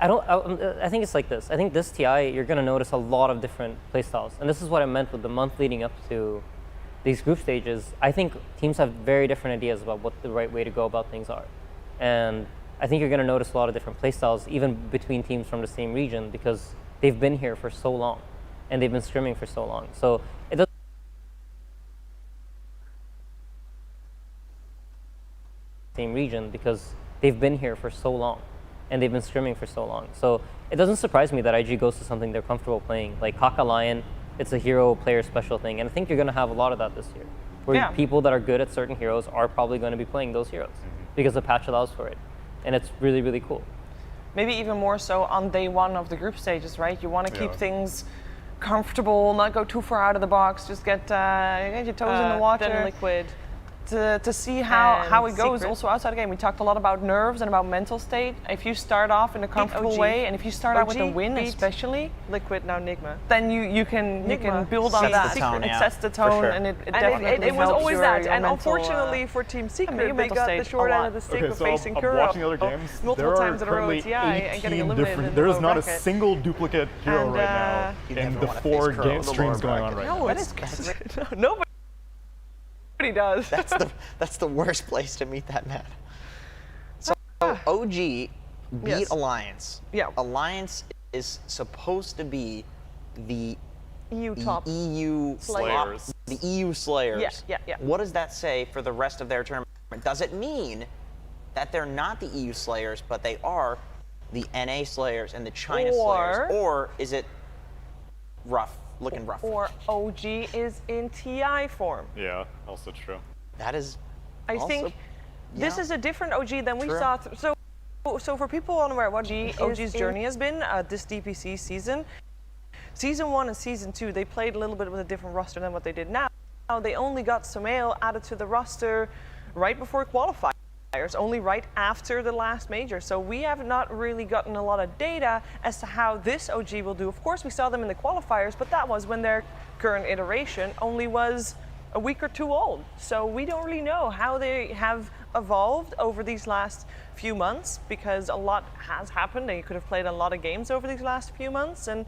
I think it's like this. I think this TI, you're going to notice a lot of different playstyles. And this is what I meant with the month leading up to these group stages. I think teams have very different ideas about what the right way to go about things are. And I think you're going to notice a lot of different playstyles, even between teams from the same region, because they've been here for so long and they've been scrimming for so long. So it doesn't same region because they've been here for so long and they've been scrimming for so long. So it doesn't surprise me that IG goes to something they're comfortable playing. Like Kaka Lion, it's a hero player special thing. And I think you're going to have a lot of that this year, where people that are good at certain heroes are probably going to be playing those heroes because the patch allows for it. And it's really, really cool. Maybe even more so on day one of the group stages, right? You want to keep things comfortable, not go too far out of the box, just get your toes in the water. Then liquid. To see how it goes also outside the game. We talked a lot about nerves and about mental state. If you start off in a comfortable way, and if you start out with a win especially, liquid, now Nigma. then you can build on that. It sets the tone, and it definitely it was helps always your that. And mental, unfortunately for Team Secret, your they mental got the state short a end lot. of the stick Okay, of so facing I'm Kuro watching other games. multiple There are times in a row currently at TI and getting 18 eliminated. different. There is not a bracket. single duplicate hero And, right now You in never the wanna 4 face Kuro game in the streams lower going on right No, now. it's Nobody does. That's the worst place to meet that man. So OG beat Alliance. Yeah. Alliance is supposed to be the EU top. EU Slayers. The EU Slayers. Yeah. What does that say for the rest of their tournament? Does it mean that they're not the EU Slayers, but they are the NA Slayers and the China Slayers? Or is it looking rough? Or OG is in TI form. Yeah, also true. That is I also, think this is a different OG than we True. saw. So for people unaware what OG's journey has been this DPC season, Season 1 and Season 2, they played a little bit with a different roster than what they did now. They only got Sumail added to the roster right before qualifiers, only right after the last major. So we have not really gotten a lot of data as to how this OG will do. Of course, we saw them in the qualifiers, but that was when their current iteration only was a week or two old. So we don't really know how they have evolved over these last few months, because a lot has happened. They could have played a lot of games over these last few months, and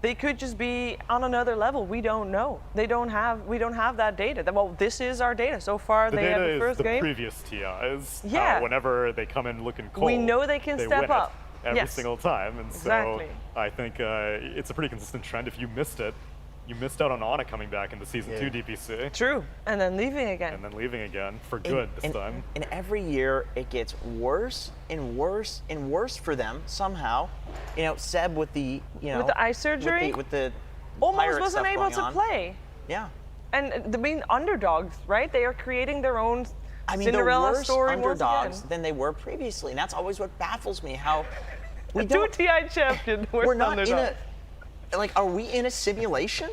they could just be on another level. We don't know. We don't have that data. Well, this is our data. So far, The they have data the is first the game. previous TIs. Yeah. Whenever they come in looking cold, We know they can step win up. it every Yes. single time. And Exactly. so I think it's a pretty consistent trend. If you missed it, you missed out on Ana coming back in the Season 2 DPC. True. And then leaving again. And then leaving again for good this time. And every year it gets worse and worse and worse for them somehow. You know, Seb with the With the eye surgery? with the Almost pirate wasn't stuff able going to on. play. Yeah. And the main underdogs, right? They are creating their own I mean, Cinderella they're worse story underdogs once again. than they were previously, and that's always what baffles me. How we Two don't, TI champion. we're not in underdogs. are we in a simulation?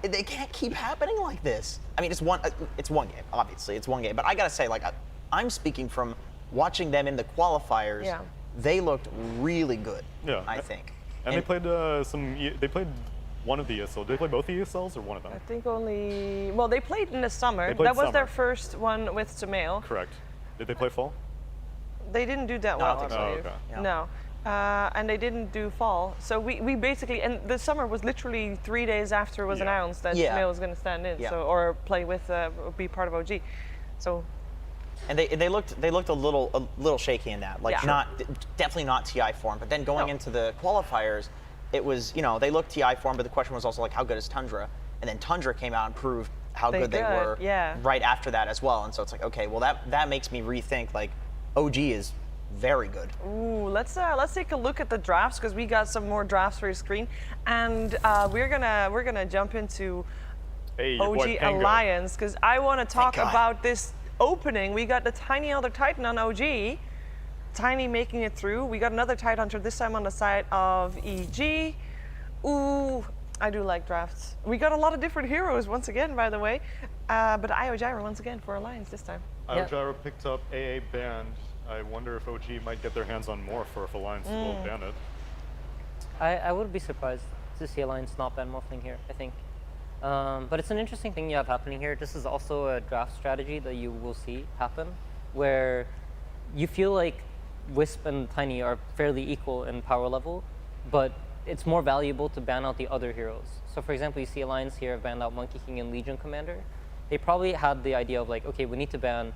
They can't keep happening like this. I mean, it's one game, obviously, it's one game. But I gotta say, like, I'm speaking from watching them in the qualifiers. Yeah. They looked really good. Yeah. I think. And they played they played one of the ESL. Did they play both the ESLs or one of them? I think only, well, they played in the summer. They played That was summer. their first one with Sumail. Correct. Did they play fall? They didn't do that No, I well, don't I think so. believe. Oh, okay. No. And they didn't do fall. So we basically, and the summer was literally 3 days after it was Yeah. announced that Yeah. Sumail was going to stand in, Yeah. so or play with, be part of OG. So And they looked a little shaky in that, like Yeah. definitely not TI form. But then going No. into the qualifiers, it was they looked TI form, but the question was also like how good is Tundra? And then Tundra came out and proved how good they were yeah. right after that as well. And so it's like, okay, well that makes me rethink, like OG is very good. ooh, let's take a look at the drafts, because we got some more drafts for your screen, and we're gonna jump into Hey, your boy OG Pango. Alliance, because I want to talk God. about this opening. We got the tiny Elder Titan on OG, Tiny making it through. We got another Tidehunter, this time on the side of EG. Ooh, I do like drafts. We got a lot of different heroes once again, by the way, but Io Gyro once again for Alliance this time. Yeah. Gyro picked up AA banned. I wonder if OG might get their hands on more if Alliance will ban it. I would be surprised to see Alliance not ban Morphling here, I think. But it's an interesting thing you have happening here. This is also a draft strategy that you will see happen, where you feel like Wisp and Tiny are fairly equal in power level, but it's more valuable to ban out the other heroes. So for example, you see Alliance here have banned out Monkey King and Legion Commander. They probably had the idea of like, okay, we need to ban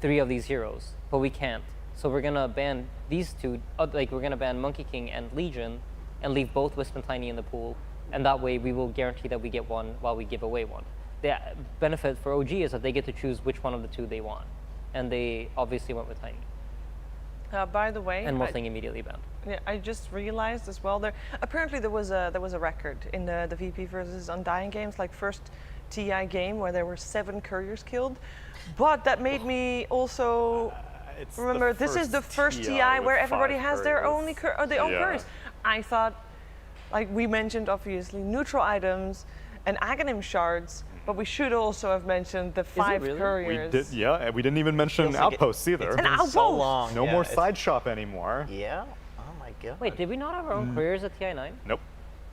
3 of these heroes, but we can't. So we're gonna ban these 2, like we're gonna ban Monkey King and Legion and leave both Wisp and Tiny in the pool. And that way we will guarantee that we get one while we give away one. The benefit for OG is that they get to choose which one of the 2 they want. And they obviously went with Tiny. By the way, And Morphling immediately banned. yeah, I just realized as well apparently there was a record in the VP versus Undying games, like first TI game where there were 7 couriers killed. But that made me also It's remember the this is the first TI TI with where everybody 5 has their couriers. own Yeah. couriers. I thought, like we mentioned, obviously neutral items and Aghanim shards, but we should also have mentioned the 5 really? We couriers. did, yeah, and we didn't even mention Feels like outposts either. It's An been so outpost! long. No yeah, more it's- side shop anymore. Yeah. Oh my god. Wait, did we not have our own couriers at TI9? Nope.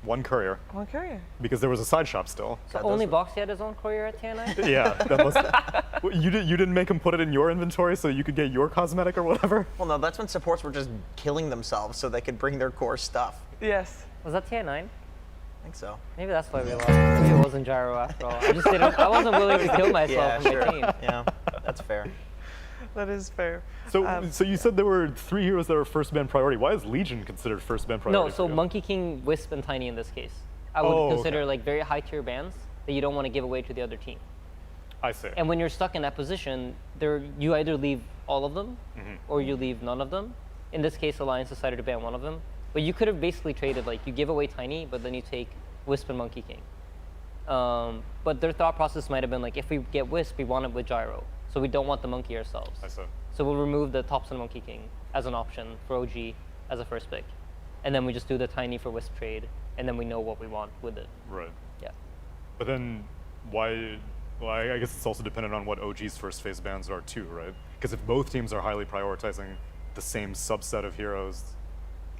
1 courier, One courier. because there was a side shop still. So God, only those Boxy had his own courier at TI9? Yeah, that must. Well, you didn't make him put it in your inventory so you could get your cosmetic or whatever. Well, no, that's when supports were just killing themselves so they could bring their core stuff. Yes. Was that TI9? I think so. Maybe that's why we lost. Maybe it wasn't Gyro after all. I just didn't. I wasn't willing to kill myself Yeah, for sure. my team. Yeah, that's fair. That is fair. So, so you said there were 3 heroes that were first ban priority. Why is Legion considered first ban priority? No, so for you? Monkey King, Wisp, and Tiny in this case. I would Oh, consider okay. like very high tier bans that you don't want to give away to the other team. I see. And when you're stuck in that position, you either leave all of them or you leave none of them. In this case, Alliance decided to ban one of them. But you could have basically traded, like, you give away Tiny, but then you take Wisp and Monkey King. But their thought process might have been like, if we get Wisp, we want it with Gyro. So we don't want the Monkey ourselves. I see. So we'll remove the Thompson Monkey King as an option for OG as a first pick. And then we just do the Tiny for Wisp trade, and then we know what we want with it. Right. Yeah. But then why? Well, I guess it's also dependent on what OG's first phase bans are too, right? Because if both teams are highly prioritizing the same subset of heroes,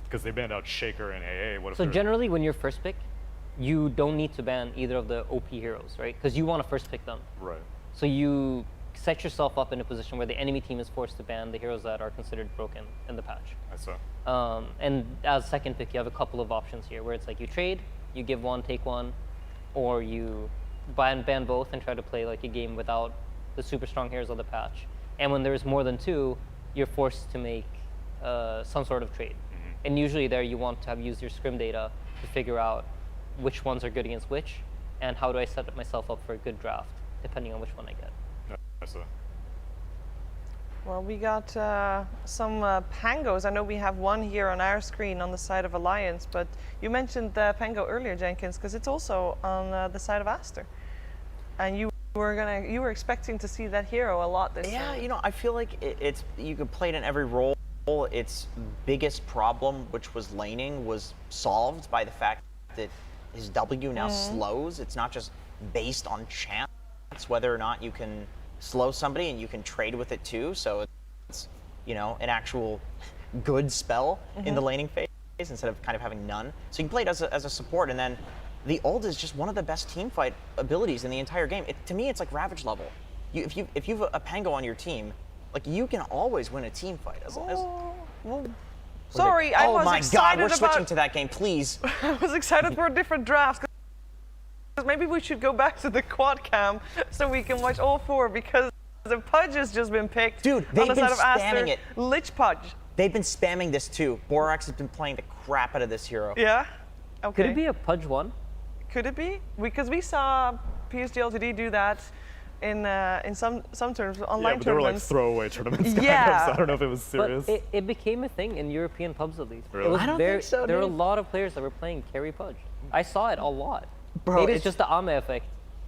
because they banned out Shaker and AA, what if So they're- generally, when you're first pick, you don't need to ban either of the OP heroes, right? Because you want to first pick them. Right. So you set yourself up in a position where the enemy team is forced to ban the heroes that are considered broken in the patch. I saw. And as second pick, you have a couple of options here, where it's like you trade, you give one, take one, or you ban both and try to play like a game without the super strong heroes of the patch. And when there's more than 2, you're forced to make some sort of trade. And usually there you want to have used your scrim data to figure out which ones are good against which, and how do I set myself up for a good draft, depending on which one I get. Yeah, I saw. Well, we got some Pangos. I know we have one here on our screen on the side of Alliance, but you mentioned Pango earlier, Jenkins, because it's also on the side of Aster. And you were expecting to see that hero a lot this Yeah, year. you know, I feel like it's you could play it in every role. Its biggest problem, which was laning, was solved by the fact that his W now slows. It's not just based on chance whether or not you can slow somebody, and you can trade with it too. So it's, you know, an actual good spell in the laning phase instead of kind of having none. So you can play it as a support, and then the ult is just one of the best team fight abilities in the entire game. To me, it's like Ravage level. If you've a Pango on your team, like you can always win a team fight. Sorry, I Oh was my excited God, we're about. switching to that game, please. I was excited for a different draft. 'Cause maybe we should go back to the quad cam so we can watch all 4, because the Pudge has just been picked. Dude, on they've the been side of Aster. spamming it. Lich Pudge. They've been spamming this too. Borax has been playing the crap out of this hero. Yeah. Okay. Could it be a Pudge 1? Could it be? Because we saw PSD.LGD do that in some terms, online Yeah, but they were like tournaments. throwaway tournaments. kind of, Yeah. so I don't know if it was But serious. it became a thing in European pubs at least. Really? It was I don't very, think so, There were a dude. lot of players that were playing carry Pudge. I saw it a lot. Bro, Maybe it's just the Ame effect.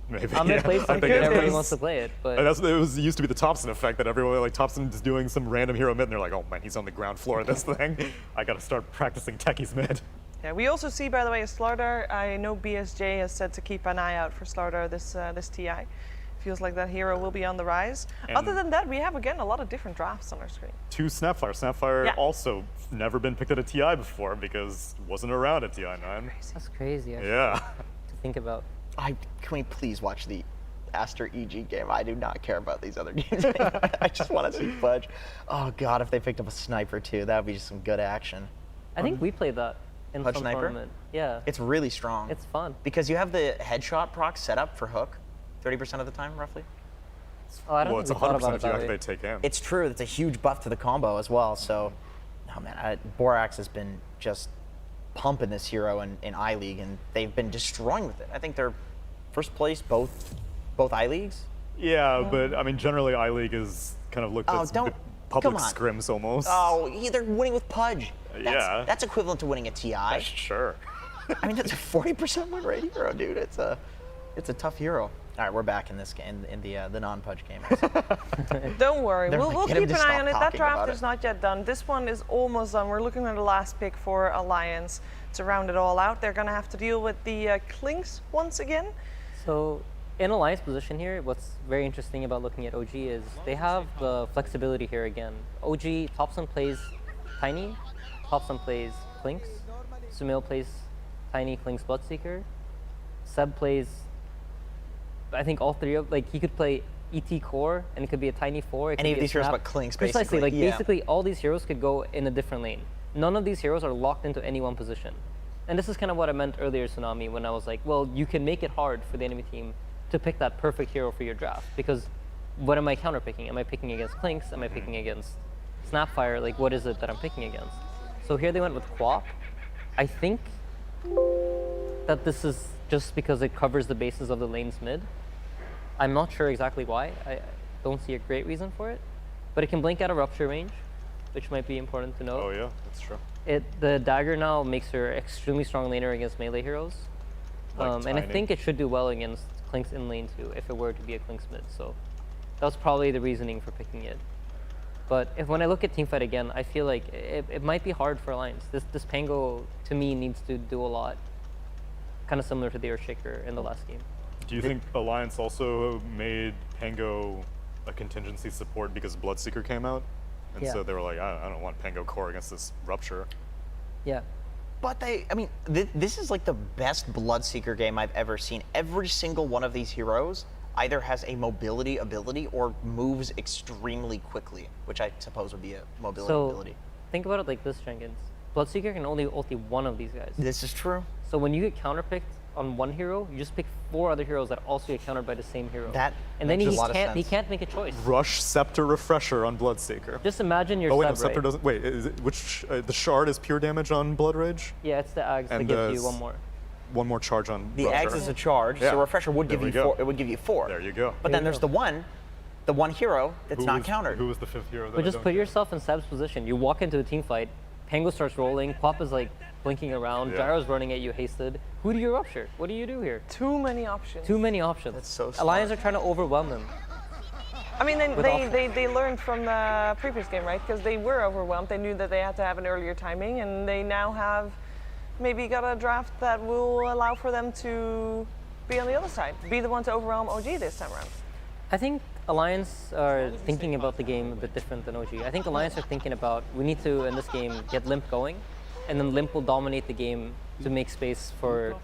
Maybe. Ame yeah, plays I something think and it everybody is. wants to play it, but And it used to be the Thompson effect that everyone, like Thompson's doing some random hero mid and they're like, oh man, he's on the ground floor of this thing. I gotta start practicing techies mid. Yeah, we also see, by the way, Slardar. I know BSJ has said to keep an eye out for Slardar this TI. Feels like that hero will be on the rise. And- Other than that, we have again a lot of different drafts on our screen. 2 Snapfire. Snapfire Yeah. also never been picked at a TI before because it wasn't around at TI9. that's crazy actually, Yeah. to think about. Can we please watch the Aster EG game. I do not care about these other games. I just want to see Pudge. Oh God, if they picked up a sniper too, that would be just some good action. I think we played that in Pudge some sniper? tournament. Yeah. It's really strong. It's fun. Because you have the headshot proc set up for hook 30% of the time, roughly. Oh, I don't Well, it's think we thought 100% about it if you that way. activate take aim. It's true. It's a huge buff to the combo as well. So, oh man, Borax has been just pumping this hero in I-League, and they've been destroying with it. I think they're first place both I-Leagues. Yeah, but I mean, generally, I-League is kind of looked at as don't- public come on. scrims almost. Oh, they're winning with Pudge. Yeah. That's equivalent to winning a TI. Sure. I mean, that's a 40% win rate hero, dude. It's a tough hero. All right, we're back in this game, in the non-Pudge game. Don't worry, They're we'll like, get him keep to an eye stop on it. That talking draft about is it. not yet done. This one is almost done. We're looking at the last pick for Alliance to round it all out. They're going to have to deal with the Klinks once again. So in Alliance position here, what's very interesting about looking at OG is they have the flexibility here again. OG, Topson plays Tiny, Topson plays Klinks, Sumail plays Tiny, Klinks, Bloodseeker, Seb plays, I think all three of, like he could play ET Core and it could be a Tiny 4. It could Any of be a these heroes Snap. but Klinks, Precisely, basically, like yeah. basically all these heroes could go in a different lane. None of these heroes are locked into any one position. And this is kind of what I meant earlier, Tsunami, when I was like, well, you can make it hard for the enemy team to pick that perfect hero for your draft. Because what am I counterpicking? Am I picking against Klinks? Am I picking against Snapfire? Like, what is it that I'm picking against? So here they went with Quap. I think that this is just because it covers the bases of the lanes mid. I'm not sure exactly why. I don't see a great reason for it. But it can blink out of Rupture range, which might be important to know. Oh yeah, that's true. The dagger now makes her extremely strong laner against melee heroes. Like And I Tiny. think it should do well against Klinks in lane too, if it were to be a Klinks mid. So that was probably the reasoning for picking it. But when I look at teamfight again, I feel like it might be hard for Alliance. This Pango, to me, needs to do a lot. Kind of similar to the Earthshaker in the last game. Do you think Alliance also made Pango a contingency support because Bloodseeker came out? And Yeah. so they were like, I don't want Pango Core against this Rupture. Yeah. But I mean, this is like the best Bloodseeker game I've ever seen. Every single one of these heroes either has a mobility ability or moves extremely quickly, which I suppose would be a mobility So ability. think about it like this, Jenkins. Bloodseeker can only ulti one of these guys. This is true. So when you get counterpicked on one hero, you just pick 4 other heroes that also get countered by the same hero. That and then makes he a lot of can't sense. make a choice. Rush Scepter Refresher on Bloodseeker. Just imagine your Oh wait, no, Seb, Scepter right? doesn't. Wait, is it, which the Shard is pure damage on Blood Rage? Yeah, it's the Ags that And gives you s- one more. One more charge on The Rupture. eggs is a charge, Yeah. so refresher would There give we you go. 4. It would give you 4. There you go. But There then you there's go. the one hero that's Who not was- countered. Who was the 5th hero that But I just don't put get? yourself in Seb's position. You walk into a team fight, Pango starts rolling, Quap is like blinking around, Yeah. Gyro's running at you hasted. Who do you rupture? What do you do here? Too many options. Too many options. That's so Alliance smart. are trying to overwhelm them. I mean, With options. they learned from the previous game, right? Because they were overwhelmed. They knew that they had to have an earlier timing, and they now have maybe got a draft that will allow for them to be on the other side, be the one to overwhelm OG this time around. I think Alliance are thinking about the game a bit different than OG. I think Alliance are thinking about, we need to, in this game, get Limp going, and then Limp will dominate the game to make space for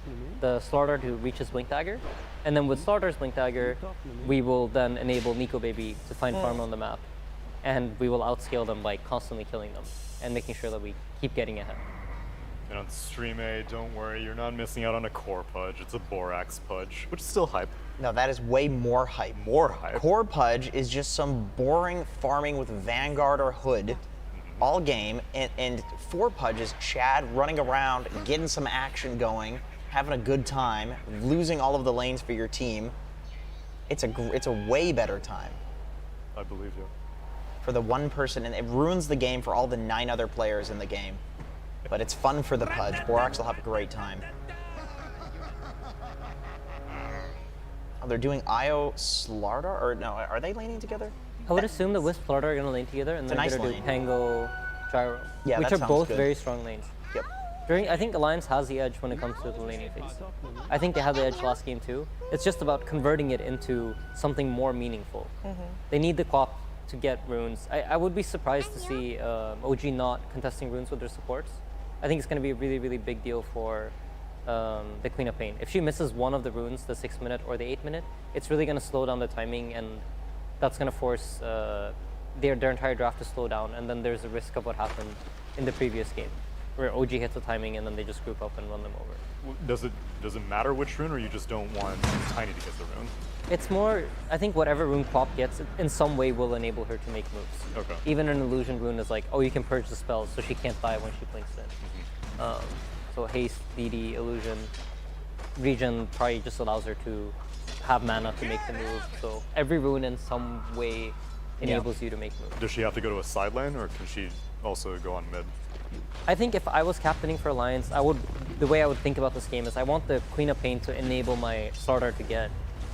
the Slaughter to reach his Blink Dagger. And then with Slaughter's Blink Dagger, we will then enable Nico Baby to find farm on the map. And we will outscale them by constantly killing them and making sure that we keep getting ahead. And on Stream A, don't worry, you're not missing out on a Core Pudge. It's a Borax Pudge, which is still hype. No, that is way more hype. More hype. Core Pudge is just some boring farming with Vanguard or Hood all game, and 4 Pudge is Chad running around, getting some action going, having a good time, losing all of the lanes for your team. It's a way better time I believe you. for the one person, and it ruins the game for all the 9 other players in the game. But it's fun for the Pudge. Borax will have a great time. Oh, they're doing Io Slardar? Or no, are they laning together? I would assume the Wisp Slaughter are going to lane together, and It's a they're nice going to do lane. Pango, Gyro, Yeah, which that are sounds both good. very strong lanes. Yep. I think Alliance has the edge when it comes to the laning phase. I think they had the edge last game too. It's just about converting it into something more meaningful. They need the Quap to get runes. I would be surprised to see OG not contesting runes with their supports. I think it's going to be a really, really big deal for the Queen of Pain. If she misses one of the runes, the 6 minute or the 8 minute, it's really going to slow down the timing, and that's going to force their entire draft to slow down. And then there's a risk of what happened in the previous game, where OG hits the timing and then they just group up and run them over. Does it matter which rune, or you just don't want Tiny to get the rune? It's more, I think whatever rune Quap gets, in some way will enable her to make moves. Okay. Even an illusion rune is like, oh, you can purge the spells, so she can't die when she blinks in. So haste, DD, illusion, regen probably just allows her to have mana to make the move. So every rune in some way enables you to make moves. Does she have to go to a side lane, or can she also go on mid? I think if I was captaining for Alliance, the way I would think about this game is I want the Queen of Pain to enable my Slardar to get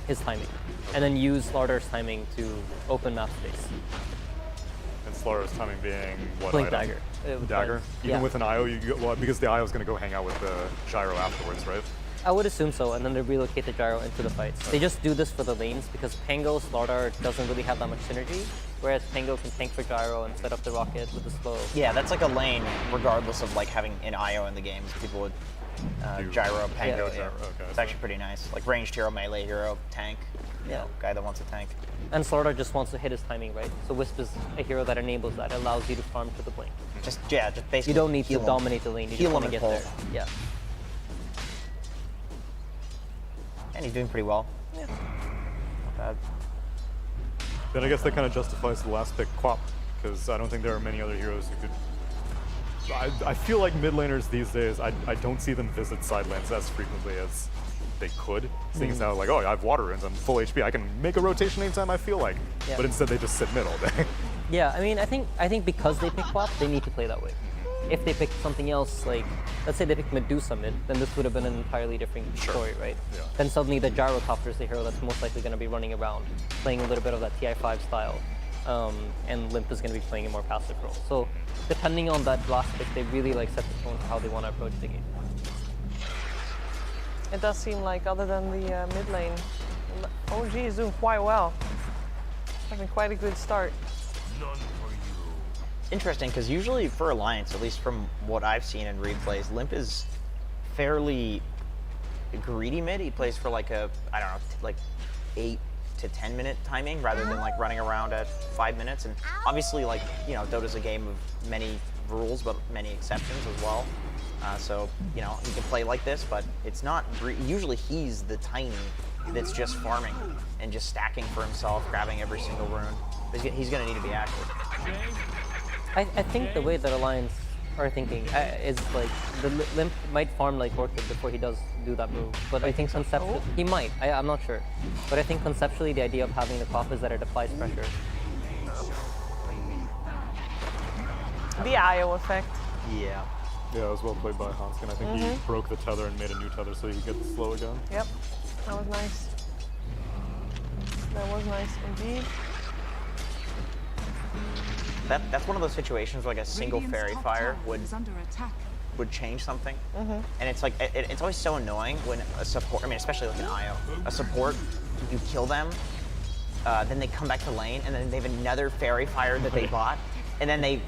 his timing, and then use Slardar's timing to open map space. And Slardar's timing being what Blink item? Dagger. Dagger? Even Yeah. with an IO, well, because the IO is going to go hang out with the Gyro afterwards, right? I would assume so, and then they relocate the Gyro into the fights. They just do this for the lanes because Pango, Slardar doesn't really have that much synergy, whereas Pango can tank for Gyro and set up the rocket with the slow. Yeah, that's like a lane, regardless of like having an IO in the games. People would gyro, pango. Yeah. Yeah. Okay, It's so- actually pretty nice. Like ranged hero, melee hero, tank. You know, guy that wants a tank. And Slardar just wants to hit his timing, right? So Wisp is a hero that enables that, allows you to farm to the blink. Just basically. You don't need to heal 'em. dominate the lane, you Heal just want to 'em get and there. pull. Yeah. And he's doing pretty well. Yeah. Not bad. Then I guess that kind of justifies the last pick, Quap, because I don't think there are many other heroes who could. I feel like mid laners these days, I don't see them visit side lanes as frequently as they could. Seeing as how, like, oh, I have water runes, I'm full HP, I can make a rotation anytime I feel like. Yeah. But instead they just sit mid all day. Yeah, I mean, I think because they pick Quap, they need to play that way. If they picked something else, like, let's say they picked Medusa mid, then this would have been an entirely different story, right? Yeah. Then suddenly the Gyrocopter is the hero that's most likely going to be running around, playing a little bit of that TI5 style, and Limp is going to be playing a more passive role. So depending on that last pick, they really like set the tone for how they want to approach the game. It does seem like, other than the mid lane, OG is doing quite well. Having quite a good start. Interesting, because usually for Alliance, at least from what I've seen in replays, Limp is fairly greedy mid. He plays for like a, I don't know, like 8 to 10 minute timing rather than like running around at 5 minutes. And obviously, like, you know, Dota's a game of many rules, but many exceptions as well. So, you know, he can play like this, but it's not, usually he's the Tiny that's just farming and just stacking for himself, grabbing every single rune. He's going to need to be active. I think the way that Alliance are thinking is like the Limp might farm like Orchid before he does do that move. But I think conceptually, he might. I'm not sure. But I think conceptually the idea of having the Quap is that it applies pressure. The IO effect. Yeah. Yeah, it was well played by Hanskin. I think he broke the tether and made a new tether so he could get the slow again. Yep, that was nice. That was nice indeed. That's one of those situations where like a single fairy fire would change something. And it's like, it's always so annoying when a support, I mean, especially like an IO, a support, you kill them, then they come back to lane, and then they have another fairy fire that they bought, and then they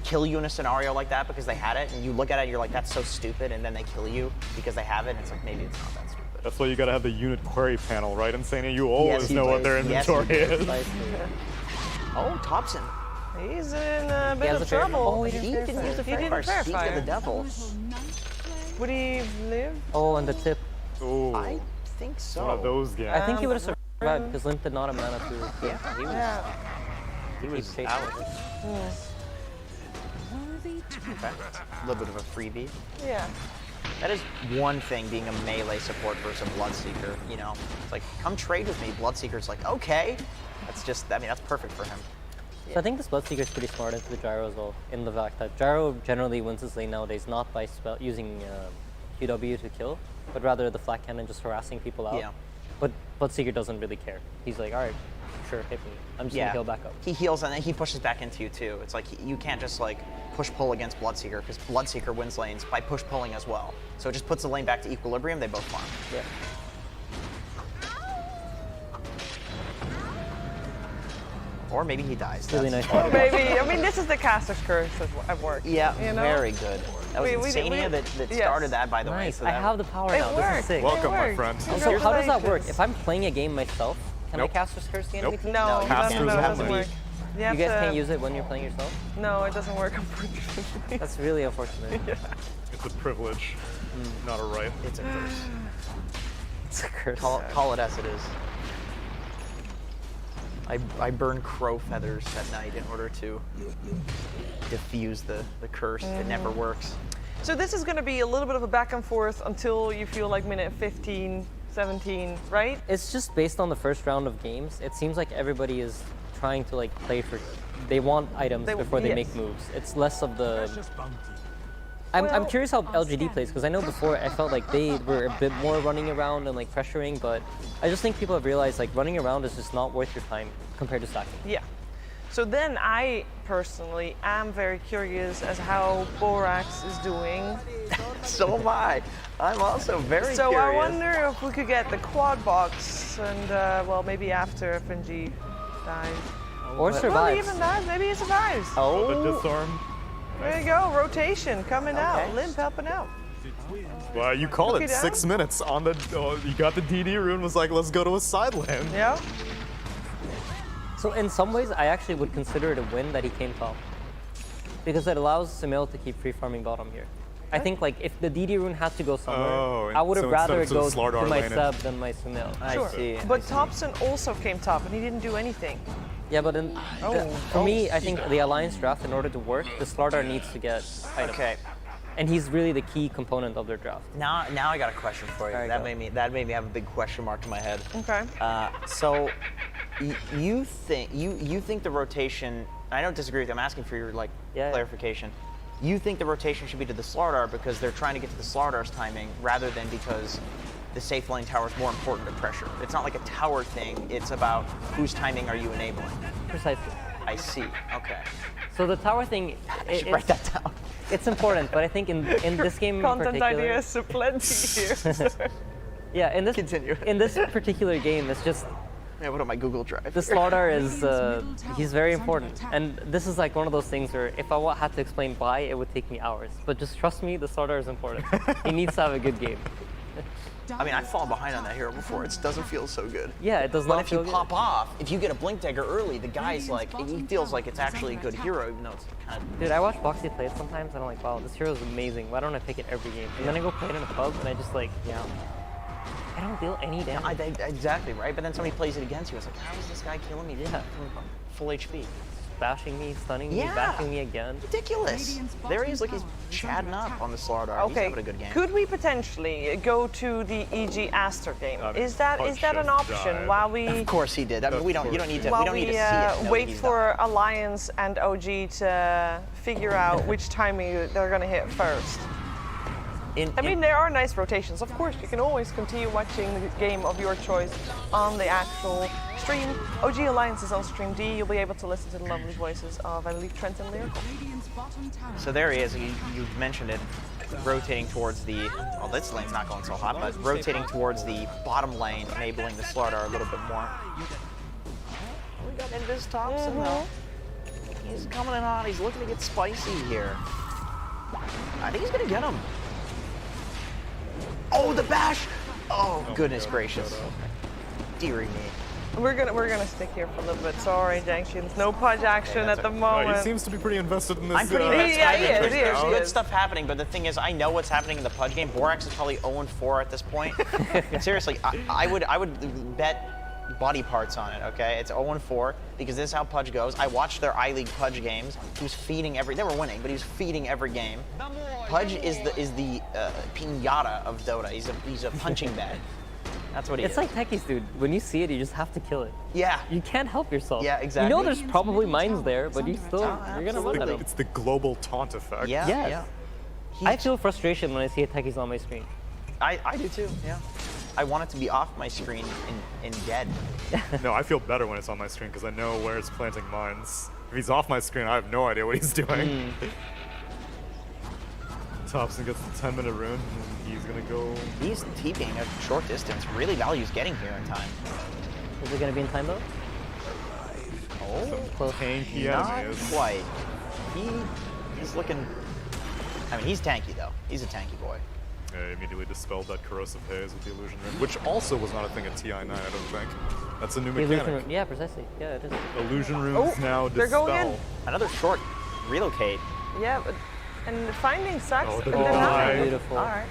kill you in a scenario like that because they had it, and you look at it and you're like, that's so stupid, and then they kill you because they have it, and it's like, maybe it's not that stupid. That's why you gotta have the unit query panel, right? Insane, you always he know what does. their Yes, he inventory is. Oh, Thompson. He's in a bit has of a fair- trouble. oh, He didn't use the He fairy didn't fire. fair Speak of fire. the devil. Would he live? Oh, and the tip. Ooh, I think so. one of those games. I think he would have survived because Limp did not have mana to. Yeah, he was, Yeah. he was chasing out. it. Okay. A little bit of a freebie. Yeah. That is one thing being a melee support versus a Bloodseeker, you know? It's like, come trade with me. Bloodseeker's like, okay. That's just, I mean, that's perfect for him. So I think this Bloodseeker is pretty smart into the Gyro as well, in the fact that Gyro generally wins his lane nowadays not by using QW to kill, but rather the flat cannon just harassing people out. Yeah. But Bloodseeker doesn't really care. He's like, all right, sure, hit me. I'm just gonna heal back up. He heals and then he pushes back into you too. It's like you can't just like push-pull against Bloodseeker because Bloodseeker wins lanes by push-pulling as well. So it just puts the lane back to equilibrium, they both farm. Yeah. Or maybe he dies. Really That's- nice. Maybe. I mean, this is the caster's curse at work. Yeah, you know? very good. That was Insania that yes. started that, by the way. Nice. So I that- have the power It now. This worked. is sick. Welcome, It my worked. friend. So how does that work? Congratulations. If I'm playing a game myself, can Nope. I Caster's Curse the enemy Nope. team? No, No, no, Casters no, it have doesn't to be- work. You guys can't use it when you're playing yourself? No, it doesn't work, unfortunately. That's really unfortunate. It's a privilege, not a right. It's a curse. It's a curse. Call it as it is. I burn crow feathers at night in order to diffuse the curse. It never works. So this is going to be a little bit of a back and forth until you feel like minute 15, 17, right? It's just based on the first round of games. It seems like everybody is trying to like play for. They want items before they yes. make moves. It's less of the. I'm Well- curious how LGD plays because I know before I felt like they were a bit more running around and like pressuring, but I just think people have realized like running around is just not worth your time compared to stacking. Yeah. So then I personally am very curious as how Borax is doing. So am I. I'm also very So curious. I wonder if we could get the quad box and well, maybe after FNG dies. Or Well, he survives. even dies. Maybe he survives. The Oh, disarm. There you go. Rotation coming out. Okay. Limp helping out. Well, you called Okay, it Dan? 6 minutes on the. You got the DD rune. Was like, let's go to a side lane. Yeah. So in some ways, I actually would consider it a win that he came top, because it allows Sumail to keep free farming bottom here. I think like if the DD rune had to go somewhere, Oh, I would have so rather instead it of go to the Slardar to my lane, sub than my Sumail. I Sure. see. But Thompson also came top and he didn't do anything. Yeah, but for me, I think the alliance draft, in order to work, the Slardar needs to get items. Okay. And he's really the key component of their draft. Now I got a question for you. All right, That go. made me have a big question mark in my head. Okay. So, you think the rotation? I don't disagree with you. I'm asking for your Yeah. clarification. You think the rotation should be to the Slardar because they're trying to get to the Slardar's timing rather than because the safe lane tower is more important to pressure. It's not like a tower thing. It's about whose timing are you enabling. Precisely. I see. Okay. So the tower thing, I should write that down. it's important, but I think in this game in Content particular, ideas plenty here. yeah, in this Continue. in this particular game, it's just Yeah, what on my Google Drive? the Slardar is he's very important, and this is like one of those things where if I had to explain why, it would take me hours. But just trust me, the Slardar is important. He needs to have a good game. I mean, I've fallen behind on that hero before. It doesn't feel so good. Yeah, it does But not if you feel good. pop off, if you get a blink dagger early, the guy's like, he feels like it's actually a good hero, even though it's kind of. Dude, I watch Boxy play it sometimes, and I'm like, wow, this hero is amazing. Why don't I pick it every game? And then I go play it in a pub, and I just like, I don't deal any damage. Exactly, right? But then somebody plays it against you. It's like, how is this guy killing me? Yeah. From full HP. Bashing me, stunning me, Yeah. bashing me again. Ridiculous. There he is, like he's chatting up on the Slardar. He's Okay. having a good game. Could we potentially go to the EG Aster game? Is that Punch an should option die. while we Of course he did. I mean, Of we don't. You course don't need he to. did. We don't need to see it. No, wait he's for done. Alliance and OG to figure out which timing they're going to hit first? I mean, there are nice rotations. Of course, you can always continue watching the game of your choice on the actual stream. OG Alliance is on Stream D. You'll be able to listen to the lovely voices of Elite, Trent, and Lyrical. So there he is. You mentioned it. Rotating towards the. Well, this lane's not going so hot, but rotating towards the bottom lane, enabling the Slardar a little bit more. We got Invis Thompson though. He's coming in hot. He's looking to get spicy here. I think he's gonna get him. Oh, the bash! Oh, goodness gracious. Deary me. We're gonna stick here for a little bit. Sorry, Jenkins. No pudge action that's at the okay. moment. He seems to be pretty invested in this. I'm pretty invested. Yeah, he is, right he is, now. he Good is. stuff happening, but the thing is, I know what's happening in the Pudge game. Borax is probably 0-4 at this point. Seriously, I would bet body parts on it, okay? It's 0-4 because this is how Pudge goes. I watched their I-League Pudge games. He was feeding they were winning, but he was feeding every game. Pudge is the pinata of Dota. He's a punching bag. That's what he It's is. like Techies, dude. When you see it, you just have to kill it. Yeah. You can't help yourself. Yeah, You exactly. know there's probably mines there, but you're gonna run at them. It's the global taunt effect. Yeah. Yes. Yeah. I feel frustration when I see a Techies on my screen. I do too. Yeah. I want it to be off my screen and dead. No, I feel better when it's on my screen because I know where it's planting mines. If he's off my screen, I have no idea what he's doing. Thompson gets the 10-minute rune, and he's gonna go. He's TPing a short distance. Really values getting here in time. Is it gonna be in time though? Close. Tanky Not enemies. quite. He's looking. I mean, he's tanky though. He's a tanky boy. Yeah, immediately dispelled that corrosive haze with the illusion ring, which also was not a thing at TI9, I don't think. That's a new The mechanic. illusion, yeah, precisely. Yeah, it is. Illusion runes now they're dispel. going in. Another short relocate. Yeah, but, and finding sucks. Oh, the and then dye. nothing. Beautiful. All right.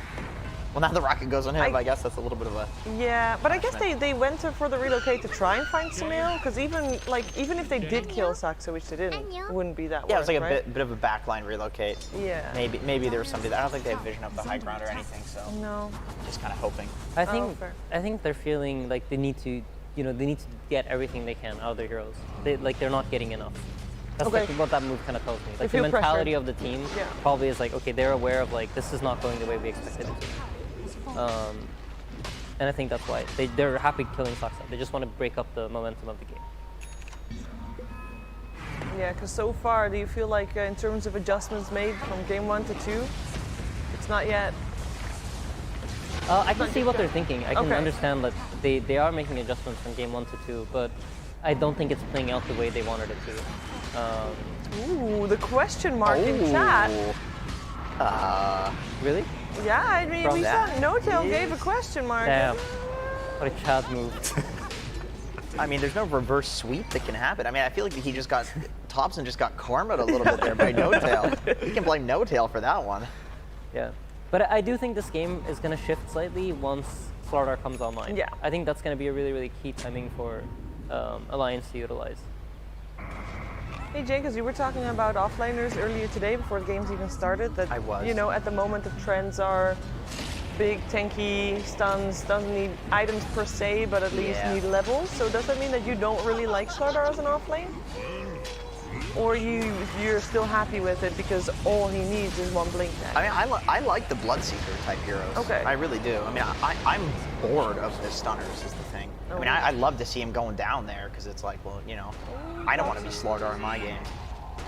Well, now the rocket goes on him. I- I guess that's a little bit of a. Yeah, but I guess they went for the relocate to try and find some ale, because even if they did kill Saxo, which they didn't, it wouldn't be that Yeah, it worse, was like a right? bit of a backline relocate. Yeah. Maybe there was somebody that I don't think they have vision up the high ground or anything, so No. just kind of hoping. I think fair. I think they're feeling like they need to, they need to get everything they can out of their heroes. They're not getting enough. That's Okay. like what that move kind of tells me. Like the feel mentality pressured. of the team Yeah. probably is like, okay, they're aware of like this is not going the way we expected it to. And I think that's why they're happy killing Saxa. They just want to break up the momentum of the game. Yeah, because so far, do you feel like in terms of adjustments made from game 1 to 2, it's not yet? I can see what they're thinking. I can Okay. understand that they are making adjustments from game 1 to 2, but I don't think it's playing out the way they wanted it to. Ooh, the question mark in chat. Really? Yeah, I mean, From we saw that No-Tail gave a is- question mark. Damn. What a Chad move. I mean, there's no reverse sweep that can happen. I mean, I feel like he just got Thompson just got karma'd a little bit there by No-Tail. He can blame No-Tail for that one. Yeah. But I do think this game is going to shift slightly once Slardar comes online. Yeah. I think that's going to be a really, really key timing for Alliance to utilize. Hey Jake, as you were talking about offlaners earlier today before the game's even started, that I was. you know, at the moment the trends are big, tanky, stuns, doesn't need items per se, but at least Yeah. need levels. So does that mean that you don't really like Slardar as an offlane? Or you're still happy with it because all he needs is one blink tag? I mean, I like the Bloodseeker type heroes. Okay. I really do. I mean, I'm bored of the stunners is the thing. I mean, I love to see him going down there because it's like, well, you know, I don't want to be Slardar in my game.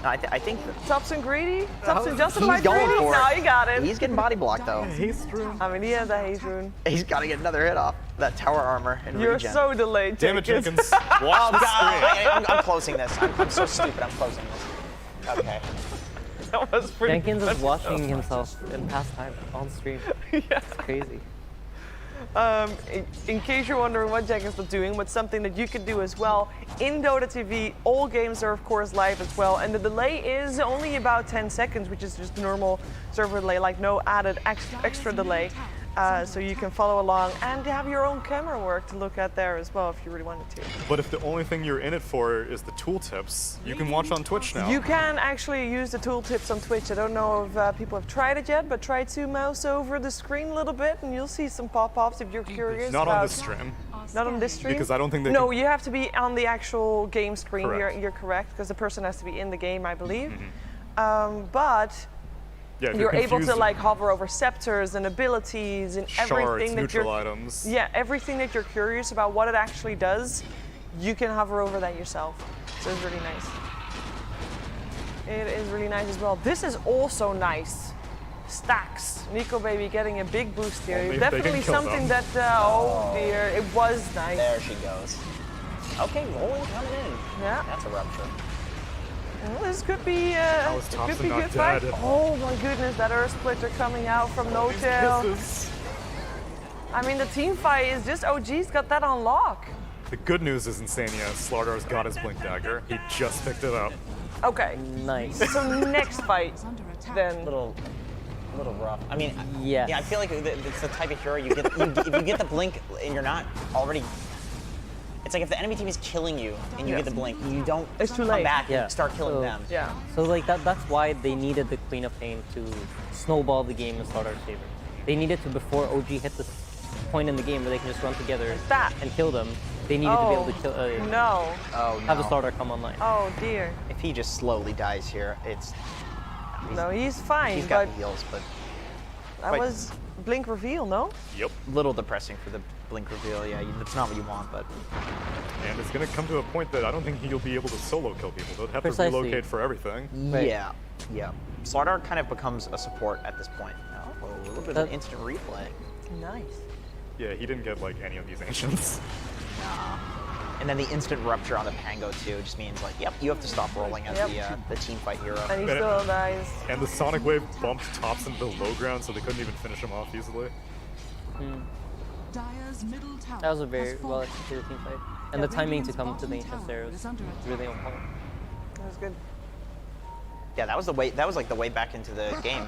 No, I think that Thompson greedy? Thompson he's justified going greedy? for it. No, he got it. He's getting body blocked though. I mean, he has a haze rune. He's got to get another hit off that tower armor and You're regen. so delayed, Damn it, Jenkins. Jenkins. Oh God! I'm closing this. I'm so stupid. I'm closing this. Okay. That was pretty Jenkins good. is watching himself in past time on stream. It's crazy. In case you're wondering what Jenkins was doing, but something that you could do as well, in Dota TV, all games are of course live as well, and the delay is only about 10 seconds, which is just normal server delay, like no added extra delay. So you can follow along and have your own camera work to look at there as well if you really wanted to. But if the only thing you're in it for is the tooltips, you can watch on Twitch now. You can actually use the tooltips on Twitch. I don't know if people have tried it yet, but try to mouse over the screen a little bit and you'll see some pop-ups if you're curious. Not about on this stream. Not on this stream? Because I don't think they No, can- you have to be on the actual game screen. Correct. You're correct, because the person has to be in the game, I believe. But Yeah, if you're able to confused, like hover over scepters and abilities and shards, everything that neutral you're items. yeah, everything that you're curious about what it actually does, you can hover over that yourself. So it's really nice. It is really nice as well. This is also nice. Stacks. Nico baby getting a big boost here. Only if they can Definitely kill something them. that oh dear, it was nice. There she goes. Okay, rolling coming in. Yeah. That's a rupture. Well, this could be is could Thompson be not good fight. dead? Oh my goodness, that Earth Splitter coming out from No-Tail. Kisses. I mean, the team fight is just OG's got that on lock. The good news is Insania. Slardar's got his Blink Dagger. He just picked it up. Okay, Nice. so next fight then. Little rough. I mean, Yes. yeah, I feel like it's the type of hero you get. If you get the blink and you're not already, it's like if the enemy team is killing you and you get the blink, you don't It's too come late. back Yeah. and start killing So- them. Yeah. So like that's why they needed the Queen of Pain to snowball the game in Slardar's favor. They needed to, before OG hit this point in the game where they can just run together that. and kill them, they needed to be able to kill, No. Oh have the no. Slardar come online. Oh dear. If he just slowly dies here, it's No, he's fine, he's got but heals, but that but- was blink reveal, no? Yep. little depressing for the blink reveal. Yeah, that's not what you want, but And it's going to come to a point that I don't think he'll be able to solo kill people. They'll have Precisely. to relocate for everything. Right. yeah. Slardar kind of becomes a support at this point. Oh, a little bit of That- an instant replay. Nice. Yeah, he didn't get like any of these ancients. And then the instant rupture on the Pango too just means like, yep, you have to stop rolling as the team fight hero. And he still dies. And the Sonic Wave bumped tops into the low ground, so they couldn't even finish him off easily. That was a very well executed team fight. And the timing to come to the Ancients there was really on point. That was good. Yeah, that was the way. That was like the way back into the game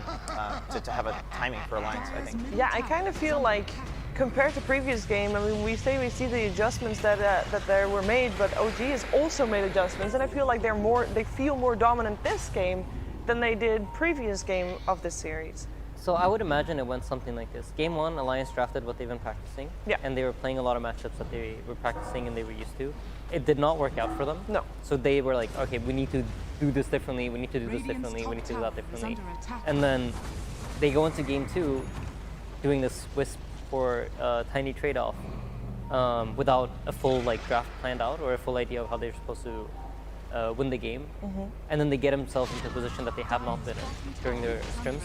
to have a timing for Alliance, I think. Yeah, I kind of feel like compared to previous game, I mean, we see the adjustments that there were made, but OG has also made adjustments, and I feel like they feel more dominant this game than they did previous game of this series. So I would imagine it went something like this. Game 1, Alliance drafted what they've been practicing. Yeah. And they were playing a lot of matchups that they were practicing and they were used to. It did not work out for them. No. So they were like, okay, we need to do this differently, we need to do this differently, we need to do that differently. And then they go into Game 2 doing this wisp for a tiny trade-off without a full draft planned out or a full idea of how they're supposed to win the game. And then they get themselves into a position that they have not been in during their scrims,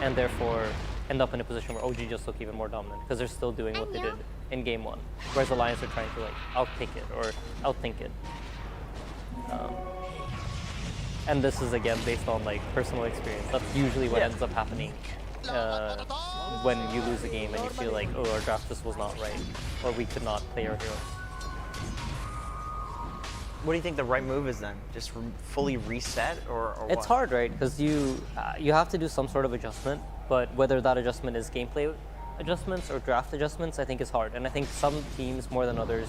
and therefore end up in a position where OG just look even more dominant because they're still doing what they did in Game 1, whereas Alliance are trying to outpick it or outthink it. And this is again based on personal experience. That's usually what ends up happening when you lose a game and you feel like, oh, our draft just was not right, or we could not play our heroes. What do you think the right move is then? Just fully reset or It's what? hard, right? Because you have to do some sort of adjustment, but whether that adjustment is gameplay adjustments or draft adjustments, I think is hard. And I think some teams more than others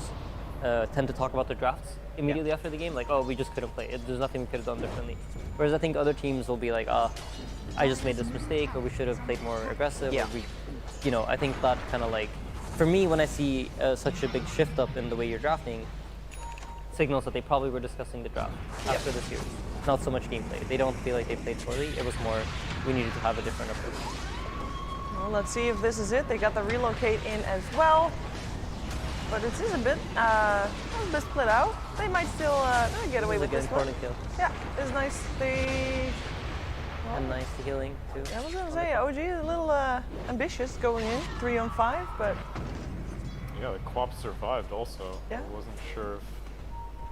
tend to talk about the drafts immediately after the game, like, oh, we just couldn't play. There's nothing we could have done differently. Whereas I think other teams will be like, I just made this mistake, or we should have played more aggressive. Yeah. Or I think that kind of for me, when I see such a big shift up in the way you're drafting, signals that they probably were discussing the draft after the series. Not so much gameplay. They don't feel like they played poorly. It was more, we needed to have a different approach. Well, let's see if this is it. They got the relocate in as well. But it is a bit split out. They might still get away with It was this a good one. important kill. Yeah, it's nice. And nice healing, too. I was gonna say, OG is a little ambitious going in, 3-on-5, but Yeah, the Quap survived also. Yeah. I wasn't sure if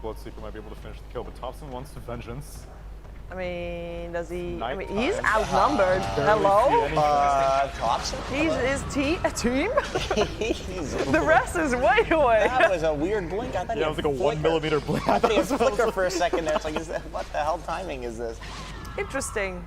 Bloodseeker might be able to finish the kill, but Thompson wants the vengeance. I mean, does he? I mean, Nighttime. he's outnumbered. Barely see Hello? anything. Thompson? He's a team? He's The rest is way away. That was a weird blink. I thought Yeah, it was like a 1 millimeter blink. I thought he had a flicker for a second there. It's like, what the hell timing is this? Interesting.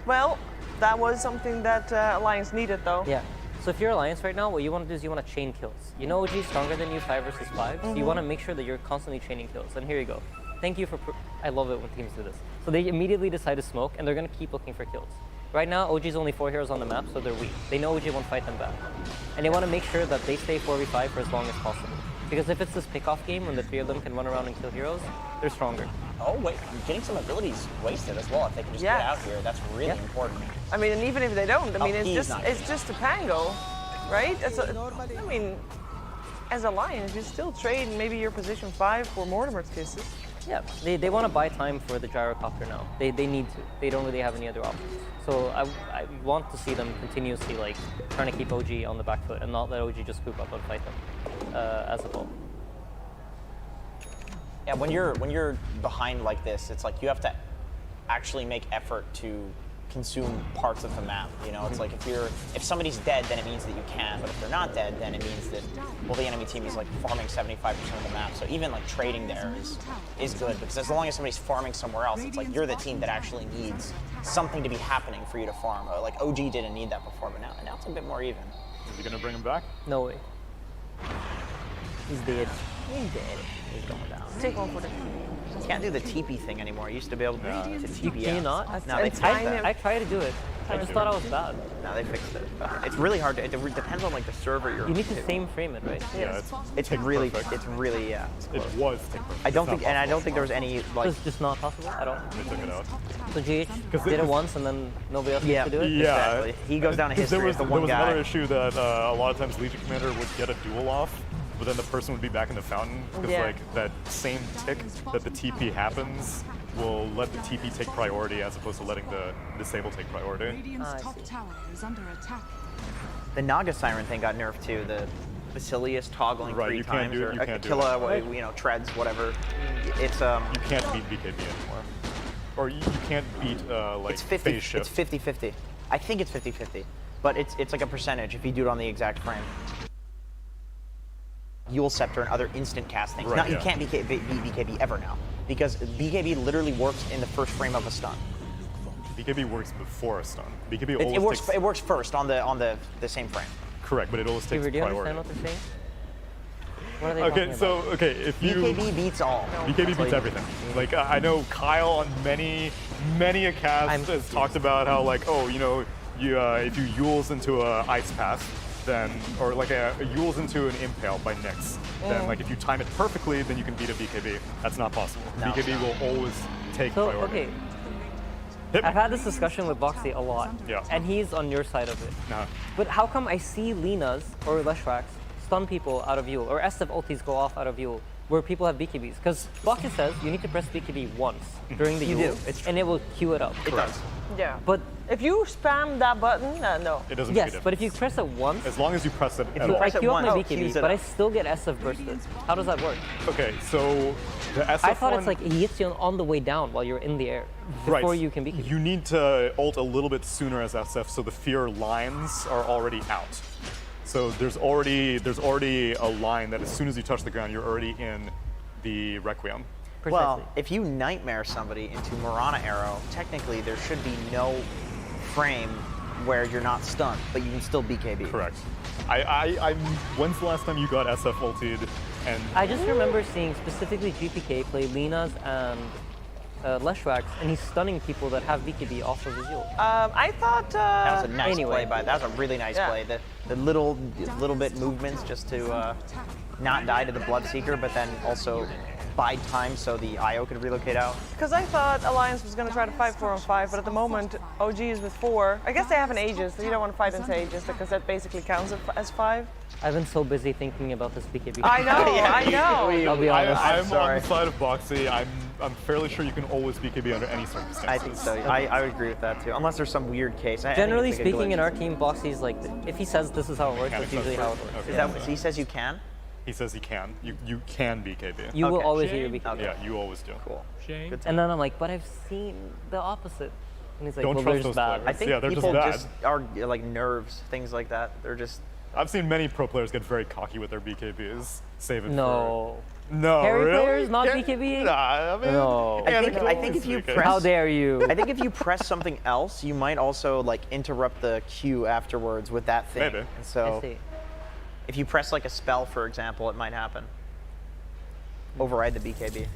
Well, that was something that Alliance needed, though. Yeah. So if you're Alliance right now, what you want to do is you want to chain kills. You know OG is stronger than you 5 versus 5, so you want to make sure that you're constantly chaining kills. And here you go. Thank you for... I love it when teams do this. So they immediately decide to smoke, and they're going to keep looking for kills. Right now, OG's only 4 heroes on the map, so they're weak. They know OG won't fight them back. And they want to make sure that they stay 4v5 for as long as possible. Because if it's this pick-off game when the 3 of them can run around and kill heroes, they're stronger. Oh, wait, you're getting some abilities wasted as well. If they can just get out here, that's really important. I mean, and even if they don't, I mean, he's not it's just a Pango, right? I mean, as Alliance, you still trade maybe your position 5 for Mortimer's kisses. Yeah, they want to buy time for the gyrocopter now. They need to. They don't really have any other options. So I want to see them continuously trying to keep OG on the back foot and not let OG just scoop up and fight them as a whole. Yeah, when you're behind like this, it's like you have to actually make effort to consume parts of the map. You know, it's like if somebody's dead, then it means that you can. But if they're not dead, then it means that the enemy team is farming 75% of the map. So even trading there is good, because as long as somebody's farming somewhere else, it's like you're the team that actually needs something to be happening for you to farm. Like OG didn't need that before, but now it's a bit more even. Is he gonna bring him back? No way. He's dead. He's dead. He's going down. Take one for the Can't do the TP thing anymore. I used to be able to TP. Can you not? No, they fixed that. I tried to do it. I just thought I was bad. No, they fixed it. It's really hard to. It depends on the server you're on. You need to too. same frame it, right? Yeah, It's tick really, perfect. it's really, yeah. It was tick perfect. I don't It's think, not and I don't possible. think there was any It's just not possible at all. They took it out. So GH Because did it once and then nobody else Yeah. needs to do it? Yeah, Exactly. He goes down in Because history as the one there was guy. another issue that a lot of times Legion Commander would get a duel off, but then the person would be back in the fountain because Yeah. that same tick that the TP happens will let the TP take priority as opposed to letting the disable take priority. I see. The Naga Siren thing got nerfed too. Basilius toggling Right, 3 you can't times, do- or you can't do Aquila, that. you know, treads, whatever. It's You can't beat BKB anymore. Or you can't beat like it's 50. phase shift. It's 50-50. I think it's 50-50, but it's like a percentage if you do it on the exact frame. Yule Scepter and other instant cast things. Right, Now, you yeah. can't beat BKB ever now, because BKB literally works in the first frame of a stun. BKB works before a stun. BKB It, always it works. takes, It works first on the same frame. correct, but it always takes Huber, do you priority. understand what they're saying? What are they Okay, talking so about? if you BKB beats all. BKB beats everything. Like I know Kyle on many accounts I'm has confused. talked about how like, oh, you know, you if you Yules into a Ice Pass, then or like a Yules into an Impale by Nyx, then like if you time it perfectly, then you can beat a BKB. That's not possible. No, BKB it's will always take So, priority. okay, Hit me. I've had this discussion with Boxy a lot, Yeah. and he's on your side of it. Nah. But how come I see Linas or Leshrax stun people out of Yule, or SF ultis go off out of Yule, where people have BKBs? Because Boxy says you need to press BKB once during the You Yule, do. It's and it will queue it up. It does. Yeah. But If you spam that button, no. It doesn't yes, make a but if you difference. press it once, As long as you press it at you all. I press it queue up my once, it BKB, queues it but I up. still get SF bursted. How does that work? Okay, so the SF I thought one, it's like he hits you on the way down while you're in the air before you can BKB. You need to ult a little bit sooner as SF, so the fear lines are already out. So there's already a line that as soon as you touch the ground, you're already in the Requiem. Precisely. Well, if you nightmare somebody into Marana Arrow, technically there should be no frame where you're not stunned, but you can still BKB. Correct. When's the last time you got SF ulted? And I just remember seeing specifically GPK play Linas and Leshrax, and he's stunning people that have BKB off of his Yule. I thought. That was a nice Anyway. play that was a really nice Yeah. play. The little bit movements just to not die to the Bloodseeker, but then also bide time so the IO could relocate out. Because I thought Alliance was going to try to fight 4 on 5, but at the moment OG is with 4. I guess they have an Aegis, so you don't want to fight into Aegis because that basically counts as 5. I've been so busy thinking about this BKB. I know, I know. I'll be honest. I'm on sorry. the side of Boxy. I'm fairly sure you can always BKB under any circumstances. I think so. I would agree with that too, unless there's some weird case. I think Generally it's like a speaking, in glitch. our team, Boxy's like, if he says this is how it works, Yeah, that's it usually does how it work. works. Okay. Is that what he says? You can. He says he can. You can BKB. You will Okay. always hear your BKB. Okay. Yeah, you always do. Cool. Good And then I'm like, but I've seen the opposite. And he's like, Don't well, trust they're those just bad. players. I think Yeah, they're just people bad. just are like nerves, things like that. They're just. I've seen many pro players get very cocky with their BKBs. Save it No. for... No, Carry really? players not Yeah, BKB? Nah, I mean... No. I think if you Okay. press. How dare you? I think if you press something else, you might also like interrupt the queue afterwards with that thing. Maybe. And I so see. if you press like a spell, for example, it might happen. Override the BKB.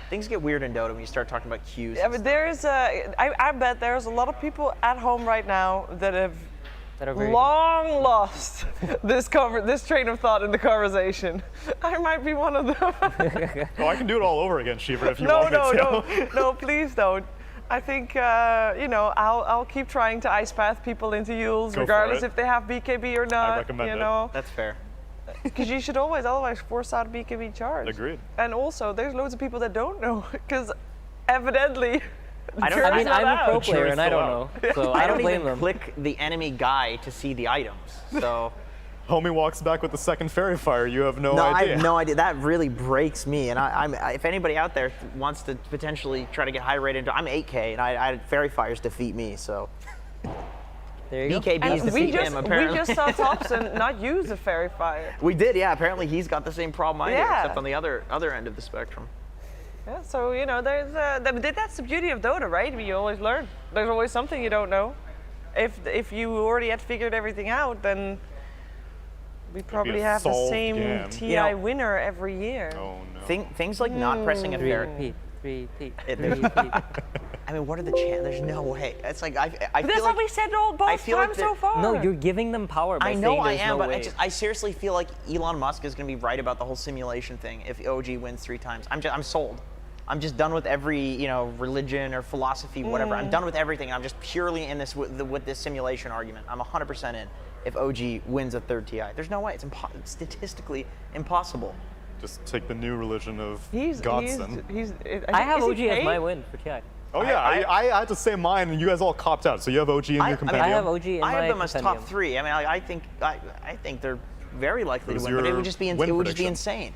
Things get weird in Dota when you start talking about queues. I mean, I bet there's a lot of people at home right now that have That are very long lost this train of thought in the conversation. I might be one of them. Oh, I can do it all over again, Shiva, if you No, want me no, to. no, please don't. I think I'll keep trying to ice path people into Yules, Go for regardless it. if they have BKB or not. recommend you it. know, That's fair. because you should always otherwise force out BKB charge. Agreed. And also, there's loads of people that don't know, because evidently. I don't- the I I jury's mean, not I'm a out. pro The player jury's and I still don't know, so I I don't don't blame even them. click the enemy guy to see the items. So Homie walks back with the second fairy fire. You have no no, I idea. have no idea. That really breaks me. And if anybody out there wants to potentially try to get high rated, I'm 8K and I fairy fires defeat me. So There you go. BKBs And we defeat him. just Apparently saw Thompson not use a fairy fire. we did. Yeah. Apparently he's got the same problem I do, Yeah. except on the other end of the spectrum. Yeah, so there's that's the beauty of Dota, right? I mean, you always learn. There's always something you don't know. If you already had figured everything out, then we probably have the solved same game. TI You know- winner every year. Oh, no. Things like not pressing a fairy. Repeat, repeat, It- repeat. I mean, what are the chances? There's no way. It's like I But feel that's like what we said all both feel like times so that- far. No, you're giving them power by I know saying I there's am, no but way. I seriously feel like Elon Musk is going to be right about the whole simulation thing if OG wins 3 times. I'm sold. I'm just done with every religion or philosophy, whatever. I'm done with everything. I'm just purely in this with this simulation argument. I'm 100% in. If OG wins a 3rd TI, there's no way. It's statistically impossible. Just take the new religion of he's Godson. I have is OG he as my paid? win for TI. Oh yeah, I had to say mine, and you guys all copped out. So you have OG in your compendium. I have OG in I my have them as top compendium. 3. I mean, I think they're very likely to Who's win, but it your would just be win it would just be prediction? insane.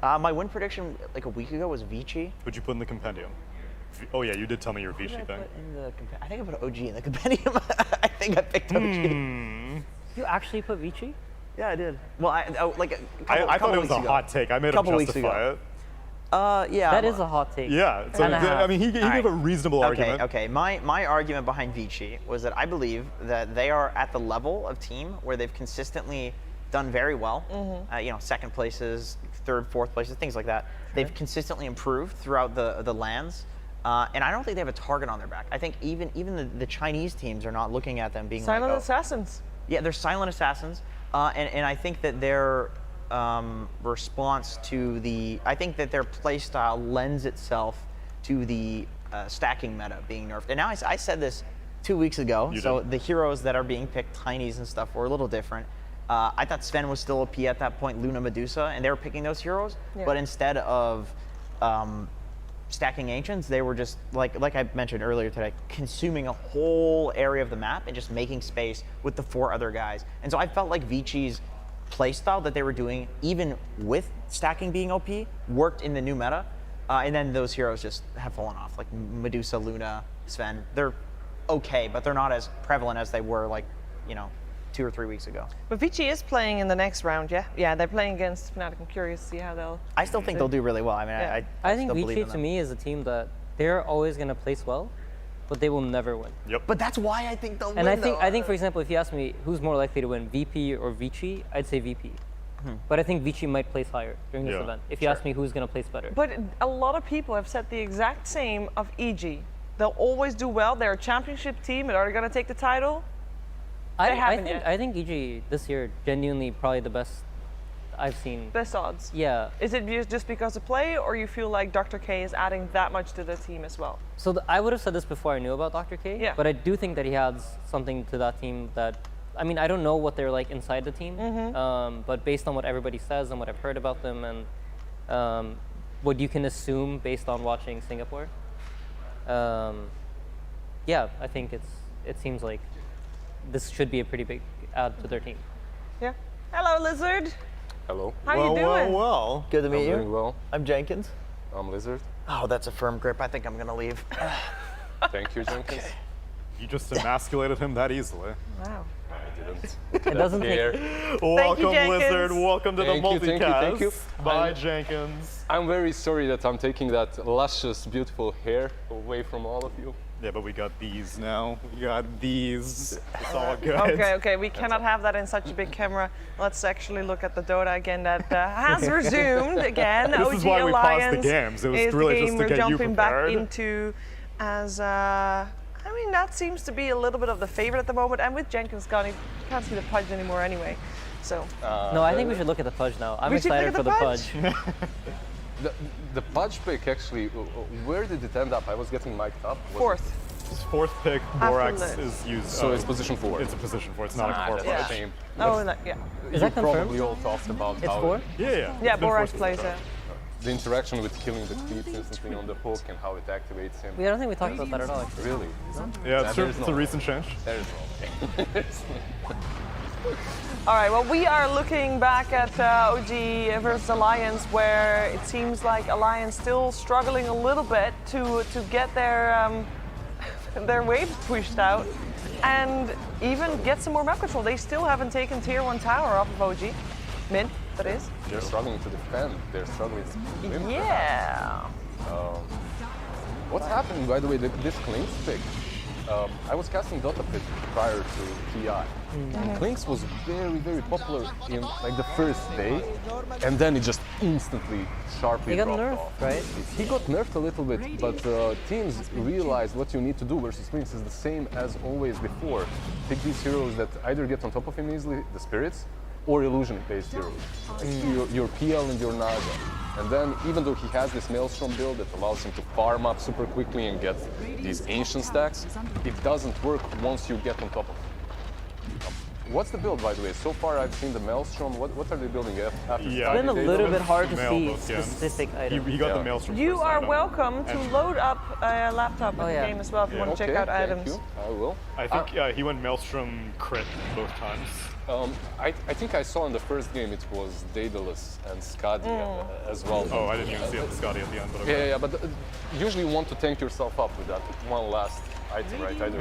My win prediction like a week ago was Vici. Who'd you put in the compendium? Oh yeah, you did tell me your Vichy thing. I think I put OG in the compendium. I think I picked OG. You actually put Vici? Yeah, I did. Well, I I thought it was a hot take. I made him Couple weeks justify ago. it. Yeah. That is a hot take. Yeah. So And a half. I mean, he gave a reasonable argument. Okay. My argument behind Vici was that I believe that they are at the level of team where they've consistently done very well. You know, second places, third, fourth places, things like that. They've consistently improved throughout the lands. And I don't think they have a target on their back. I think even the Chinese teams are not looking at them being Silent like, oh. assassins. Yeah, they're silent assassins. And I think that their response to I think that their playstyle lends itself to the stacking meta being nerfed. And now I said this 2 weeks ago, so the heroes that are being picked, Tinies and stuff, were a little different. I thought Sven was still OP at that point, Luna Medusa, and they were picking those heroes. Yeah. But instead of stacking Ancients, they were just, like I mentioned earlier today, consuming a whole area of the map and just making space with the 4 other guys. And so I felt like Vici's playstyle that they were doing, even with stacking being OP, worked in the new meta. And then those heroes just have fallen off, like Medusa, Luna, Sven. They're okay, but they're not as prevalent as they were, like, 2 or 3 weeks ago. But Vici is playing in the next round, yeah? Yeah, they're playing against Fnatic. I'm curious to see how they'll... I still think they'll do really well. I mean, Yeah. I think still believe Vici in to them. me is a team that they're always going to place well, but they will never win. Yep. But that's why I think they'll And win, I think, for example, if you ask me who's more likely to win, VP or Vici, I'd say VP. But I think Vici might place higher during this Yeah, event. If you ask me who's going to place better. But a lot of people have said the exact same of EG. They'll always do well. They're a championship team and are going to take the title. I think EG this year genuinely probably the best I've seen. Best odds. Yeah. Is it just because of play, or you feel like Dr. K is adding that much to the team as well? So I would have said this before I knew about Dr. K. Yeah. But I do think that he adds something to that team that, I mean, I don't know what they're like inside the team, but based on what everybody says and what I've heard about them and what you can assume based on watching Singapore, yeah, I think it seems like this should be a pretty big add to their team. Yeah. Hello, Lizard. Hello. How you doing? Well. Good to meet I'm you. doing well. I'm Jenkins. I'm Lizard. Oh, that's a firm grip. I think I'm gonna leave. Thank you, Jenkins. You just emasculated him that easily. Wow. I didn't. It doesn't care. take. Welcome, Jenkins. Lizard. Welcome to Thank the you, multicast. thank you. Bye, I'm- Jenkins. I'm very sorry that I'm taking that luscious, beautiful hair away from all of you. Yeah, but we got these now. We got these. It's all good. Okay, we cannot have that in such a big camera. Let's actually look at the Dota again that has resumed again. This OG is why we paused the Alliance games. It was is really the just game to we're get you jumping back prepared. into as, I mean, that seems to be a little bit of the favorite at the moment. And with Jenkins gone, you can't see the Pudge anymore anyway. So, No, I think we should look at the Pudge now. I'm We should look excited at for the the Pudge. Pudge. The Pudge pick, actually, where did it end up? I was getting mic'd up. Was it- fourth. His fourth pick, Borax, Liz. is used. So it's position 4. It's a position 4. It's not a Ah, core that's Pudge. a shame. Oh, yeah. Is that You probably confirmed? all talked about It's how 4? Yeah. Yeah, It's been Borax forced plays to it. the interaction with killing the creeps instantly on the hook and how it activates him. I don't think we talked about that at all. Actually. Really? Yeah, it's true. there's It's no a way. recent change. There is no. All right, well, we are looking back at OG versus Alliance, where it seems like Alliance still struggling a little bit to get their their waves pushed out and even get some more map control. They still haven't taken tier 1 tower off of OG. Mid, that is. They're struggling to defend. They're struggling to win. Yeah. What's happening, by the way, this Klinks pick? I was casting Dota pick prior to TI. And Klinks was very, very popular in like the first day, and then it just instantly, sharply He got dropped nerfed, off. right? He got nerfed a little bit, but teams realized what you need to do versus Klinks is the same as always before. Pick these heroes that either get on top of him easily, the spirits, or illusion-based heroes. Like your PL and your Naga. And then, even though he has this Maelstrom build that allows him to farm up super quickly and get these ancient stacks, it doesn't work once you get on top of him. What's the build, by the way? So far, I've seen the Maelstrom. What are they building after? Yeah. It's been a Skadi little Data? bit hard to Mail see both games. specific items. He got Yeah. the Maelstrom You first are item. welcome to And load up a laptop with Oh, the yeah. game as well if you want to check Okay, out thank items. you. I will. I think he went Maelstrom crit both times. I think I saw in the first game it was Daedalus and Skadi as well. Oh, I didn't even see it, the Scotty at the end, but okay. Yeah, but usually you want to tank yourself up with that one last item, right? Either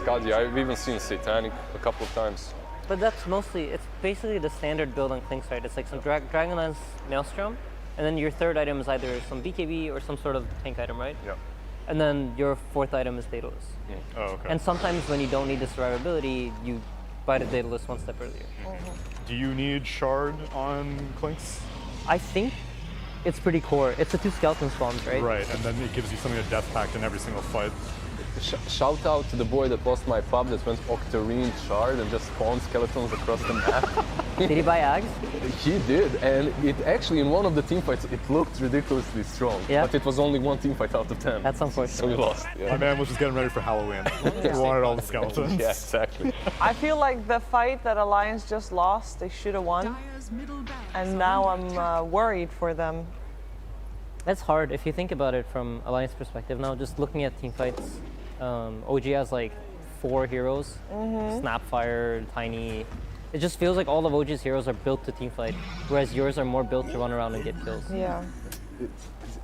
Skadi, I've even seen Satanic a couple of times. But that's mostly, it's basically the standard build on Clinks, right? It's like some Dragonlance Maelstrom, and then your third item is either some BKB or some sort of tank item, right? Yeah. And then your fourth item is Daedalus. Oh, okay. And sometimes when you don't need the survivability, you buy the Daedalus one step earlier. Do you need Shard on Clinks? I think it's pretty core. It's the 2 skeleton spawns, right? Right, and then it gives you something to Death Pact in every single fight. Shout out to the boy that lost my pub that went Octarine Shard and just spawned skeletons across the map. Did he buy Ags? He did, and it actually in one of the teamfights it looked ridiculously strong. Yeah. But it was only one teamfight out of 10. That's So we unfortunate. lost. My Yeah, man was just getting ready for Halloween. He wanted all the skeletons. yeah exactly. I feel like the fight that Alliance just lost, they should have won. And now I'm worried for them. That's hard if you think about it from Alliance perspective. Now, just looking at team fights, OG has like 4 heroes: Snapfire, Tiny. It just feels like all of OG's heroes are built to team fight, whereas yours are more built to run around and get kills. Yeah.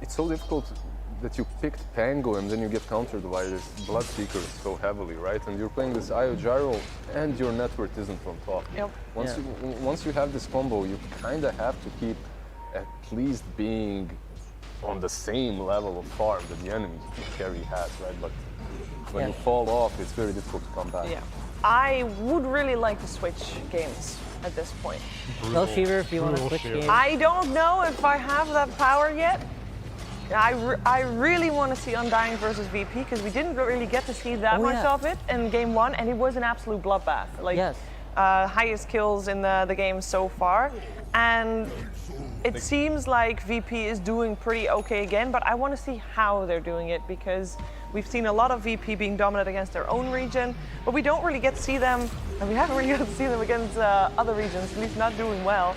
It's so difficult that you picked Pango and then you get countered by this Bloodseeker so heavily, right? And you're playing this IO Gyro and your net worth isn't on top. Yep. Once you have this combo, you kind of have to keep at least being on the same level of farm that the enemy carry has, right? But when you fall off, it's very difficult to come back. Yeah. I would really like to switch games at this point. Tell Fever if you want to Brutal switch Fever. games. I don't know if I have that power yet. I really want to see Undying versus VP because we didn't really get to see that Oh, much yeah. of it in game 1, and it was an absolute bloodbath. Like, Yes. highest kills in the game so far, and it seems like VP is doing pretty okay again. But I want to see how they're doing it because we've seen a lot of VP being dominant against their own region, but we don't really get to see them, and we haven't really got to see them against other regions, at least not doing well.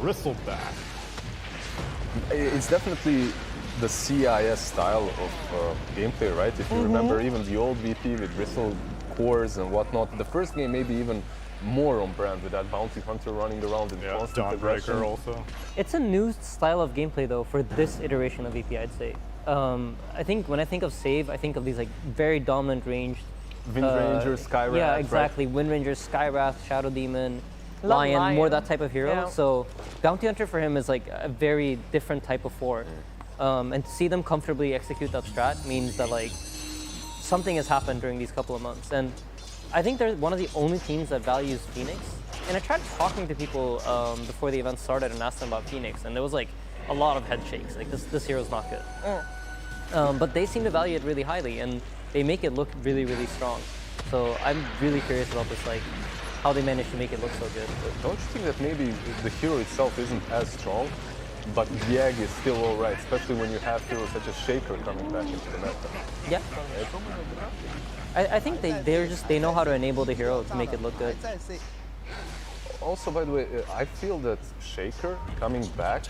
Bristleback. It's definitely the CIS style of gameplay, right? If you remember even the old VP with bristle cores and whatnot, the first game maybe even more on brand with that bounty hunter running around in Yeah, constant aggression. Dawnbreaker also. It's a new style of gameplay though for this iteration of VP, I'd say. I think when I think of save, I think of these like very dominant ranged. Wind Ranger, Skywrath, Yeah, right? exactly. Wind Ranger, Skywrath, Shadow Demon, Love Lion, more Lion. that type of hero. Yeah. So Bounty Hunter for him is like a very different type of 4. And to see them comfortably execute that strat means that like something has happened during these couple of months. And I think they're one of the only teams that values Phoenix. And I tried talking to people before the event started and asked them about Phoenix, and there was like a lot of head shakes. Like this hero's not good. But they seem to value it really highly, and they make it look really, really strong. So I'm really curious about this, like how they managed to make it look so good. Don't you think that maybe the hero itself isn't as strong, but the egg is still all right, especially when you have heroes such as Shaker coming back into the meta? Yeah. I think they know how to enable the hero to make it look good. Also, by the way, I feel that Shaker coming back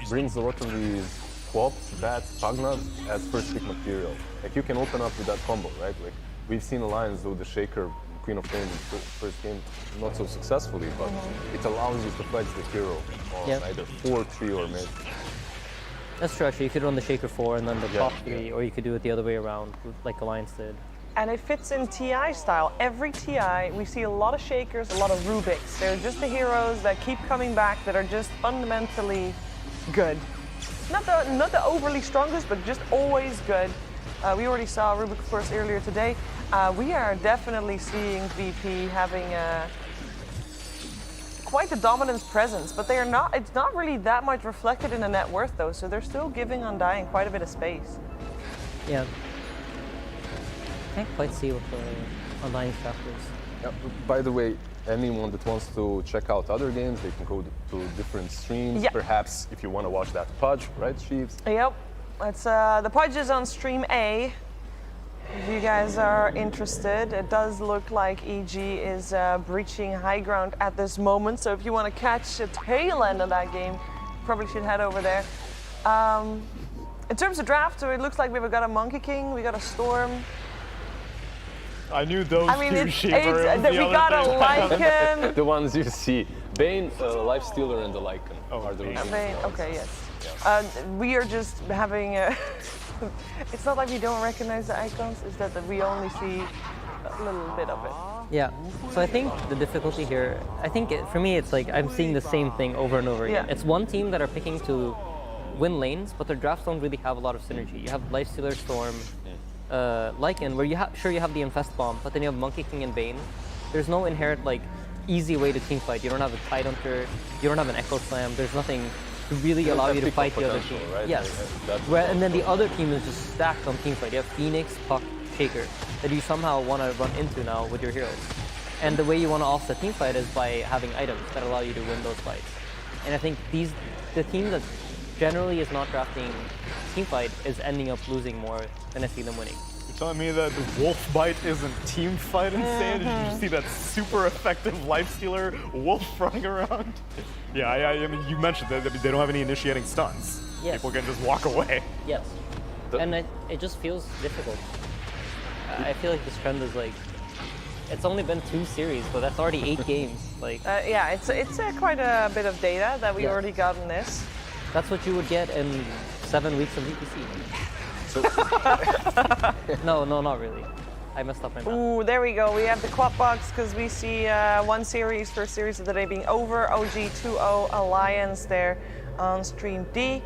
brings a lot of these Quops, Bats, Pugnas as first pick material. Like you can open up with that combo, right? Like we've seen Alliance do the Shaker Queen of Pain in the first game, not so successfully, but it allows you to flex the hero on Yeah. either 4, 3, or mid. That's true, actually. You could run the Shaker 4 and then the top Yeah. 3, or you could do it the other way around, like Alliance did. And it fits in TI style. Every TI, we see a lot of Shakers, a lot of Rubiks. They're just the heroes that keep coming back that are just fundamentally good. Not the overly strongest, but just always good. We already saw Rubik, of course, earlier today. We are definitely seeing VP having quite a dominant presence, but they are not. It's not really that much reflected in the net worth, though. So they're still giving Undying quite a bit of space. Yeah. Can't quite see what the online stuff is. Yeah, by the way, anyone that wants to check out other games, they can go to different streams. Yeah. Perhaps if you want to watch that Pudge, right, Sheeves? Yep, it's the Pudge is on stream A. If you guys are interested, it does look like EG is breaching high ground at this moment. So if you want to catch the tail end of that game, probably should head over there. In terms of draft, so it looks like we've got a Monkey King, we got a Storm. I knew those I mean, two it's, Shiva we got a Lycan. The ones you see. Bane, Lifestealer, and the Lycan are the Bane. reasons. Okay, yes. We are just having a... It's not like we don't recognize the icons, it's that we only see a little bit of it. Yeah. So I think the difficulty here, for me, it's like I'm seeing the same thing over and over again. Yeah. It's one team that are picking to win lanes, but their drafts don't really have a lot of synergy. You have Lifestealer, Storm, Lycan, where you have the Infest Bomb, but then you have Monkey King and Bane. There's no inherent like easy way to teamfight. You don't have a Tidehunter, you don't have an Echo Slam. There's nothing to really allow you to pick fight up the other potential, team. right? Yes. And then the other team is just stacked on teamfight. You have Phoenix, Puck, Shaker that you somehow want to run into now with your heroes. And the way you want to offset teamfight is by having items that allow you to win those fights. And I think the team that generally is not drafting teamfight is ending up losing more than I see them winning. You're telling me that the Wolf Bite isn't team fight insane? Did you see that super effective Lifestealer Wolf running around? Yeah, I mean, you mentioned that they don't have any initiating stuns. Yes. People can just walk away. Yes. And it just feels difficult. I feel like this trend is like, it's only been 2 series, but that's already 8 games. Like, Yeah, it's quite a bit of data that we already got in this. that's what you would get in 7 weeks of VPC. No, not really. I messed up my math. Ooh, there we go. We have the quad box because we see one series, first series of the day being over. OG 2-0 Alliance there on Stream D.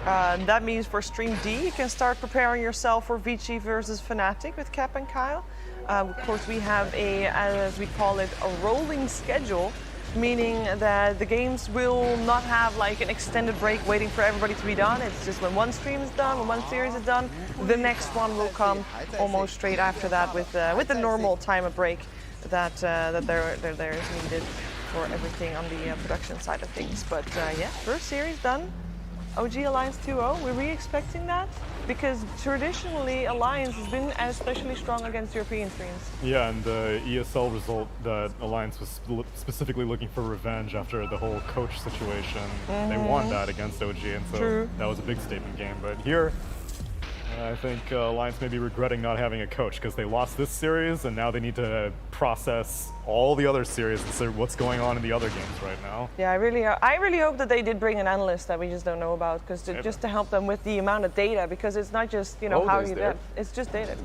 That means for Stream D, you can start preparing yourself for Vici versus Fnatic with Cap and Kyle. Of course, we have as we call it, a rolling schedule, meaning that the games will not have like an extended break waiting for everybody to be done. It's just when one stream is done, when one series is done, the next one will come almost straight after that with the normal time of break that there is needed for everything on the production side of things. But yeah, first series done. OG Alliance 2-0, were we expecting that? Because traditionally Alliance has been especially strong against European streams. Yeah, and the ESL result that Alliance was specifically looking for revenge after the whole coach situation. They won that against OG, and so that was a big statement game. But here, I think Alliance may be regretting not having a coach because they lost this series, and now they need to process all the other series and see what's going on in the other games right now. Yeah, I really hope that they did bring an analyst that we just don't know about, because just to help them with the amount of data, because it's not just how you do. It's just data.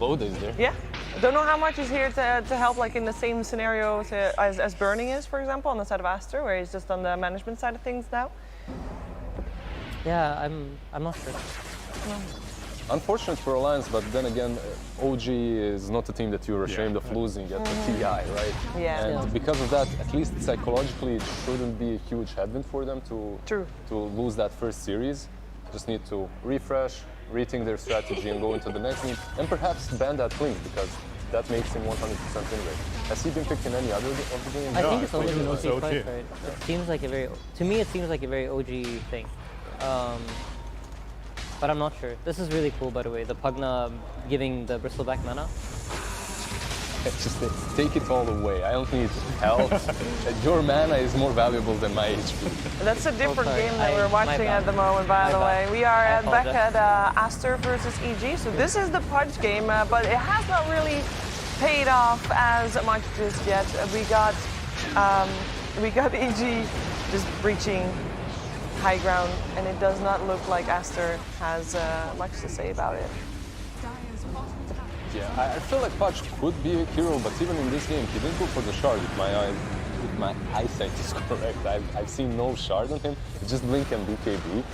Load is there. Yeah, don't know how much is here to help, like in the same scenario as Burning is, for example, on the side of Aster, where he's just on the management side of things now. Yeah, I'm not sure. Unfortunate for Alliance, but then again, OG is not a team that you're ashamed of losing at the TI, right? Yeah. And because of that, at least psychologically, it shouldn't be a huge headwind for them to lose that first series. Just need to refresh, rethink their strategy, and go into the next game, and perhaps ban that Blink, because that makes him 100% win rate. Has he been picked in any other of the games? I think it's only been been it's OG OG. twice, right? It seems like to me it seems like a very OG thing. But I'm not sure. This is really cool, by the way. The Pugna giving the Bristleback mana. It's just take it all away. I don't need help. Your mana is more valuable than my HP. That's a different sorry. game that we're watching at the moment, by the way. We are back at Aster versus EG. So this is the Pudge game, but it has not really paid off as much just yet. We got EG just breaching high ground, and it does not look like Aster has much to say about it. Yeah, I feel like Pudge could be a hero, but even in this game, he didn't go for the shard. If my eyesight is correct, I've seen no shard on him. It's just Blink and BKB.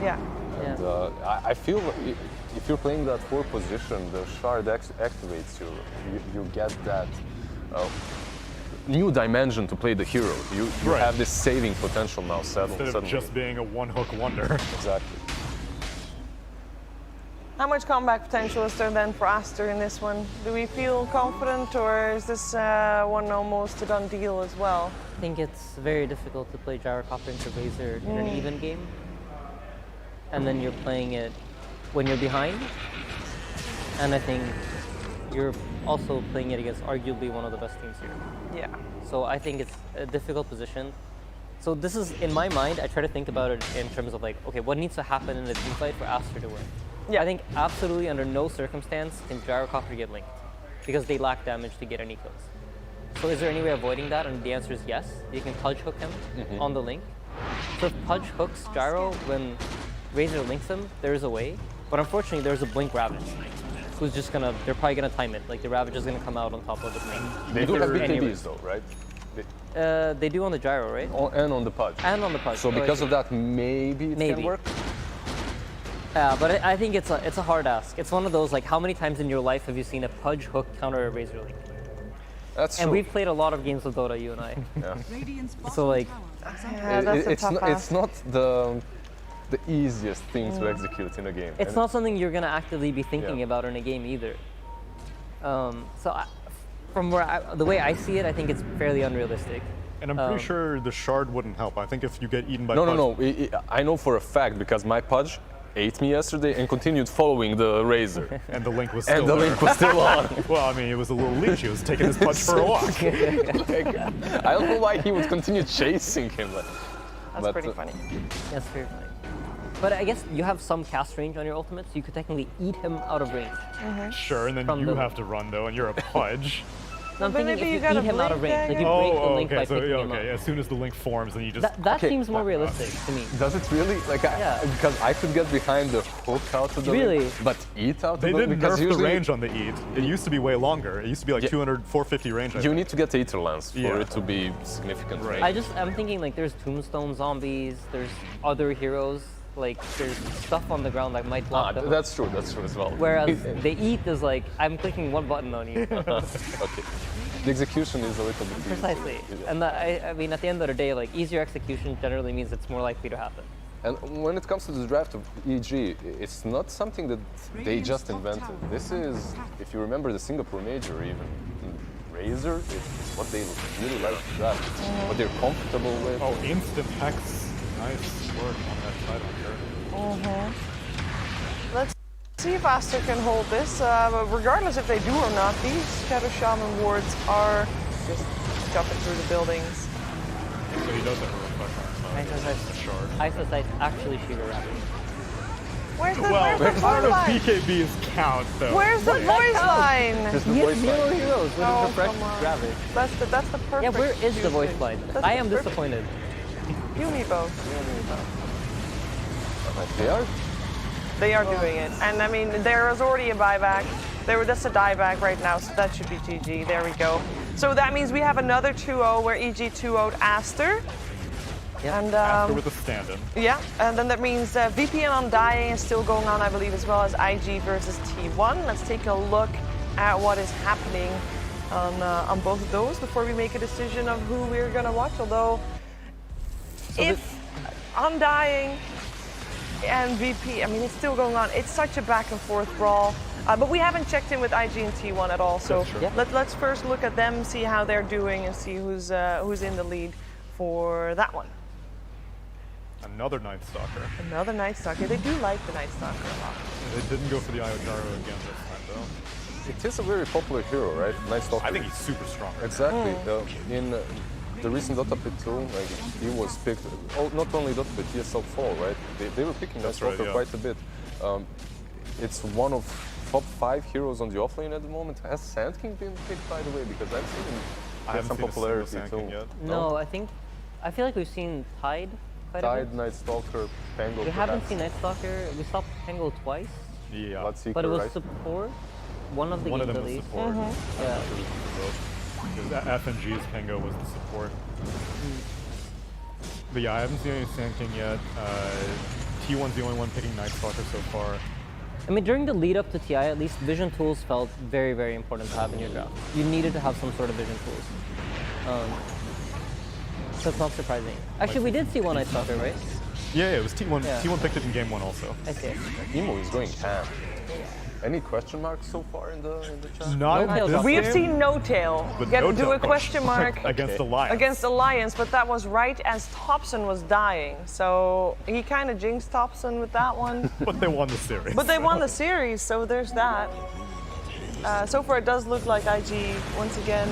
Yeah. And I feel if you're playing that 4 position, the shard activates you. You get that new dimension to play the hero. You have this saving potential now suddenly. Instead of just being a one-hook wonder. Exactly. How much comeback potential is there then for Aster in this one? Do we feel confident, or is this one almost a done deal as well? I think it's very difficult to play Gyrocopter into Razor in an even game. And then you're playing it when you're behind. and I think you're also playing it against arguably one of the best teams here. Yeah. So I think it's a difficult position. So this is, in my mind, I try to think about it in terms of like, okay, what needs to happen in a team fight for Aster to win? Yeah. I think absolutely under no circumstance can Gyrocopter get linked because they lack damage to get any kills. So is there any way of avoiding that? And the answer is yes. You can Pudge hook him on the link. So if Pudge hooks Gyro when Razor links him, there is a way. But unfortunately, there's a Blink Ravage who's just gonna, they're probably gonna time it. Like the Ravage is gonna come out on top of the thing. They do have Anyways. BKBs though, right? They do on the Gyro, right? And on the Pudge. And on the Pudge. So because of that, maybe it Maybe. can work? Yeah, but I think it's a hard ask. It's one of those, like, how many times in your life have you seen a Pudge hook counter a Razor link? That's And true. we've played a lot of games with Dota, you and I. Yeah. So, like, Yeah, that's a it's, tough not, ask. it's not the easiest thing to execute in a game. it's And not something you're gonna actively be thinking Yeah. about in a game either. From the way I see it, I think it's fairly unrealistic. And I'm pretty sure the shard wouldn't help. I think if you get eaten by No, Pudge, no, no. I know for a fact because my Pudge ate me yesterday and continued following the Razor. and the link was still And the there. link was still on. Well, I mean, it was a little leech. He was taking his Pudge for a walk. Like, I don't know why he would continue chasing him. That's pretty funny. That's very funny. But I guess you have some cast range on your ultimate, so you could technically eat him out of range. Sure, and then From you the- have to run though, and you're a Pudge. No, I'm but thinking maybe if you you got eat a him out of blink range, like you dagger? break the link by so picking him okay. up. As soon as the link forms, then you just That Okay. seems more realistic to me. Does it really? Like, Yeah. because I could get behind the hook out of the Really? link, but eat out they of the didn't because nerf the usually range on the eat. It used to be way longer. It used to be like Yeah. 200, 450 range. I you think. need to get the Ether Lance for Yeah. it to be significant. Right. I'm thinking like there's tombstone zombies, there's other heroes, like there's stuff on the ground that might block the hook. That's true as well. Whereas the eat is like, I'm clicking one button on you. Okay. The execution is a little bit easier. Precisely. Yeah. And I mean, at the end of the day, like easier execution generally means it's more likely to happen. And when it comes to the draft of EG, it's not something that they just invented. This is, if you remember the Singapore Major even, Razor, it's what they really like to draft. It's what they're comfortable with. Oh, instant hex. Nice work on that title here. Let's see if Aster can hold this. But regardless if they do or not, these Shadow Shaman wards are just jumping through the buildings. So he does have a reflect on shard. Isosites actually shoot a rabbit. Where's the, Well, where's the I don't know voice if line? PKBs count though. Where's the voice line? Just the He has voice zero line. heroes with Oh, a refresh come on. ravage. That's the perfect. Yeah, where is the voice usage. line? That's I the am perfect- disappointed. You me both. They are. They are doing it. And I mean, there is already a buyback. That's a dieback right now, so that should be GG. There we go. So that means we have another 2-0 where EG 2-0'd Aster. Yeah. And After with a stand-in. yeah, and then that means VPN Undying is still going on, I believe, as well as IG versus T1. Let's take a look at what is happening on both of those before we make a decision of who we're gonna watch. Although, if Undying and VP, I mean, it's still going on. It's such a back and forth brawl. But we haven't checked in with IG and T1 at all. So That's true. Yeah. let's first look at them, see how they're doing, and see who's in the lead for that one. Another Night Stalker. Another Night Stalker. They do like the Night Stalker a lot. They didn't go for the Io Gyro again this time though. It is a very popular hero, right? Night Stalker. I think he's super strong. Exactly. In the recent Dota Pit 2, like, he was picked, not only Dota Pit, ESL Fall, right? They were picking Night That's right, Stalker yeah. quite a bit. It's one of top 5 heroes on the offlane at the moment. Has Sand King been picked, by the way? Because I've seen him I get haven't some seen a single popularity Sand too. King yet. No, I feel like we've seen Tide quite a Tide, bit. Night Stalker, Pango. We haven't perhaps. seen Night Stalker. We saw Tango twice, Yeah. Bloodseeker, but it was right? support. One of the One of games them at was least. support. Yeah. Because FNG's Pengo was the support. But yeah, I haven't seen any Sand King yet. T1's the only one picking Night Stalker so far. I mean, during the lead up to TI, at least vision tools felt very, very important to have in your draft. You needed to have some sort of vision tools. So it's not surprising. Actually, we did see one Night Stalker, right? Yeah, it was T1. Yeah. T1 picked it in game 1 also. I see. Emo is going ham. Any question marks so far in the chat? Not No tail this drop. We have game, seen no tail. but Get no do tail a question mark against the Lions. against Alliance, but that was right as Thompson was dying. So he kind of jinxed Thompson with that one. But they won the series. But they won the series, so there's that. So far, it does look like IG once again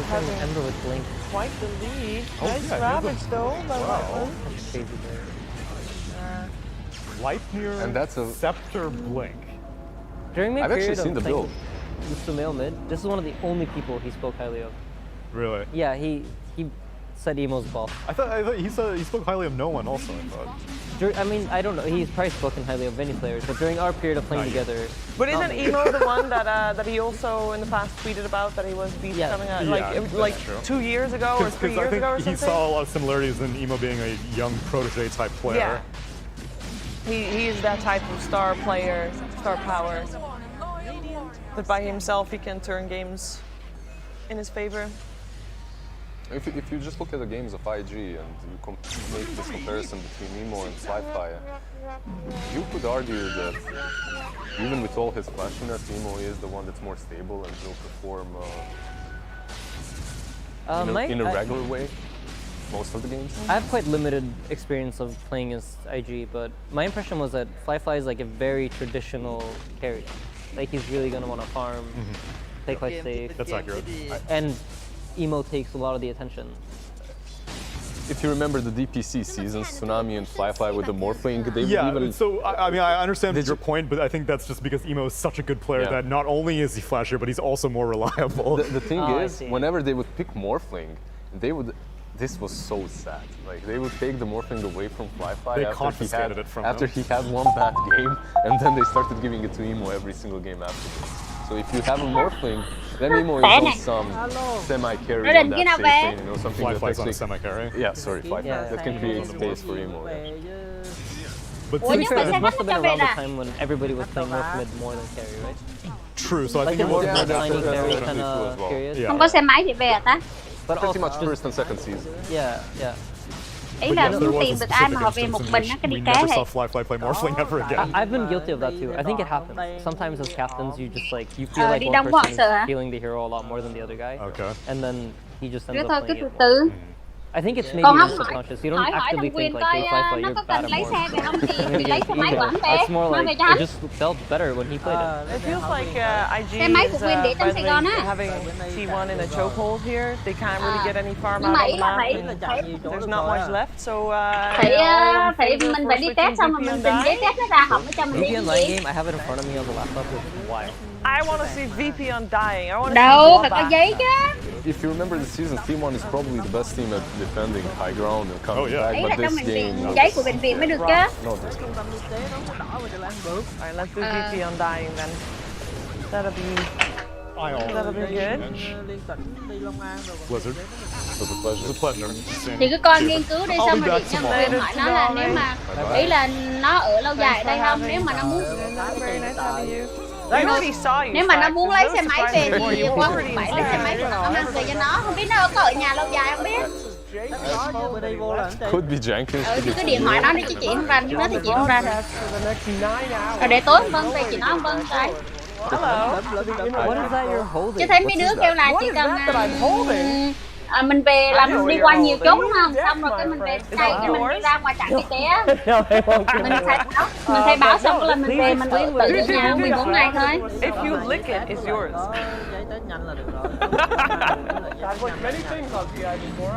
having Ember with Blink. quite the lead. Oh, Nice yeah, ravage though by Lightman. That's crazy there. Lightyear And that's a- Scepter Blink. During my I've period actually seen of the playing build. with Sumail mid, this is one of the only people he spoke highly of. Really? Yeah, he said Emo's boss. I thought he spoke highly of no one also, I thought. I mean, I don't know. He's probably spoken highly of many players, but during our period of playing Not yet. together, But isn't Emo the one that he also in the past tweeted about that he was beast Yeah. coming out Yeah, like that's true. 2 years ago or 3 Because I years think ago or he something? saw a lot of similarities in Emo being a young protege type player. Yeah. He is that type of star player, star power. That by himself he can turn games in his favor. If you just look at the games of IG and you make this comparison between Nemo and Sci-Fi, you could argue that even with all his flashiness, Nemo is the one that's more stable and will perform in a regular way most of the games. I have quite limited experience of playing as IG, but my impression was that Fly is like a very traditional carry. Like he's really gonna want to farm, play quite safe, That's accurate. and Emo takes a lot of the attention. If you remember the DPC seasons, Tsunami and Fly with the Morphling, they would Yeah, even... so I mean, I understand Did your you- point, but I think that's just because Emo is such a good player Yeah. that not only is he flashier, but he's also more reliable. The thing Oh, I is, see. whenever they would pick Morphling, they would... This was so sad. Like, they would take the Morphling away from Fly They after confiscated it from after him. he had one bad game, and then they started giving it to Emo every single game after. So if you have a Morphling, then Emo is on some semi-carry Rồi on định that khi nào safe về? lane, you know, something that Fly's on a actually... semi-carry. Yeah, sorry, Fly. Yeah. That can create space for Emo. Yeah. But Ủa, to be nhưng mà fair, sao It must have been Cho around the về time when everybody was playing North mid more than carry, right? true, so I Like think it it was was a that's- tiny that's carry definitely kind true as of well. period. Yeah. Không có xe máy thì về hả ta? But Pretty also, much just- first and second season. yeah. Ý But là yes, there không was tìm a được ai mà specific họ về một instance in mình which á, cái đi we cá never thì saw Fly play Morphling ever again. I've been guilty of that too. I think it happens. Sometimes as captains, you just like you feel like đi one đông quá person sợ hả? is feeling the hero a lot more than the other guy, Okay. and then he just ends Cứ up thôi cứ playing từ it more. từ. I think it's maybe Còn even không subconscious. You don't hỏi actively đồng think quyền like, coi hey, Fly, nó you're có bad cần at lấy more. xe về không thì And then lấy you xe get máy của ego. anh về. It's more Mang về like cho it anh. just felt better when he played it. It feels like IG Xe máy is của Quyền để trong by Sài the Gòn way, á. having T1 in a chokehold here. They can't really get any farm Nhưng out mà on ý the là map. phải And there's not much left, so phải you know, phải in favor mình for phải đi switching test xong rồi VP mình on tìm giấy die. test nó ra không có cho mình đi VP cái online gì. game, I have it in front of me on the laptop. It's wild. I want to see VP on dying. I want to Đâu see phải có Wabba. giấy chứ. If you remember the season, Team 1 is probably the best team at defending high ground and coming Oh, yeah. back, Ý but là trong this bệnh viện game... giấy của bệnh viện mới được chứ. No, there's Alright, let's do VP on dying then. That'll be good. Blizzard. It was a pleasure. It's a pleasure. Thì cứ coi nghiên cứu đi I'll xong be rồi back điện cho tomorrow. Quyền hỏi nó là nếu mà ý là nó ở lâu dài ở đây không, nếu mà nó muốn Very nice having you. I already saw you. nếu mà nó Flax. muốn There's lấy no xe máy surprise về anymore. thì You qua already quận 7 lấy xe máy của nó mang về cho nó, không biết nó có ở nhà lâu dài không biết. Could be Jenkins. Ừ thì cứ điện hỏi nó đi chứ chị không rành, nó thì chị không rành. Rồi để tối Vân về chị nói Vân cái. What is that you're holding? Chứ thấy mấy đứa kêu là chỉ cần mình về là mình đi qua nhiều chốt đúng không? Xong rồi cái mình về đây cái mình đi ra ngoài trạm y tế á. No, they won't give Mình khai báo xong rồi là mình về mình tự ở nhà 14 ngày thôi. If you lick it, it's yours.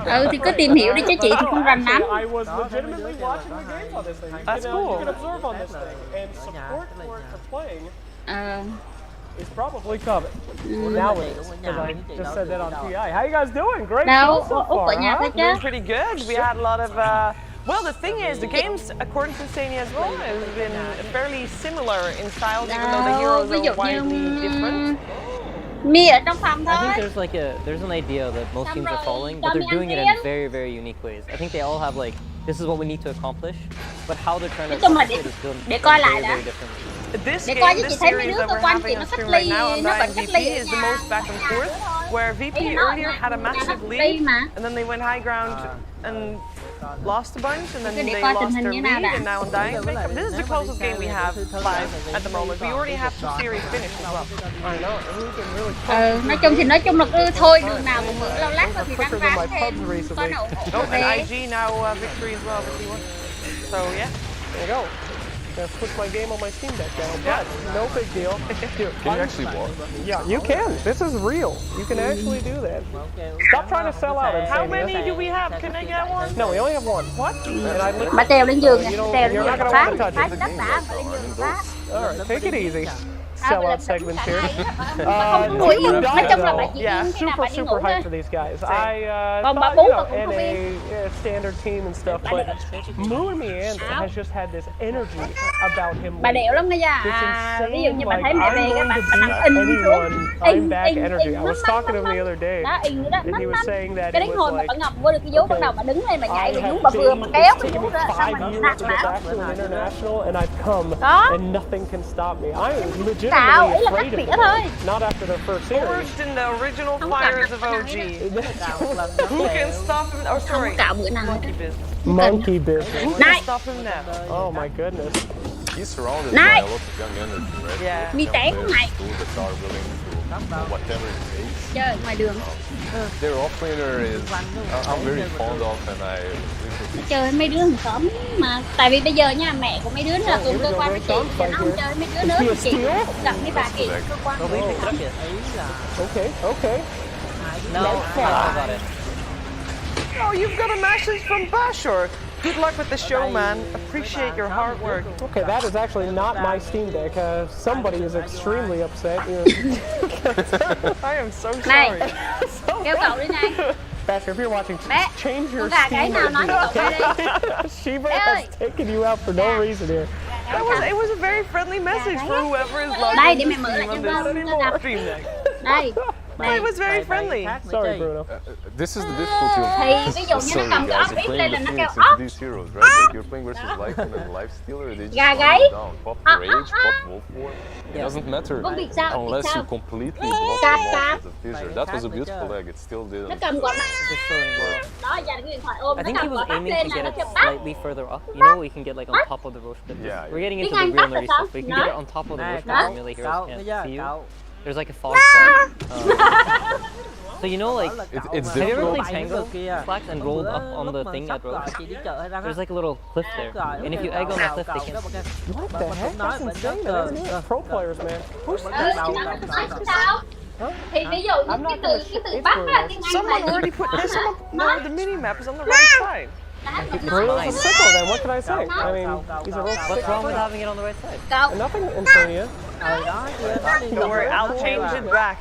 Ừ thì cứ tìm hiểu đi chứ chị thì không rành lắm. I was legitimately watching the games on this thing. That's you know, cool. You can observe on this thing, and support for it for playing Ờ. is probably covered. Well, now it is, because I just said that on TI. How you guys doing? Great Đâu, show so Úc ở far, nhà huh? thôi chứ. Doing pretty good. We had a lot of. Well, the thing is, the games, according to Sani as well, has been fairly similar in styles, even though the Đâu, heroes ví dụ are widely different. như Mi ở trong phòng I thôi. think there's an idea that most teams are following, but they're doing it in very, very unique ways. I think they all have like, this is what we need to accomplish, but how they're trying to Nói chung là accomplish it is done để coi lại very, đã. very differently. This Để game, coi chứ this chị thấy mấy series đứa that cơ we're quan having chị on nó cách stream right ly, now, nó vẫn Undying cách VP ly ở is the nhà. most back and forth. where VP earlier had a massive lead, and then they went high ground and lost a bunch, and then they lost their lead, and now Undying make up. This is the closest game we have live at the moment. We already have 2 series finished as well. I know. We've been really nói chung là cứ thôi đường nào một bữa lâu lát thì răng ráng thêm con ủng hộ Oh, and IG now victory as well, victory 1. So yeah. There you go. Gonna switch my game on my Steam Deck now, but no big deal. Dude, Can you actually walk? yeah, you can. This is real. You can actually do that. Stop trying to sell out and How say many this. do we have? Can I get one? No, we only have one. What? And I bà trèo lên giường You nè, don't- trèo lên you're not giường gonna phá want to touch phá it. đất đá bà lên giường phá. All right, take it easy. Sell out segments here. Bà không ngủ yên, nói chung là bà chỉ Yeah, yên khi nào bà super đi ngủ hyped thôi. for these guys. I Còn bà thought, bú you bà know, cũng không NA yên. standard team and stuff, but Moon Meander has just had this energy about him. Bà điệu lắm nghe It's chưa? insane, Ví dụ như bà like, thấy mẹ về I'm cái going bà to nằm beat in xuống, anyone. I'm back energy. I was nắm, talking to him the other day, đó in đó, and he was saying that cái it đến was hồi mà like, bà ngập vô được cái vú bắt đầu bà đứng lên bà nhảy về vú bà vừa mà kéo cái vú ra xong It's rồi taken me 5 nạt years to get bà. back to an international, and I've come, Đó. and nothing can stop me. I am Tạo legitimately ý là afraid cắt of tỉa them. thôi. Not after their first series. Forged in the original Không có fires cạo of nặng OG. nữa. Who can stop him? Oh, Không sorry. cạo bữa nào Monkey hết. business. Monkey business. Who Này. can stop him now? Oh my goodness. He's surrounded Này. by a lot of young energy, right? Yeah. Mi té không này, Two that are willing to do whatever it takes. chơi ở ngoài đường. Their offlaner is I'm very fond of, and I recently Chơi mấy đứa hàng xóm mà tại vì bây giờ nha mẹ của mấy đứa là cùng cơ quan với chị, giờ nó không chơi mấy đứa nữa thì chị cũng gặp mấy bà chị cơ quan. Nobody picked it up yet. Okay, okay. No, I got it. Oh, you've got a message from Bashor. Good luck with the show, man. Appreciate your hard work. Okay, that is actually not my Steam Deck. Somebody is extremely upset. I am so Này, sorry. kêu cậu đi này. Basher, if you're watching, Bé, change con your gà cái Steam nào nói với cậu đây Deck. Shiva Ê has ơi. taken you out for no reason here. It was a very friendly message for whoever is logged Đây, into để mẹ mở lại stream cho on con, this con đọc. stream deck. Đây, But it was very friendly. Sorry, Bruno. this is the difficulty of thì ví dụ như nó sorry cầm cái guys, ốc you're ít playing lên the là nó kêu Phoenix into ốc. these heroes, right? Like you're playing versus Lycan and Lifestealer, they just Gà calm gáy. you down. Pop Rage, pop Wolf Form. It doesn't matter Có việc sao, việc unless sao? you completely block Cạp, them cạp. off with a fissure. That was a beautiful egg, it still Nó didn't. cầm quả mắt. It's still in work. Đó, dành cái điện thoại ôm, I nó think he cầm was quả mắt aiming lên to là get nó it kêu ốc. slightly further up. You know, we can get like on top of the roach pit. Yeah, We're getting into Tiếng the Anh real tắt là nerdy sao? stuff. We can Nói. get it on top of the roach pit Hả? so melee heroes can't see you. There's like a fog spot. So you know, like, It's have you ever difficult. played Tango Flax and rolled up on the thing at roach? There's like a little cliff there, and if you egg on the cliff, they can't. What the heck? That's insane. I never knew that. Pro players, man. Ừ, nó nói sao? Thì ví dụ như cái từ Bắc là tiếng Anh Someone là already put this on no, the mini map is on the right side. Bruno's a sicko then, what can I say? I mean, he's a real What's sick wrong with player. having it on the right side? cậu. Nothing insane. Don't worry, I'll change it back.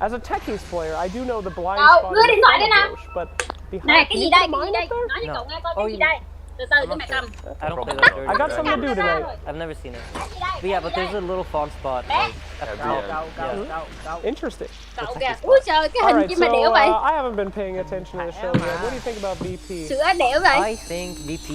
As a Techies player, I do know the blind Cậu, spot đưa is điện thoại đây from nè. Roche, but behind, Này, cái gì đây, can you cái gì put đây? mine up Nói cho there? cậu nghe coi cái Oh, gì you- đây. Từ từ để mẹ cầm. I don't play that dirty. I got something to do tonight. I've never seen it. Cái gì đây? But yeah, but there's a little fawn spot like, at the top. Interesting. Cậu kìa. Úi trời, cái All hình right, chi so mà điệu vậy? I haven't been paying attention to the show yet. What do you think about VP? Sữa điệu vậy? I think VP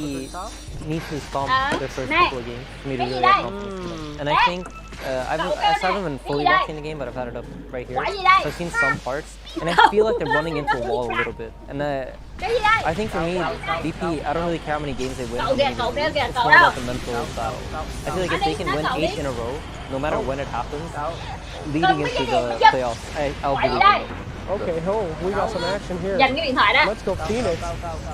needs to stomp their first Này, couple of games for me to cái gì really đây? get confidence. And I think I haven't been fully watching the game, but I've had it up right here. Quả gì đây? So I've seen some parts, and I feel like they're running into a wall a little bit. And Cái gì đây? I think for me, VP, I don't really care how many games they win. Cậu how kìa, many cậu they kìa, lose. kìa, It's cậu more đâu? about the mental style. I feel like if they can win 8 in a row, no matter when it happens, leading into the playoffs, I'll Quả gì believe đây? in it. Okay, oh, we got some action here. Dành cái điện thoại đó. Let's go Phoenix.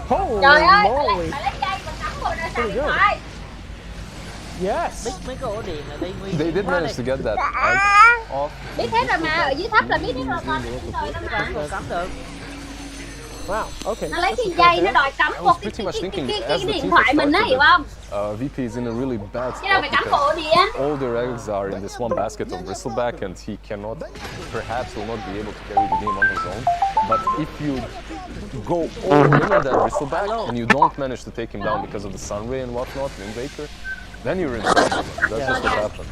Holy Trời ơi, bà moly. lấy dây và cắm vào ra Pretty điện good. thoại. Yes. They did manage to get that egg off. Biết hết rồi mà, ở dưới thấp là biết hết rồi con. Rồi đó mà. Wow, okay. Nó lấy cái dây nó đòi cắm I vào was pretty much thinking cái as the điện team thoại mình á, started hiểu không? that VP is in a really bad Chứ đâu spot phải cắm vào ổ because điện. all their eggs are in this one basket of Bristleback, and he cannot, perhaps will not be able to carry the game on his own. But if you go all in on that Bristleback and you don't manage to take him down because of the Sunray and whatnot, Windbreaker, then you're in trouble. That's just what happened.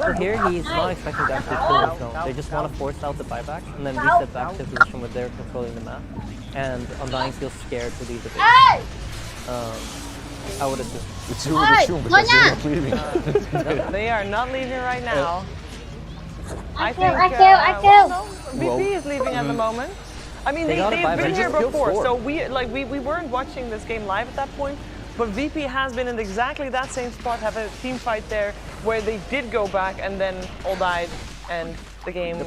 So here he's not expecting to actually kill his zone. They just want to force out the buyback and then reset back to a position where they're controlling the map. And Undying feels scared to leave the base. Ê! I would assume. It's you with the shoe because Ngồi you're nha. not leaving. They are not leaving right now. I kêu, think ai kêu, ai kêu. well, no, VP is leaving at the moment. I mean, They got a they've bye, been but here just killed before, four. so we weren't watching this game live at that point. But VP has been in exactly that same spot, have a team fight there where they did go back and then all died, and the game,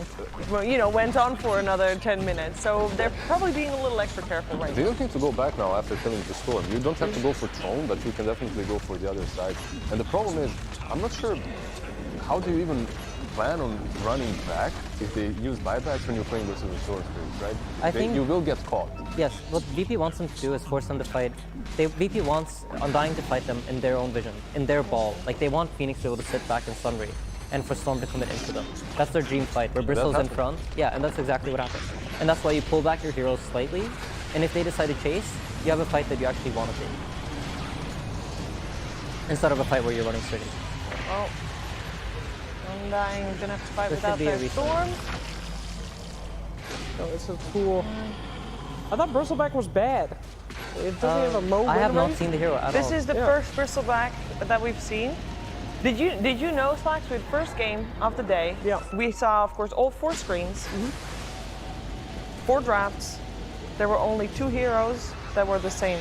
went on for another 10 minutes. So they're probably being a little extra careful right They now. don't need to go back now after killing the storm. You don't have to go for Throne, but you can definitely go for the other side. And the problem is, I'm not sure how do you even plan on running back if they use buybacks when you're playing versus the Source Spirit, right? I think- you will get caught. Yes, what VP wants them to do is force them to fight. VP wants Undying to fight them in their own vision, in their ball. Like they want Phoenix to be able to sit back and Sunray, and for Storm to commit into them. That's their dream fight, where Bristle's in front. Yeah, and that's exactly what happened. And that's why you pull back your heroes slightly, and if they decide to chase, you have a fight that you actually want to take. Instead of a fight where you're running straight in. Well, Undying gonna have to fight This without should be a their reset. storm. Oh, this is cool. I thought Bristleback was bad. It doesn't have a low I have win not rate. seen the hero at all. This is the Yeah. first Bristleback that we've seen. Did you know, Slacks, with first game of the day, Yeah. we saw, of course, all 4 screens, 4 drafts. There were only 2 heroes that were the same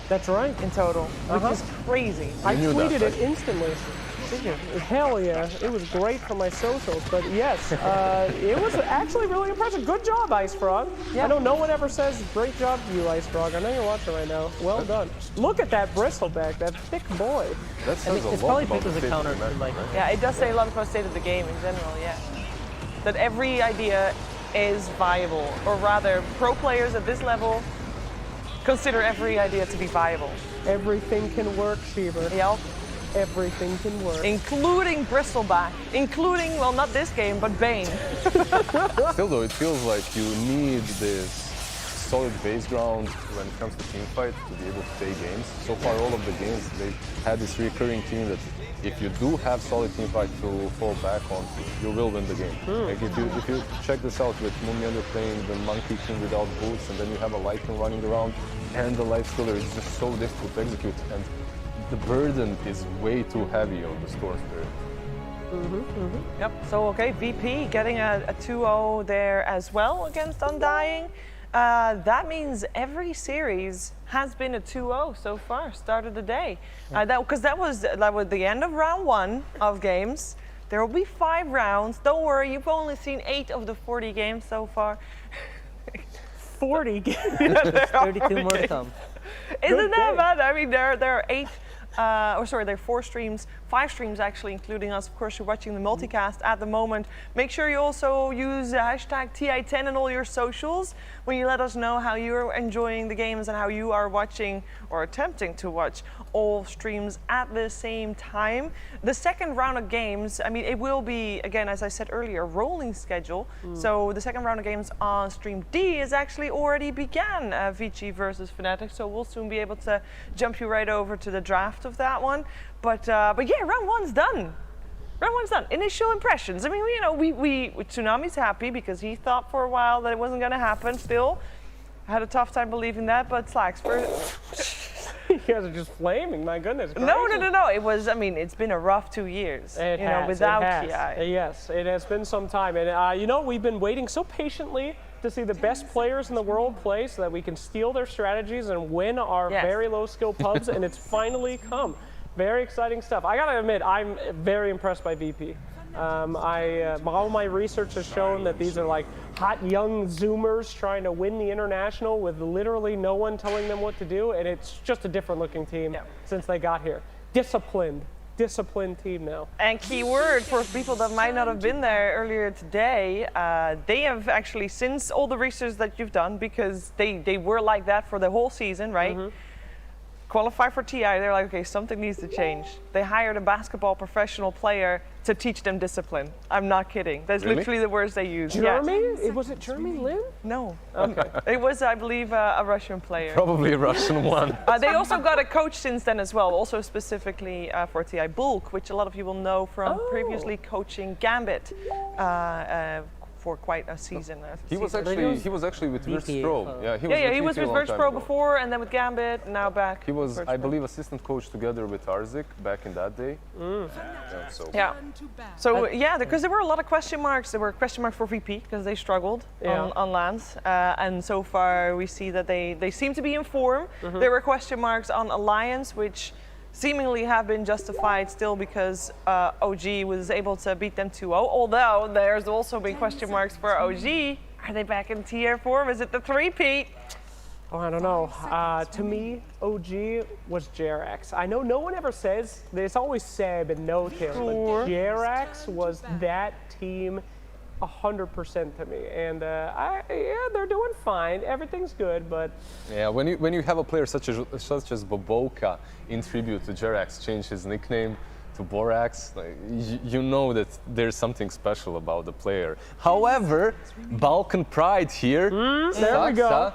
That's right. in total, which is crazy. I knew that, tweeted right? it instantly. Hell yeah, it was great for my socials, but yes, it was actually really impressive. Good job, Ice Frog. Yeah. I know no one ever says great job to you, Ice Frog. I know you're watching right now. Well done. Look at that Bristleback, that thick boy. That says it's a lot probably about because the of the state of counter, the match, like- right? Yeah, it does say a lot about state of the game in general, yeah. That every idea is viable, or rather, pro players at this level consider every idea to be viable. Everything can work, Sheever. Yep. Everything can work. Including Bristleback, including, well, not this game, but Bane. Still though, it feels like you need this solid base ground when it comes to team fight to be able to play games. So far, all of the games, they've had this recurring theme that if you do have solid team fight to fall back on, you will win the game. Like if you check this out with Mumiender playing the monkey king without boots, and then you have a Lightning running around, and the life stealer is just so difficult to execute, and the burden is way too heavy on the Storm Spirit. Yep, so okay, VP getting a 2-0 there as well against Undying. That means every series has been a 2-0 so far, start of the day. Because that was the end of round 1 of games. There will be 5 rounds. Don't worry, you've only seen 8 of the 40 games so far. 40 games. 32 more to come. Isn't that day. bad? I mean, there are 8, there are 4 streams, 5 streams actually, including us. Of course, you're watching the multicast at the moment. Make sure you also use hashtag TI10 in all your socials when you let us know how you're enjoying the games and how you are watching or attempting to watch all streams at the same time. The second round of games, I mean, it will be, again, as I said earlier, rolling schedule. So the second round of games on stream D is actually already began, Vici versus Fnatic. So we'll soon be able to jump you right over to the draft of that one. But yeah, round 1's done. Round 1's done. Initial impressions. I mean, Tsunami's happy because he thought for a while that it wasn't going to happen. Still, I had a tough time believing that. But Slacks, You guys are just flaming, my goodness. no. gracious. It was. I mean, it's been a rough 2 years. It has, without it has. TI. Yes, it has been some time. And we've been waiting so patiently to see the best players in the world play so that we can steal their strategies and win our Yes. very low skill pubs, and it's finally come. Very exciting stuff. I gotta admit, I'm very impressed by VP. All my research has shown that these are like hot young Zoomers trying to win the international with literally no one telling them what to do, and it's just a different looking team since they got here. Disciplined team now. And key word for people that might not have been there earlier today, they have actually, since all the research that you've done, because they were like that for the whole season, right? Qualify for TI, they're like, okay, something needs to change. They hired a basketball professional player to teach them discipline. I'm not kidding. That's Really? literally the words they used. Jeremy? Was it Jeremy Lin? No. It was, I believe, a Russian player. Probably a Russian one. They also got a coach since then as well, also specifically for TI Bulk, which a lot of you will know from previously coaching Gambit for quite a season. He was actually with VP, Virtus.pro. Yeah, He was VP with a long time Virtus.pro ago. before, and then with Gambit, and now back. He was, I Virtus.pro. believe, assistant coach together with Arzik back in that day. Yeah. So yeah, because there were a lot of question marks. There were question marks for VP because they struggled on lands, and so far we see that they seem to be in form. There were question marks on Alliance, which seemingly have been justified still because OG was able to beat them 2-0. Although there's also been question marks for OG. Are they back in tier form? Is it the three-peat? Oh, I don't know. To me, OG was JRX. I know no one ever says, it's always Seb and No Tail, but JRX was that team 100% to me. And yeah, they're doing fine. Everything's good, but... Yeah, when you have a player such as Boboka in tribute to JRX change his nickname to Borax, like, you know that there's something special about the player. However, Balkan Pride here, there we go.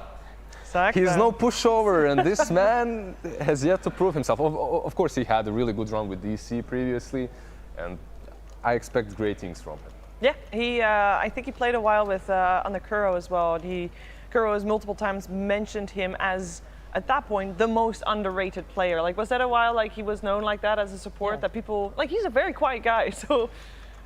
He's no pushover, and this man has yet to prove himself. Of course, he had a really good run with DC previously, and I expect great things from him. Yeah, I think he played a while with on the Kuro as well. Kuro has multiple times mentioned him as, at that point, the most underrated player. Like, was that a while like he was known like that as a support? That people, like, he's a very quiet guy, so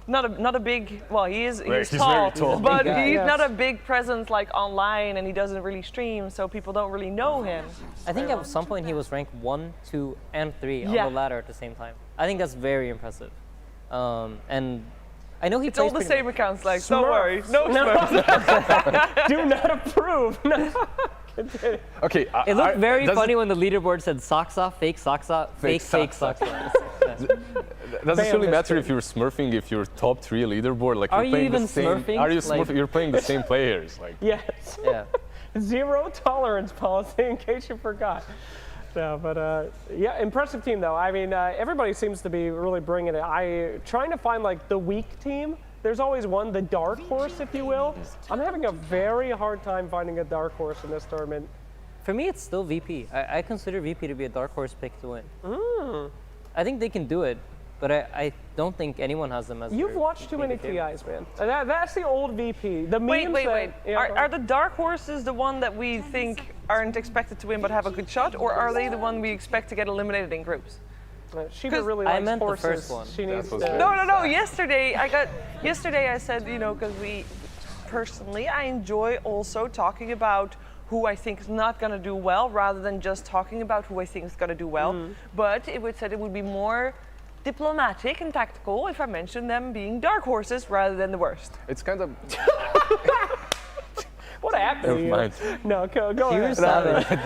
not a big. Well, he's very tall, tall. but he's not a big presence like online, and he doesn't really stream, so people don't really know him. I think at some point he was ranked 1, 2, and 3 on the ladder at the same time. I think that's very impressive. And I know he It's all plays the pretty same much. accounts, like, don't worry, no Smurfs. Do not approve. Okay. It looked very funny when the leaderboard said socks off, fake socks off, fake socks off. Does it really matter if you're smurfing if you're top 3 leaderboard? Like, Are you're you playing even the same, smurfing? Are you Like- smurfing? You're playing the same players. Like, Yes. Yeah. Zero tolerance policy, in case you forgot. So, but yeah, impressive team though. I mean, everybody seems to be really bringing it. Trying to find like the weak team. There's always one, the dark horse, if you will. I'm having a very hard time finding a dark horse in this tournament. For me, it's still VP. I consider VP to be a dark horse pick to win. I think they can do it, but I don't think anyone has them as You've their watched too many VP. TIs, man. That's the old VP. The memes Wait. that- yeah, Are the dark horses the one that we think aren't expected to win but have a good shot, or are they the one we expect to get eliminated in groups? Shiva really I likes meant the horses. first one. She needs was to. very- No. Yesterday I said, you know, because personally, I enjoy also talking about who I think is not going to do well, rather than just talking about who I think is going to do well. But it would be more diplomatic and tactical if I mentioned them being dark horses rather than the worst. it's kind of. What happened to you? Never mind. No, go You're ahead. savage.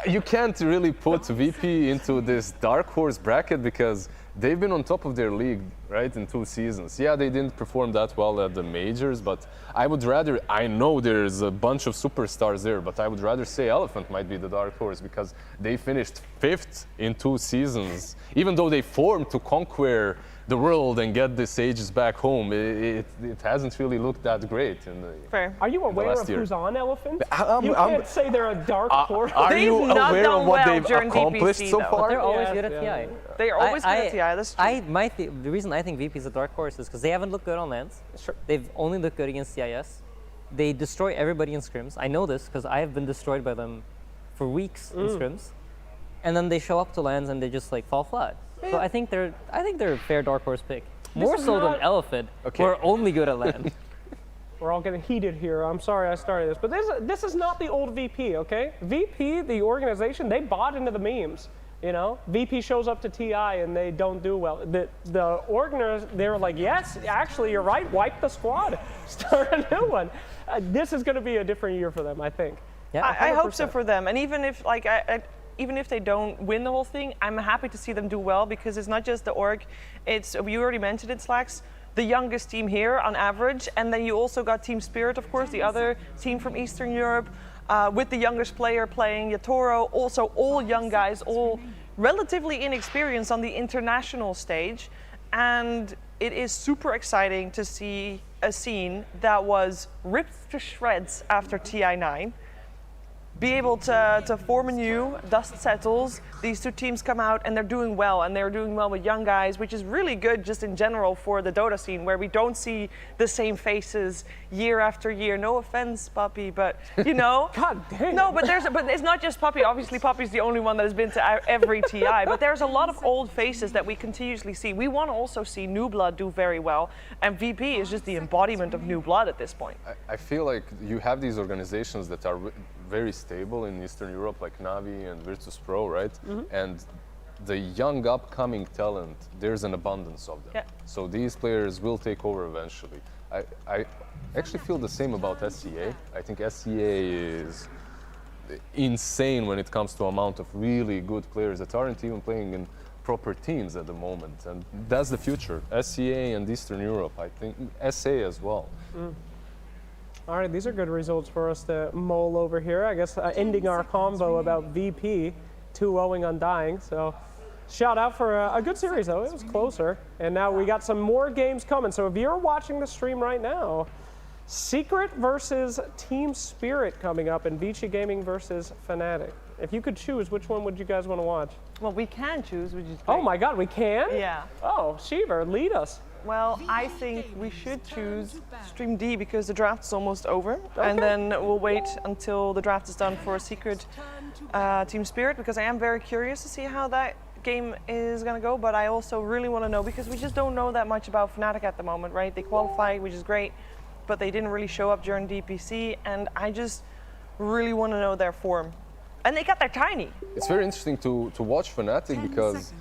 You can't really put VP into this dark horse bracket because they've been on top of their league, right, in 2 seasons. Yeah, they didn't perform that well at the majors, but I would rather, I know there's a bunch of superstars there, but I would rather say Elephant might be the dark horse because they finished 5th in 2 seasons. Even though they formed to conquer the world and get the Sages back home, it hasn't really looked that great in the. Fair. Are you aware last of year. who's on Elephant? I'm- You I'm- can't say they're a dark horse. Are They've you not aware done of what well they've during accomplished DPC so though. far? They're always Yeah, good at yeah. TI. They are always good at TI, that's true. The reason I think VP is a dark horse is because they haven't looked good on lands. Sure. They've only looked good against CIS. They destroy everybody in scrims. I know this because I have been destroyed by them for weeks in scrims. And then they show up to lands and they just like fall flat. So I think they're a fair dark horse pick. More is so than not- Elephant, Okay. who are only good at land. We're all getting heated here. I'm sorry I started this, but this is not the old VP, okay? VP, the organization, they bought into the memes. You know, VP shows up to TI and they don't do well. The organizers, they were like, yes, actually, you're right. Wipe the squad, start a new one. This is going to be a different year for them, I think. Yeah. I hope so 100%. for them. And even if even if they don't win the whole thing, I'm happy to see them do well because it's not just the org. It's, you already mentioned it, Slacks, the youngest team here on average. And then you also got Team Spirit, of course, the other team from Eastern Europe, with the youngest player playing Yatoro. Also all young guys, all relatively inexperienced on the international stage. And it is super exciting to see a scene that was ripped to shreds after TI9. be able to form anew, dust settles, these two teams come out and they're doing well, and they're doing well with young guys, which is really good just in general for the Dota scene, where we don't see the same faces year after year. No offense, Poppy, but you know. God dang. No, but it's not just Poppy. Obviously, Poppy's the only one that has been to every TI, but there's a lot of old faces that we continuously see. We want to also see new blood do very well, and VP is just the embodiment of new blood at this point. I feel like you have these organizations that are very stable in Eastern Europe, like Navi and Virtus.pro, right? And the young upcoming talent, there's an abundance of them. Yeah. So these players will take over eventually. I actually feel the same about SCA. I think SCA is insane when it comes to amount of really good players that aren't even playing in proper teams at the moment. And that's the future. SCA and Eastern Europe, I think, SA as well. All right, these are good results for us to mull over here. I guess ending our combo about VP 2-0 Undying. So shout out for a good series, though. It was closer. And now we got some more games coming. So if you're watching the stream right now, Secret versus Team Spirit coming up, and Vici Gaming versus Fnatic. If you could choose, which one would you guys want to watch? Well, we can choose, which is great. Oh my God, we can? Yeah. Oh, Shiver, lead us. Well, I think we should choose Stream D because the draft's almost over. And then we'll wait until the draft is done for Secret Team Spirit, because I am very curious to see how that game is going to go. But I also really want to know, because we just don't know that much about Fnatic at the moment, right? They qualified, which is great, but they didn't really show up during DPC. And I just really want to know their form. And they got their tiny. It's very interesting to watch Fnatic, because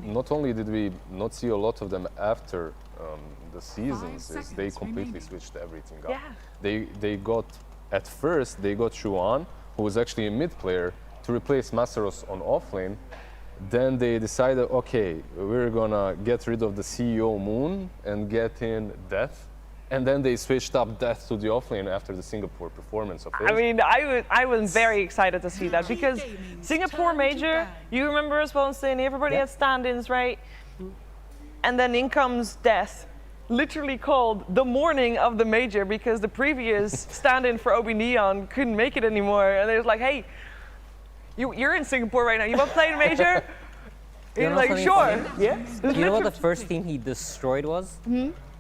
not only did we not see a lot of them after the seasons, is they completely switched everything up. Yeah. They got, at first, they got Shuan, who was actually a mid player, to replace Masaros on offlane. Then they decided, okay, we're gonna get rid of the CEO Moon and get in Death. And then they switched up Death to the offlane after the Singapore performance of his. I mean, I was very excited to see that, because Singapore Major, you remember as well, and saying everybody had stand-ins, right? And then in comes Death, literally called the morning of the Major, because the previous stand-in for Obi Neon couldn't make it anymore. And they was like, hey, you're in Singapore right now, you want to play the Major? He's like, sure. Yeah. You know what the first team he destroyed was?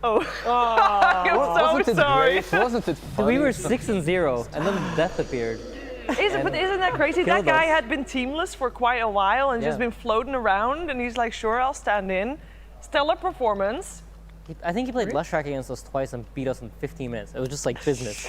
Oh, I'm so sorry. Wasn't it funny? We were 6-0, and then Death appeared. But isn't that crazy? That guy had been teamless for quite a while and just been floating around, and he's like, sure, I'll stand in. Stellar performance. I think he played Lush Track against us twice and beat us in 15 minutes. It was just like business.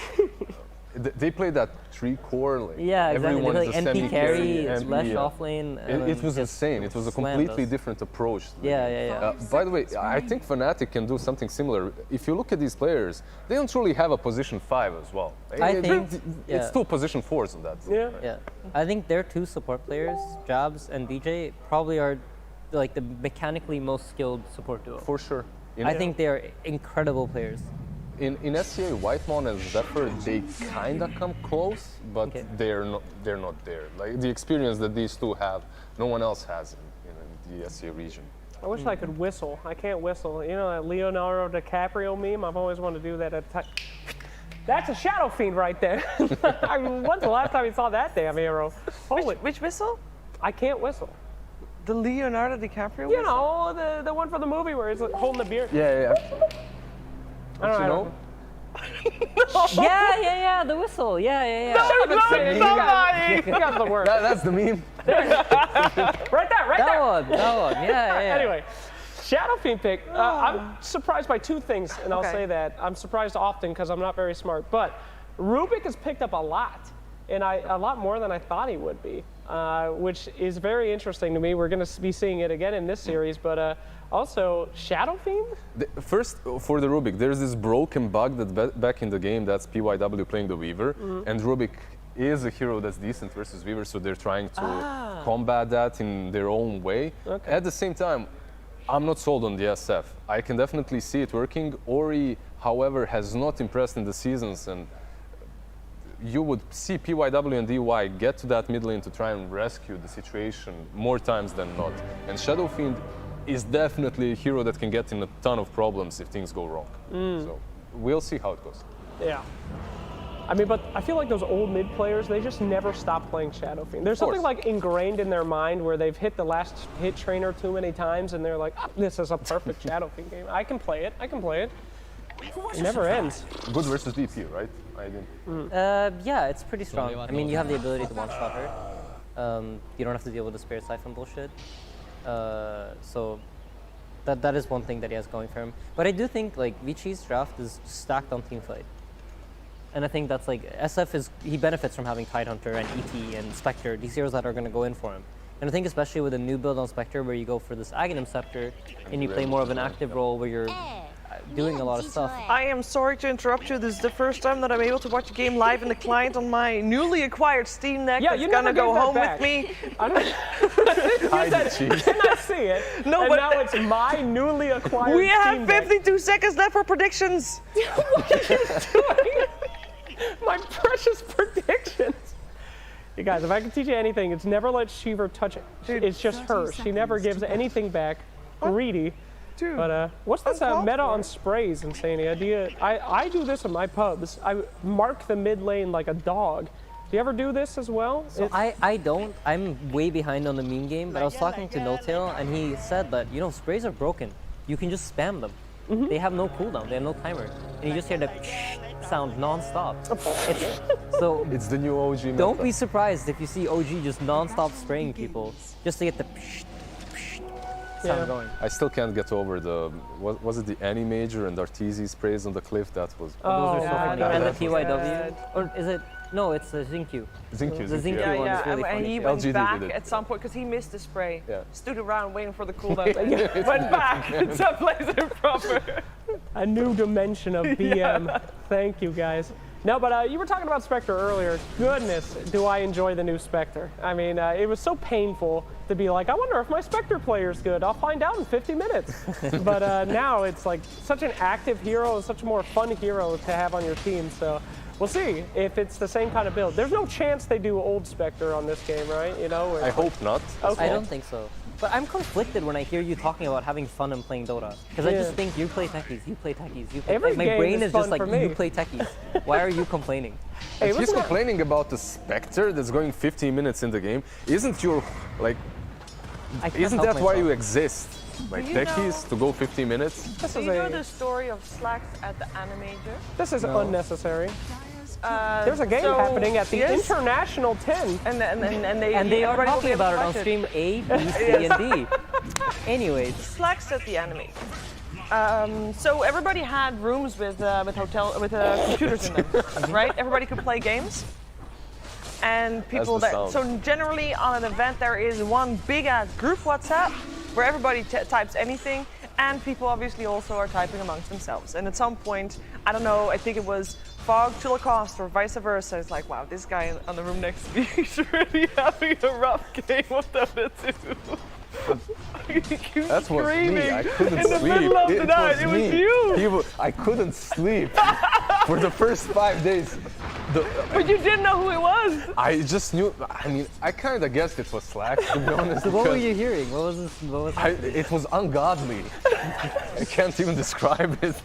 They played that 3-core, like Yeah, exactly. everyone They is played a NP semi-carry, carry, Lush yeah. offlane. It was insane. It was a completely different approach. Yeah. By the way, I think Fnatic can do something similar. If you look at these players, they don't really have a position 5 as well. I think it's still position 4s on that. Yeah. I think their two support players, Jabs and DJ, probably are like the mechanically most skilled support duo. For sure. I think they are incredible players. In SCA, Whitemon and Zephyr, they kind of come close, but they're not there. Like the experience that these two have, no one else has in the SCA region. I wish I could whistle. I can't whistle. You know that Leonardo DiCaprio meme? I've always wanted to do that at the time. That's a Shadow Fiend right there. I mean, when's the last time you saw that damn hero? Holy. Which whistle? I can't whistle. The Leonardo DiCaprio whistle? You know, the one from the movie where he's like holding the beer. Yeah. I don't know. Yeah, the whistle. Yeah. You got the word. That's the meme. Right there. That one. Yeah. Anyway, Shadow Fiend pick. I'm surprised by two things, and I'll say that. I'm surprised often because I'm not very smart. But Rubik has picked up a lot, and a lot more than I thought he would be, which is very interesting to me. We're going to be seeing it again in this series, but also Shadow Fiend? First, for the Rubik, there's this broken bug that back in the game, that's PYW playing the Weaver, and Rubik is a hero that's decent versus Weaver, so they're trying to combat that in their own way. At the same time, I'm not sold on the SF. I can definitely see it working. Ori, however, has not impressed in the seasons, and you would see PYW and DY get to that mid lane to try and rescue the situation more times than not. And Shadow Fiend is definitely a hero that can get in a ton of problems if things go wrong. So we'll see how it goes. Yeah. I mean, but I feel like those old mid players, they just never stop playing Shadow Fiend. There's something like ingrained in their mind where they've hit the last hit trainer too many times and they're like, oh, this is a perfect Shadow Fiend game. I can play it. I can play it. It never ends. Good versus VP, right? I didn't. Yeah, it's pretty strong. I mean, you have the ability to one-shot her. You don't have to deal with the Spirit Siphon bullshit. So that is one thing that he has going for him. But I do think like Vichi's draft is stacked on teamfight. And I think that's like, he benefits from having Tidehunter and ET and Spectre, these heroes that are going to go in for him. And I think especially with a new build on Spectre where you go for this Aghanim Scepter and you play more of an active role where you're doing a lot of stuff. I am sorry to interrupt you. This is the first time that I'm able to watch a game live in the client on my newly acquired Steam Deck. Yeah, that's you gonna never go gave that home back. with me. I don't you said, can I see it? No, and but now it's my newly acquired we have Steam Deck. 52 seconds left for predictions. What are you doing? My precious predictions. You guys, if I can teach you anything, it's never let Shiver touch it. It's just her. She never gives anything back. Greedy. Dude, but what's this meta on sprays, Insania? I do this in my pubs. I mark the mid lane like a dog. Do you ever do this as well? So I don't. I'm way behind on the meme game, but I was talking to No-Tail and he said that, you know, sprays are broken. You can just spam them. They have no cooldown, they have no timer. And you just hear the sound non-stop. So It's the new OG meta. don't be surprised if you see OG just non-stop spraying people just to get the sound going. I still can't get over the, was it the Animager and Arteezy sprays on the cliff? That was... Those are so funny. yeah, And the that was TYW. Or is it? No, it's the Xingqiu. Xingqiu. The Xingqiu yeah. one is really and funny. he too. went LGD back did it. at some point because he missed the spray. Yeah. Stood around waiting for the cooldown. Went back to place it proper. A new dimension of BM. Thank you, guys. No, but you were talking about Spectre earlier. Goodness, do I enjoy the new Spectre. I mean, it was so painful to be like, I wonder if my Spectre player's good. I'll find out in 50 minutes. But now it's like such an active hero and such a more fun hero to have on your team. So we'll see if it's the same kind of build. There's no chance they do old Spectre on this game, right? You know? I hope not. Okay. I don't think so. But I'm conflicted when I hear you talking about having fun and playing Dota. Because I just think you play techies, you play techies, you play Every My game brain is is just fun like, for me. you play techies. Why are you complaining? Hey, If he's listen to- complaining about the Spectre that's going 15 minutes in the game, isn't your, like, I can't isn't help that why myself. you exist? Like you techies know- to go 15 minutes? This Do is you know the story of Slacks at the Animager? This is unnecessary. Uh, There's a game so- happening at the yes, International 10. and they And they are everybody will talking be about it able on to stream A, B, C, and D. Anyways, Slacks at the Animager. So everybody had rooms with computers in them, right? Everybody could play games. And people the that sound. so generally on an event there is one big ass group WhatsApp where everybody types anything, and people obviously also are typing amongst themselves. And at some point, I don't know, I think it was Fog to Lacoste or vice versa. It's like, wow, this guy on the room next to me is really having a rough game of Dota 2. That was me. I couldn't in the sleep. middle of the night. It was me. you. I couldn't sleep for the first 5 days. But you didn't know who it was. I just knew. I mean, I kind of guessed it was Slack, to be honest. so what were because you hearing? What was this? What was it was ungodly. I can't even describe it.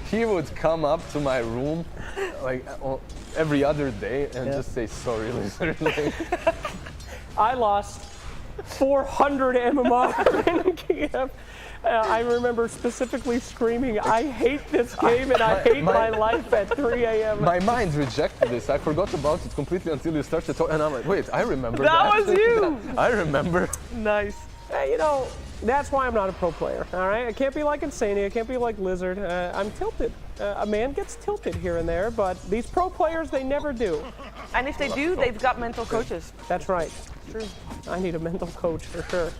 he would come up to my room like every other day and just say sorry, Lizard. Like, I lost 400 MMR in camp. I remember specifically screaming, I hate this game and I hate my life at 3 a.m. my mind rejected this. I forgot about it completely until you started talking, and I'm like, wait, I remember that. That was you. I remember. Nice. You know, that's why I'm not a pro player, all right? I can't be like Insania, I can't be like Lizard. I'm tilted. A man gets tilted here and there, but these pro players, they never do. And if they do, they've got mental coaches. That's right. True. I need a mental coach for sure.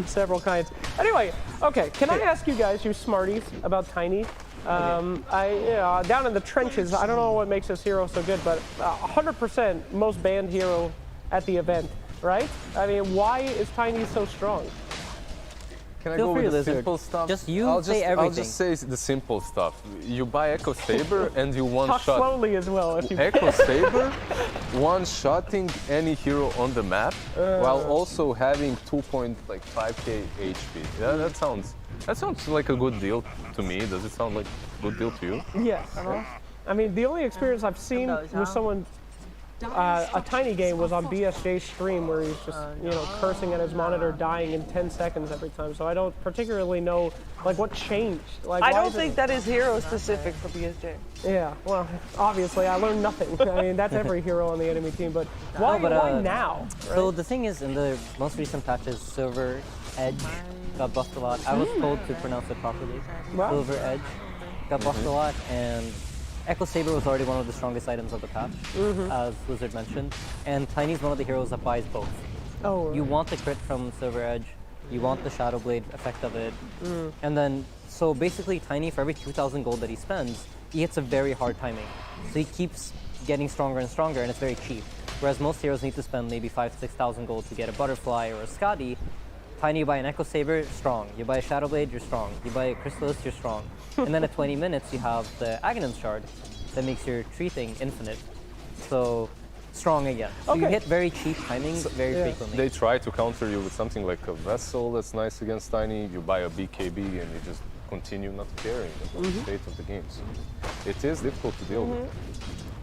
Several kinds. Anyway, okay, can I ask you guys, you smarties, about Tiny? Down in the trenches, I don't know what makes this hero so good, but 100% most banned hero at the event, right? I mean, why is Tiny so strong? Can I Feel go free, with the Lizard. simple stuff? Just you I'll say I'll everything. just say the simple stuff. You buy Echo Saber and you one Talk shot. slowly as well. If you Echo Saber, one-shotting any hero on the map while also having 2.5k HP. Yeah, that sounds like a good deal to me. Does it sound like a good deal to you? Yes. I mean, the only experience I've seen with someone, a tiny game was on BSJ's stream where he's just, you know, cursing at his monitor, dying in 10 seconds every time. So I don't particularly know, like, what changed. Like, I don't think that is hero specific for BSJ. Yeah, well, obviously I learned nothing. I mean, that's every hero on the enemy team, but why, why now? So the thing is, in the most recent patches, Silver Edge got buffed a lot. I was told to pronounce it properly. Wow. Silver Edge got buffed a lot, and Echo Saber was already one of the strongest items of the patch, as Wizard mentioned. And Tiny's one of the heroes that buys both. Oh, You want the crit from Silver Edge, you want the Shadow Blade effect of it, and then, so basically Tiny, for every 2,000 gold that he spends, he hits a very hard timing. So he keeps getting stronger and stronger, and it's very cheap. Whereas most heroes need to spend maybe 5,000 to 6,000 gold to get a Butterfly or a Skadi. Tiny, you buy an Echo Saber, strong. You buy a Shadow Blade, you're strong. You buy a Chrysalis, you're strong. And then at 20 minutes, you have the Aghanim's Shard that makes your tree thing infinite. So, strong again. So you hit very cheap timings very frequently. They try to counter you with something like a Vessel that's nice against Tiny. You buy a BKB and you just continue not caring about the state of the game. So it is difficult to deal with.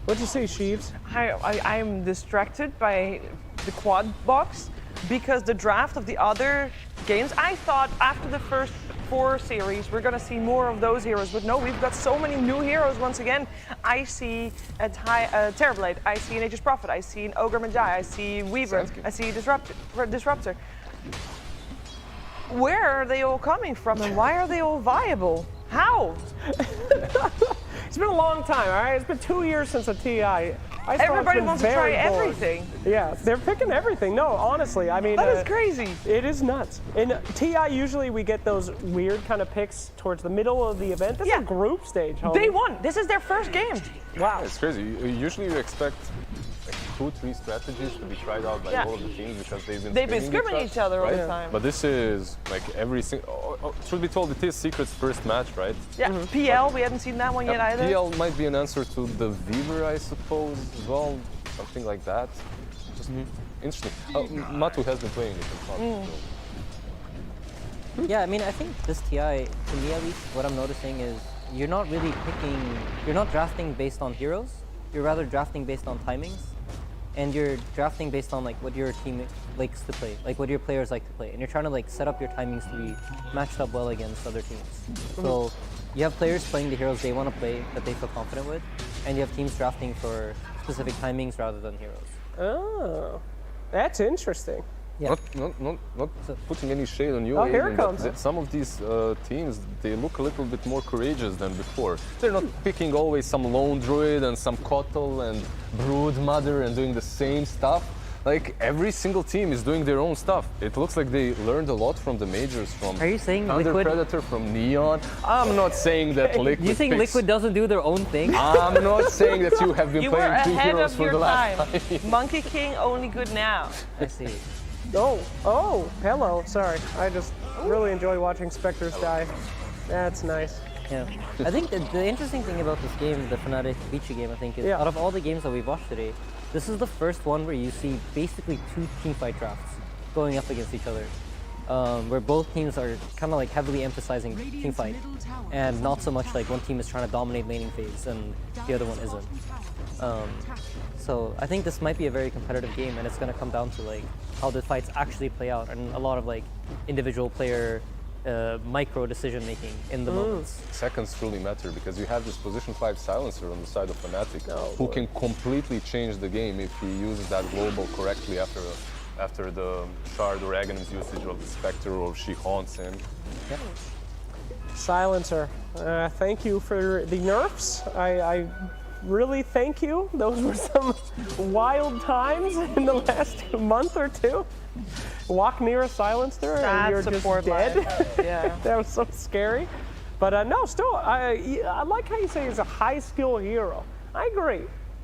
What'd you say, Sheaves? I'm distracted by the quad box because the draft of the other games, I thought after the first 4 series we're gonna see more of those heroes, but no, we've got so many new heroes once again. I see a Terrorblade, I see an Aegis Prophet, I see an Ogre Magi, I see Weaver, I see Disruptor. Where are they all coming from and why are they all viable? How? It's been a long time, all right? It's been 2 years since a TI. Everybody wants to try everything. Yeah, they're picking everything. No, honestly, I mean... That is crazy. It is nuts. In TI, usually we get those weird kind of picks towards the middle of the event. This is a group stage, homie. They won. This is their first game. Wow. It's crazy. Usually you expect like 2-3 strategies to be tried out by all of the teams because they've been scrimming each other all the time. But this is like every single. Truth be told, it is Secret's first match, right? Yeah. PL, we haven't seen that one yet either. PL might be an answer to the Weaver, I suppose, as well. Something like that. Just interesting. Matu has been playing it in Yeah, I mean, I think this TI, to me at least, what I'm noticing is you're not really you're not drafting based on heroes. You're rather drafting based on timings. And you're drafting based on like what your team likes to play, like what your players like to play. And you're trying to like set up your timings to be matched up well against other teams. So you have players playing the heroes they want to play that they feel confident with. And you have teams drafting for specific timings rather than heroes. Oh, that's interesting. Yeah. Not putting any shade on you. Oh, here it comes. Some of these teams, they look a little bit more courageous than before. They're not picking always some lone druid and some Kotl and brood mother and doing the same stuff. Like every single team is doing their own stuff. It looks like they learned a lot from the majors, from Are you saying Thunder Liquid? Predator, from Neon. I'm not saying that Liquid. Do you think picks, Liquid doesn't do their own thing? I'm not saying that you have been You were playing 2 ahead heroes of for your the last time. time. Monkey King only good now. I see. Oh, hello. Sorry, I just really enjoy watching Spectres die. That's nice. Yeah. I think the interesting thing about this game, the Fnatic Vici game, I think, is out of all the games that we've watched today, this is the first one where you see basically 2 teamfight drafts going up against each other. Where both teams are kind of like heavily emphasizing teamfight, and not so much like one team is trying to dominate laning phase and the other one isn't. So I think this might be a very competitive game, and it's going to come down to like how the fights actually play out, and a lot of like individual player micro decision making in the moments. Seconds truly matter because you have this position 5 silencer on the side of Fnatic who can completely change the game if he uses that global correctly after the Shard or Aghanim's usage of the Spectre, or she haunts him. Yep. Silencer. Thank you for the nerfs. I really thank you. Those were some wild times in the last month or 2. Walk near a silencer and you're just dead. Yeah. That was so scary. But no, still, I like how you say he's a high skill hero. I agree.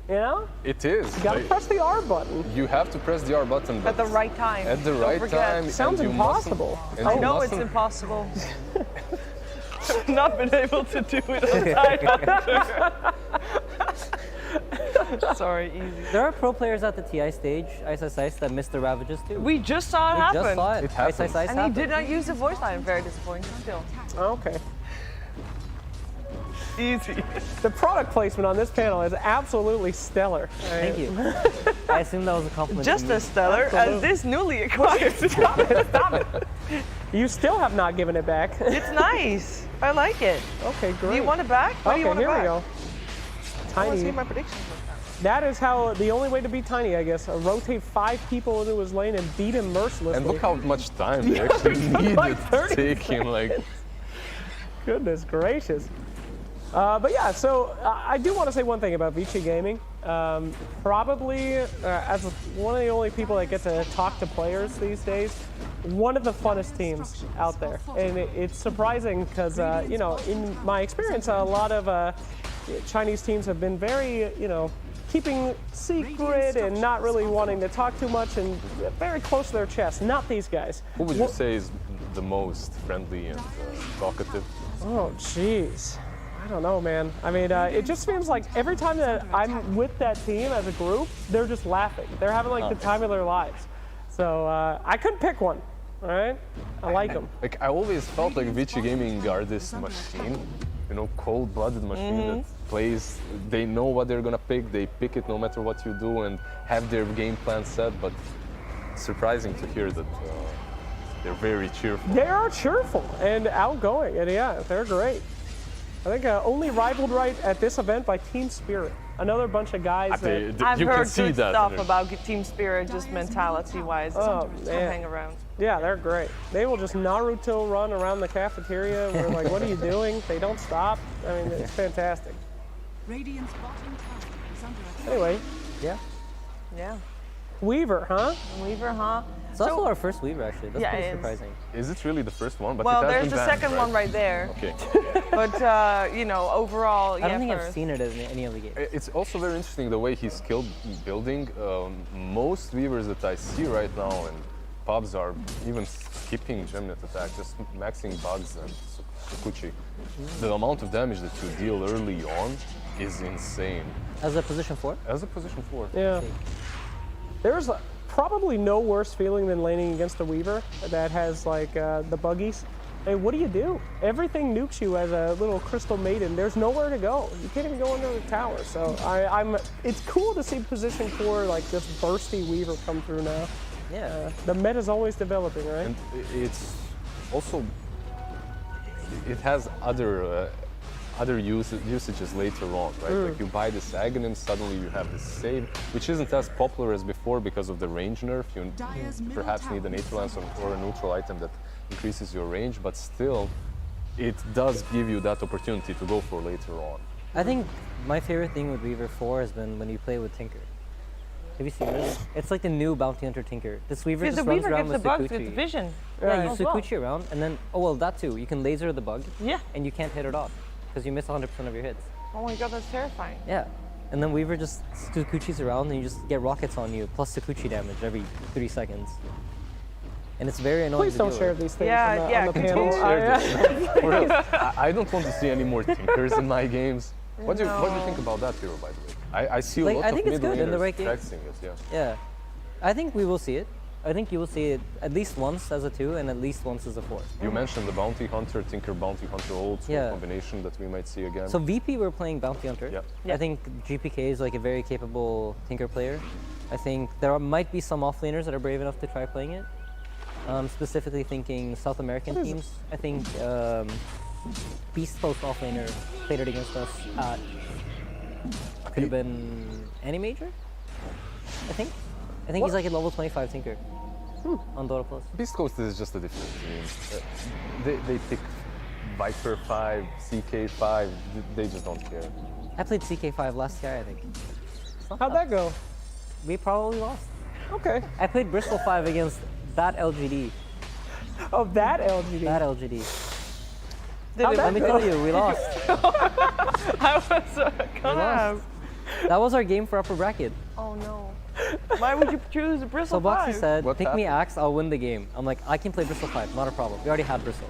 You know? It is. You gotta press the R button. You have to press the R button. At the right time. At the Don't right forget. time. Sounds impossible. I know it's impossible. I've not been able to do it on time. Sorry, easy. There are pro players at the TI stage, Ice, that missed the Ravages too. We just saw it happen. Just saw it. It happened. Ice And he did not use the voice line. Very disappointing still. Okay. Easy. The product placement on this panel is absolutely stellar. Thank you. I assume that was a compliment. Just to me. as stellar as this newly acquired. Stop it. You still have not given it back. It's nice. I like it. Okay, great. Do you want it back? Why do you want it here back? we go. I want to Tiny. see my predictions. That is how the only way to beat Tiny, I guess. Rotate 5 people into his lane and beat him mercilessly. And look how much time they actually needed like to 30 take him. Like, Goodness gracious. But yeah, so I do want to say one thing about Vici Gaming. Probably, as one of the only people that get to talk to players these days, one of the funnest teams out there. And it's surprising because, you know, in my experience, a lot of Chinese teams have been very, you know, keeping secret and not really wanting to talk too much and very close to their chest. Not these guys. who would you say is the most friendly and talkative? Oh, jeez. I don't know, man. I mean, it just seems like every time that I'm with that team as a group, they're just laughing. They're having like the time of their lives. So I couldn't pick one, all right? I like them. Like, I always felt like Vici Gaming are this machine, you know, cold-blooded machine that plays. They know what they're gonna pick. They pick it no matter what you do and have their game plan set. But it's surprising to hear that they're very cheerful. They are cheerful and outgoing, and yeah, they're great. I think only rivaled right at this event by Team Spirit. Another bunch of guys that... I've you heard can see good that. stuff about team spirit, just mentality-wise. Oh, Come man. hang around. Yeah, they're great. They will just Naruto run around the cafeteria. We're like, what are you doing? They don't stop. I mean, it's fantastic. Radiant's bottom tower is under attack. Anyway, Yeah. Yeah. Weaver, huh? Weaver, huh? It's also our first Weaver, actually. That's Yeah, pretty it is. surprising. Is it really the first one? But Well, it has there's been the banned, second one right there. Okay. But, you know, overall, yeah, I don't think I've first. seen it in any of the games. It's also very interesting the way he's skill building. Most Weavers that I see right now in pubs are even skipping Gemnet attack, just maxing bugs and Sukuchi. The amount of damage that you deal early on is insane. As a position 4? As a position 4. Yeah. There's probably no worse feeling than laning against a Weaver that has like the buggies. Hey, what do you do? Everything nukes you as a little crystal maiden. There's nowhere to go. You can't even go under the tower. So it's cool to see position 4 like this bursty Weaver come through now. Yeah. The meta's always developing, right? And it's also, it has other usages later on, right? Like you buy this Aghanim, suddenly you have this save, which isn't as popular as before because of the range nerf. You perhaps need an Aether Lance or a neutral item that increases your range, but still, it does give you that opportunity to go for later on. I think my favorite thing with Weaver 4 has been when you play with Tinker. Have you seen this? It's like the new Bounty Hunter Tinker. This Weaver Because just the runs Weaver around gets with the bugs Sukuchi. with the vision. Yeah, you as well. Sukuchi around, and then, oh well, that too. You can laser the bug, Yeah. and you can't hit it off, because you miss 100% of your hits. Oh my god, that's terrifying. Yeah. And then Weaver just Sukuchis around, and you just get rockets on you, plus Sukuchi damage every 3 seconds. And it's very annoying Please to don't deal share with. these things Yeah, on yeah, the continue panel. to I- For real, I don't want to see any more Tinkers in my games. What do you think about that hero, by the way? I see a Like, lot I of think it's mid good in the laners right game. practicing it, yeah. Yeah. I think we will see it. I think you will see it at least once as a 2 and at least once as a 4. You mentioned the Bounty Hunter, Tinker Bounty Hunter old school Yeah. combination that we might see again. So VP, we're playing Bounty Hunter. Yeah. I think GPK is like a very capable Tinker player. I think there might be some offlaners that are brave enough to try playing it. Specifically thinking South American teams. I think Beast Post offlaner played it against us at could have been any major. I think he's like a level 25 Tinker on Dota Plus. Beast Coast is just a different team. They pick Viper 5, CK 5, they just don't care. I played CK5 last year, I think. It's not How'd tough. that go? We probably lost. Okay. I played Bristol 5 against that LGD. Oh, that LGD. That LGD. How'd Let that me go? tell you, we lost. I was We gonna lost. That was our game for upper bracket. Oh no. Why would you choose So Bristol Boxy 5? said, What pick me Axe, I'll win the game. I'm like, I can play Bristol 5, not a problem. We already had Bristol.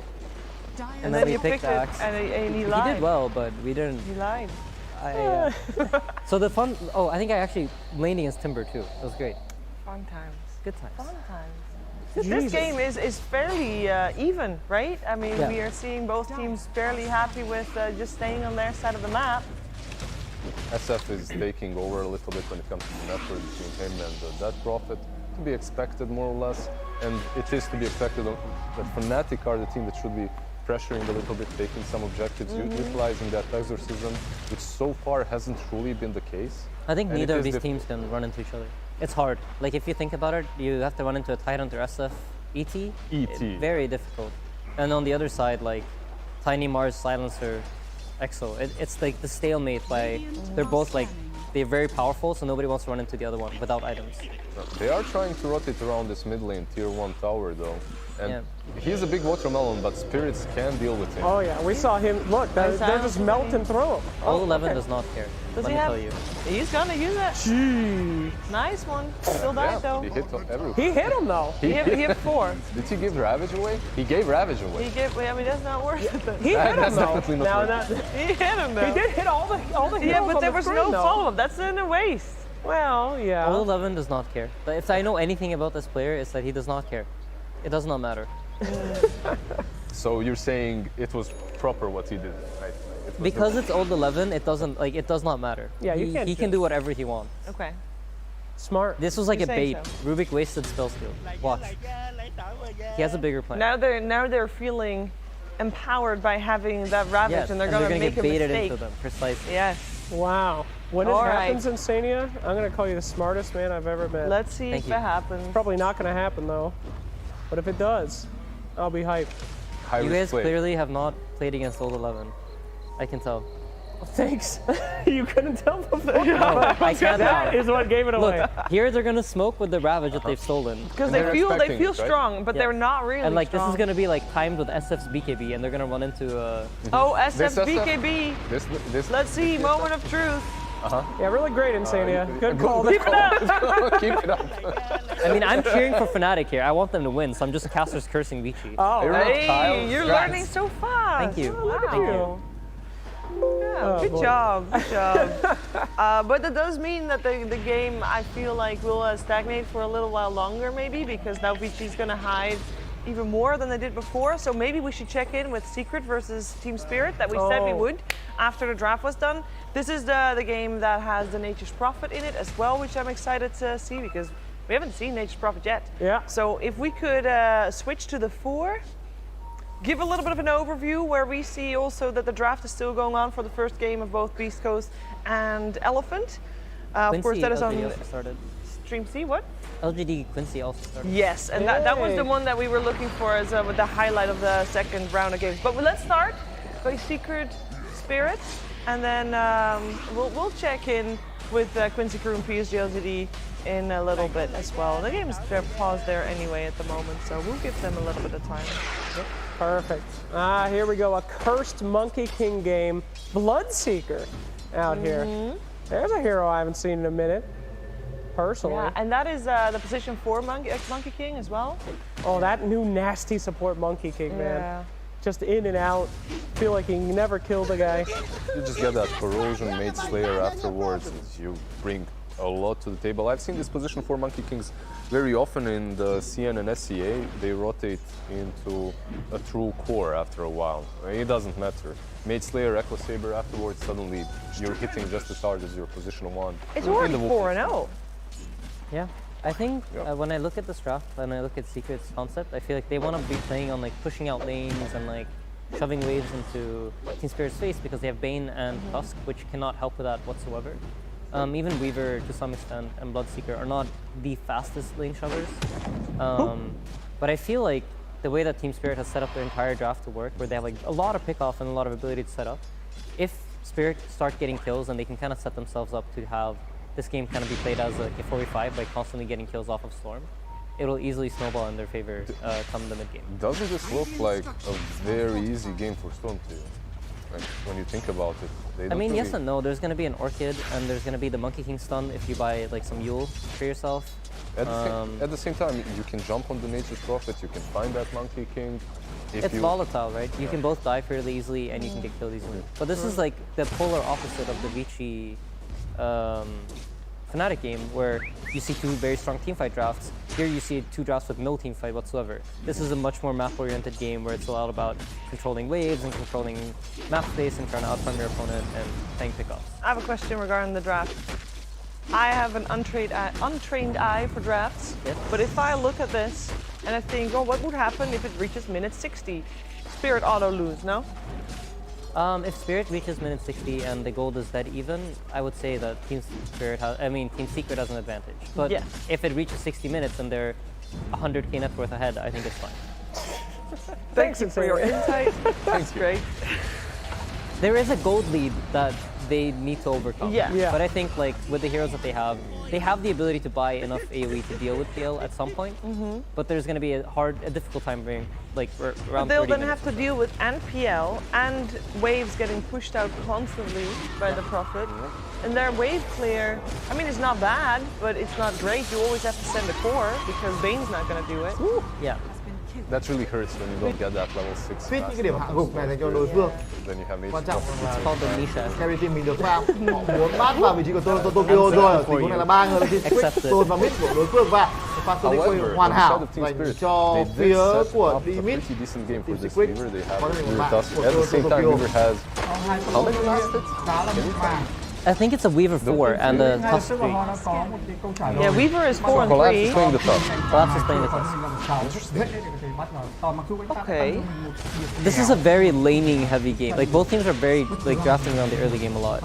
And then we you picked picked Axe. it and he He lied. did well, but we didn't. He lied. So the fun, I think I actually laned against Timber too. It was great. Fun times. Good times. Fun times. This Jesus. game is fairly even, right? I mean, Yeah. we are seeing both teams fairly happy with just staying on their side of the map. SF is taking over a little bit when it comes to the network between him and that Prophet. To be expected, more or less. And it is to be expected that Fnatic are the team that should be pressuring a little bit, taking some objectives, utilizing that exorcism, which so far hasn't truly been the case. I think And neither it of is these teams can run into each other. It's hard. Like if you think about it, you have to run into a Tidehunter SF ET. Very difficult. And on the other side, like Tiny Mars Silencer EXO. It's like the stalemate by they're both like they're very powerful, so nobody wants to run into the other one without items. They are trying to rotate around this mid lane, tier 1 tower though. And he's a big watermelon, but Spirits can deal with him. Oh yeah, we saw him. Look, they're just melting through him. All 11 does not care. Does Let he me have? tell you. He's gonna use it. Gee. Nice one. Still died though. He hit everyone. He hit him though. He hit 4. Did he give Ravage away? He gave Ravage away. He gave. I mean, that's not worth it. He hit him That's though. definitely not Now worth that He hit him though. he did hit all the heroes Yeah, but on there the was screen, no though. follow-up. That's in a waste. Well, yeah. All 11 does not care. But if I know anything about this player, it's that he does not care. It does not matter. So you're saying it was proper what he did, right? It was Because it's old 11, it doesn't like it does not matter. Yeah, you can't He can judge. do whatever he wants. Okay. Smart. This was like You a say bait. so. Rubik wasted spell steal. Watch. He has a bigger plan. Now they're feeling empowered by having that Ravage, Yes, and they're gonna make get a baited mistake. into them precisely. Yes. Wow. When it All right. happens, Insania, I'm gonna call you the smartest man I've ever met. Let's see Thank if you. it happens. Probably not gonna happen though. But if it does, I'll be hyped. high You risk guys play. clearly have not played against old 11. I can tell. Thanks. You couldn't tell before. I can't That now. is what gave it away. Look, here they're gonna smoke with the Ravage that they've stolen. Because And they they're feel expecting it, right? strong, but Yeah. they're not really And like strong. this is gonna be like timed with SF's BKB, and they're gonna run into Oh, This SF BKB. This. Let's see, moment of truth. Yeah, really great, Insania. Good call. Keep it up. Keep it up. I mean, I'm cheering for Fnatic here. I want them to win, so I'm just casters cursing Vici. Oh, You're Hey, Kyle, you're congrats. learning so fast. Thank you. Wow. Thank you. Yeah, good boy. job, good job. But that does mean that the game, I feel like, will stagnate for a little while longer, maybe, because now Vici's going to hide even more than they did before. So maybe we should check in with Secret versus Team Spirit that we said we Oh. would after the draft was done. This is the game that has the Nature's Prophet in it as well, which I'm excited to see because we haven't seen Nature's Prophet yet. Yeah. So if we could switch to the 4, give a little bit of an overview where we see also that the draft is still going on for the first game of both Beast Coast and Elephant. Of course, Quincy that is LGD on also started. Stream C. What? LGD Quincy also started. Yes, and that was Yay. the one that we were looking for as with the highlight of the second round of games. But let's start by Secret Spirit, and then we'll check in with Quincy Crew and PSD.LGD in a little bit as well. The game is paused there anyway at the moment, so we'll give them a little bit of time. Perfect. Here we go. A cursed Monkey King game. Bloodseeker out here. There's a hero I haven't seen in a minute, personally. Yeah, and that is the position for Monkey King as well. Oh, that new nasty support Monkey King, man. Yeah. Just in and out. Feel like he never killed a guy. You just get that corrosion made Slayer afterwards, and you bring a lot to the table. I've seen this position for Monkey Kings very often in the CN and SCA. They rotate into a true core after a while. It doesn't matter. Made Slayer, Echo Saber afterwards, suddenly you're hitting just as hard as your position 1. It's In already the 4-0. Yeah, I think Yeah. when I look at this draft and I look at Secret's concept, I feel like they want to be playing on like pushing out lanes and like shoving waves into Team Spirit's face because they have Bane and Tusk, which cannot help with that whatsoever. Even Weaver to some extent and Bloodseeker are not the fastest lane shovers. But I feel like the way that Team Spirit has set up their entire draft to work, where they have like a lot of pickoff and a lot of ability to set up, if Spirit start getting kills and they can kind of set themselves up to have this game kind of be played as like a 4v5 by constantly getting kills off of Storm, it'll easily snowball in their favor come the mid game. Doesn't this look like a very easy game for Storm to? Like, when you think about it, they I don't mean, really... yes and no. There's going to be an Orchid, and there's going to be the Monkey King stun if you buy like some Yule for yourself. At the same time, you can jump on the Nature's Prophet, you can find that Monkey King. If It's volatile, right? You can both die fairly easily, and you can get killed easily. But this is like the polar opposite of the Vici Fnatic game, where you see two very strong teamfight drafts, here you see 2 drafts with no team fight whatsoever. This is a much more map-oriented game where it's a lot about controlling waves and controlling map space and trying to outfarm your opponent and playing pickoffs. I have a question regarding the draft. I have an untrained eye for drafts, Yes. but if I look at this and I think, oh, what would happen if it reaches minute 60? Spirit auto lose, no? If Spirit reaches minute 60 and the gold is dead even, I would say that Team Secret has an advantage. But Yes. if it reaches 60 minutes and they're 100k net worth ahead, I think it's fine. Thanks for your insight. That's great. There is a gold lead that they need to overcome. Yeah. But I think like with the heroes that they have the ability to buy enough AoE to deal with PL at some point. But there's going to be a difficult time being like around They'll 30 then minutes. have to deal with and PL and waves getting pushed out constantly by the Prophet. And their wave clear, I mean, it's not bad, but it's not great. You always have to send a core because Bane's not going to do it. Yeah. That really hurts when you don't get that level 6 Viết những fast cái điểm enough. hạ gục này dành cho đối phương. Then you have Quan major trọng problems. là It's called the Nisha. carry team mình được farm. Họ muốn mát vào vị trí của Tokyo rồi. Ở tình huống này là 3 người là team Accepted. switch dồn vào mid của đối phương và pha Sonic However, hoàn on hảo the side of Team dành Spirit, cho they did phía set của up a team mid. pretty decent game for Team this Secret Weaver. They have có thể really bạn tough. của At the same time, Tokyo. Weaver has how many lasted? Can you tell me? I think it's a Weaver 4 and a Tusk 3. Yeah, Weaver is 4 and Collapse 3. is playing the top. Collapse is playing the Tusk. Okay. This is a very laning heavy game. Like both teams are very like drafting around the early game a lot.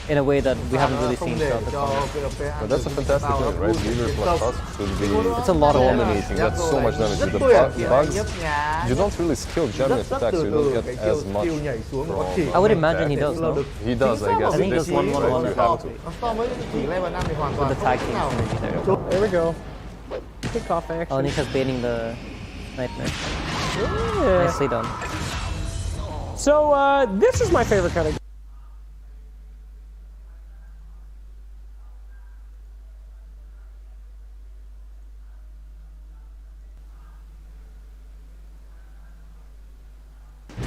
In a way that we haven't really Không seen để throughout the cho tournament. PLP But that's a fantastic win, right? Weaver plus Tusk should be It's a lot of damage. dominating. That's so much damage. Rất With the tuyệt. bugs, Nhấp nhá. you don't really skill German Rất attacks, so you từ don't từ get cái as chiều much chiều nhảy xuống nó chỉ. I would imagine he does, no? He does, I guess. I think In he this does game, 1-1-1 right, you as have well. to. Nó so với tỷ level 5 thì hoàn toàn The không tag cách team nào. synergy there. There we go. Kickoff action. Oh, Nisha's baiting the Nightmare. Yeah. Nicely done. So this is my favorite kind of.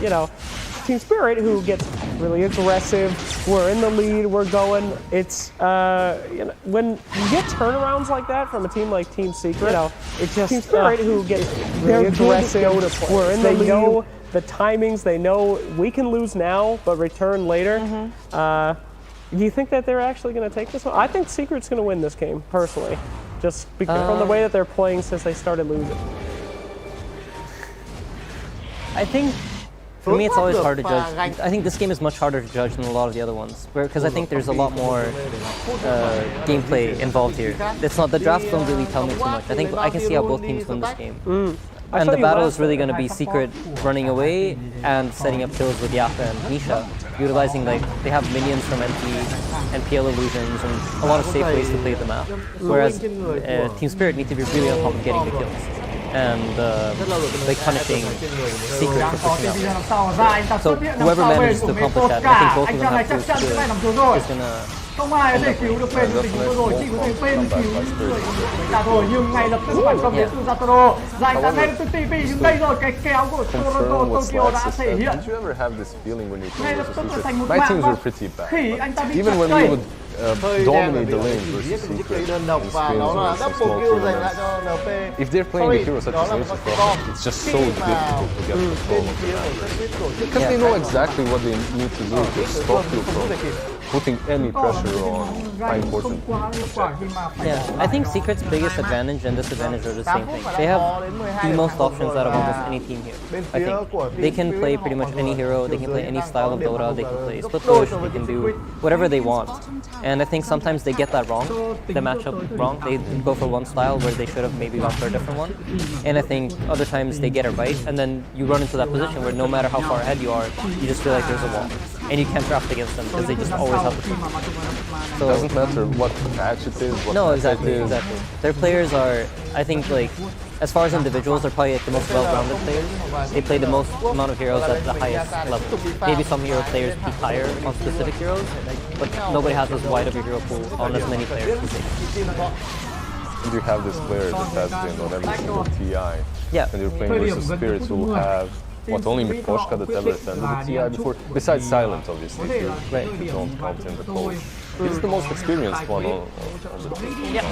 You know, Team Spirit, who gets really aggressive. We're in the lead. We're going. It's you know, when you get turnarounds like that from a team like Team Secret, you know, it's just Team Spirit who gets really aggressive. We're in the lead. They know the timings. They know we can lose now, but return later. Do you think that they're actually going to take this one? I think Secret's going to win this game, personally, just because from the way that they're playing since they started losing. I think for me it's always hard to judge. I think this game is much harder to judge than a lot of the other ones, because I think there's a lot more gameplay involved here. It's not the drafts don't really tell me too much. I think I can see how both teams win this game. And the battle is really going to be Secret running away and setting up kills with Yappa and Nisha, utilizing like they have minions from MP and PL illusions and a lot of safe ways to play the map. Whereas Team Spirit need to be really on top of getting the kills and like punishing Secret for pushing up. So whoever manages to accomplish that, I think both of them have to is gonna. Không ai có thể cứu được bên tình huống vừa rồi, chỉ có thể bên cứu người ra rồi, nhưng ngay lập tức phản công đến từ Zatoro giải ra ngay lập tức TV, nhưng đây rồi cái kéo của Toronto Tokyo đã thể hiện. Did you ever have this feeling when you Ngay play lập tức versus trở thành một Secret? My mạng teams were pretty bad. khi anh ta bị Even when chặt we tay. would dominate the lane versus Secret đơn in độc và spins nó là or some double small kill dành lại tournaments. cho NP. If they're playing the hero such as Virtus.pro, it's just so difficult to get control of the map. Because they know exactly what they need to do to stop you from putting any pressure on high important. Yeah, I think Secret's biggest advantage and disadvantage are the same thing. They have the most options out of almost any team here. I think they can play pretty much any hero, they can play any style of Dota, they can play split push, they can do whatever they want. And I think sometimes they get that wrong, the matchup wrong. They go for one style where they should have maybe gone for a different one. And I think other times they get it right, and then you run into that position where no matter how far ahead you are, you just feel like there's a wall. And you can't draft against them because they just always have the It doesn't matter what patch it is, what No, patch exactly, it is. exactly. Their players are, I think, like, as far as individuals, they're probably like the most well-rounded players. They play the most amount of heroes at the highest level. Maybe some hero players peak higher on specific heroes, but nobody has as wide of a hero pool on as many players as they do. And you have this player that has been on every single TI. Yeah. And you're playing versus Spirits who have only Mikoshka that ever attended the TI before, besides Silent, obviously, if you don't count in the coach. He's the most experienced one on the team. Yeah.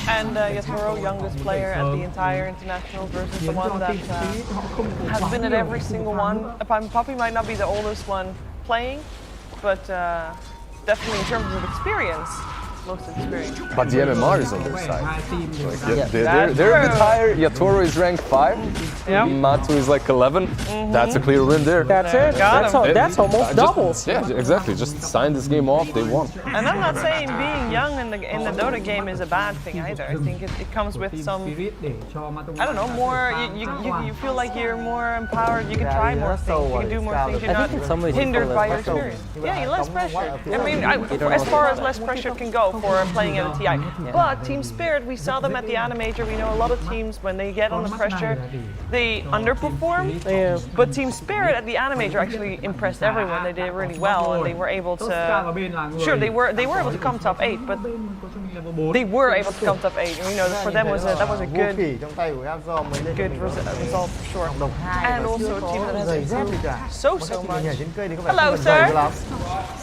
And Yatoro, youngest player at the entire international versus the one that has been at every single one. Poppy might not be the oldest one playing, but definitely in terms of experience, most experience. But the MMR is on their side. Like, Yeah. they're a bit higher. Yatoro is ranked 5. Yep. Matu is like 11. That's a clear win there. That's it. That's almost doubles. Yeah, exactly. Just sign this game off. They won. And I'm not saying being young in the Dota game is a bad thing either. I think it comes with some, I don't know, more, you feel like you're more empowered, you can try more things, you can do more things, you're not hindered by your experience. Yeah, you're less pressure. I mean, as far as less pressure can go for playing at a TI. But Team Spirit, we saw them at the Animator, we know a lot of teams, when they get on the pressure, they underperform. Yeah. But Team Spirit at the Animator actually impressed everyone. They did really well, and they were able to. Sure, they were able to come top 8, but they were able to come top 8. And, you know, for them that was a good result for sure. And also a team that has improved so much. Hello, sir.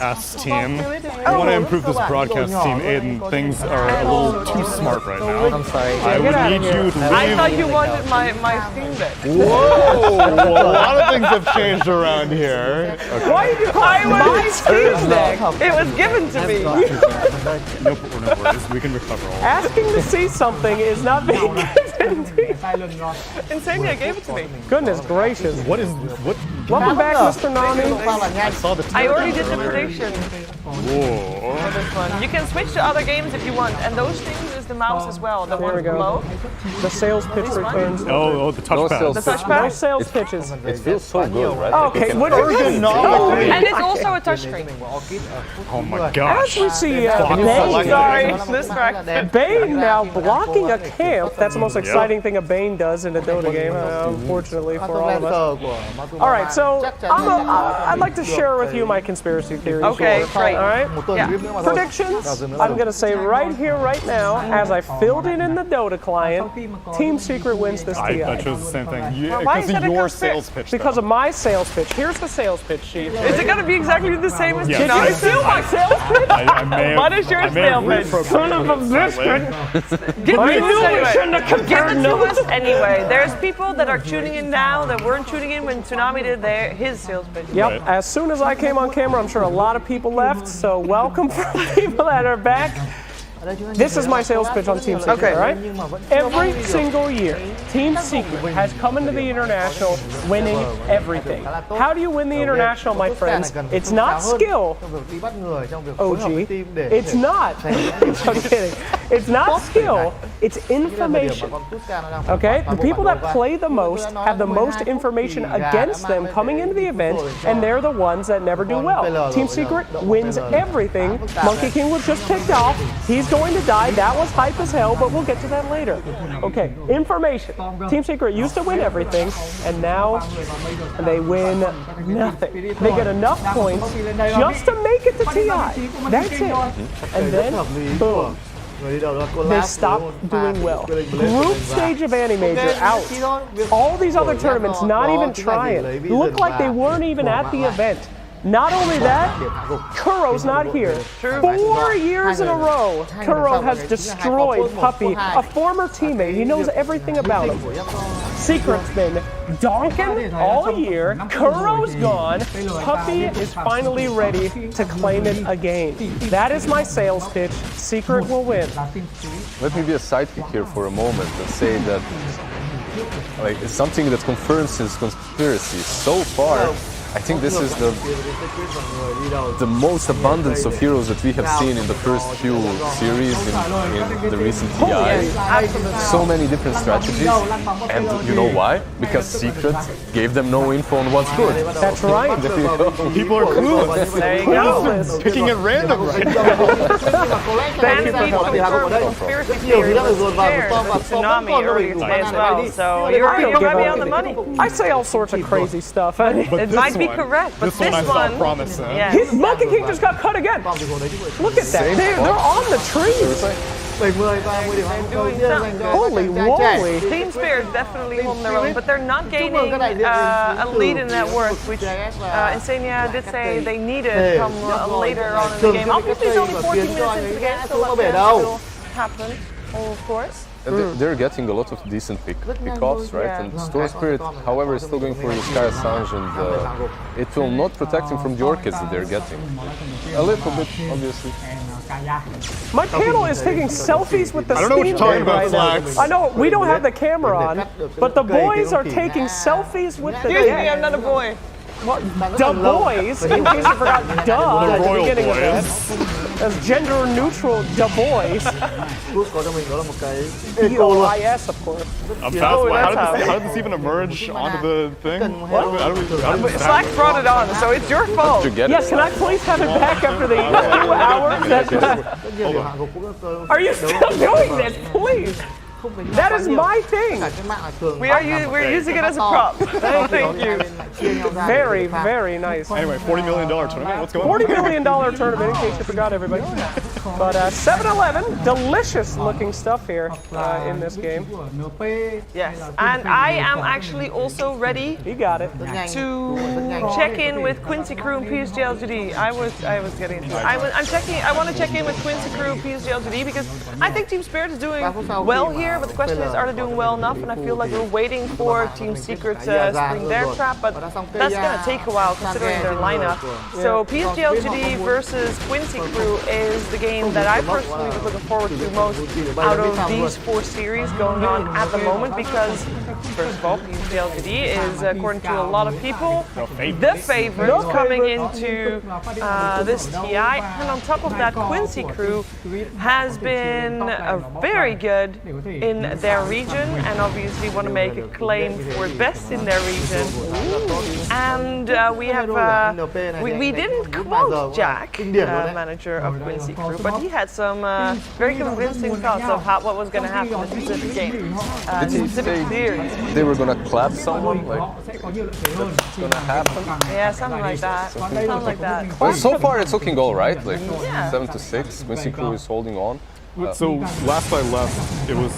Ask team. I want to improve this broadcast team, Aiden. Things are a little too smart right now. I'm sorry. I would need you to leave. I thought you wanted my Steam deck. Whoa! A lot of things have changed around here. Okay. Why did you call it my Steam deck? It was given to me. No worries. We can recover all. Asking to see something is not being given to you. Insania gave it to me. Goodness gracious. What is what? Welcome back, Mr. Nami. I saw the. I already did the prediction Whoa. for this one. You can switch to other games if you want, and those things is the mouse as well. The There one we go. below. The sales pitch returns. Oh, the touchpad. The touchpad. No sales pitches. It feels so good, right? Okay, what And it's also a touchscreen. Oh my As gosh. we see, Bane- Sorry, distracted. Bane now blocking a camp. That's the most exciting thing a Bane does in a Dota game, unfortunately for all of us. All right, so I'd like to share with you my conspiracy theories. Okay, great. All right. Yeah. Predictions. I'm going to say right here, right now, as I filled it in the Dota client, Team Secret wins this I TI. chose the same thing. why Because is that of a your conspiracy? sales pitch. Because of my sales pitch. Here's the sales pitch sheet. Is it gonna be exactly the same as Yes. Did you Tsunami? steal my sales pitch? I may have, What is your I may have sale pitch? reprogrammed Son of a it slightly. biscuit. Give I it to knew us we anyway. shouldn't have Give compared it to notes. us anyway. There's people that are tuning in now that weren't tuning in when Tsunami did his sales pitch. Yep, Right. as soon as I came on camera, I'm sure a lot of people left, so welcome for people that are back. This is my sales pitch on Team Secret, Okay. all right? Every single year, Team Secret has come into the International winning everything. How do you win the International, my friends? It's not skill, OG. It's not. I'm kidding. It's not skill, it's information. Okay? The people that play the most have the most information against them coming into the event, and they're the ones that never do well. Team Secret wins everything. Monkey King was just picked off. He's going to die. That was hype as hell, but we'll get to that later. Okay, information. Team Secret used to win everything, and now they win nothing. They get enough points just to make it to TI. That's it. And then, boom. They stop doing well. Group stage of Animator out. All these other tournaments not even trying. Look like they weren't even at the event. Not only that, Kuro's not here. 4 years in a row, Kuro has destroyed Puppy, a former teammate. He knows everything about him. Secret's been donking all year. Kuro's gone. Puppy is finally ready to claim it again. That is my sales pitch. Secret will win. Let me be a sidekick here for a moment and say that it's something that confirms his conspiracy. So far, I think this is the most abundance of heroes that we have seen in the first few series in the recent TI. So many different strategies, and you know why? Because Secret gave them no info on what's good. That's right. People are clueless. There you go. Picking at random right now. Thank you for helping. Conspiracy theory was shared with Tsunami earlier today as well, so you might be on the money. I say all sorts of crazy stuff. It might be correct, but This one I saw promising. yeah. Monkey King just got cut again. Look at that. They're on the trees. Holy moly. Team Spirit definitely holding their own, but they're not gaining a lead in net worth, which Insania did say they needed come later on in the game. Obviously, it's only 14 minutes into the game, so let that still happen. of course. They're getting a lot of decent pickoffs, right? And Storm Spirit, however, is still going for the Sky Assange, and it will not protect him from the Orchids that they're getting. A little bit, obviously. My panel is taking selfies with the I don't know what you're talking about, Flax. I know, we don't have the camera on, but the boys are taking selfies with the Excuse me, I'm not a boy. What? The boys, in case you forgot, duh, at the beginning of this. As gender neutral, the boys. B-O-I-S, of course. I'm fascinated. How did this even emerge onto the thing? What? Slack brought it on, so it's your fault. Yes, can I please have it back after the 2 hours? Are you still doing this, please? That is my thing. We're using it as a prop. Thank you. Very, very nice. Anyway, $40 million tournament. What's going on? $40 million tournament, in case you forgot, everybody. But 7-11, delicious looking stuff here in this game. Yes, and I am actually also ready. You got it. To check in with Quincy Crew and PSD.LGD. I was getting into it. I want to check in with Quincy Crew and PSD.LGD because I think Team Spirit is doing well here. But the question is, are they doing well enough? And I feel like we're waiting for Team Secret to spring their trap, but that's going to take a while considering their lineup. So PSD.LGD versus Quincy Crew is the game that I personally was looking forward to most out of these 4 series going on at the moment because, first of all, PSD.LGD is, according to a lot of people, the favorite coming into this TI. And on top of that, Quincy Crew has been very good in their region and obviously want to make a claim for best in their region. And we have we didn't quote Jack, manager of Quincy Crew, but he had some very convincing thoughts of what was going to happen in this specific game, specific series. They were gonna clap someone, like that's gonna happen. Yeah, something like that. Something like that. Well, so far it's looking all right. Like Yeah. 7-6, Quincy Crew is holding on. So last I left, it was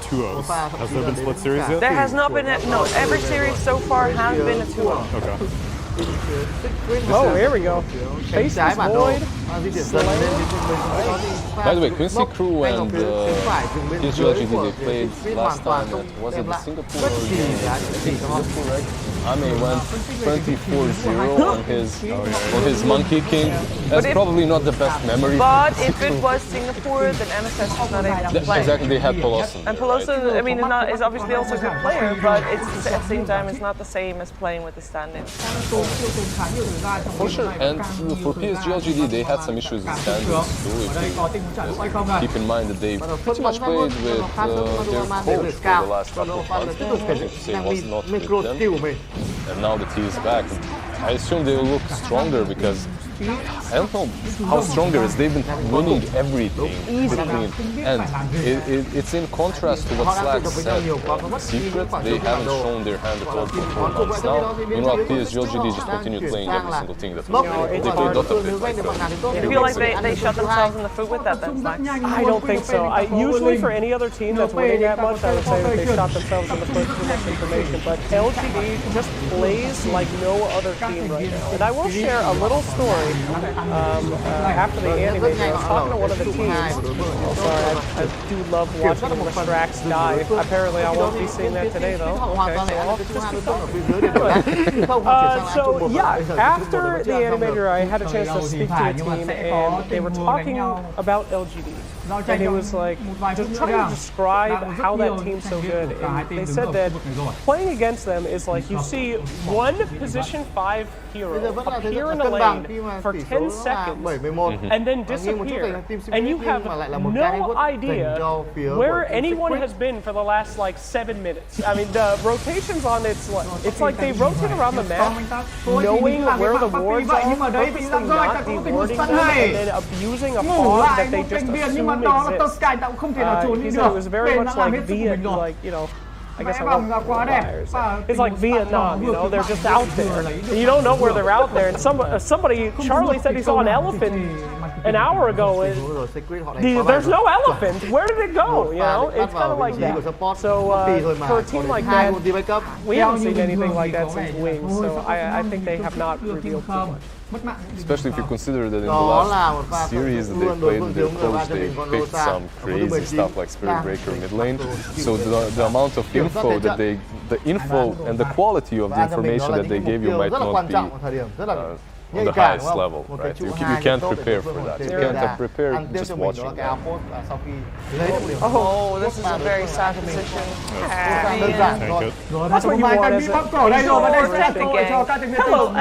2-0s. Has there been split series yet? There has not been no. Every series so far has been a 2-0. Okay. Oh, here we go. Faceless Void. By the way, Quincy Crew and PSD.LGD, they played last time at, was it the Singapore or Singapore, right? Ame went 24-0 on his Monkey King. That's probably not the best memory. But if it was Singapore, then MSS was not able to play. Exactly, they had Poloson. And Poloson, I mean, is obviously also a good player, but it's at the same time, it's not the same as playing with the stand-ins. For sure, and for PSG.LGD, they had some issues with stand-ins too. If you keep in mind that they pretty much played with their coach for the last couple of months. I think to say was not with them. And now that he is back, I assume they will look stronger because I don't know how stronger is. They've been winning everything between, and it's in contrast to what Slack said. Secret, they haven't shown their hand at all for 4 months now. Meanwhile, PSG.LGD just continued playing every single thing that they play Dota with. I feel like they shot themselves in the foot with that then, Slack. I don't think so. Usually for any other team that's winning that much, I would say that they shot themselves in the foot with this information. But LGD just plays like no other team right now. And I will share a little story. After the animator, I was talking to one of the teams. Sorry, I do love watching the Strax die. Apparently, I won't be seeing that today, though. Okay, so I'll just keep going. So yeah, after the animator, I had a chance to speak to a team, and they were talking about LGD. And it was like, just trying to describe how that team's so good. And they said that playing against them is like you see one position 5 hero appear in a lane for 10 seconds and then disappear. And you have no idea where anyone has been for the last like 7 minutes. I mean, the rotations on it's like they rotate around the map knowing where the wards are, purposely not dewarding them, and then abusing a fog that they just assume exists. He said it was very much like I guess I won't lie. It's like Vietnam, you know, they're just out there. You don't know where they're out there. And somebody, Charlie said he saw an elephant an hour ago. There's no elephant. Where did it go? You know, it's kind of like that. So for a team like that, we haven't seen anything like that since Wings. So I think they have not revealed too much. Especially if you consider that in the Đó là một last pha series that tấn they công đối played phương in their thiếu người và coach, cho they mình con picked Rosa some ở vị crazy trí stuff like Spirit Breaker mid lane. So chịu the amount of info that the info and the quality of the information that they gave you might rất là not quan be trọng ở thời điểm rất là on the highest level, right? You can't prepare for that. You can't have prepared just watching cái áo phốt và sau khi lấy được một điểm Oh, this is a very sad position. đơn giản Tank rồi. it. Rồi và chúng ta đang bị bóc cổ đây rồi và đây sẽ là cơ hội cho các thành viên Hello, But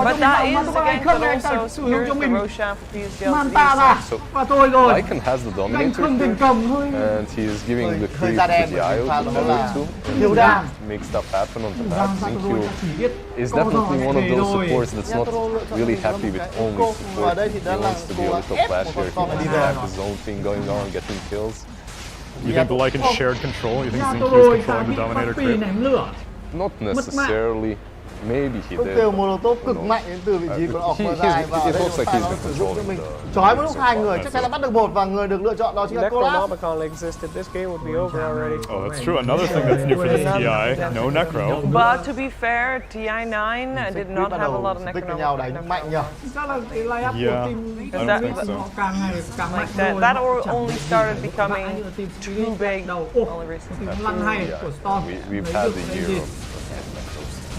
but that is again, but also sử dụng cho here's the mình Roshan for PSD.LGD. Manta ra và thôi rồi. Lycan has the Anh dominator không thành here, công thôi. and he is giving the Hơi creep da to đen the bởi vì IO pha to đó cover là too. thiếu đam. Make stuff happen on the Rằng map. Zatoro Thank chỉ biết is câu definitely hỏi one of về those rồi. supports that's not really happy with only Ở support. đây He thì đã là wants to be cố a gắng little ép một flashier. He con wants đi to về. have his own thing going on, getting kills. You think the Lycan shared control? You think Zinc Zatoro is controlling the Dominator bị creep? ném lửa. Not necessarily. Maybe he Không did. kêu Molotov cực mạnh đến từ vị trí của ọc và dài và ở đây một pha nó sử dụng cho mình chói một lúc hai người chắc chắn là bắt được một và người được lựa chọn đó chính là Colas. Necronomicon existed, this game would be over already. Oh, that's true. Another thing that's new for this TI, no Necro. But to be fair, TI9 did not have a lot of Tích với nhau đánh mạnh nhờ. Chắc là cái line-up của Yeah, team I don't think so. họ càng ngày càng mạnh rồi. that only started becoming too big only recently. Lăn hay của Storm. We've had the year of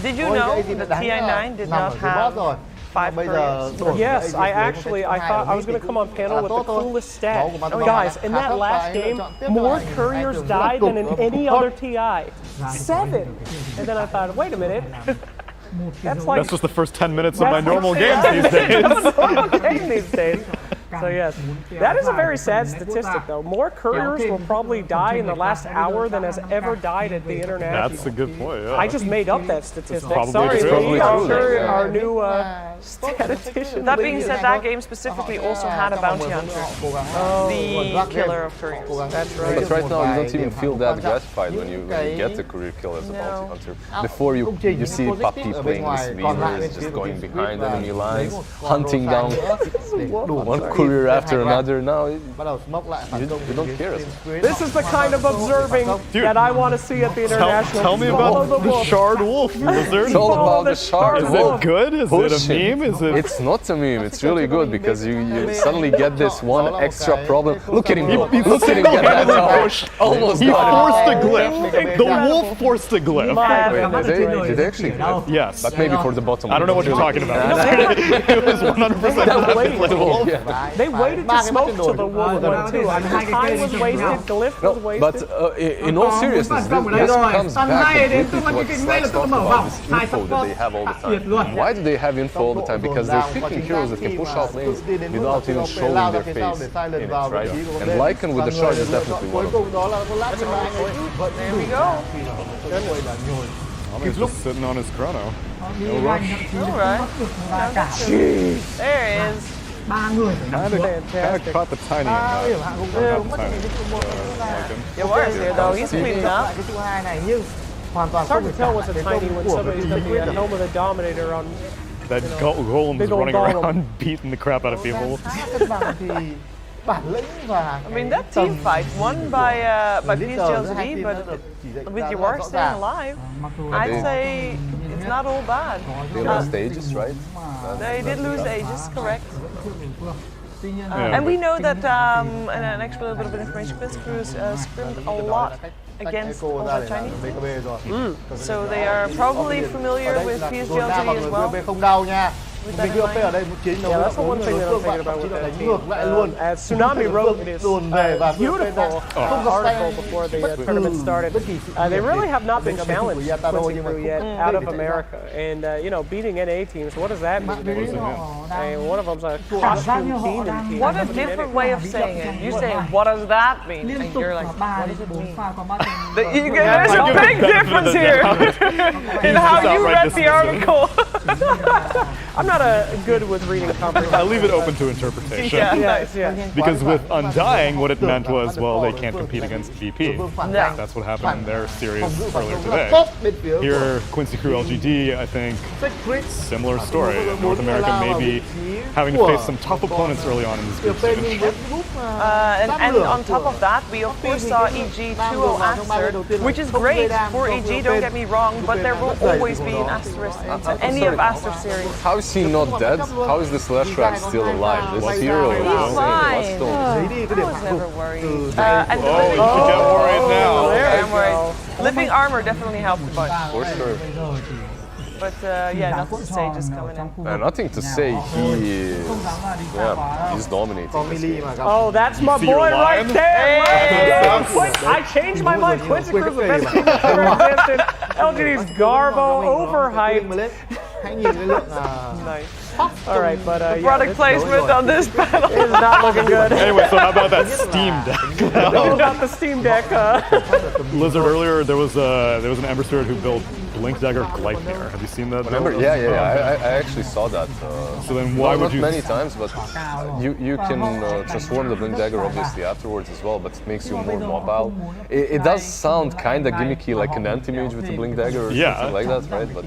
Did you know that TI9 did not have 5 couriers? Yes, I thought I was going to come on panel with the coolest stat. Guys, in that last game, more couriers died than in any other TI. 7! And then I thought, wait a minute. That's just the first 10 minutes of my normal games these days. So yes, that is a very sad statistic though. More couriers will probably die in the last hour than has ever died at the international. That's a good point, yeah. I just made up that statistic. probably Sorry, true. Lee, Probably true, yeah. our new statistician. That being said, that game specifically also had a bounty hunter, the killer of couriers. That's right. But right now you don't even feel that gratified when you get the career kill as a bounty hunter. Before you see Papi playing this Weaver, just going behind enemy lines, hunting down one courier after another. Now you don't care as much. This is the kind of observing that I want to see at the international. Tell me Follow about the wolf. Shard Wolf, Wizard. It's all about the shard Is wolf. it good? Is it a meme? Is it? It's not a meme. It's really good because you suddenly get this one extra problem. Look at him go. Look at him get that tower. Almost He got forced it. a glyph. The wolf forced a glyph. Wait, did they actually glyph? Yes. But maybe for the bottom. I don't know what you're talking about. It was 100% They waited to smoke till the wolf went too. I mean, time was wasted, glyph was wasted. But in all seriousness, this comes back completely to what Slacks talked about, this info that they have all the time. Why do they have info all the time? Because they're picking heroes that can push out lanes without even showing their face in it, right? And Lycan with the shard is definitely one of them. There we go. He's just sitting on his chrono. No rush. All right. There he is. Kind of caught the tiny end. It works here though. He's cleaning up. It's hard to tell what's a tiny when somebody's going to be at home with a dominator on. That golem is big old running golem. around beating the crap out of people. I mean, that team fight won by PSD.LGD, but with your work staying alive, I'd say it's not all bad. They lost Aegis, right? They did lose Aegis, correct. Yeah. And we know that, and an extra little bit of information, Quincy Cruz scrimmed a lot against also Chinese. So they are probably familiar with PSD.LGD as well. Mình đưa ở đây một chiến đấu That's the one thing that I'm thinking about with that team. As Tsunami wrote in his beautiful article before the tournament started, they really have not been challenged Quincy Crew yet out of America. And you know, beating NA teams, what does that mean? One of them's a costume team. What a different way of saying it. You say, what does that mean? And you're like, what does it mean? There's a big difference here in how you read the article. I'm not good with reading comprehension. I leave it open to interpretation. Yeah. Because with Undying, what it meant was, well, they can't compete against VP. Yeah. That's what happened in their series earlier today. Here, Quincy Crew LGD, I think, similar story. North America may be having to face some tough opponents early on in this group stage. And on top of that, we of course saw EG 2-0 Aster, which is great for EG, don't get me wrong, but there will always be an asterisk into any of Aster's series. How is he he not dead? How is this Slash Track still alive? This hero is insane. fine. What's I was never worried. You should get worried now. I'm worried. Living armor definitely helped a bunch. For sure. But yeah, nothing to say, just coming in. Nothing to say. He is, he's dominating. Oh, that's my boy right there. Let's go. I changed my mind. Quincy Cruz, the best team that's ever existed. LGD's Garbo, overhyped. Nice. All right, but Product placement on this panel is not looking good. Anyway, so how about that Steam Deck? What about the Steam Deck? Blizzard earlier, there was an Ember Spirit who built Blink Dagger Gleipnir. Have you seen that? Yeah. I actually saw that. So then why would you? Not many times, but you can transform the Blink Dagger obviously afterwards as well, but it makes you more mobile. It does sound kind of gimmicky, like an anti-mage with a Blink Dagger or something like that, right? But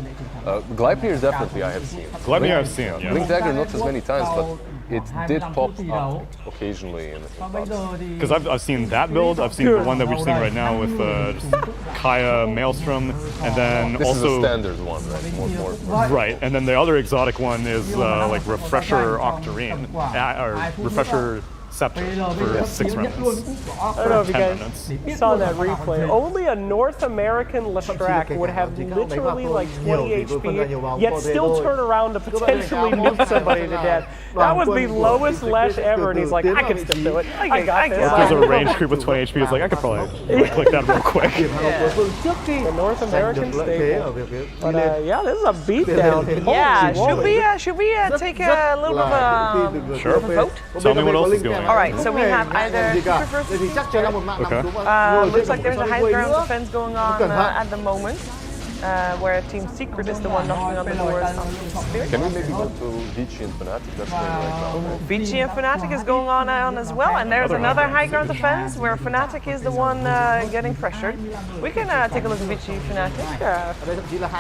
Gleipnir definitely I have seen. Gleipnir I've seen. Yeah. Blink Dagger not as many times, but it did pop up occasionally in bouts. Because I've seen that build, I've seen the one that we're seeing right now with just Kaya Maelstrom, and then this also is a standard one, right? More. Right, and then the other exotic one is like Refresher Octarine, or Refresher Scepter for 6 remnants. I don't know if you guys saw that replay. Only a North American Lestrak would have literally like 20 HP, yet still turn around to potentially nuke somebody to death. That was the lowest Lesh ever, and he's like, I can still do it. I got this. If there's a range creep with 20 HP, it's like, I could probably click that real quick. The North American staple. But yeah, this is a beatdown. Yeah, should we take a little bit of a vote? Tell me what else is going on. All right, so we have either Secret versus looks like there's a high ground defense going on at the moment, where Team Secret is the one knocking on the doors on Team Spirit. Can we maybe go to Vici and Fnatic? That's going right now. Vici and Fnatic is going on as well, and there's another high ground defense where Fnatic is the one getting pressured. We can take a look at Vici Fnatic.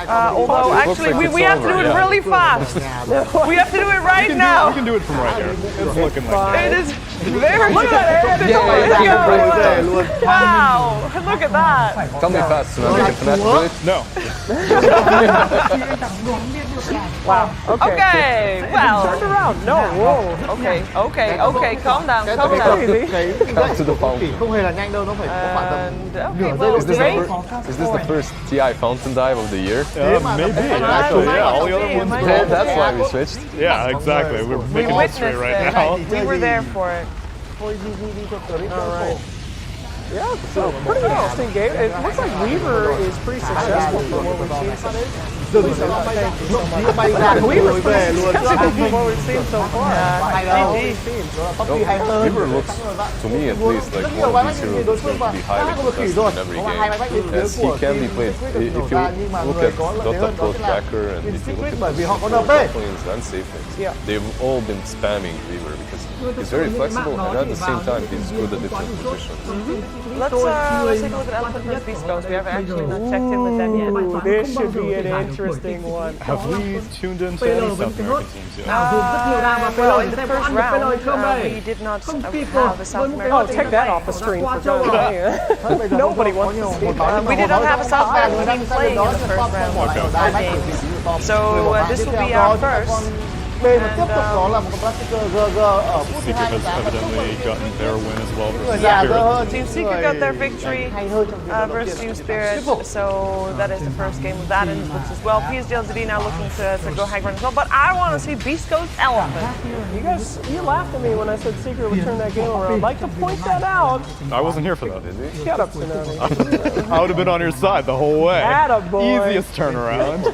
Although actually we have to do it really fast. We have to do it right now. We can do it from right here. It's looking like it is very good. Wow, look at that. Tell me fast, Fnatic do it? No. Wow. Okay. Well. Turned around. No. Whoa. Okay. Calm down. Come to the fountain. Is this the first TI fountain dive of the year? Maybe. Actually, yeah. All the other ones. That's why we switched. Yeah, exactly. We're making history right now. We were there for it. All right. Yeah, so pretty interesting game. It looks like Weaver is pretty successful from what we've seen so far. Weaver's pretty successful from what we've seen so far. Weaver looks, to me at least, like one of these heroes that's going to be highly contested in every game. As he can be played. If you look at Dota.pro tracker and if you look at the and Safex, they've all been spamming Weaver because he's very flexible and at the same time he's good at different positions. Let's take a look at Elephant vs. Beast Ghost. We haven't actually not checked in with them yet. This should be an interesting one. Have we tuned into any South American teams yet? Well, in the first round, we did not have the South American team. Oh, take that off the screen for God. Nobody wants to see that. We did not have a South American team playing in the first round of our games. So this will be our first. Bên tiếp tục đó là một con Blaster GG ở phút thứ 2 evidently gotten their win as well versus Spirit. Team Secret got their victory versus Team Spirit, so that is the first game of that in the books as well. PSD.LGD now looking to go high ground as well, but I want to see Beast Ghost Elephant. You laughed at me when I said Secret would turn that game around. I'd like to point that out. I wasn't here for that. Shut up, Tsunami. I would have been on your side the whole way. Attaboy. Easiest turnaround.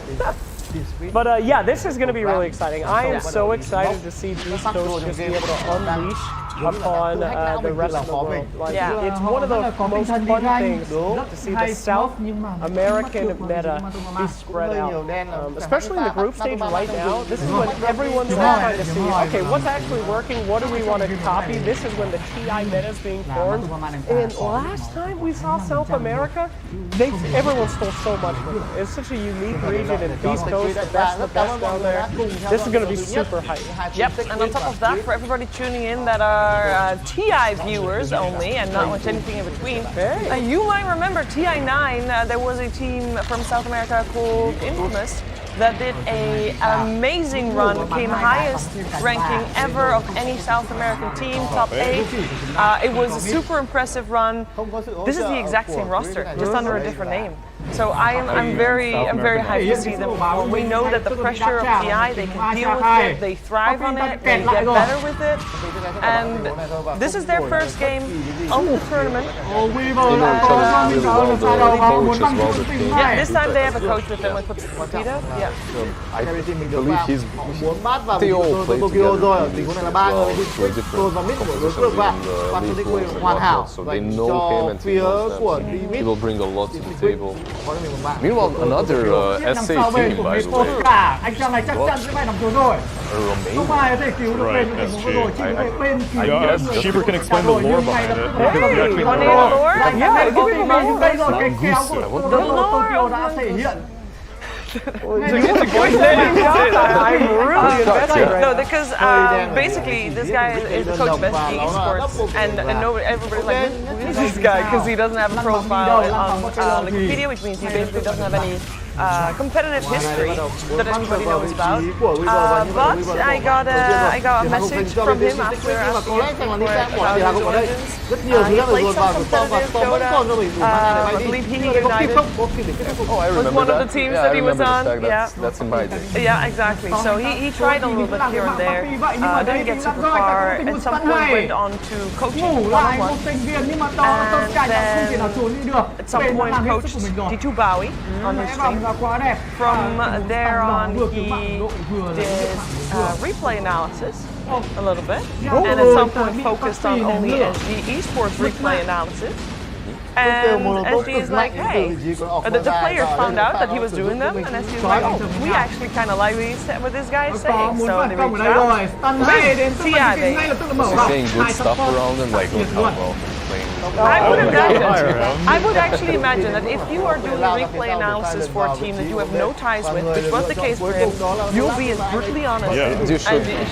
But yeah, this is going to be really exciting. I am so excited to see Beast Ghost just be able to unleash upon the rest of the world. Like, it's one of the most fun things to see the South American meta be spread out. Especially in the group stage right now, this is when everyone's trying to see, okay, what's actually working, what do we want to copy? This is when the TI meta is being formed. And last time we saw South America, everyone stole so much from it. It's such a unique region, and Beast Ghost, the best down there. This is going to be super hype. Yep, and on top of that, for everybody tuning in that are TI viewers only and not watch anything in between, you might remember TI9, there was a team from South America called Infamous that did an amazing run, came highest ranking ever of any South American team, top 8. It was a super impressive run. This is the exact same roster, just under a different name. So I'm very hyped to see them perform. We know that the pressure of TI, they can deal with it, they thrive on it, they get better with it. And this is their first game of the tournament. Yeah, this time they have a coach with them, with Potato. Yeah. I believe they all play together to a different composition in League Wars and whatnot, so they know him and he knows them. He will bring a lot to the table. Meanwhile, another SA team, by the way, Romania. Right, SG. I guess Sheeper can explain the lore behind it. Hey, you want to hear the lore? Yeah, give me the lore. I'm really invested right now. No, because basically this guy is the coach of SD Esports, and everybody's like, who is this guy? Because he doesn't have a profile on Wikipedia, which means he basically doesn't have any competitive history that everybody knows about. But I got a message from him after asking him about his origins. He played some competitive Dota. I believe he United was one of the teams that he was on. That's in my day. Yeah, exactly. So he tried a little bit here and there. Didn't get super far. At some point went on to coaching one-on-one. And then at some point coached D2 Bowie on his stream. From there on, he did replay analysis a little bit, and at some point focused on only SD Esports replay analysis. And SD is like, hey, the players found out that he was doing them, and SD is like, oh, we actually kind of like what this guy is saying, so they reached out. TI, He's saying good stuff around him, like, look how well he's playing. I would actually imagine that if you are doing replay analysis for a team that you have no ties with, which was the case for him, you'll be as brutally honest as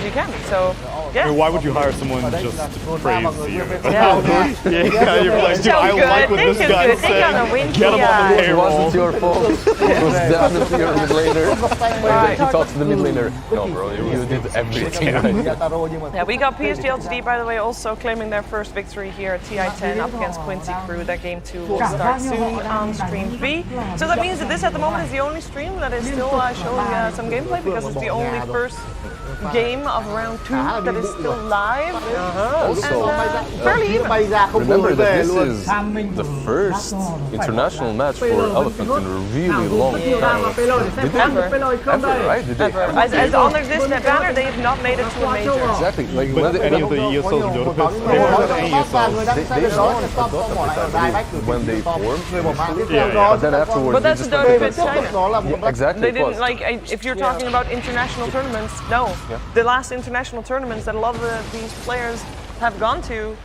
you can. So, yeah. I mean, why would you hire someone just to praise you? Yeah, you're like, dude, I like what this guy said. Get him on the payroll. It wasn't your fault. It was definitely your mid laner. He talked to the mid laner. No, bro, you did everything right. Yeah, we got PSD.LGD, by the way, also claiming their first victory here at TI10 up against Quincy Crew. That game 2 will start soon on stream B. So that means that this at the moment is the only stream that is still showing some gameplay, because it's the only first game of round 2 that is still live. Also, fairly even. Remember that this is the first international match for Elephant in a really long time. Ever, right? Did they ever? As under this banner, they have not made it to a major. Exactly. Like but any of the ESLs and Dota pits, they weren't any ESLs. When they formed, but then afterwards, but that's the Dota pits China. Yeah, exactly. They didn't like. If you're talking about international tournaments, no. The last international tournaments that a lot of these players have gone to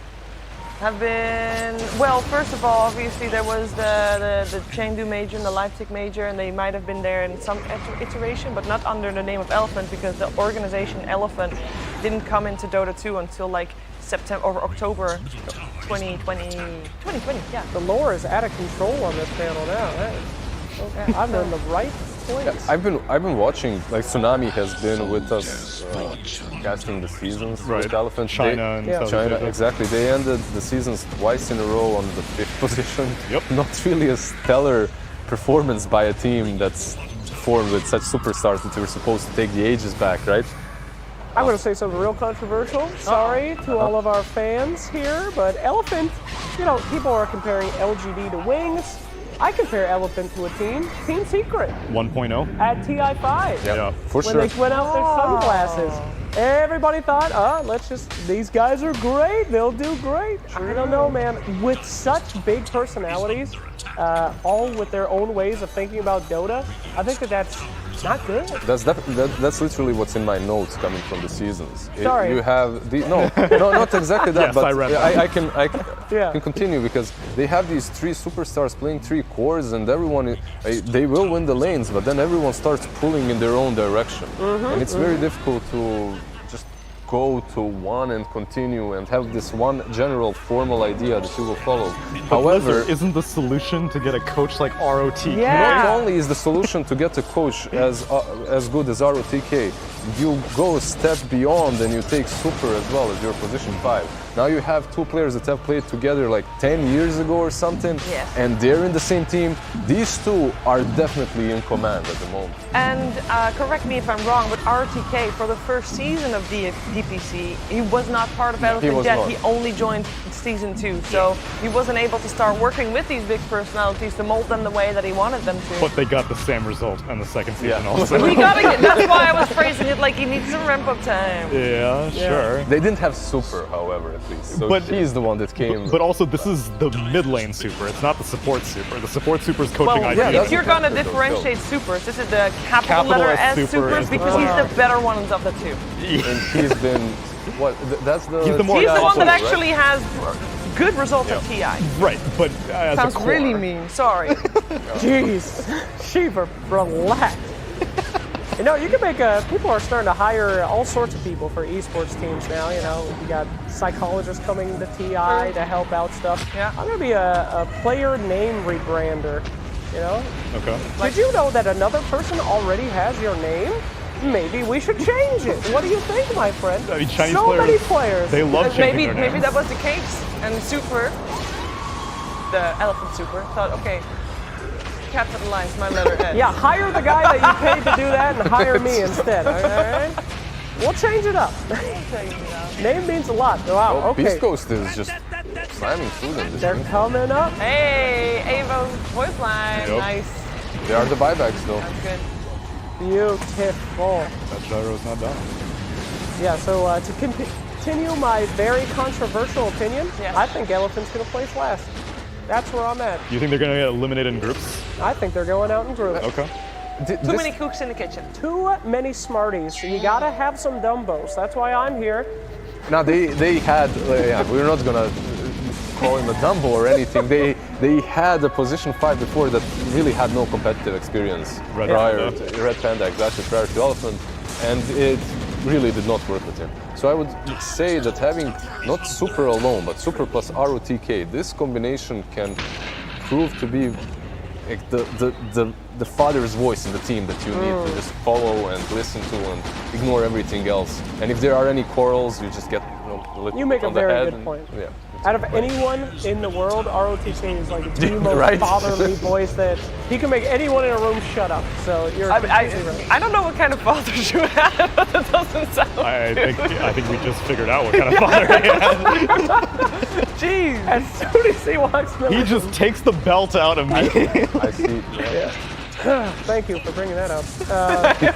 have been, well, first of all, obviously there was the Chengdu major and the Leipzig major, and they might have been there in some iteration, but not under the name of Elephant, because the organization Elephant didn't come into Dota 2 until like September or October 2020, yeah. The lore is out of control on this panel now. Okay, I'm in the right place. Yeah, I've been watching. Like Tsunami has been with us casting the seasons with Elephant. China, exactly. They ended the seasons twice in a row on the 5th position. Yep. Not really a stellar performance by a team that's formed with such superstars that they were supposed to take the ages back, right? I'm going to say something real controversial. Sorry to all of our fans here, but Elephant, you know, people are comparing LGD to Wings. I compare Elephant to a Team Secret. 1.0? At TI5. Yeah, for sure. When they went out their sunglasses. Everybody thought, these guys are great, they'll do great. I don't know, man. With such big personalities, all with their own ways of thinking about Dota, I think that's not good. That's literally what's in my notes coming from the seasons. Sorry. You have no, not exactly that, yes, but I can continue, because they have these 3 superstars playing 3 cores, and everyone they will win the lanes, but then everyone starts pulling in their own direction, and it's very difficult to just go to one and continue and have this one general formal idea that you will follow. However, isn't the solution to get a coach like ROTK? not only is the solution to get a coach as good as ROTK, you go a step beyond and you take Super as well as your position 5. Now you have two players that have played together like 10 years ago or something, and they're in the same team. These two are definitely in command at the moment. And correct me if I'm wrong, but RTK for the first season of DPC, he was not part of Elephant yet. He only joined season 2, so he wasn't able to start working with these big personalities to mold them the way that he wanted them to. But they got the same result in the second season also. We gotta get, that's why I was phrasing it like he needs some ramp-up time. Yeah, sure. They didn't have Super, however, at least. So he's the one that came. But also, this is the mid lane Super. It's not the support Super. The support Super is coaching Well, ideas. if you're gonna differentiate supers, this is the capital letter S supers because he's the better one of the two. And he's been what? That's the. He's the He's the one that actually has good results at TI. Right, but as Sounds a core, really mean. Sorry. Jeez, Shiva, relax. You know, you can make people are starting to hire all sorts of people for esports teams now. You know, you got psychologists coming to TI to help out stuff. Yeah. I'm gonna be a player name rebrander. You know. Okay. Did you know that another person already has your name? Maybe we should change it. What do you think, my friend? I mean, Chinese so players, many players. They love changing their Maybe names. that was the case. And Super, the Elephant Super, thought, okay, capitalize my letter S. Yeah, hire the guy that you paid to do that and hire me instead. All right? We'll change it up. Name means a lot. Wow, Well, okay. Beast Coast is just slamming through them. This They're game. coming up. Hey, Avo's voice line. Yep. Nice. They are the buybacks though. That's good. Beautiful. That gyro's not done. Yeah, so to continue my very controversial opinion, Yes. I think Elephant's going to place last. That's where I'm at. You think they're going to get eliminated in groups? I think they're going out in groups. Okay. Too many cooks in the kitchen. Too many smarties. You got to have some dumbos. That's why I'm here. Now they had. We're not gonna call him a Dumbo or anything. They had a position 5 before that really had no competitive experience Red prior Panda. to Red Panda, exactly prior to Elephant, and it really did not work with him. So I would say that having not Super alone, but Super plus ROTK, this combination can prove to be like the father's voice in the team that you need to just follow and listen to and ignore everything else. And if there are any quarrels, you just get a little You make a on the very head good and- point. Yeah. Out of anyone in the world, ROTK is like the most Right. fatherly voice that he can make anyone in a room shut up. So you're completely right. I don't know what kind of fathers you have, but that doesn't sound I think we just figured out what kind of father he had. Jeez. As soon as he walks in the He room, just takes the belt out immediately. I see. Yeah. thank you for bringing that up.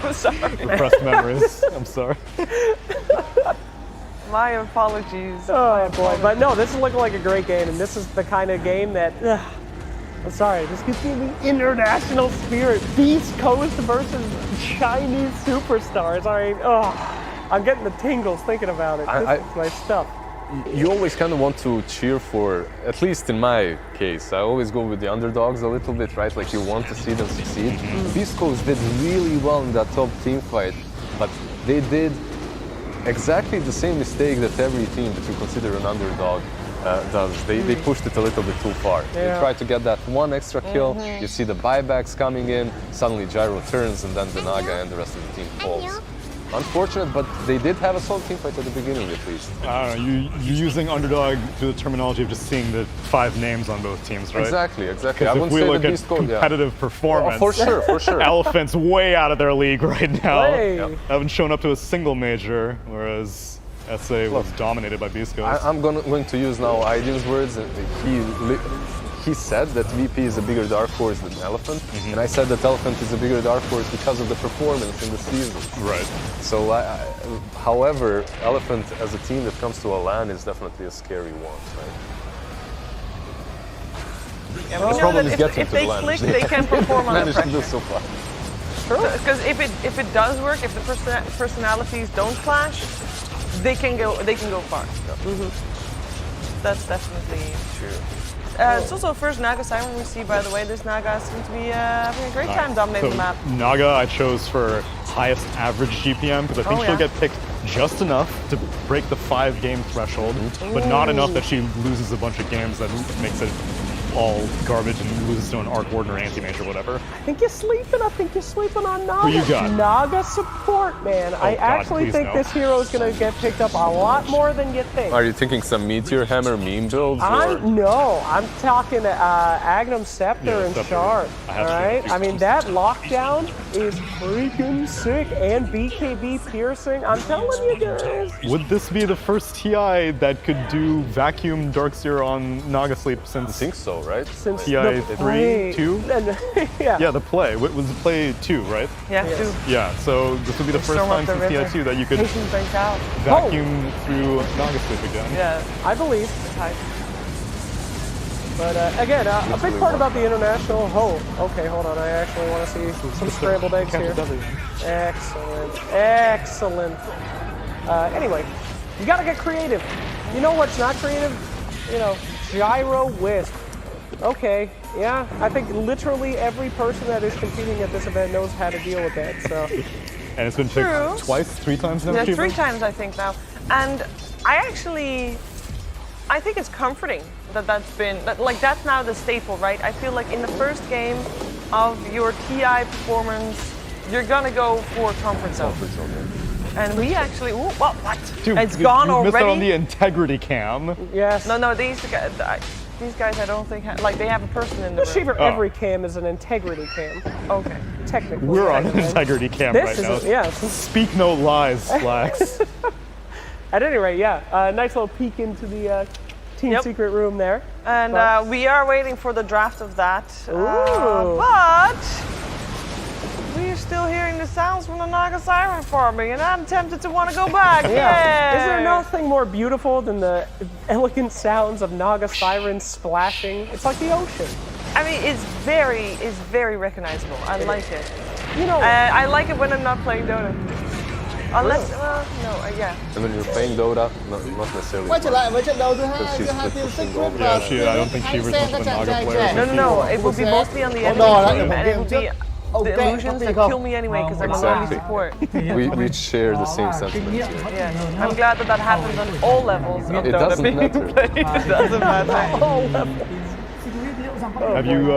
I'm sorry. Repressed memories. I'm sorry. My apologies. Oh boy, but no, this is looking like a great game, and this is the kind of game that, I'm sorry, this gives me the international spirit. Beast Coast versus Chinese superstars. I'm getting the tingles thinking about it. This is my stuff. You always kind of want to cheer for, at least in my case, I always go with the underdogs a little bit, right? Like you want to see them succeed. Beast Coast did really well in that top team fight, but they did exactly the same mistake that every team that you consider an underdog does. They pushed it a little bit too far. They try to get that one extra kill, you see the buybacks coming in, suddenly Gyro turns and then the Naga and the rest of the team falls. Unfortunate, but they did have a solid team fight at the beginning at least. I don't know, you're using underdog to the terminology of just seeing the 5 names on both teams, right? Exactly. I Because wouldn't if we say look that at Beast Coast, competitive performance, for sure. Elephant's way out of their league right now. Hey. Haven't shown up to a single major, whereas SA was dominated by Beast Coast. I'm going to use now Ideal's words. He said that VP is a bigger dark horse than Elephant, and I said that Elephant is a bigger dark horse because of the performance in the season. Right. So, however, Elephant as a team that comes to a LAN is definitely a scary one. Right? Yeah, The we know problem that is getting if to they the LAN. click, they can perform under Managed to do pressure. so far. Because if it does work, if the personalities don't clash, they can go far. That's definitely true. It's also the first Naga Siren we see, by the way. This Naga seems to be having a great time dominating the map. Naga I chose for highest average GPM because I think she'll get picked just enough to break the 5-game threshold, but not enough that she loses a bunch of games that makes it all garbage and loses to an Arc Warden or Anti-Mage or whatever. I think you're sleeping on Naga. Who you got? Naga support, man. I actually think this hero is going to get picked up a lot more than you think. Are you thinking some Meteor Hammer meme builds? No, I'm talking Agnum Scepter and Shard. All right? I mean, that lockdown is freaking sick and BKB piercing. I'm telling you guys. Would this be the first TI that could do vacuum Darkseer on Naga Sleep since? I think so, right? Since TI 3, 2? Yeah, the play. What was the play 2, right? Yeah, 2. Yeah, so this would be the first time since TI 2 that you could vacuum through Naga Sleep again. Yeah, I believe. But again, a big part about the international. Okay, hold on. I actually want to see some scrambled eggs here. Excellent. Anyway, you gotta get creative. You know what's not creative? You know, Gyro Wisp. Okay, yeah, I think literally every person that is competing at this event knows how to deal with that, so. And it's been picked twice, 3 times now? Yeah, 3 times I think now. And I think it's comforting that that's now the staple, right? I feel like in the first game of your TI performance, you're gonna go for comfort zone. And we actually, what? Dude, it's gone you already? missed out on the integrity cam. Yes. No, these guys I don't think, they have a person in the room. Every cam is an integrity cam. Okay. Technically. We're on an integrity cam right now. Yeah. Speak no lies, Slacks. At any rate, nice little peek into the team secret room there. And we are waiting for the draft of that. But we're still hearing the sounds from the Naga Siren farming, and I'm tempted to want to go back. Yeah. Is there nothing more beautiful than the elegant sounds of Naga Siren splashing? It's like the ocean. I mean, it's very recognizable. I like it. You know, I like it when I'm not playing Dota. Unless, yeah. And when you're playing Dota, not necessarily. Quay trở lại với trận đấu thứ hai giữa hai team Six Group và I don't think she was much of a Naga player. No, it will be mostly on the enemy team, and it will be the illusions that kill me anyway because I'm a lonely support. We share the same sentiment. Yeah, I'm glad that happens on all levels of It Dota doesn't being matter. played. It doesn't matter. all levels. Have you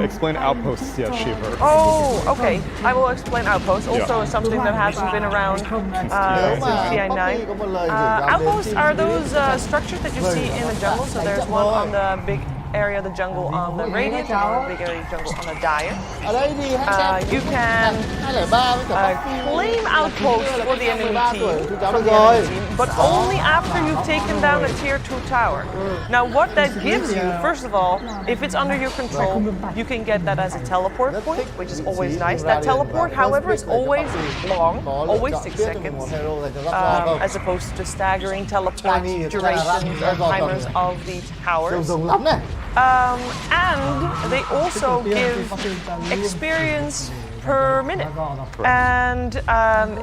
explained Outposts yet, Shiva? Oh, okay. I will explain Outposts. Also something that hasn't been around since TI9. Outposts are those structures that you see in the jungle. So there's one on the big area of the jungle on the Radiant and a big area of the jungle on the Dire. You can claim outposts for the enemy team, but only after you've taken down a tier 2 tower. Now what that gives you, first of all, if it's under your control, you can get that as a teleport point, which is always nice. That teleport, however, is always long, always 6 seconds, as opposed to staggering teleport durations or timers of the towers. And they also give experience per minute. And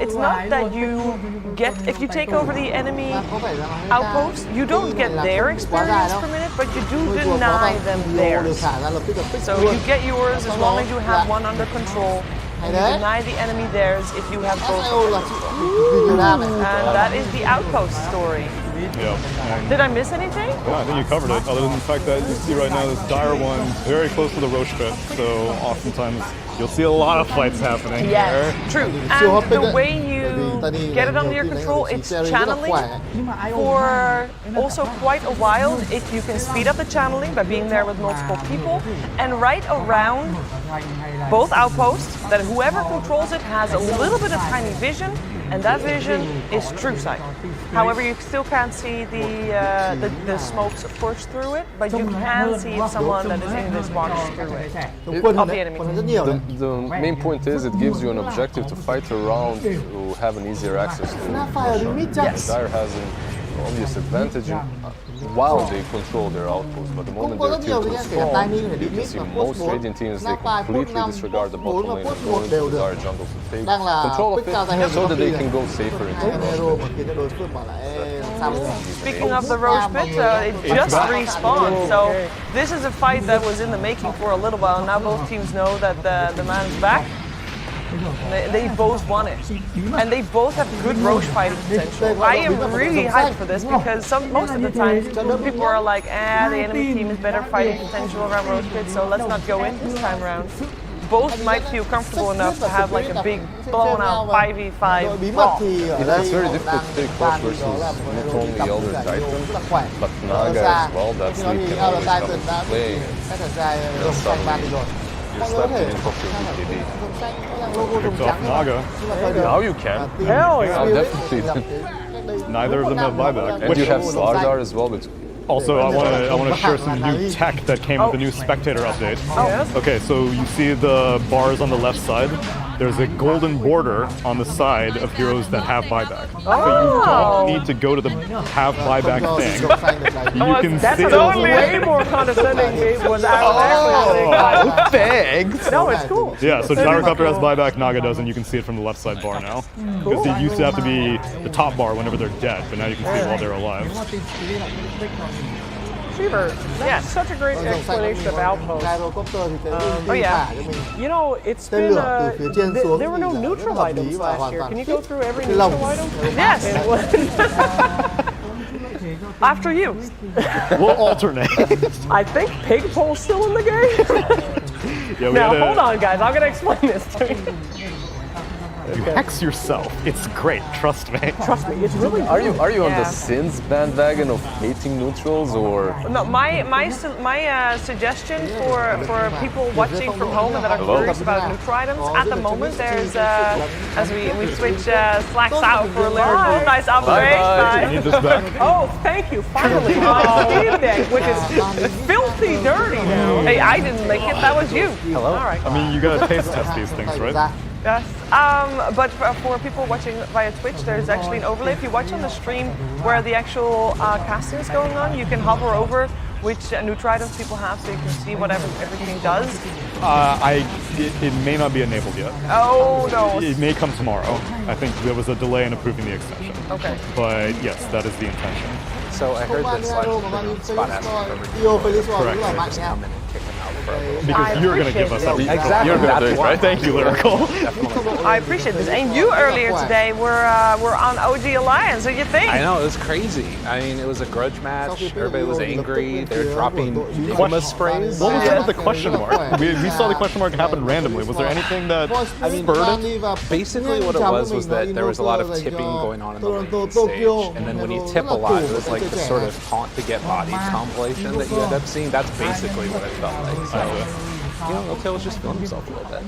it's not that you get, if you take over the enemy outpost, you don't get their experience per minute, but you do deny them theirs. So you get yours as long as you have one under control. And you deny the enemy theirs if you have both. And that is the outpost story. Yeah. Did I miss anything? No, I think you covered it, other than the fact that you see right now this Dire one very close to the Roche pit, so oftentimes you'll see a lot of fights happening there. True. And the way you get it under your control, it's channeling for also quite a while. If you can speed up the channeling by being there with multiple people, and right around both outposts, that whoever controls it has a little bit of tiny vision, and that vision is true sight. However, you still can't see the smokes, of course, through it, but you can see if someone that is in this box through it of the enemy. The main point is it gives you an objective to fight around to have an easier access to. Yes. Dire has an obvious advantage while they control their outposts, but the moment they're tier 2 strong, you can see most Radiant teams, they completely disregard the bottom lane and go into the Dire jungle to take control of it so that they can go safer into the Speaking of the Roche pit, it just respawned. So this is a fight that was in the making for a little while. Now both teams know that the man's back. They both want it, and they both have good Roche fighting potential. I am really hyped for this because most of the time people are like, the enemy team is better fighting potential around Roche pit, so let's not go in this time around. Both might feel comfortable enough to have like a big blown out 5v5 brawl. It's very difficult to take Roche versus not only Elder Titan, but Naga as well. That's the can always come into play. You're slapped in for LGD. Picked off Naga. Now you can. Hell yeah. Definitely. Neither of them have buyback. And you have Slardar as well, but Also, I want to share some new tech that came with the new spectator update. Okay, so you see the bars on the left side. There's a golden border on the side of heroes that have buyback. So you don't need to go to the have buyback thing. You can That's see way more condescending. It was actually. thanks. No, it's cool. Yeah, so Gyrocopter has buyback, Naga doesn't. You can see it from the left side bar now. Because it used to have to be the top bar whenever they're dead, but now you can see it while they're alive. Cheever, that's such a great explanation of Outpost. You know, it's been, there were no neutral items last year. Can you go through every neutral item? Yes! After you. We'll alternate. I think Pigpole's still in the game. Yeah, now, hold on, guys. I'm going to explain this to you. You hex yourself. It's great. Trust me. Trust me. It's really. Are you on the Sins bandwagon of hating neutrals, or? No, my suggestion for people watching from home and that are curious about neutral items at the moment, there's as we switch slacks out for a little nice upgrade. I need this back. Oh, thank you. Finally, my Steam Deck, which is filthy dirty now. Hey, I didn't make it. That was you. Hello. All right. I mean, you gotta taste test these things, right? Yes. But for people watching via Twitch, there's actually an overlay. If you watch on the stream where the actual casting is going on, you can hover over which neutral items people have so you can see what everything does. It may not be enabled yet. Oh, no. It may come tomorrow. I think there was a delay in approving the extension. Okay. But yes, that is the intention. So I heard that Spot asked for Correct. just come in and kick him out for a little bit. Because you're going to give us everything. Exactly. You're going to do it, right? Thank you, Lyrical. I appreciate this. And you earlier today were on OG Alliance. What do you think? I know, it was crazy. I mean, it was a grudge match. Everybody was angry. They were dropping Enigma sprays. What was up with the question mark? We saw the question mark happen randomly. Was there anything that spurred it? Basically what it was that there was a lot of tipping going on in the lane stage. And then when you tip a lot, it was like the sort of taunt to get bodied compilation that you end up seeing. That's basically what it felt like. So, you know, Okel was just feeling himself a little bit.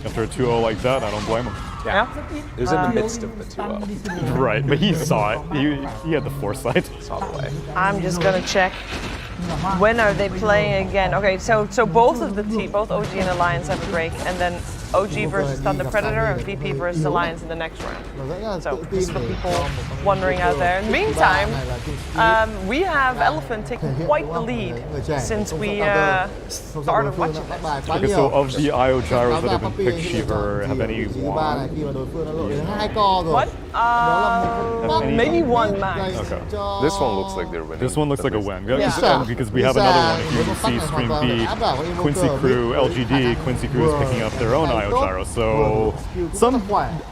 After a 2-0 like that, I don't blame him. Yeah. It was in the midst of the 2-0. Right, but he saw it. He had the foresight. Saw the way. I'm just gonna check. When are they playing again? Okay, so both of the both OG and Alliance have a break, and then OG versus Thunder Predator and VP versus Alliance in the next round. So just for people wondering out there. In the meantime, we have Elephant taking quite the lead since we started watching this. Okay, so of the IO gyros that have been picked, Shiver, have any won? What? Maybe one max. Okay. This one looks like they're winning. This one looks like a win. Yeah. Because we have another one. If you see Stream B, Quincy Crew, LGD, Quincy Crew is picking up their own IO gyro. So some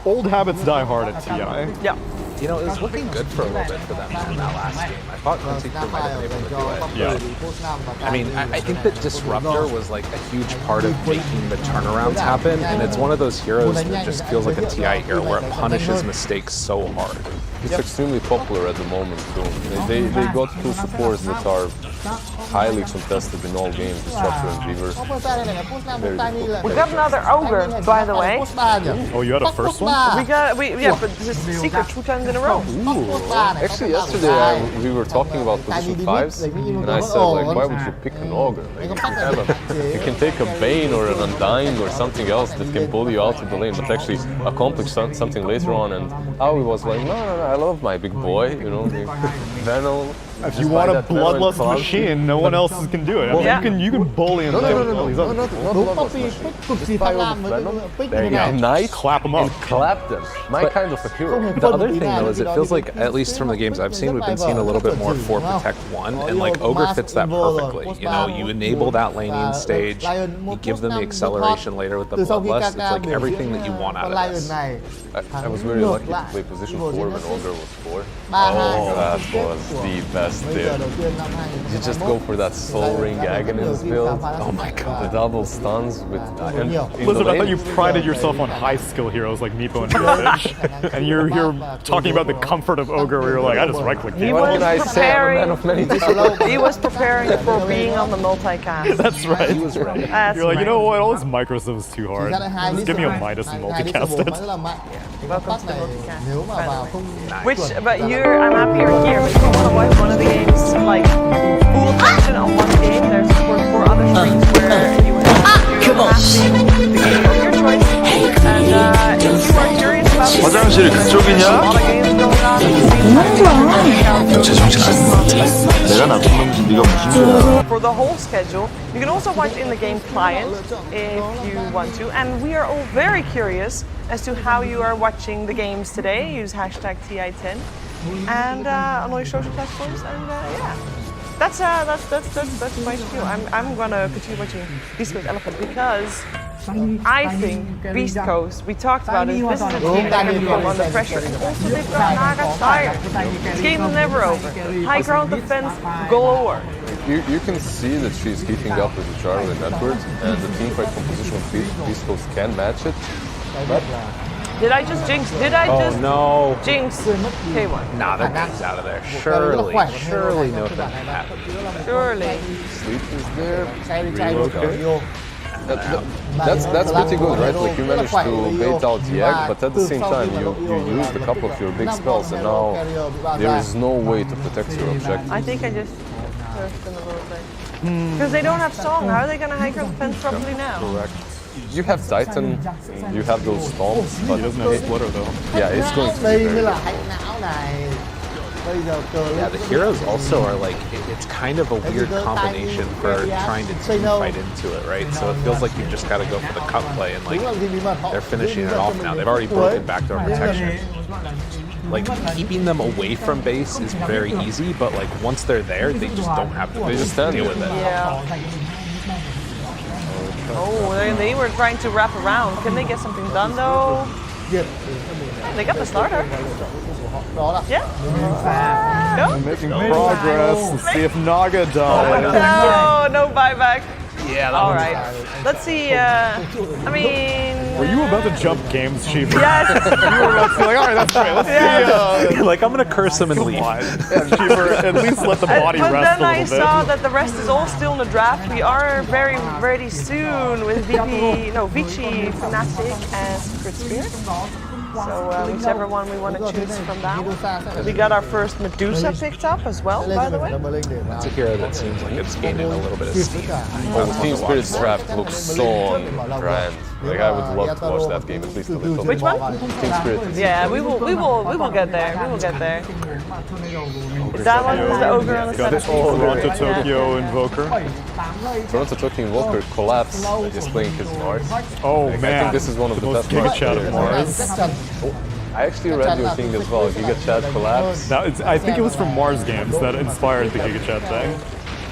old habits die hard at TI. Yeah. You know, it was looking good for a little bit for them in that last game. I thought Quincy Crew might have been able to do it. Yeah. I mean, I think that Disruptor was like a huge part of making the turnarounds happen, and it's one of those heroes that just feels like a TI hero where it punishes mistakes so hard. It's extremely popular at the moment too. They got two supports that are highly contested in all games, Disruptor and Beaver. We got another ogre, by the way. Oh, you had a first one? Yeah, but this is secret 2 times in a row. Actually, yesterday we were talking about position 5s, and I said, like, why would you pick an ogre? Like, you can take a Bane or an Undying or something else that can pull you out of the lane, but actually accomplish something later on. And Aoi was like, no, I love my big boy, you know, Venom. If you want a bloodlust machine, no one else can do it. I mean, you can bully and No, Đúng copy pick cực kỳ tham lam với pick như thế nào. Nice. clap them up. Clap them. My kind of a hero. The other thing though is it feels like, at least from the games I've seen, we've been seeing a little bit more for Protect 1, and like Ogre fits that perfectly. You know, you enable that laning stage, you give them the acceleration later with the bloodlust. It's like everything that you want out of this. I was very lucky to play position 4 when Ogre was 4. Oh, that was the best tip. You just go for that Soul Ring Agonist build. Oh my god. The double stuns with... Blizzard, I thought you prided yourself on high skill heroes like Meepo and Village, and you're here talking about the comfort of Ogre where you're like, I just right click people. What can I say? I'm a man of many disciplines. He was preparing for being on the multicast. That's right. He was right. You're like, you know what, all this microsub is too hard. Just give me a Midas and multicast it. Welcome to the multicast. Which, but I'm happy you're here. But if you want to watch one of the games, like full attention on one game, there's four other streams where you have the game of your choice. And if you are curious about the 화장실 그쪽이냐? other games going on, 제정신 아닌 것 같아. 내가 나쁜 놈이지 네가 무슨 죄야. for the whole schedule. You can also watch in the game client if you want to. And we are all very curious as to how you are watching the games today. Use hashtag TI10 and on all your social platforms. And yeah, that's my spiel. I'm gonna continue watching Beast Coast Elephant because I think Beast Coast, we talked about it, this is a team that can come under pressure. And also they've got Naga Fire. This game is never over. High ground defense galore. You can see that she's keeping up with the Charlie and Edward, and the teamfight composition of Beast Coast can match it. But did I just jinx? Did I just jinx K1? Nah, that guy's out of there. Surely nothing can happen. Surely. Sleep is there. That's pretty good, right? Like you managed to bait out Yag, but at the same time you used a couple of your big spells, and now there is no way to protect your objective. I think I just cursed them a little bit. Because they don't have song, how are they going to high ground defense properly now? Correct. You have Titan, you have those stomps, but he doesn't have Splitter though. Yeah, it's going to be very difficult. Yeah, the heroes also are like, it's kind of a weird combination for trying to team fight into it, right? So it feels like you've just got to go for the cut play, and like they're finishing it off now. They've already broken backdoor protection. Like keeping them away from base is very easy, but like once they're there, they just don't have to deal with it. Yeah. Oh, they were trying to wrap around. Can they get something done though? They got the starter. Yeah. I'm making progress. Let's see if Naga dies. No buyback. Yeah, all right. Let's see. I mean, were you about to jump games, Cheever? Yes. You were about to be like, all right, that's great. Let's see. Like, I'm gonna curse him and leave. Cheever, at least let the body but rest then a I little bit. saw that the rest is all still in the draft. We are very ready soon with Vici, Fnatic, and Secret Spirit. So whichever one we want to choose from that one. We got our first Medusa picked up as well, by the way. That's a hero that seems like it's gaining a little bit of steam. The Team Spirit's draft looks so on brand. Like I would love to watch that game at least a little. Which one? Team Spirit. Yeah, we will get there. We will get there. That one was the Ogre on the got Toronto Tokyo Invoker. Toronto Tokyo Invoker collapse is playing his Mars. Oh like, man, I think this is one of the best Giga Chat of Mars. I actually read your thing as well. Giga Chat collapse. Now, I think it was from Mars Games that inspired the Giga Chat thing.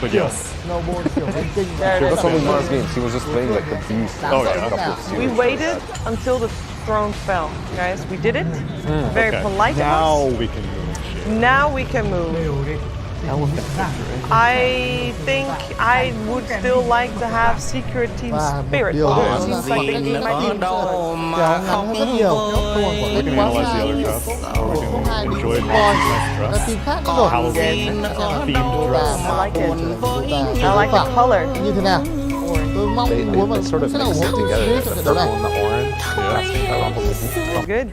But yes. It was only Mars Games. He was just playing like a beast. Oh yeah. We waited until the throne fell, guys. We did it. Very polite. Now we can move. Now we can move. I think I would still like to have Secret Team Spirit. Seems like they need my team. We can analyze the other drafts. We can enjoy nice dress. Halloween themed dress. I like it. I like the color. They sort of mix it together. The purple and the orange. It's good.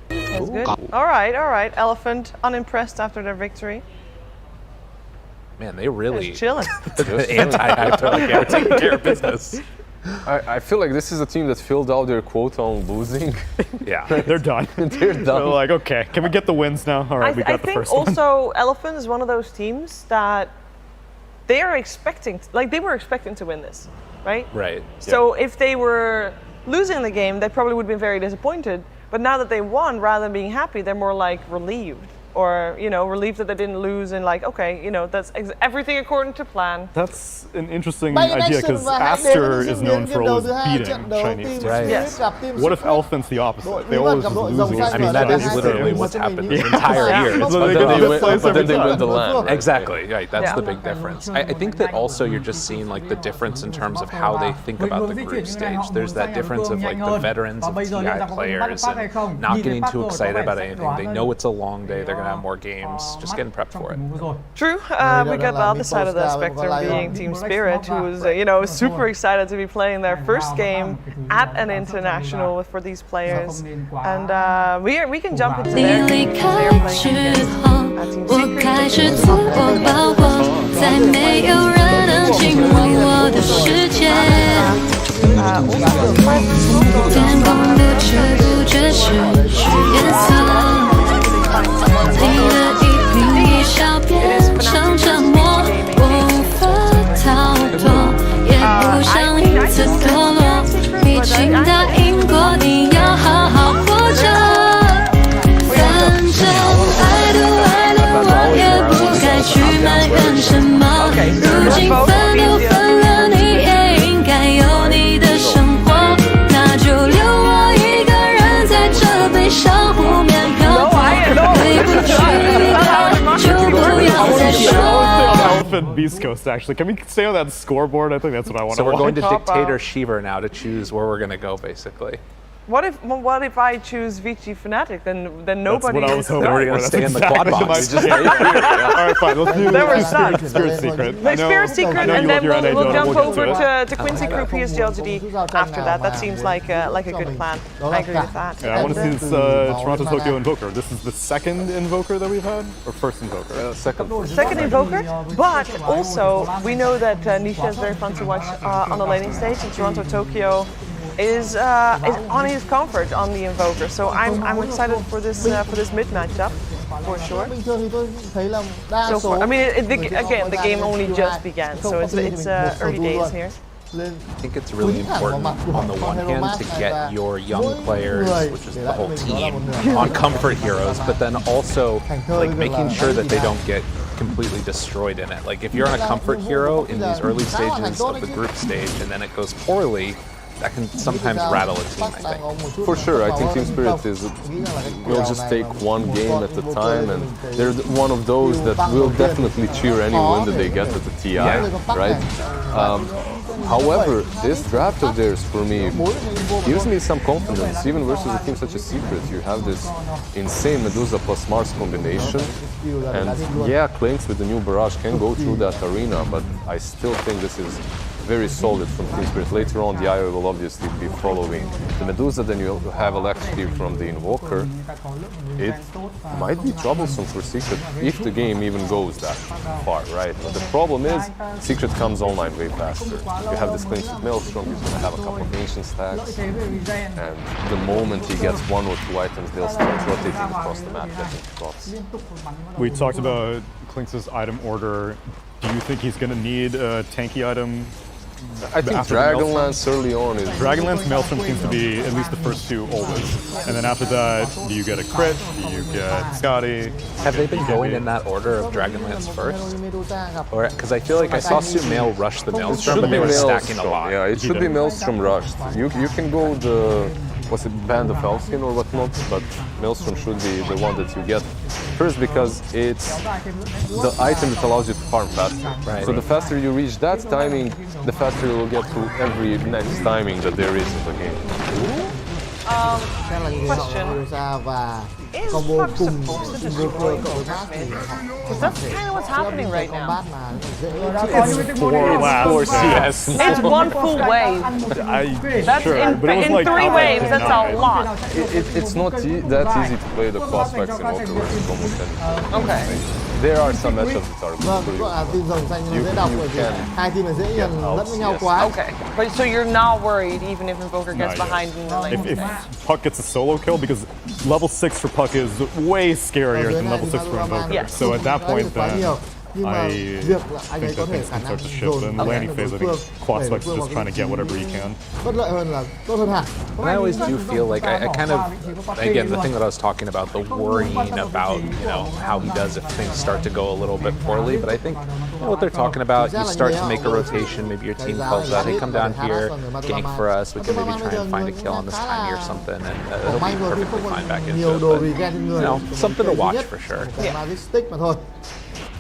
It's good. All right. Elephant, unimpressed after their victory. Man, they really chilling. anti-hype. They're like, yeah, we're taking care of business. I feel like this is a team that filled out their quota on losing. Yeah, they're done. They're done. They're like, okay, can we get the wins now? All right, we got the first one. I think also Elephant is one of those teams that they are expecting, like they were expecting to win this, right? Right. So if they were losing the game, they probably would have been very disappointed. But now that they won, rather than being happy, they're more like relieved. Or, you know, relieved that they didn't lose and like, okay, you know, that's everything according to plan. That's an interesting idea because Aster is known for always beating Chinese teams. Right. Yes. What if Elephant's the opposite? They always just losing. I mean, that is literally what's happened the entire year. But then they win the land. Exactly, right. That's the big difference. I think that also you're just seeing like the difference in terms of how they think about the group stage. There's that difference of like the veterans of TI players and not getting too excited about anything. They know it's a long day. They're have more games, just getting prepped for it. True. We got the other side of the spectrum being Team Spirit, who's you know, super excited to be playing their first game at an international for these players, and we can jump into their game. They're playing against Team Secret. 你的一颦一笑变成沉默，无法逃脱，也不想因此堕落。毕竟答应过你要好好活着，反正爱了我也不该去埋怨什么。如今分都分了，你也应该有你的生活，那就留我一个人在这悲伤湖面漂泊。 Elephant Beast Coast, actually. Can we stay on that scoreboard? I think that's what I want to watch. So we're going to Dictator Shiver now to choose where we're going to go, basically. What if I choose Vici Fnatic? Then nobody. That's what I was hoping. Then we're going to stay in the quad box. All right, fine. Let's do Spirit Secret. Spirit Secret, and then we'll jump over to Quincy Crew PSD.LGD after that. That seems like a good plan. I agree with that. Yeah, I want to see this Toronto Tokyo Invoker. This is the second Invoker that we've had, or first Invoker? Second Invoker, but also we know that Nisha is very fun to watch on the laning stage, and Toronto Tokyo is on his comfort on the Invoker. So I'm excited for this mid matchup for sure. So far, I mean, again, the game only just began, so it's early days here. I think it's really important on the one hand to get your young players, which is the whole team, on comfort heroes, but then also like making sure that they don't get completely destroyed in it. Like if you're on a comfort hero in these early stages of the group stage and then it goes poorly, that can sometimes rattle a team, I think. For sure, I think Team Spirit will just take one game at a time, and they're one of those that will definitely cheer any win that they get at the TI, right? However, this draft of theirs for me gives me some confidence, even versus a team such as Secret. You have this insane Medusa plus Mars combination, and yeah, Clanks with the new Barrage can go through that arena, but I still think this is very solid from Team Spirit. Later on, the IO will obviously be following the Medusa, then you'll have Electricity from the Invoker. It might be troublesome for Secret if the game even goes that far, right? But the problem is, Secret comes online way faster. You have this Clinch with Maelstrom, he's going to have a couple of Ancient stacks, and the moment he gets one or two items, they'll start rotating across the map, getting crops. We talked about Clinks' item order. Do you think he's going to need a tanky item? I think Dragonlance early on is... Dragonlance, Maelstrom seems to be at least the first two always. And then after that, do you get a crit? Do you get Scotty? Have they been going in that order of Dragonlance first? Or because I feel like I saw Sumail rush the Maelstrom, but they were stacking a lot. Yeah, it should be Maelstrom rushed. You can go the... What's it, Band of Elfskin or whatnot, but Maelstrom should be the one that you get first because it's the item that allows you to farm faster. Right. So the faster you reach that timing, the faster you will get to every next timing that there is in the game. Question. Is Puck supposed to destroy because that's kind of what's happening right now. It's four CS. It's one full wave. That's in 3 waves, that's a lot. It's not that easy to play the cross-max Invoker versus almost anything. Okay. there are some matchups that are Vâng, pretty có team rồng xanh nó dễ đọc bởi vì hai team này dễ get lẫn out với nhau CS. quá. Okay, but so you're not worried even if Invoker gets Not yet. behind in the lane. If Puck gets a solo kill, because level 6 for Puck is way scarier than level 6 for Invoker. Yes. So at that point, then Nhưng mà I việc là anh ấy think có that thể things khả can năng start to shift. dồn In tầm the đánh laning của phase, đối I phương. think Quatspex is just trying to get whatever he can. Bất lợi hơn là tốt hơn hẳn. And I always do feel like I kind of, again, the thing that I was talking about, the worrying about, how he does if things start to go a little bit poorly. But I think what they're talking about, you start to make a rotation, maybe your team calls out, hey, come down here, gank for us, we can maybe try and find a kill on this tiny or something, and he'll be perfectly fine back into it. But, something to watch for sure.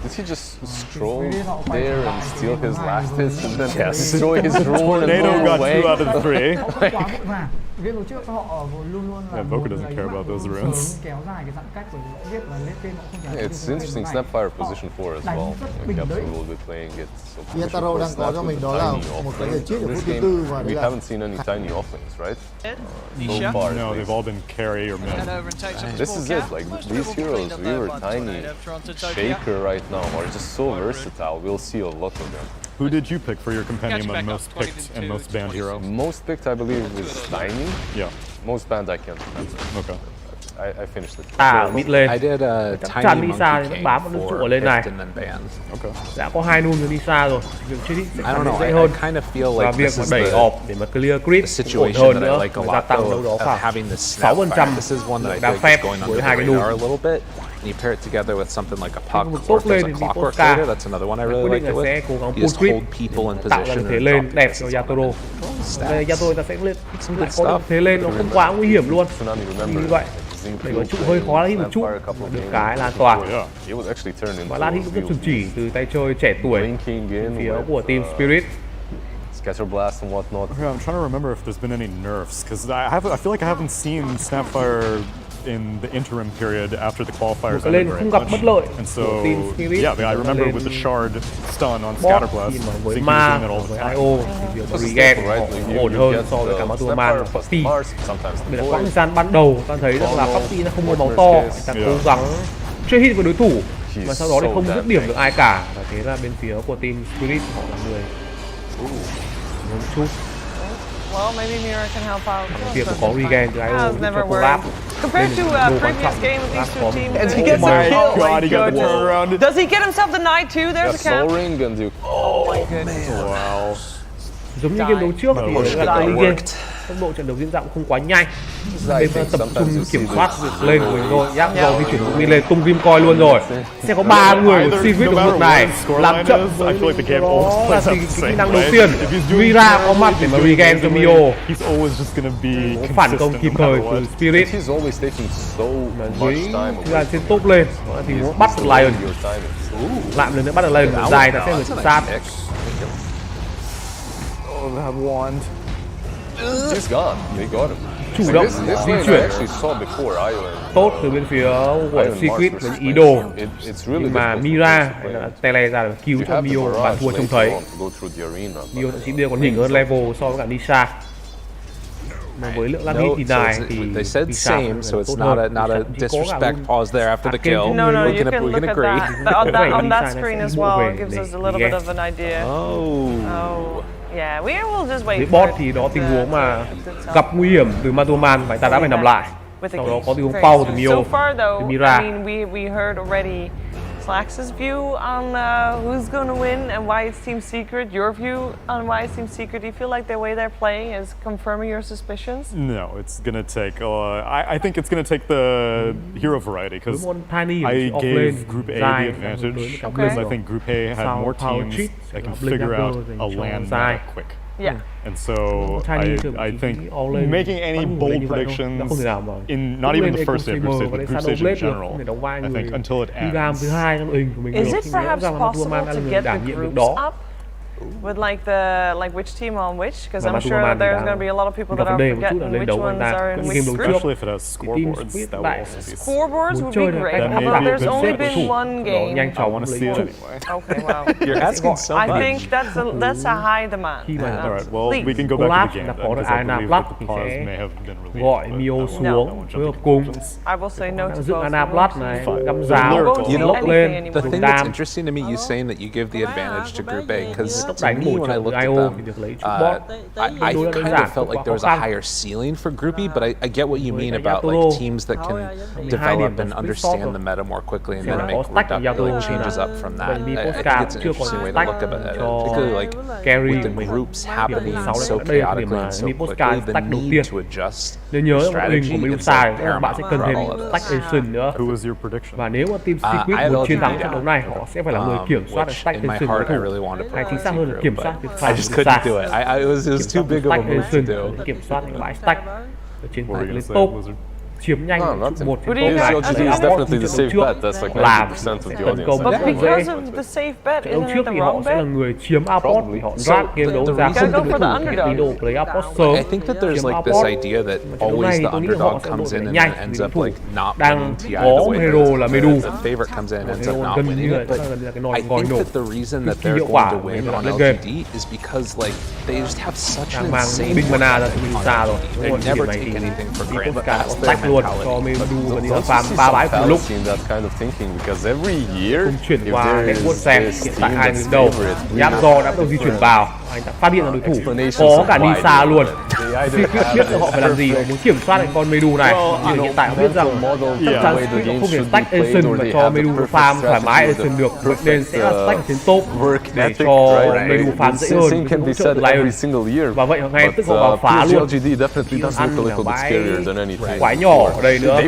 Did he just stroll there and steal his last hit and then destroy his rune and Tornado go got away? 2 out of 3. Game hồi trước họ luôn luôn là Invoker doesn't care about those runes. kéo dài cái giãn cách bởi vì biết là lên trên họ không thể. It's interesting, Snapfire position 4 as well. Like Capsule will be playing it. So Yetaro đang có cho mình đó là một cái thể cheat ở phút thứ tư và we đây là haven't seen any tiny offlanes, right? So far, at no, least. they've all been carry or mid. This is it, like these heroes, we were tiny. Shaker right now are just so versatile. We'll see a lot of them. Who did you pick for your companion the most picked and most banned hero? Most picked, I believe, is Tiny. Yeah. Most banned, I can't remember. Okay. I finished it. Mid lane. I did a Chắc tiny chắn Lisa monkey nó king bám vào for trụ ở lên này. picked and then banned. Okay. Đã có 2 num cho Lisa rồi. Việc chơi đi sẽ I don't know. dễ I hơn. kind of feel Và like việc this mà is đẩy the off để mà clear grid ổn situation hơn that I nữa. like a Gia lot tăng though đâu đó of khoảng having the 6%. Snapfire. This is one that I Đang feel like phép is going với under hai the cái num. radar a little bit. And you pair it together with something like a puck, Một or tốt if there's lên a thì đi clockwork Polska. later, that's another one I really Quyết like định it là sẽ with. cố gắng You pull just grid hold people in tạo ra position được thế and lên drop đẹp the cho pieces Yatoro. down. Đây Yatoro ta sẽ lên Some lại good có được stuff. thế lên nó không quá nguy hiểm luôn. Tsunami, Như remember? vậy. Đẩy vào trụ hơi khó hit một chút. Được cái là an toàn. Yeah. It was actually turned into Và lát hit cũng rất a chuẩn chỉ từ tay chơi trẻ tuổi blinking in phía with, của team Spirit. Scatter blast and whatnot. Yeah, I'm trying to remember if there's been any nerfs because I feel like I haven't seen Snapfire in the interim period after the qualifiers Cái lên ended không very gặp much. bất lợi And so, của team Spirit. yeah, I remember with the shard stun on Bot Scatterblast, khi mà với Zinky ma was in it all the với time. IO thì việc regen họ ổn hơn so với cả Matuaman và Puppy. Vì là quãng thời gian ban đầu ta thấy rằng là Puppy nó không có máu to, ta cố gắng chơi hit với đối thủ mà sau đó thì không dứt điểm được ai cả, và thế là bên phía của team Spirit họ là người một chút. Well, maybe Mira can help out. Việc có regen từ IO giúp cho collab. Compared to previous game with these two teams, and he gets Oh a my kill. God, he got the turnaround. Does he get himself the knight too? There's a Soul camp. ring and you. Oh my goodness. Wow. Giống như game đấu trước thì là early game, tốc độ trận đấu diễn ra cũng không quá nhanh. Bên tập trung kiểm soát việc lên của mình thôi. Giác rồi di chuyển của mình lên tung rim coi luôn rồi. Sẽ có 3 người của Secret ở vực này làm chậm với đó là cái kỹ năng đầu tiên. Mira có mặt để mà regen cho Mio. Phản công kịp thời từ Spirit. Dưới là trên top lên thì muốn bắt được Lion. Lại lần nữa bắt được Lion dài ta sẽ người sát. Oh, that wand. He's gone. They got him. Chủ động di chuyển tốt từ bên phía của Secret với ý đồ, nhưng mà Mira tele ra được cứu cho Mio, bạn thua trông thấy. Mio thậm chí bây giờ còn nhỉnh hơn level so với cả Nisha. Mà với lượng lát hit thì dài thì they said same, so it's not a disrespect pause there after the kill. No, you we can look at agree. that. On that screen as well, it gives us a little bit of an idea. Oh. Yeah, we will just wait. Với bot thì đó tình huống mà gặp nguy hiểm từ Matuaman phải ta đã phải nằm lại. Sau đó có tình huống pau từ Mio, từ Mira. I mean, we heard already Slax's view on who's going to win and why it's Team Secret. Your view on why it's Team Secret. Do you feel like the way they're playing is confirming your suspicions? No, it's gonna take. I think it's gonna take the hero variety because I gave Group A the advantage because I think Group A had more teams that can figure out a land map quick. Yeah. And so I think making any bold predictions in not even the first group stage, but group stage in general, I think until it ends. Is it perhaps possible to get the groups up? with which team on which, because I'm sure that there's going to be a lot of people that are forgetting which ones are in which group. Especially if it has scoreboards, that will also be Scoreboards would be great, but there's only been one game. I want to see it anyway. Okay, well, You're asking so much. I think that's a high demand. All right, well, we can go back to the game then, because I believe that the pause may have been relieved. Gọi Mio xuống phối hợp cùng I will say no to dựng both. Anaplat này găm rào You know, lốc lên the thing that's interesting to me, you saying that you give the advantage to Group A, because to me, when I looked at them, I kind of felt like there was a higher ceiling for Group E, but I get what you mean about like teams that can develop and understand the meta more quickly and then make group up like changes up from that. I think it's an interesting way to look at it, particularly like with the groups happening so chaotically and so quickly, the need to adjust your strategy is like paramount for all of this. Who was your prediction? Và nếu mà team Secret muốn chiến thắng trận đấu này, họ sẽ phải là người kiểm soát được Stack in my Tension heart, I đối really thủ. wanted to Hay play chính xác hơn là kiểm soát được I just couldn't do it. It was too big of a move to do. Kiểm soát những bãi Stack ở trên What were tay you lên gonna say, top, Blizzard? chiếm nhanh một trên top này. PSG is definitely the safe bet. That's like 90% of the audience. But because of the safe bet, Trận đấu isn't trước it the thì họ wrong sẽ là bet? người chiếm outpost, họ drag game đấu ra không cho đối thủ tí đồ play outpost sớm. I think that there's like this idea that always the underdog comes in and then ends up like not winning TI the way the favorite comes in and ends up not winning it. But I think that the reason that they're going to win on LGD is because like they just have such an insane they never take anything for granted. That's their mentality. Don't you see that kind of thinking, because every year chuyển if qua there cái is quân xem this hiện team tại hai that's người đầu favorite, Giáp do đã đầu di chuyển vào, anh đã phát hiện ra đối thủ có cả đi xa luôn. Secret biết là họ phải làm gì, họ muốn kiểm soát lại con Medu này. Nhưng hiện tại họ biết rằng chắc chắn Secret không thể stack Asian và cho Medu farm thoải mái Asian được, vậy nên sẽ là stack trên top để cho Medu farm dễ hơn, hỗ trợ Lion. Và vậy ngay tức họ vào phá luôn. Quái nhỏ ở đây nữa.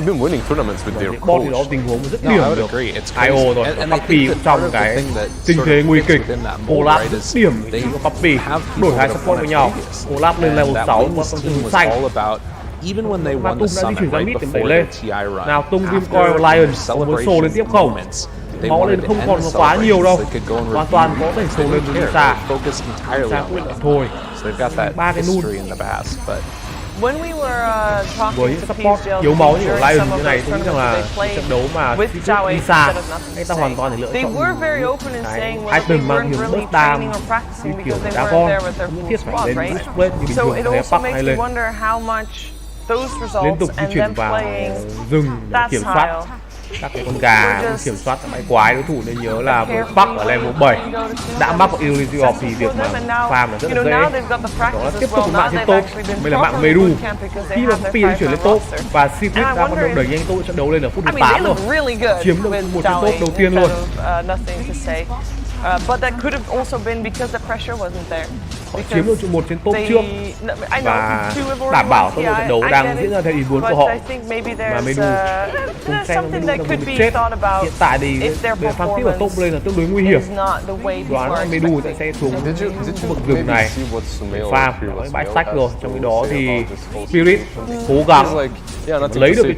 Bot thì đó tình huống rất điểm được IO rồi, Puppy cũng trong cái tình thế nguy kịch. Olaf rất điểm chỉ có Puppy đổi hai support với nhau. Olaf lên level 6 và con Tung xanh. Even when they won the summit right before their TI run, nào Tung Coil Lion có muốn solo lên tiếp không? Máu lên không còn quá nhiều đâu, hoàn toàn có thể solo lên từ xa. Xa quyết định thôi. Ba cái nút. When we were Với talking to support yếu máu như của Lion như này, tôi nghĩ rằng là trận đấu mà đi xa, anh ta hoàn toàn thể lựa chọn cái item mang hiệu bớt đam như kiểu đá con, không thiết phải lên split như bình thường, thế bắc hay lên liên tục di chuyển vào rừng để kiểm soát các cái con gà, kiểm soát các bãi quái. Đối thủ nên nhớ là với Bắc ở level 7 đã mắc vào Illusion of thì việc mà farm là rất là dễ. Đó là tiếp tục mạng trên top, đây là mạng Medu. Khi mà Puppy di chuyển lên top và Secret đã bắt đầu đẩy nhanh tốc độ trận đấu lên ở phút 18 rồi, chiếm được một trên top đầu tiên luôn. But that could have also been because the pressure wasn't there. Họ chiếm được một trên top trước và đảm bảo tốc độ trận đấu đang diễn ra theo ý muốn của họ. Mà Medu cùng xem Medu đang bị chết. Hiện tại thì về farm tiếp ở top lên là tương đối nguy hiểm. Đoán là Medu sẽ xuống khu vực rừng này để farm ở bãi stack rồi. Trong khi đó thì Spirit cố gắng lấy được cái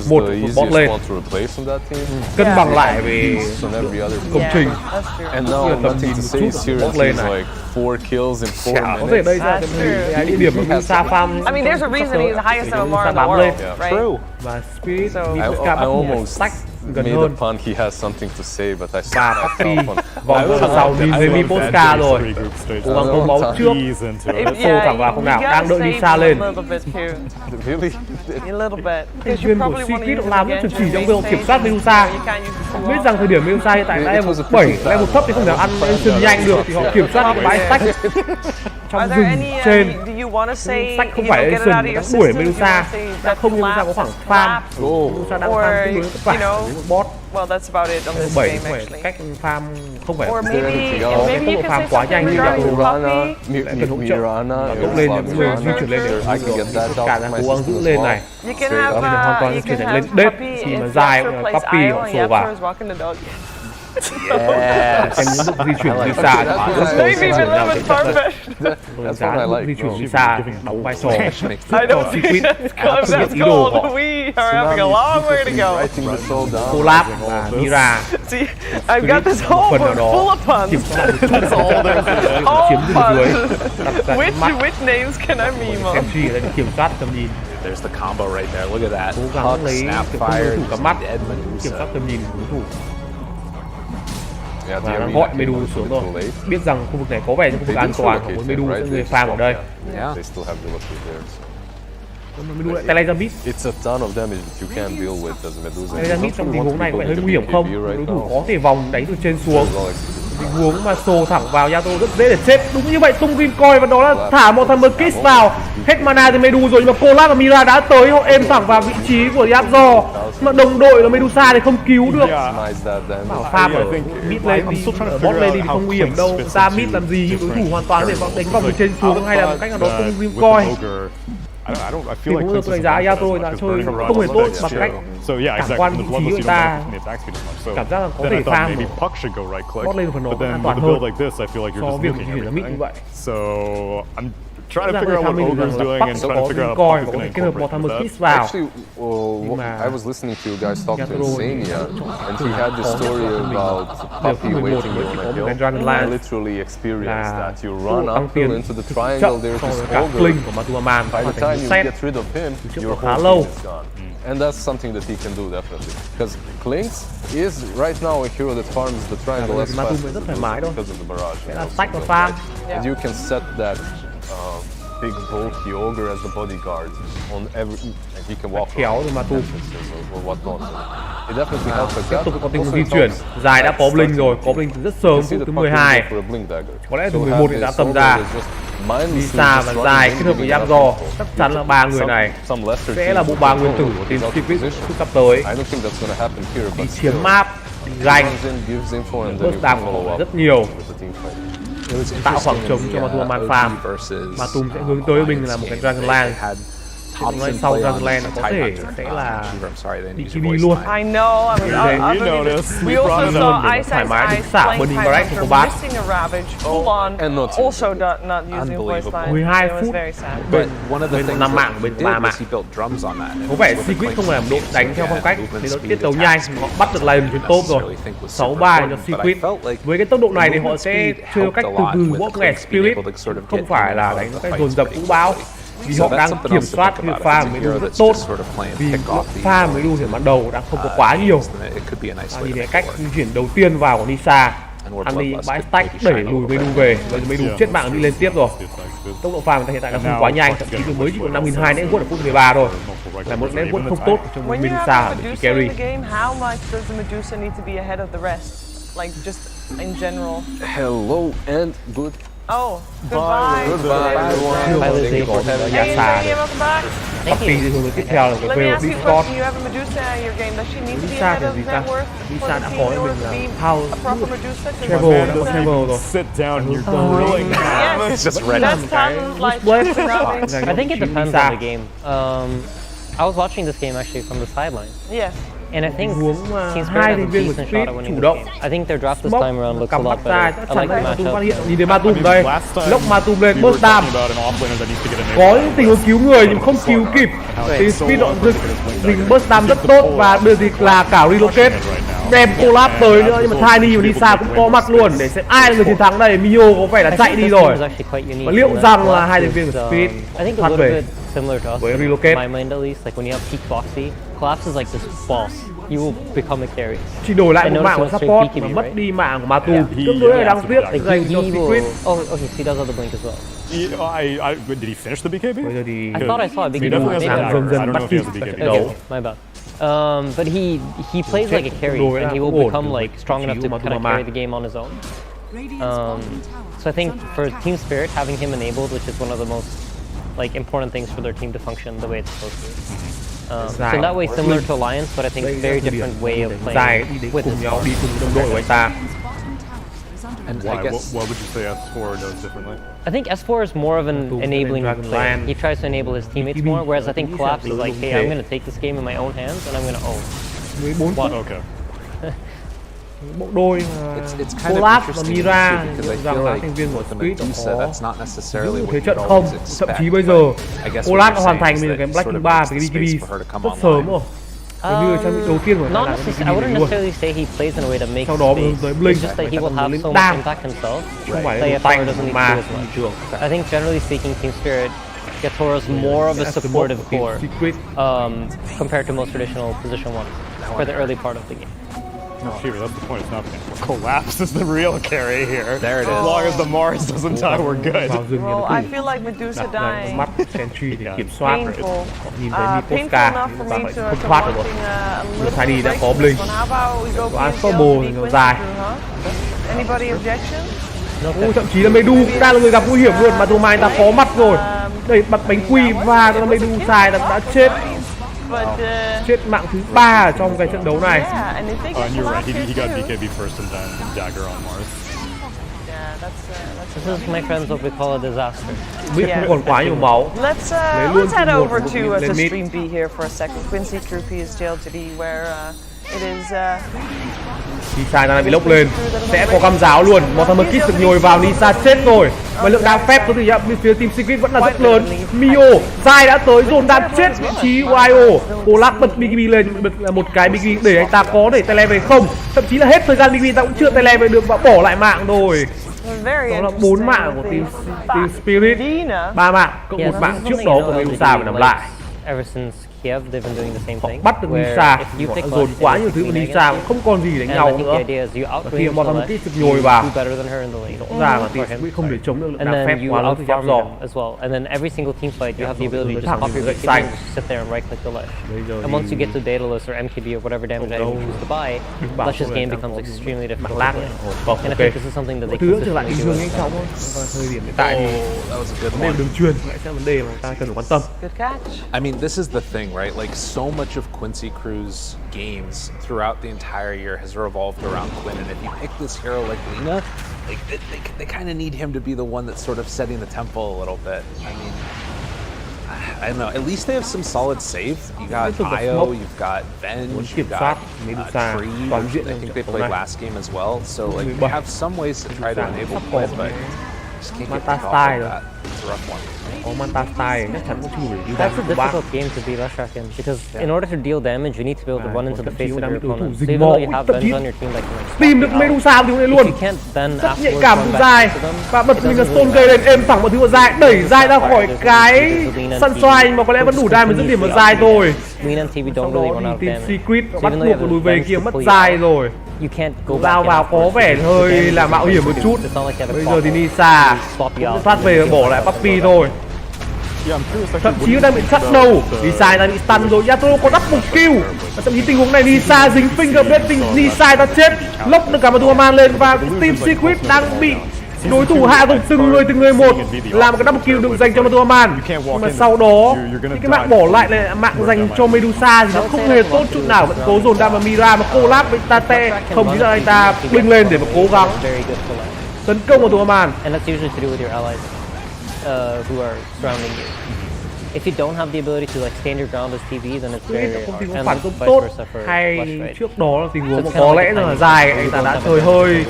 một bot lên, cân bằng lại về công trình. And now nothing to say, Sirius is like 4 kills in 4 minutes. Có thể đây là cái địa điểm mà Musa farm. I mean, there's a reason he's the highest MMR in the world, right? Và Spirit I almost made a pun he has something to say, but I saw myself on. Vòng sau nhìn thấy Miposka rồi. Cố gắng công máu trước. Xô thẳng vào không nào, đang đợi đi xa lên. Really? A little bit. Thành viên của Secret làm rất chuẩn chỉ trong việc kiểm soát Medusa. Biết rằng thời điểm Medusa hiện tại đã level 7, level thấp thì không thể ăn Ancient nhanh được thì họ kiểm soát cái bãi stack trong rừng trên. Stack không phải Ancient đang đuổi Medusa, đã không Medusa có khoảng farm. Medusa đang farm tương đối vất vả với một bot. Well, that's about it on this game actually. Cách farm không phải Or maybe tốc độ farm quá nhanh như vậy. Cần hỗ trợ và tốt lên những người di chuyển lên để cả là cố gắng giữ lên này. Hoàn toàn chuyển thành lên đết khi mà dài Puppy họ sổ vào. Em những lúc di chuyển đi xa Maybe even a little bit far-fetched. di chuyển đi xa đóng vai trò I don't think that's cold. We are having a long way to go. collab và Mira See, I've got this whole book full of puns. All puns. Which names can I meme on? MG ở đây kiểm soát tầm nhìn, There's the combo right there. Look at that. cố gắng Puck, lấy snap cái fire, thủ cả mắt, Edmund kiểm soát tầm nhìn của đối thủ Yeah, và gọi Medu xuống rồi. Biết rằng khu vực này có vẻ như khu vực an toàn, họ muốn Medu sẽ người farm ở đây. Yeah. They still have velocity there. Medu lại tay lên ra mid. It's a ton of damage that you can't deal with as Medusa. Tay lên ra mid trong tình huống này có vẻ hơi nguy hiểm không? Đối thủ có thể vòng đánh từ trên xuống. Tình huống mà xô thẳng vào Yato rất dễ để chết. Đúng như vậy, tung Vincoin và đó là thả một thằng Kiss vào. Hết mana thì Medu rồi, nhưng mà Collab và Mira đã tới, họ êm thẳng vào vị trí của Yapzo. Mà đồng đội là Medusa thì không cứu được. Bảo farm ở mid lane đi, ở bot lane đi thì không nguy hiểm đâu. Ra mid làm gì nhưng đối thủ hoàn toàn có thể đánh vòng từ trên xuống hay là một cách nào đó tung Vincoin. Thì cũng được tôi đánh giá Yato đã chơi không hề tốt bằng cách cảm quan vị trí của người ta, cảm giác là có thể farm bot lên phần nó an toàn hơn so với việc di chuyển ở mid như vậy. Trying to figure out what Ogre's doing and trying to figure out how he's going to incorporate Kiss vào. Actually, I was listening to you guys talk to Insania, and he had this story about Puppy waiting on the hill. I literally experienced that. You run uphill into the triangle, there's this ogre. By the time you get rid of him, your whole team is gone. And that's something that he can do definitely. Because Klinks is right now a hero that farms the triangle as fast as because of the barrage. And you can set that big bulky ogre as the bodyguard on every, and he can walk around or whatnot. It definitely helps like that. Tiếp tục có tình huống di chuyển dài đã có blink rồi, có blink từ rất sớm, phút thứ 12. Có lẽ từ 11 thì đã tầm ra. Đi xa và dài kết hợp với Yapzo, chắc chắn là ba người này sẽ là bộ ba nguyên tử của team Secret phút sắp tới. Đi chiếm map, đi ganh, bớt đam của họ rất nhiều, tạo khoảng trống cho Matum Man farm. Matum sẽ hướng tới mình là một cái Dragonland. Nói sau Dragonland có thể sẽ là DKB luôn. I know. We also saw Ice playing missing a Ravage full on, also not using voice line. 12 phút. But one of the things 5 mạng bên 3 mạng. he built drums on that. Có vẻ Secret không làm đội đánh theo phong cách để nó tiết tấu nhanh, họ bắt được lane trên top rồi. 6-3 cho Secret. Với cái tốc độ này thì họ sẽ chơi cách từ từ bóp nghẹt Spirit, không phải là đánh cách dồn dập vũ bão. Vì họ đang kiểm soát việc farm Medu rất tốt, vì farm Medu thì ban đầu đang không có quá nhiều. Nhìn thấy cách di chuyển đầu tiên vào của Nisa, ăn đi bãi stack đẩy lùi Medu về, bây giờ Medu chết mạng đi lên tiếp rồi. Tốc độ farm hiện tại là không quá nhanh, thậm chí mới chỉ còn 5.200 network ở phút 13 rồi, là một network không tốt trong Medusa để carry. How much does the Medusa need to be ahead of the rest? Like just in general. Hello and good. Oh, goodbye. Pilot có Yasa rồi. Puppy thì hướng tiếp theo là cái về Discord. Lisa thì gì ta? Lisa đã có mình là House Travel, đã có Travel rồi. Sit down, you're grilling now. It's just ready. I think it depends on the game. I was watching this game actually from the sideline. Yes. And I think Team Spirit has a decent shot at winning this game. I think their draft this time around looks a lot better. I like the matchup. Nhìn thấy Matum đây, lốc Matum lên, burst đam. Có những tình huống cứu người nhưng không cứu kịp. Thì Speed mình burst đam rất tốt và đưa thì là cả relocate. Đem collab tới nữa, nhưng mà Tiny và Nisa cũng có mặt luôn để xem ai là người chiến thắng đây. Mio có vẻ là chạy đi rồi. Và liệu rằng là hai thành viên của Spirit thoát về similar to us, với relocate. my mind at least, like when you have peak Foxy, Collapse is like this boss. You will become a carry. Chỉ đổi lại một mạng của support mà mất đi mạng của Matum. Tương đối là đáng tiếc dành cho Secret. Oh, okay, he does have the blink as well. Did he finish the BKB? I thought I saw a BKB. Dần bắt kịp trận đấu. My bad. But he plays like a carry, and he will become like strong enough to kind of carry the game on his own. So I think for Team Spirit, having him enabled, which is one of the most like important things for their team to function the way it's supposed to. So in that way, similar to Alliance, but I think very different way of playing with this nhau đi cùng đồng đội của anh ta. And Why? What would you say S4 does differently? I think S4 is more of an enabling player. He tries to enable his teammates more, whereas I think Collapse is like, hey, I'm going to take this game in my own hands and I'm going to own. 14 phút. Okay. bộ đôi Olaf và Mira rằng là thành viên của Squid có những thế trận không, thậm chí bây giờ Olaf đã hoàn thành mình cái Black 3 với cái BKB rất sớm rồi. Gần như trang bị đầu tiên của Not necessarily, I wouldn't necessarily say he plays in a way that makes sau đó hướng tới Blink, it's just that he will have so much impact himself. Không phải Play là power tay doesn't need mà to do as much. I think generally speaking, Team Spirit Gatoro's more of a supportive core compared to most traditional position ones for the early part of the game. No, Peter, that's the point. It's not Collapse is the real carry here. There it is. As long as the Mars doesn't die, we're good. Well, I feel like Medusa dying. Mắt Sentry để kiểm soát Painful. nhìn thấy Painful Niposka enough for và me phải to không thoát được rồi. Tiny đã có Blink, có Astorbo nó dài. Anybody objection? Thậm chí là Medu cũng đang là người gặp nguy hiểm luôn, mà Tomai ta có mặt rồi. Đây bật bánh quy và Medu sai đã chết. Chết mạng thứ 3 ở trong cái trận đấu này. And you're right, he got BKB first and then Dagger on Mars. This is, my friends, what we call a disaster. Biết không còn quá nhiều máu. Let's head over to stream B here for a second. Quincy Crew PSD.LGD where it is Nisa đang bị lốc lên, sẽ có cam giáo luôn. Mortimer Kiss được nhồi vào, Nisa chết rồi. Và lượng đam phép có thể nhận bên phía Team Secret vẫn là rất lớn. Mio, Zai đã tới, dồn đam chết vị trí YO. Olaf bật BKB lên, bật một cái BKB để anh ta có thể tele về không. Thậm chí là hết thời gian BKB ta cũng chưa tele về được và bỏ lại mạng rồi. Đó là 4 mạng của Team Spirit, 3 mạng cộng một mạng trước đó của Medusa phải nằm lại. Ever since Kiev, they've been doing the same thing. Bắt được Nisa, dồn quá nhiều thứ của Nisa cũng không còn gì đánh nhau nữa. Và khi Mortimer Kiss được nhồi vào, rõ ràng là Team Spirit không để chống được lượng đam phép quá lớn từ giáp giò. And then every single team fight, you have the ability to just pop your BKB and just sit there and right click the left. And once you get to Daedalus or MKB or whatever damage item you choose to buy, Lush's game becomes extremely difficult. And I think this is something that they consistently do. Thời điểm hiện tại thì đều đường truyền lại sẽ vấn đề mà ta cần phải quan tâm. I mean, this is the thing, right? Like, so much of Quincy Crew's games throughout the entire year has revolved around Quinn, and if you pick this hero like Lina, like they kind of need him to be the one that's sort of setting the tempo a little bit. I mean, I don't know. At least they have some solid save. You got Io, you've got Venge, you've got Tree. I think they played last game as well. So like, they have some ways to try to enable play, but just can't get off like that. It's a rough one. That's a difficult game to be Lushakin because in order to deal damage, you need to be able to run into the face of your opponent. So even though you have Venge on your team, like tìm được Medusa thì luôn. You can't then rất nhạy cảm của Zai và bật mình là Stone gây lên êm thẳng mọi thứ của Zai, đẩy Zai ra khỏi cái sân xoay mà có lẽ vẫn đủ đai mà dứt điểm vào Zai thôi. Sau đó thì Team Secret bắt buộc phải lùi về kia mất Zai rồi. Lao vào có vẻ hơi là mạo hiểm một chút. Bây giờ thì Nisa cũng thoát về bỏ lại Puppy thôi. Thậm chí đang bị chặn đầu, Nisa đang bị stun rồi, Yatoro có double kill. Và thậm chí tình huống này Nisa dính fingerprint, Nisa đã chết, lốc được cả một Duaman lên và Team Secret đang bị đối thủ hạ gục từng người một, làm một cái double kill được dành cho Duaman. Nhưng mà sau đó cái mạng bỏ lại là mạng dành cho Medusa thì nó không hề tốt chút nào, vẫn cố dồn đam vào Mira mà collab với Tate, không chỉ là anh ta binh lên để mà cố gắng tấn công vào Duaman. Who are surrounding you. If you don't have the ability to like stand your ground as TV, then it's very hard. And phản công vice tốt versa for hay Lush, right? trước đó là tình huống mà có lẽ là dài anh ta đã chơi hơi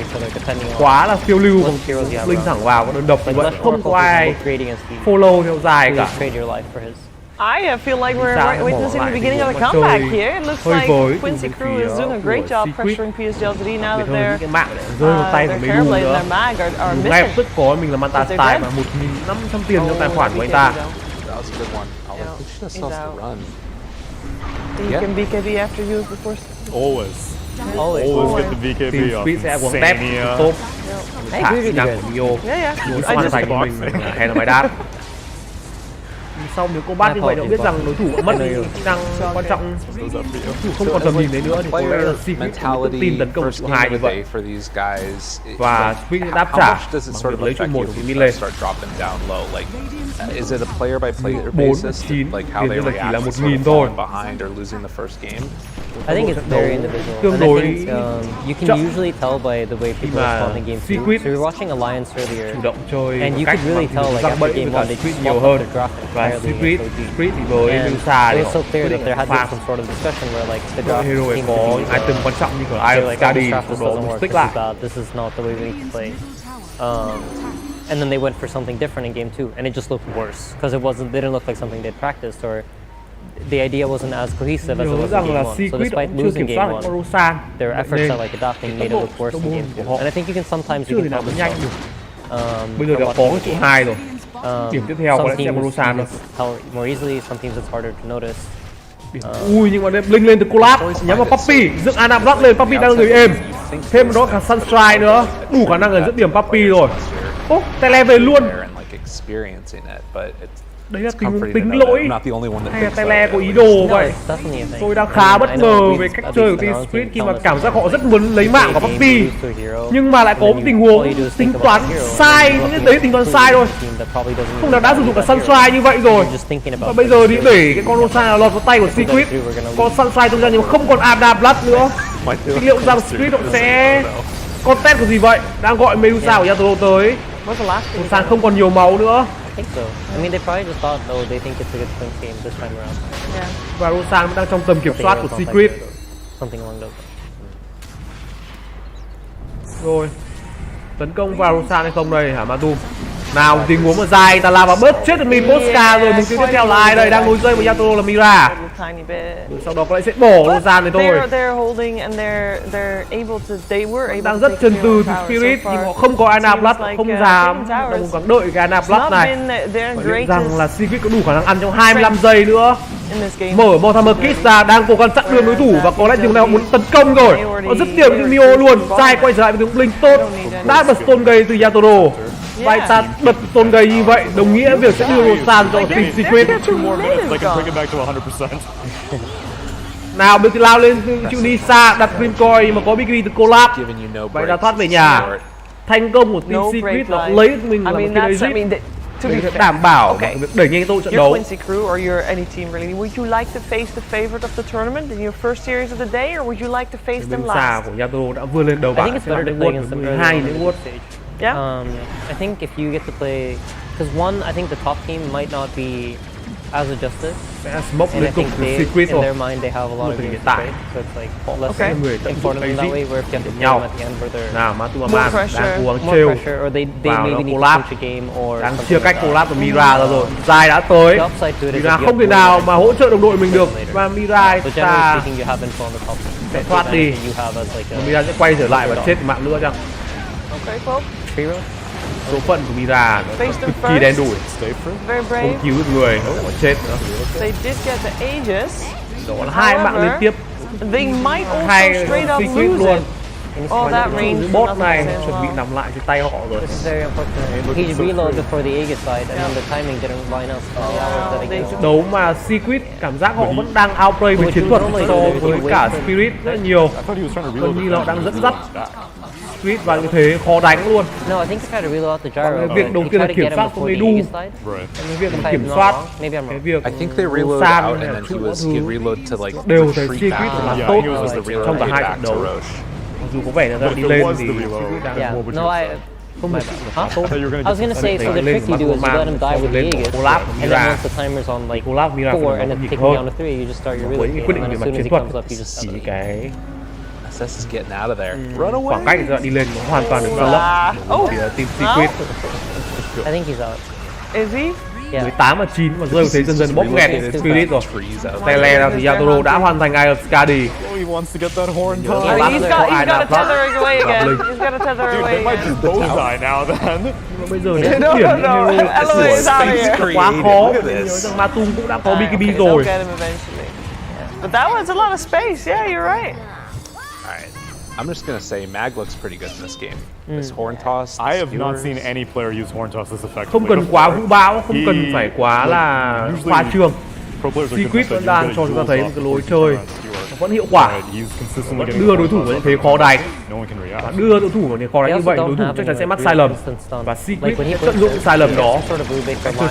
quá là phiêu lưu bằng linh thẳng vào có đơn độc thì vẫn không có ai follow theo dài cả. I feel like we're witnessing the beginning of a comeback here. It looks like Quincy Crew is doing a great job pressuring PSD.LGD now that their Carabblade and their Mag are missing. Ngay tức có mình là Manta Style mà 1.500 tiền trong tài khoản của anh ta. He can BKB after you before. Always get the BKB off. Sẽ quăng tép tốt. Thả kỹ năng của Mio. Hoàn thành của mình hay là bài đáp. Sau nếu combat như vậy đã biết rằng đối thủ mất kỹ năng quan trọng, đối thủ không còn tầm nhìn đấy nữa thì có lẽ là Secret tự tin tấn công của hai như vậy và Spring đáp trả bằng việc lấy chung một của Mille. 4-9 tiền là chỉ là 1.000 thôi. I think it's very individual. Tương And I đối think you can chậm. usually tell by the way people respond in game 2. Secret So you're watching Alliance earlier, chủ động chơi and một you cách could really tell like răng after bẫy game với 1 cả they Secret just nhiều swapped hơn. up their graphic Và entirely Secret against OG. thì với And Medusa it thì was so họ clear quyết that định there had farm. been some sort of discussion where like the Đội draft hero seemed có to những be item quan trọng như kiểu they're Iron like, oh, Skadi this draft của just đó doesn't work, stick this lại. is bad, this is not the way we need to play. And then they went for something different in game 2, and it just looked worse because they didn't look like something they'd practiced, or the idea wasn't as cohesive as it was in rằng game là 1. So Secret despite cũng chưa losing kiểm game soát được 1, Rosan. their efforts at like adapting made it look worse in game 2. And I think you can sometimes chưa you thể can nào tell mà this nhanh out. được. Bây giờ đã from có watching cái the chỗ game. 2 rồi. Điểm tiếp theo có Some lẽ sẽ teams là you Rosan can thôi. tell more easily, some teams it's harder to notice. Ui nhưng mà Blink lên từ collab nhắm vào Puppy, dựng Anablock lên, Puppy đang người êm. Thêm một đó cả Sunstrike nữa, đủ khả năng là dẫn điểm Puppy rồi. Ô, tele về luôn. Đấy là tính lỗi hay là tele có ý đồ vậy? Tôi đang khá bất ngờ về cách chơi của Team Spirit khi mà cảm giác họ rất muốn lấy mạng của Puppy, nhưng mà lại có một tình huống tính toán sai, những đấy tính toán sai rồi. Không là đã sử dụng cả Sunstrike như vậy rồi, và bây giờ thì để cái con Rosa lọt vào tay của Secret, con Sunstrike tung ra nhưng mà không còn Adablat nữa. Thì liệu rằng Spirit họ sẽ content của gì vậy? Đang gọi Medusa của Yatoro tới. Rosa không còn nhiều máu nữa. I think so. I mean, they probably just thought, oh, they think it's a good swing team this time around. Yeah. Và Rosan đang trong tầm kiểm soát của Secret. Something along those lines. Rồi, tấn công vào Rosan hay không đây hả Matu? Nào tình huống mà dài, ta làm vào bớt chết được mình Posca rồi. Mục tiêu tiếp theo là ai đây? Đang nối dây với Yatoro là Mira. Rồi sau đó có lẽ sẽ bỏ Rosan này thôi. Đang rất chần chừ từ Spirit nhưng họ không có Anablock, không dám đang gắng đợi cái Anablock này. Và liệu rằng là Secret có đủ khả năng ăn trong 25 giây nữa. Mở Mortimer Kiss ra, đang cố gắng chặn đường đối thủ và có lẽ điều này họ muốn tấn công rồi. Họ dứt điểm với Mio luôn. Sai quay trở lại với tiếng Blink tốt. Đã bật Stone Gate từ Yatoro. Vậy ta bật Stone Gate như vậy đồng nghĩa việc sẽ đưa Rosan cho Team Secret. Nào bây giờ lao lên chịu Nisa, đặt Green Coin mà có Biggie từ collab. Vậy là thoát về nhà. Thành công của Team Secret là lấy mình là một cái exit để đảm bảo việc đẩy nhanh tốc độ trận đấu. Quincy Crew or your any team really, would you like to face the favorite of the tournament in your first series of the day, or would you like to face them last? Của Yatoro đã vươn lên đầu bảng. I think it's better to play against them early on the stage. Yeah. I think if you get to play, because one, I think the top team might not be as adjusted. And I think they, in their mind, they have a lot of games to play, so it's like less important in that way. Where if you have to play them at the end, where they're more pressure, or they maybe need to punch a game, or đang chia cách collab của Mira ra rồi. Dài đã tới. Mira không thể nào mà hỗ trợ đồng đội mình được, và Mira ta sẽ thoát đi. Mira sẽ quay trở lại và chết mạng nữa chăng? Số phận của Mira nó cực kỳ đen đủi, không cứu được người, nó còn chết nữa. Đó là 2 mạng liên tiếp, 2 secret luôn. Bot này chuẩn bị nằm lại trên tay họ rồi. He reloaded before the Aegis side, and then the timing didn't line up. Đấu mà Secret cảm giác họ vẫn đang outplay về chiến thuật so với cả Spirit rất nhiều. Gần như là họ đang dẫn dắt Spirit vào như thế khó đánh luôn. No, I think he tried to reload the gyro. Việc đầu tiên là kiểm soát con Medu. Cái việc kiểm soát cái việc I think they reloaded out and then he reload to like đều thấy Secret là tốt trong cả 2 trận đấu. Mặc dù có vẻ là đi lên thì Secret đang mua một không được I was gonna say, so the trick you do is you let him die with the Aegis, and then once the timer's on like 4 and it's taking down to 3, you just start your reload game, and then as soon as he comes up, you just cái SS is getting out of there. Run away. Khoảng cách ra đi lên nó hoàn toàn được phân lấp. Thì là Team Secret. I think he's out. Is he? 18 và 9 mà rơi thấy dần dần bóp nghẹt Spirit rồi. Tele ra thì Yatoro đã hoàn thành Eye of Skadi. He wants to get that horn time. He's got a tether away again. He's got a tether away again. They might do bullseye now then. Bây giờ để điểm quá khó. Nhớ rằng Matum cũng đã có BKB rồi. But that was a lot of space. Yeah, you're right. I'm just gonna say Mag looks pretty good in this game. This horn toss. I have not seen any player use horn toss this effectively. Không cần quá vũ bão, không cần phải quá là khoa trương. Secret vẫn đang cho chúng ta thấy một cái lối chơi vẫn hiệu quả, vẫn đưa đối thủ vào những thế khó đánh. No one can và react. đưa đối thủ vào những khó đánh như vậy, đối thủ chắc chắn sẽ mắc sai lầm và Secret sẽ tận dụng sai lầm đó.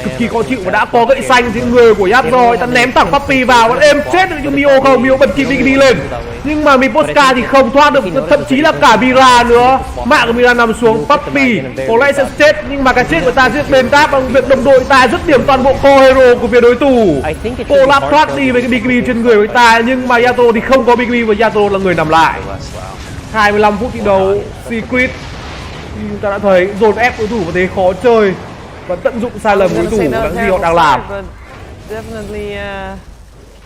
Cực kỳ khó chịu và đã có gậy xanh trên người của Yap rồi, ta ném thẳng Puppy vào, vẫn êm chết được cho Mio không, Mio bật kịp BKB lên nhưng mà Miposka thì không thoát được, thậm chí là cả Mira nữa, mạng của Mira nằm xuống. Puppy có lẽ sẽ chết nhưng mà cái chết của ta sẽ đền đáp bằng việc đồng đội ta dứt điểm toàn bộ core hero của phía đối thủ. Collab thoát đi với cái BKB trên người của ta nhưng mà Yato thì không có BKB và Yato là người nằm lại. 25 phút thi đấu, Secret như chúng ta đã thấy dồn ép đối thủ và thế khó chơi và tận dụng sai lầm đối thủ là gì họ đang làm.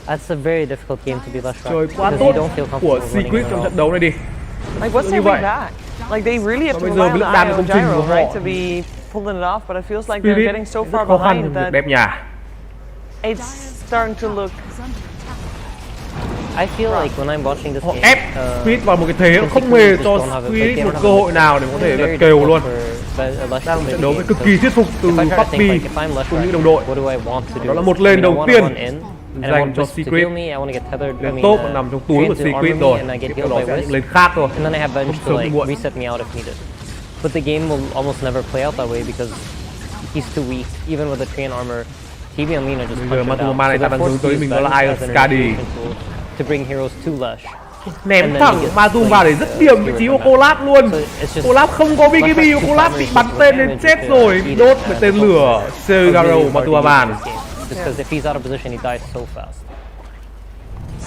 That's a very difficult game to be left Chơi quá tốt của Secret trong trận đấu này đi. Like what's holding back? Like they really have to rely on the IO gyro, right, to be pulling it off, but it feels like they're getting so far behind that đẹp nhà. it's starting to look. I feel like when I'm watching this Họ game, ép Spirit vào một cái thế không hề cho Spirit một cơ hội nào để có thể lật kèo luôn. Đang trận đấu cực kỳ thuyết phục từ Puppy cùng những đồng đội. Đó là một lane đầu tiên dành cho Secret. Lane top nằm trong túi của Secret rồi. Tiếp theo đó sẽ những lane khác thôi. Không sớm thì muộn. But the game will almost never play out that way because he's too weak, even with the Korean armor. TB and Lina just Bây giờ punch him down. này ta đang hướng tới mình đó là Iron Skadi. To bring heroes to Lush. Ném thẳng Matum vào để dứt điểm vị trí của Collab luôn. Collab không có BKB, Collab bị bắn tên đến chết rồi, bị đốt bởi tên lửa Segaro Matuaman. Because if he's out of position, he dies so fast.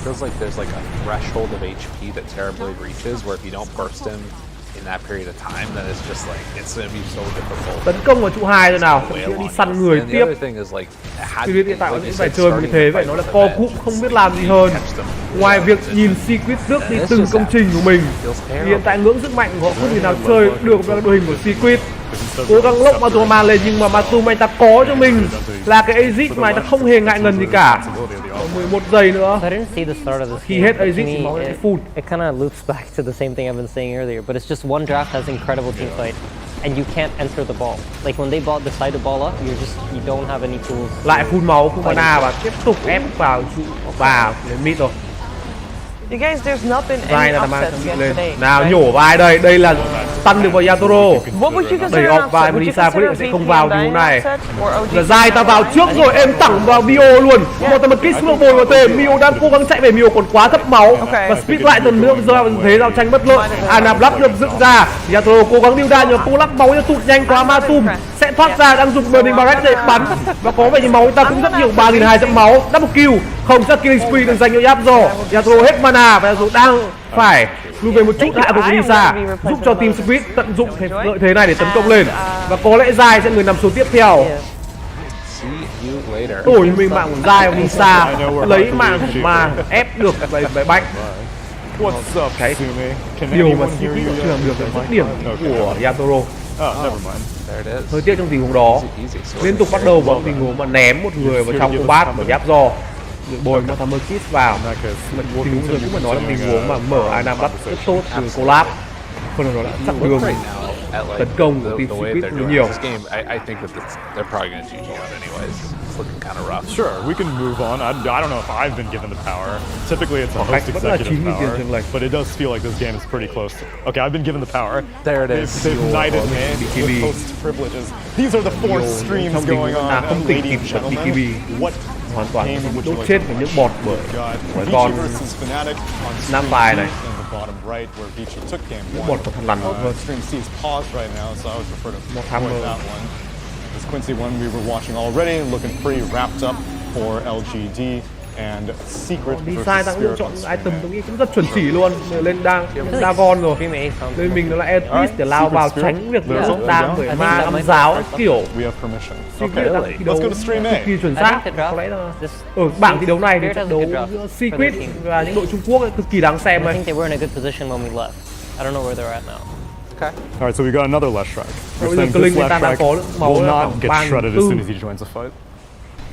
Feels like there's like a threshold of HP that Terrorblade reaches where if you don't burst him in that period of time, then it's just like it's gonna be so difficult. Tấn công vào trụ 2 rồi nào, sẽ đi săn người tiếp. Secret hiện tại vẫn phải chơi một cái thế vậy, nó là co cụm không biết làm gì hơn. Ngoài việc nhìn Secret trước đi từng công trình của mình, hiện tại ngưỡng sức mạnh của họ không thể nào chơi được với đội hình của Secret. Cố gắng lốc Matuma lên nhưng mà Matuma anh ta có cho mình là cái exit mà anh ta không hề ngại ngần gì cả. 11 giây nữa. Khi hết exit thì máu sẽ full. It kind of loops back to the same thing I've been saying earlier, but it's just one draft has incredible team fight, and you can't enter the ball. Like when they decide to ball up, you don't have any tools. Lại full máu, full mana và tiếp tục ép vào trụ vào đến mid rồi. You guys, there's not been any upsets yet today. Nào nhổ vai đây là stun được vào Yatoro. Đẩy off vai Melissa quyết định sẽ không vào tình huống này. Giờ Zai ta vào trước rồi êm thẳng vào Mio luôn. Một tầm kích xuống bồi vào tên. Mio đang cố gắng chạy về, Mio còn quá thấp máu và Speed lại tuần nữa do thế giao tranh bất lợi. Anablack được dựng ra. Yatoro cố gắng điêu đa nhưng mà cô lắc máu cho tụt nhanh quá. Matum sẽ thoát ra, đang dùng Burning Barrage để bắn và có vẻ như máu ta cũng rất nhiều, 3.200 máu. Double kill, không chắc killing spree được dành cho Yabzo. Yatoro hết mana và Yatoro đang phải lùi về một chút hạ của Melissa, giúp cho team Spirit tận dụng lợi thế này để tấn công lên và có lẽ Zai sẽ người nằm số tiếp theo. Đổi mình mạng của Zai và Melissa lấy mạng của Ma ép được về bách. Cái điều mà Secret chưa làm được là dứt điểm của Yatoro. Hơi tiếc trong tình huống đó, liên tục bắt đầu vào tình huống mà ném một người vào trong combat và Yabzo được bồi một tham kiss vào. Tình huống rồi cũng phải nói là tình huống mà mở Anablack rất tốt từ Collab. Phần đó là chặng đường tấn công của team Secret nhiều. Sure, we can move on. I don't know if I've been given the power. Typically it's a host executive power, but it does feel like this game is pretty close. Okay, I've been given the power. There it is. They've knighted me with host privileges. These are the 4 streams going on, ladies and gentlemen. What hoàn toàn đốt chết với những bọt bởi con nam bài này. Những bọt có thằng lằn hơn. Một tham This Quincy one we were watching already, looking pretty wrapped up for LGD and Secret versus Spirit. Chọn item tôi nghĩ cũng rất chuẩn chỉ luôn. Lên đang Dagon rồi. Lên mình nó là Etis để lao vào tránh việc đang bởi ma âm giáo kiểu. Secret đang thi đấu cực kỳ chuẩn xác. Có lẽ là ở bảng thi đấu này thì trận đấu giữa Secret và những đội Trung Quốc cực kỳ đáng xem này. I don't know where they're at now. Okay. All right, so we got another Lush track. You're saying this Lush track will not get shredded as soon as he joins the fight?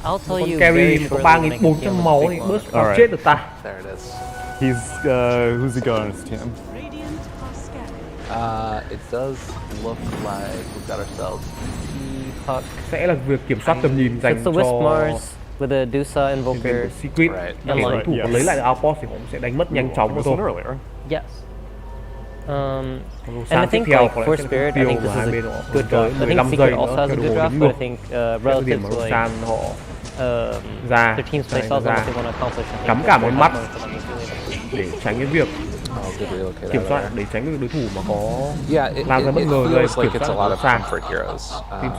I'll tell you very shortly. 3.400 máu thì bớt chết được ta. There it is. He's who's he got on his team? It does look like we've got ourselves. Sẽ là việc kiểm soát tầm nhìn dành cho with a Dusa Invoker. Secret. Đối thủ còn lấy lại được outpost thì cũng sẽ đánh mất nhanh chóng mà thôi. Yes. And I think like for Spirit, I think this is a good draft. I think Secret also has a good draft, but I think relative to like their team's playstyles and what they want to accomplish, I cắm think cả một mắt Secret để tránh cái việc kiểm soát, để tránh cái đối thủ mà có làm ra bất ngờ gây kiểm soát ở sàn. Team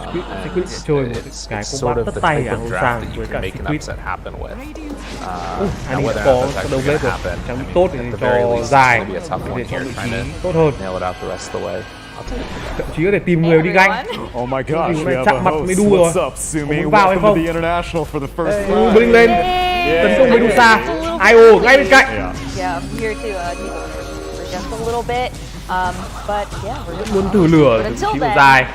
Secret sẽ chơi một cái combat tất tay ở sàn với cả Secret. Anh ấy có đầu bếp rồi, trắng tốt thì cho dài để chọn vị trí tốt hơn. Thậm chí có thể tìm người đi ganh. Oh my gosh, we have chạm a mặt host. mới đu rồi. What's up, Sumi? Có vào hay Welcome không? to the international for the first Ê, time. Bling lên, tấn công Medusa, IO ngay bên cạnh. Yeah, I'm here to take over just a little bit, but yeah, we're Vẫn muốn thử lửa, But thậm chí until là then, dài.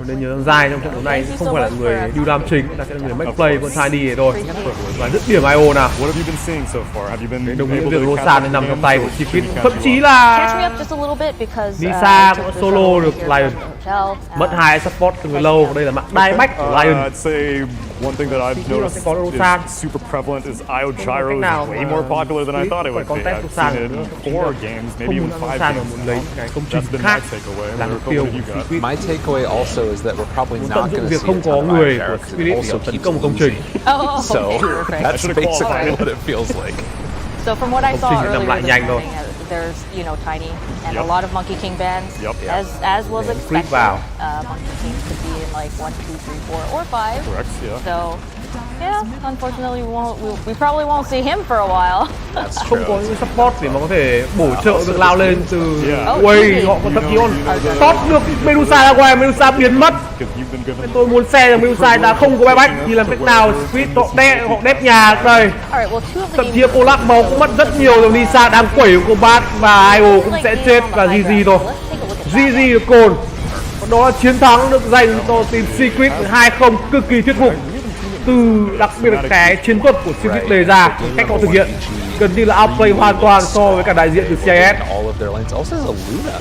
Nên nhớ dài trong trận đấu này không phải là người điêu đam chính, là sẽ là người make play con Tiny này thôi. Và dứt điểm IO nào. What have you been seeing so far? Have you been Đồng nghĩa able việc to Rosan catch nằm up trong games tay or của Secret, pretty thậm chí casual? catch me là up just a little bit because Nisa took cũng this solo over được here Lion. from the hotel. Mất hai support từ người lâu, đây là mạng Dieback của Lion. I'd say one thing that I've noticed is super prevalent is IO Gyro is way more popular than I thought it would be. I've seen it in 4 games, maybe even 5 games. That's been my takeaway. What have you got? My takeaway also is that we're probably not going to việc see không a có ton of người Gyro của because Spirit it để also tấn keeps công them công trình. Oh, So okay. that's basically what it feels like. So from what I saw Công trình earlier lại this nhanh thôi. morning, there's Tiny and a lot of Monkey King bands, as was expected. vào. Monkey King could be in like 1, 2, 3, 4, or 5. Correct, yeah. So yeah, unfortunately we probably won't see him for a while. Không có những support để mà có thể bổ trợ được lao lên từ Yeah. Way, họ còn thậm chí còn sót được Medusa ra ngoài, Medusa biến mất. Tôi muốn xe rằng Medusa đã không có buyback thì làm cách nào Spirit họ đép nhà đây. Alright, well, two of the Thậm chí collab máu cũng mất rất nhiều rồi, Nisa đang quẩy combat và IO cũng sẽ chết và GG thôi. GG được cồn. Đó là chiến thắng được dành cho team Secret 2-0 cực kỳ thuyết phục. Từ đặc biệt là cái chiến thuật của Secret đề ra, cách họ thực hiện gần như là outplay hoàn toàn so với cả đại diện từ CIS. All of their lanes. Also has a Luna.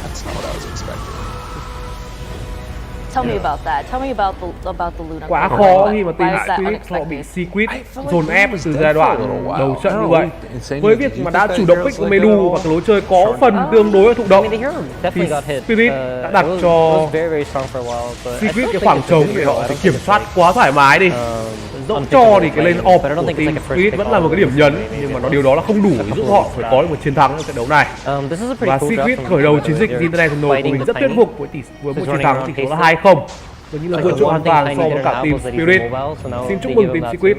That's not what I was expecting. Tell me about that. Tell me about the Luna. Quá card. khó khi mà team Why is that Spirit họ bị unexpected? Secret dồn ép từ giai đoạn đầu trận như vậy. Với việc mà đã chủ động pick của Medu và cái lối chơi có phần tương đối là thụ động, thì Spirit đã đặt cho Secret cái khoảng trống để họ phải kiểm soát quá thoải mái đi. Dẫu cho thì cái lane off của team Spirit vẫn là một cái điểm nhấn, nhưng mà điều đó là không đủ để giúp họ phải có được một chiến thắng trong trận đấu này. Và Secret khởi đầu chiến dịch International của mình rất thuyết phục với một chiến thắng tỷ số là 2-0. Gần như là vượt trội hoàn toàn so với cả team Spirit. Xin chúc mừng team Secret.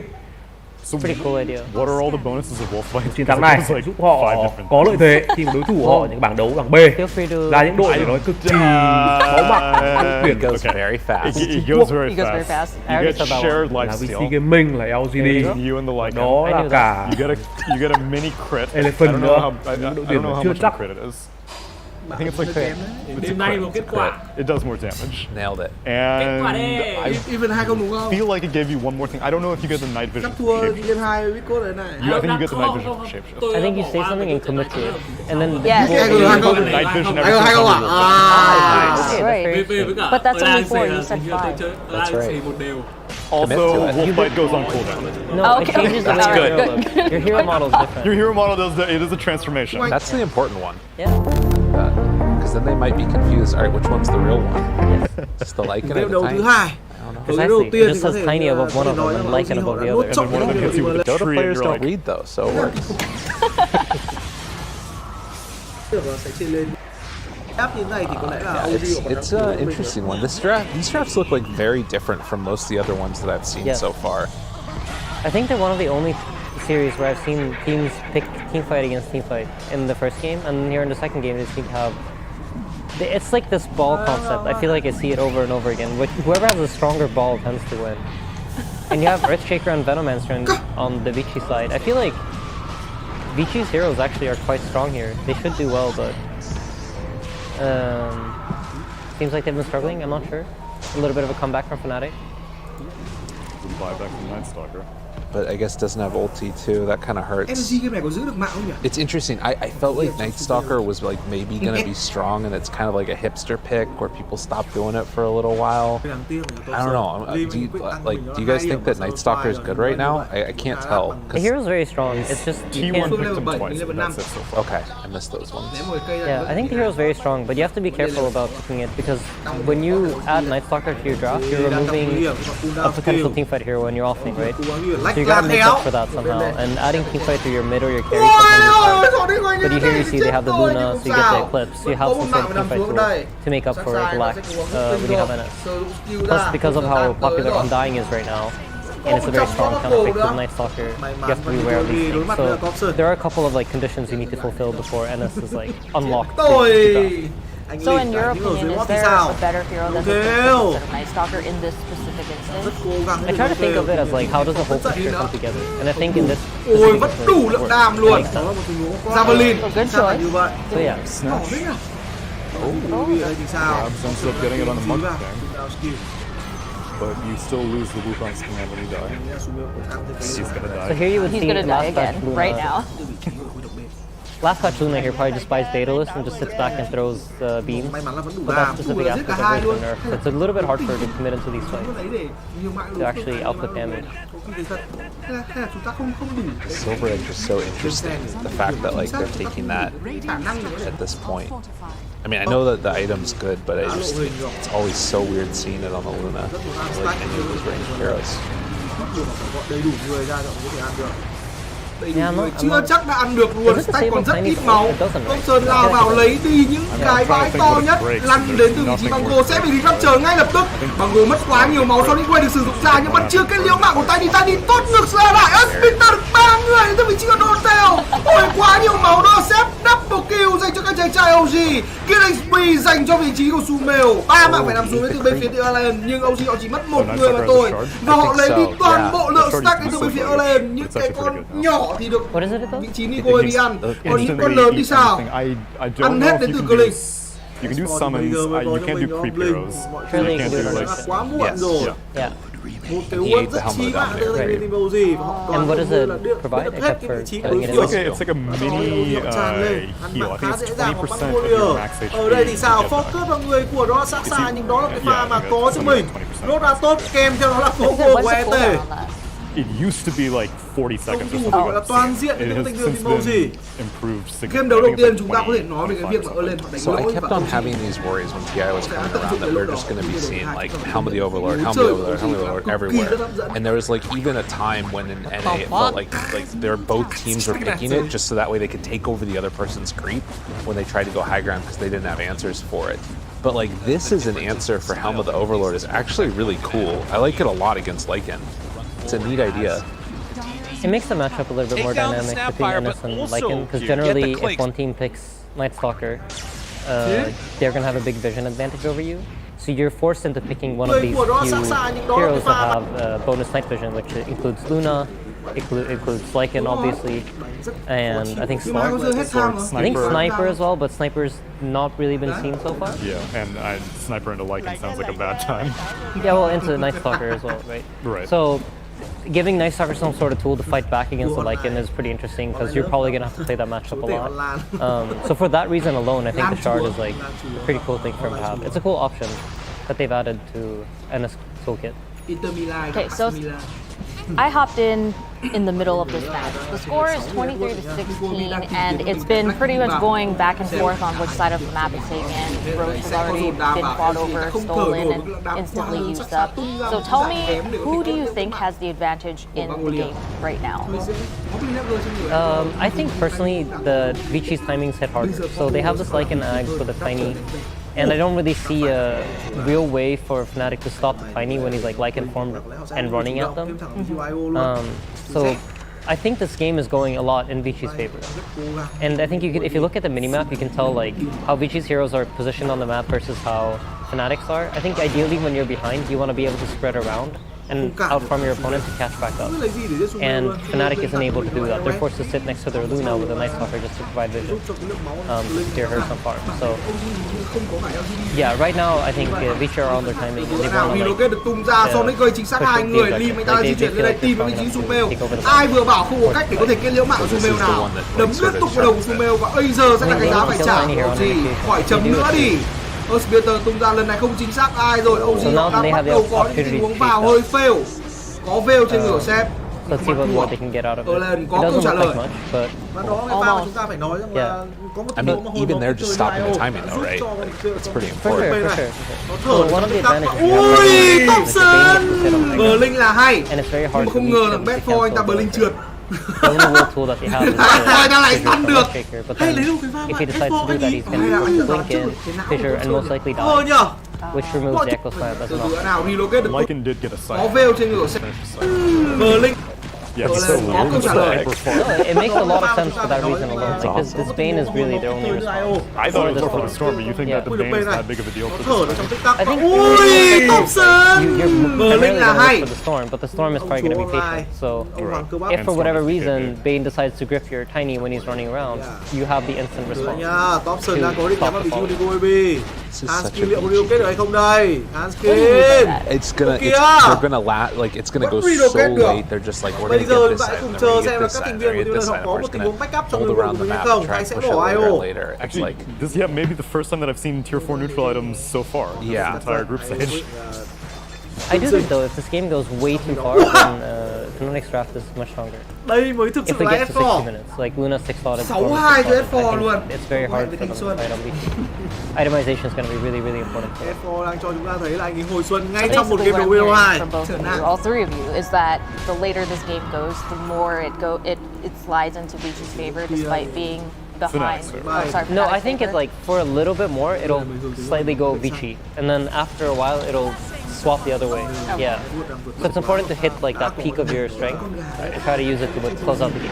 What are all the bonuses of Wolffight? Chiến thắng này giúp họ có lợi thế khi mà đối thủ họ những bảng đấu bảng B là những đội để nói cực kỳ khó mặc tuyển. It goes very fast. It goes very fast. You get shared Là lifesteal. VC Gaming, là LGD, You and the like. đó là cả You get a mini crit. Elephant nữa. I don't know how much of a crit it is. I think it's like Đêm nay một kết quả. It does more damage. Nailed it. And Even 2 không đúng không? I feel like it gave you one more thing. I don't know if you get the night vision. Sắp thua game 2 với code này này. I think you get the night vision for shapeshift. I think you say something and commit to it, and then Yeah. You get the night vision every Hai single không à? Right. But that's only 4. You said 5. That's right. Also, Wolffight goes on cooldown. No, Okay. it changes the way That's your good. hero looks. Your hero model is different. Your hero model does it is a transformation. That's the important one. Yeah. Because then they might be confused. All right, which one's the real one? Just the Lycan or Game the đầu Tiny? thứ hai. Precisely. It just says tiny above one of them and Lycan above the other. And then one of them hits you with a Dota tree and players you're don't like, read though, so it works. Sẽ trên lên. Áp như thế này thì có lẽ là It's an interesting one. These drafts look like very different from most of the other ones that I've seen Yes. so far. I think they're one of the only series where I've seen teams pick team fight against team fight in the first game, and here in the second game they seem to have. It's like this ball concept. I feel like I see it over and over again. Whoever has a stronger ball tends to win. And you have Earthshaker and Venomancer on the Vici side. I feel like Vici's heroes actually are quite strong here. They should do well, but seems like they've been struggling. I'm not sure. A little bit of a comeback from Fnatic. buyback from Night Stalker. but I guess doesn't have ulti too. That kind of hurts. energy game này có giữ được mạng không nhỉ? It's interesting. I felt like Night Stalker was like maybe gonna be strong, and it's kind of like a hipster pick where people stop doing it for a little while. I don't know. Do you guys think that Night Stalker is good right now? I can't tell. The hero's very strong. It's just you T1 can't. picked him twice, but that's it so far. Okay, I missed those ones. Yeah, I think the hero's very strong, but you have to be careful about picking it because when you add Night Stalker to your draft, you're removing a potential teamfight hero when you're offing, right? So you gotta make up for that somehow. And adding teamfight to your mid or your carry sometimes is hard. But here you see they have the Luna, so you get the Eclipse. So you have some sort of teamfight tool to make up for the lack when you have NS. Plus, because of how popular Undying is right now, and it's a very strong counter pick to the Night Stalker, you have to be aware of these things. So there are a couple of like conditions you need to fulfill before NS is like unlocked. So in your opinion, is there a better hero than the Night Stalker in this specific instance? I try to think of it as like how does the whole picture come together, and I think in this Ôi vẫn đủ lượng đam luôn. Javelin. Good choice. So yeah. Ends up getting it on the Monk thing. But you still lose the Wukong skin when you die. He's gonna die. So here you would He's see gonna die Last Touch again, Luna. right now. Last Touch Luna here probably just buys Daedalus and just sits back and throws beams. But that's specific aspect of the nerf. It's a little bit hard for her to commit into these fights to actually output damage. Silver Edge is so interesting. The fact that like they're taking that at this point. I mean, I know that the item's good, but it's always so weird seeing it on the Luna. Like any of those ranged heroes. Chưa chắc đã ăn được luôn, stack còn rất ít máu. Công Sơn lao vào lấy đi những cái bãi to nhất, lăn đến từ vị trí Bango sẽ bị Rapture ngay lập tức. Bango mất quá nhiều máu sau khi quay được sử dụng ra, nhưng vẫn chưa kết liễu mạng của Tiny tốt ngược ra lại. Splinter 3 người đến từ vị trí của Dotel. Ôi quá nhiều máu đó, xếp double kill dành cho các chàng trai OG. Kill XP dành cho vị trí của Sumail. 3 mạng phải nằm xuống đến từ bên phía Ireland, nhưng OG họ chỉ mất một người mà thôi. Và họ lấy đi toàn bộ lượng stack đến từ bên phía Ireland. Những cái con nhỏ thì được vị trí Nico đi ăn, còn những con lớn thì sao? Ăn hết đến từ Click. You can do summons, you can't do creep heroes. You can't do like... Quá muộn rồi. Yeah. Một cái word rất chí mạng từ Rainbow gì. And what does it provide except for killing it? It's like a mini heal. I think it's 20% of your max HP. Ở đây thì sao? Focus vào người của đó sát xa, nhưng đó là cái pha mà có cho mình. Nó ra tốt kèm theo đó là combo của ET. It used to be like 40 seconds or something. Toàn diện It has since been improved significantly. Game đấu đầu tiên chúng ta có thể nói về cái việc mà Erlen họ đánh So I kept on having these worries when TI was coming around that we were just going to be seeing like Helm of the Overlord, Helm of the Overlord, Helm of the Overlord everywhere. And there was like even a time when in NA it felt like both teams were picking it just so that way they could take over the other person's creep when they tried to go high ground because they didn't have answers for it. But like this is an answer for Helm of the Overlord is actually really cool. I like it a lot against Lycan. It's a neat idea. It makes the matchup a little bit more dynamic between NS and Lycan, because generally if one team picks Night Stalker, they're going to have a big vision advantage over you. So you're forced into picking one of these few heroes that have bonus night vision, which includes Luna, includes Lycan obviously, and I think Sniper as well, but Sniper's not really been seen so far. Yeah, and Sniper into Lycan sounds like a bad time. Yeah, well, into Night Stalker as well, right? Right. So giving Night Stalker some sort of tool to fight back against the Lycan is pretty interesting because you're probably going to have to play that matchup a lot. So for that reason alone, I think the Shard is like a pretty cool thing for him to have. It's a cool option that they've added to NS Toolkit. Okay, so I hopped in the middle of this match. The score is 23-16, and it's been pretty much going back and forth on which side of the map is taken. Roche has already been fought over, stolen, and instantly used up. So tell me, who do you think has the advantage in the game right now? I think personally the Vichi's timings hit harder. So they have this Lycan Ags with a Tiny, and I don't really see a real way for Fnatic to stop the Tiny when he's like Lycan formed and running at them. So I think this game is going a lot in Vichi's favor. And I think you could, if you look at the minimap, you can tell like how Vichi's heroes are positioned on the map versus how Fnatic's are. I think ideally when you're behind, you want to be able to spread around and out from your opponent to catch back up. And Fnatic isn't able to do that. They're forced to sit next to their Luna with a Night Stalker just to provide vision to steer her some farm. So yeah, right now I think Vici are on their timing. They want to được tung ra, Sonic ơi chính xác hai người, Lim anh ta di chuyển lên đây tìm vị trí Sumail. Ai vừa bảo không có cách để có thể kết liễu mạng của Sumail nào. Đấm liên tục vào đầu của Sumail và Azer sẽ là cái giá phải trả. Gì khỏi chấm nữa đi. Spear tung ra lần này không chính xác ai rồi. OG họ đang bắt đầu có những tình huống vào hơi fail. Có veil trên người của Sep. Let's see what they can get out of it. It doesn't look like much, but I mean, even they're just stopping the timing though, right? Like, it's pretty important. For sure. So one of the advantages ui, Thompson! Berlin là hay. And it's very hard không ngờ là Bedford anh ta Berlin trượt. The only real tool that they have is đang lại stun được. but then if he decides to do that, he's going to blink in, fissure, and most likely die, which removes the Echo Slam as well. Lycan did get a side. Có veil trên người của Sep. Berlin. Yeah, it's so weird. It makes a lot of sense for that reason alone. Because this Bane is really their only response. I thought it was for the Storm, but you think that the Bane is that big of a deal for the Storm? I think you're primarily going to look for the Storm, but the Storm is probably going to be patient. So if for whatever reason Bane decides to grip your Tiny when he's running around, you have the instant response. Thompson đang có định nhắm vào vị trí của Nico. Hanskin liệu có điều kết được hay không đây? Hanskin. They're gonna like it's gonna go so late. They're just like we're gonna get this set, and then we're gonna get this set, and then we're gonna get this set, and we're just gonna hold around the map and try and push it later. Later. It's Actually, like this maybe the first time that I've seen tier 4 neutral items so far. Yeah, this entire group stage. I do think though, if this game goes way too far, then Fnatic's draft is much stronger. Đây mới thực sự If we là get to 60 S4. minutes, like Luna 6 thought, 6-2 cho S4 luôn. It's very hard for them to fight on BT. Itemization is going to be really, really important. S4 đang cho chúng ta thấy là anh ấy hồi xuân ngay trong một game đấu BO2. All three of you is that the later this game goes, the more it slides into BT's favor, despite being behind. No, I think it's like for a little bit more, it'll slightly go Vici, and then after a while, it'll swap the other way. Yeah. So it's important to hit like that peak of your strength and try to use it to close out the game.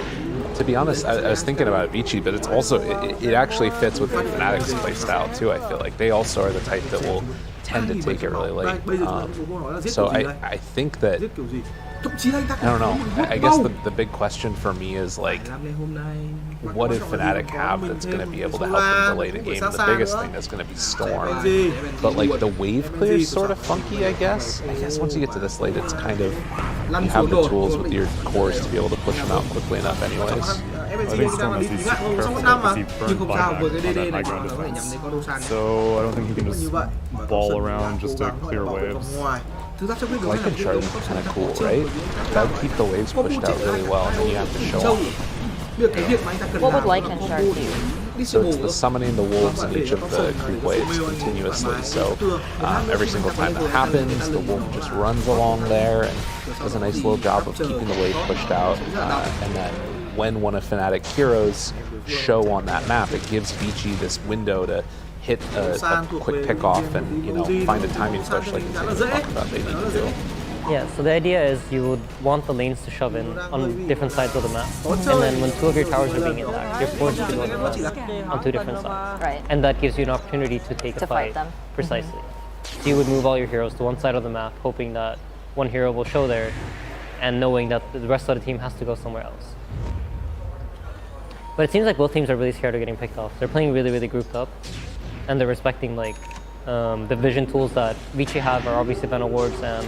To be honest, I was thinking about Vici, but it's also it actually fits with Fnatic's playstyle too. I feel like they also are the type that will tend to take it really late. So I think that I don't know. I guess the big question for me is like, what did Fnatic have that's going to be able to help them delay the game? The biggest thing is going to be Storm, but like the wave clear is sort of funky. I guess once you get to this late, it's kind of you have the tools with your cores to be able to push them out quickly enough, anyways. I think Storm has to be super careful because he burned buyback on that high ground defense. So I don't think he can just ball around just to clear waves. Lycan charge is kind of cool, right? That would keep the waves pushed out really well, and then you have to show off. What would Lycan Shard do? So it's the summoning the wolves in each of the creep waves continuously. So every single time that happens, the wolf just runs along there and does a nice little job of keeping the wave pushed out. And then when one of Fnatic heroes show on that map, it gives Vici this window to hit a quick pick off and find a timing push like you talked about they need to do. Yeah, so the idea is you would want the lanes to shove in on different sides of the map. And then when two of your towers are being attacked, you're forced to go to the left on two different sides. Right. And that gives you an opportunity to take a fight them. Precisely. So you would move all your heroes to one side of the map, hoping that one hero will show there, and knowing that the rest of the team has to go somewhere else. But it seems like both teams are really scared of getting picked off. They're playing really, really grouped up, and they're respecting like the vision tools that Vici have are obviously Venom Wards and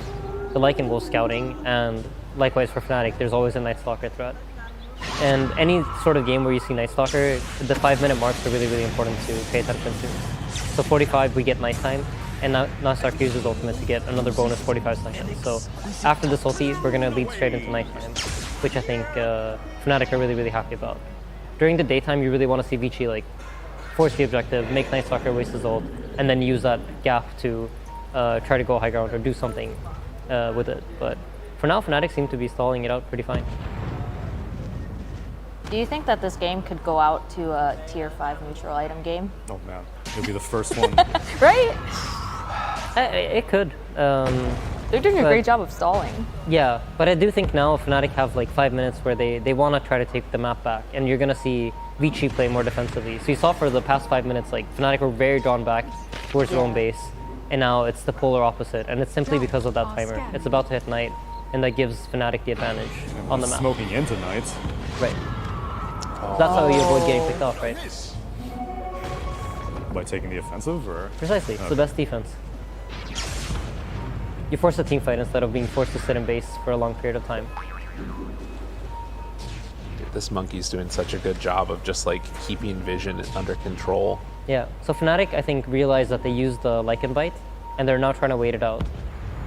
the Lycan Wolf scouting, and likewise for Fnatic, there's always a Night Stalker threat. And any sort of game where you see Night Stalker, the 5-minute marks are really, really important to pay attention to. So 45, we get nighttime, and now Night Stalker uses ultimate to get another bonus 45 seconds. So after this ulti, we're going to lead straight into nighttime, which I think Fnatic are really, really happy about. During the daytime, you really want to see Vici like force the objective, make Night Stalker waste his ult, and then use that gap to try to go high ground or do something with it. But for now, Fnatic seem to be stalling it out pretty fine. Do you think that this game could go out to a tier 5 neutral item game? Oh man, it'll be the first one. Right? It could. They're doing a great job of stalling. Yeah, but I do think now Fnatic have like 5 minutes where they want to try to take the map back, and you're going to see Vici play more defensively. So you saw for the past 5 minutes, like Fnatic were very drawn back towards their own base, and now it's the polar opposite, and it's simply because of that timer. It's about to hit Knight, and that gives Fnatic the advantage on the map. Smoking into Knight. Right. So that's how you avoid getting picked off, right? By taking the offensive, or? Precisely. It's the best defense. You force a team fight instead of being forced to sit in base for a long period of time. Dude, this monkey's doing such a good job of just like keeping vision under control. Yeah, so Fnatic, I think, realized that they used the Lycan bite, and they're now trying to wait it out.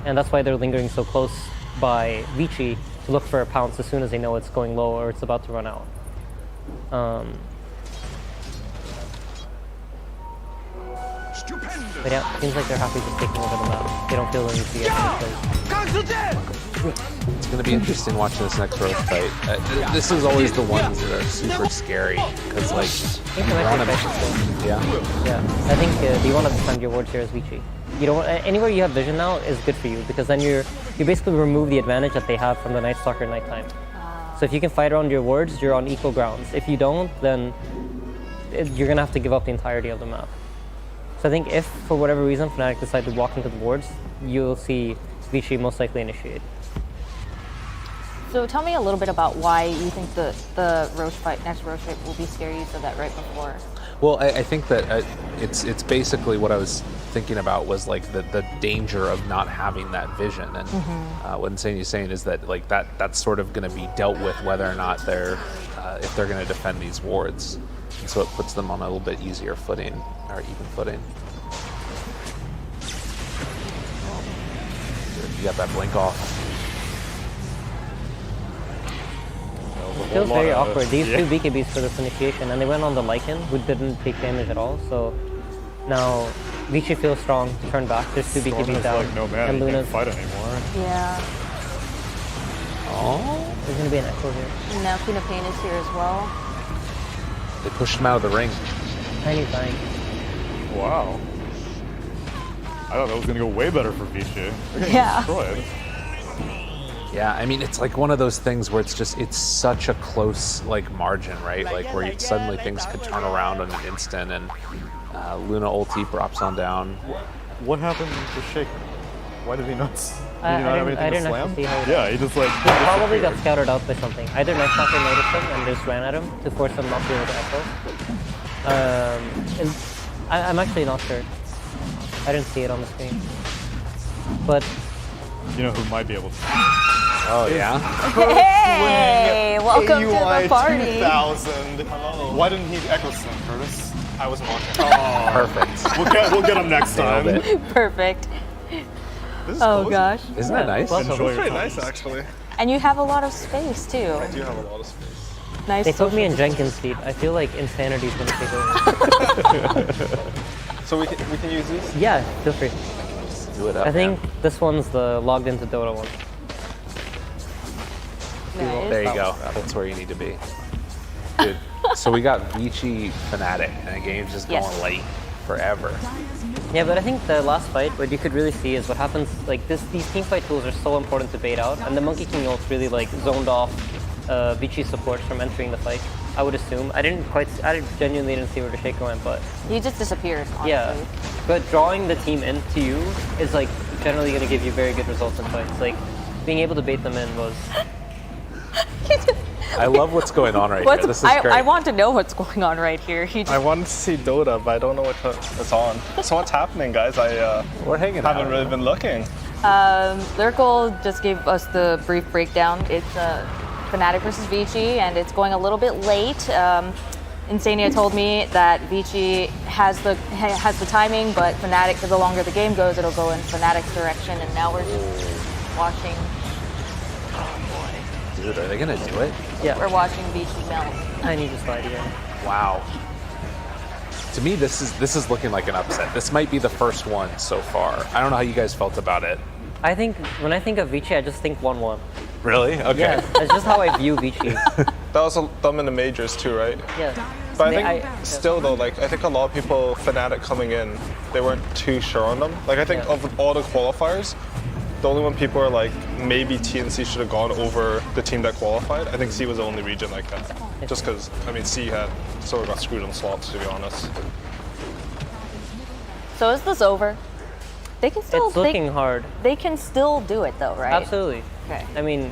And that's why they're lingering so close by Vici to look for a pounce as soon as they know it's going low or it's about to run out. But yeah, it seems like they're happy just taking over the map. They don't feel the need to get any plays. It's going to be interesting watching this next Roche fight. This is always the ones that are super scary because, like, yeah. I think do you want to defend your wards here as Vici? You don't. Anywhere you have vision now is good for you because then you basically remove the advantage that they have from the Night Stalker nighttime. So if you can fight around your wards, you're on equal grounds. If you don't, then you're gonna have to give up the entirety of the map. So I think if, for whatever reason, Fnatic decide to walk into the wards, you'll see Vici most likely initiate. So tell me a little bit about why you think the Roche fight, next Roche fight, will be scary. You said that right before. Well, I think that it's basically what I was thinking about was like the danger of not having that vision, and what Insania's saying is that like that's sort of going to be dealt with whether or not they're if they're going to defend these wards, and so it puts them on a little bit easier footing or even footing. You got that blink off. It feels very awkward. These two BKBs for this initiation, and they went on the Lycan, who didn't take damage at all. So now Vici feels strong to turn back. There's two BKBs down. Like, no man, and Luna's fight anymore. Yeah. Oh. There's gonna be an echo here. And now Queen of Pain is here as well. They pushed him out of the ring. Tiny dying. Wow. I thought that was gonna go way better for Vici. Yeah. Destroyed. Yeah, I mean, it's like one of those things where it's such a close like margin, right? Like where suddenly things could turn around in an instant, and Luna ulti drops on down. What happened to Shaker? Why did he not? I didn't actually see how. Yeah, he just like. He probably got scouted out by something. Either Night Stalker noticed him and just ran at him to force him not to be able to echo. And I'm actually not sure. I didn't see it on the screen. But you know who might be able to? Oh yeah. Hey, welcome to the party. 2000. Why didn't he echo slam, Curtis? I wasn't watching. Oh, perfect. We'll get him next time. Perfect. This is oh gosh. Isn't that nice? It's pretty nice, actually. And you have a lot of space too. I do have a lot of space. Nice. They put me in Jenkins seat. I feel like insanity is going to take over. So we can use these? Yeah, feel free. Do it up, I think this one's the logged into Dota one. Nice. There you go. That's where you need to be. Dude, so we got Vici Fnatic, and the game's just going late forever. Yeah, but I think the last fight, what you could really see is what happens, like these team fight tools are so important to bait out, and the Monkey King ults really like zoned off Vici support from entering the fight, I would assume. I genuinely didn't see where the Shaker went, but... He just disappeared, honestly. Yeah, but drawing the team into you is like generally going to give you very good results in fights. Like, being able to bait them in was... I love what's going on right here. This is great. I want to know what's going on right here. I want to see Dota, but I don't know what's on. So what's happening, guys? We're hanging out. Haven't really been looking. Lyrical just gave us the brief breakdown. It's Fnatic versus Vici, and it's going a little bit late. Insania told me that Vici has the timing, but Fnatic, the longer the game goes, it'll go in Fnatic's direction, and now we're just watching. Dude, are they gonna do it? Yeah. We're watching Vici melt. I need to slide here. Wow. To me, this is looking like an upset. This might be the first one so far. I don't know how you guys felt about it. I think, when I think of Vici, I just think 1-1. Really? Okay. Yeah, that's just how I view Vici. That was them in the majors too, right? Yeah. But I think still though, like I think a lot of people, Fnatic coming in, they weren't too sure on them. Like I think of all the qualifiers, the only one people are like, maybe TNC should have gone over the team that qualified. I think C was the only region like that. Just because, I mean, C had sort of got screwed on slots, to be honest. So is this over? They can still. It's looking hard. They can still do it though, right? Absolutely. Okay. I mean,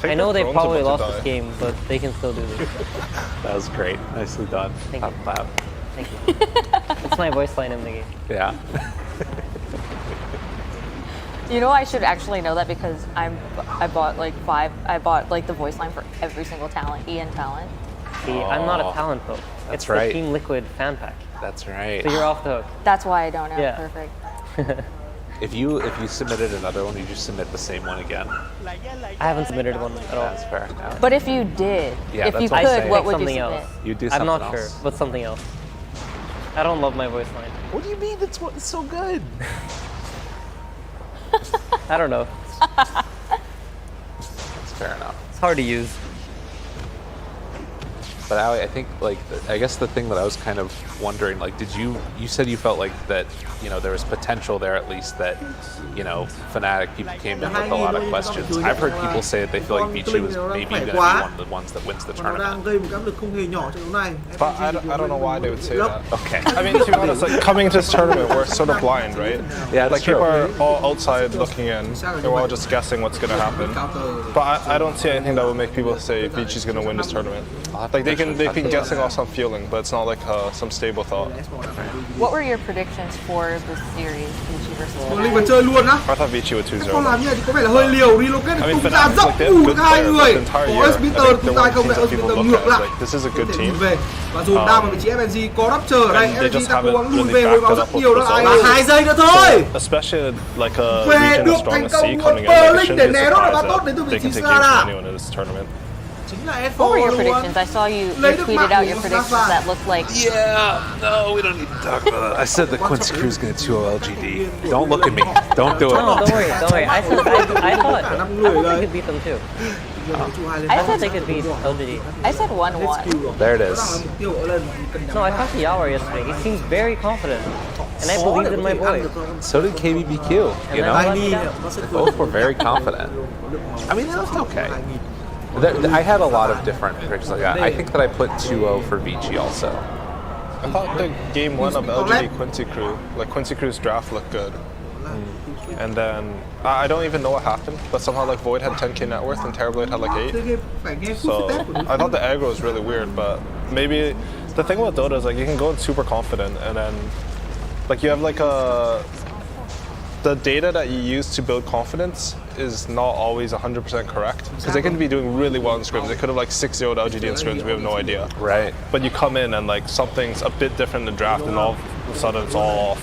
I know they Throne's probably about lost to this die. game, but they can still do this. That was great. Nicely done. Thank you. Clap. Thank you. It's my voice line in the game. Yeah. You know, I should actually know that because I bought like the voice line for every single talent, Ian talent. See, I'm not a talent though. That's it's right. the Team Liquid fan pack. That's right. So you're off the hook. That's why I don't know. Yeah. Perfect. If you submitted another one, you just submit the same one again. I haven't submitted one at all. That's fair. Yeah. But if you did, Yeah, if you that's what I'm could, saying. what would you something submit? else. You do I'm something not else. sure, but something else. I don't love my voice line. What do you mean? It's so good. I don't know. That's fair enough. It's hard to use. But I think, like, I guess the thing that I was kind of wondering, like, you said you felt like that, you know, there was potential there at least that, you know, Fnatic people came in with a lot of questions. I've heard people say that they feel like Vici was maybe going to be one of the ones that wins the tournament. But I don't know why they would say that. Okay. I mean, to be honest, like coming into this tournament, we're sort of blind, right? Yeah, that's like true. people are all outside looking in, and we're all just guessing what's going to happen. But I don't see anything that would make people say Vici's going to win this tournament. Like they've been guessing off some feeling, but it's not like some stable thought. What were your predictions for the series, Vici versus Đi Fnatic? mà chơi luôn á. I thought Vici would 2-0. Không làm như này thì có vẻ là hơi liều. Relocate I mean, tung ra Fnatic, dốc like, they have ủ good được hai players người. the entire Có year. I Smithers think tung they're ra one không of lại the teams that Smithers people ngược look lại. at. Like, this is a good Để team. nhìn về. Và dồn đao vào vị trí FNG có Rapture ở đây. And they FNG just đang cố gắng haven't lùi really về với máu backed it rất up with nhiều đó. results. Là 2 giây nữa thôi. Especially like a Về region được as strong thành as công C coming in, một like, it Link shouldn't để be a né đó là surprise bạn tốt đến từ that vị they can trí take games Sara. from anyone in this tournament. Chính là What were S4 your luôn. predictions? I saw you Lấy được tweeted mạng out của your Mustafa. predictions that looked like. Yeah, no, we don't need to talk about that. I said that Quincy Crew's going to 2-0 LGD. Don't look at me. Don't do it. No, don't worry, don't worry. I thought they could beat them too. I thought they could beat LGD. I said 1-1. There it is. No, I talked to Yawar yesterday. He seems very confident, and I believed in my boy. So did KBBQ, you know? Both were very confident. I mean, they looked okay. I had a lot of different predictions like that. I think that I put 2-0 for Vici also. I thought the game 1 of LGD Quincy Crew, like Quincy Crew's draft looked good. And then I don't even know what happened, but somehow like Void had 10k net worth and Terrorblade had like 8. So I thought the aggro was really weird, but maybe the thing about Dota is like you can go in super confident and then like you have like the data that you use to build confidence is not always 100% correct because they could be doing really well in scrims. They could have like 6-0'd LGD in scrims. We have no idea. Right. But you come in and like something's a bit different in the draft, and all of a sudden it's all off.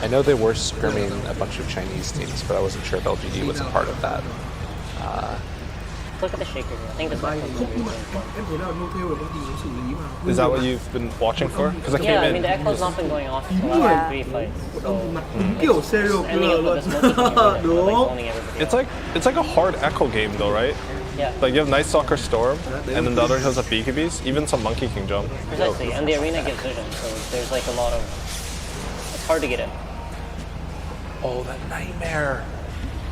I know they were scrimming a bunch of Chinese teams, but I wasn't sure if LGD was a part of that. Look at the shaker here. I think this one. Is that what you've been watching for? Because I came Yeah, I in. mean the echo's not been going off for the last 3 fights. So Kiểu serial ending killer up with luôn. this multi-player, Đúng. like owning everybody. It's like a hard echo game though, right? Yeah. Like you have Night Stalker Storm, and then the other heroes have BKBs, even some Monkey King jump. Precisely, and the arena gives vision, so there's like a lot of. It's hard to get in. Oh, that nightmare.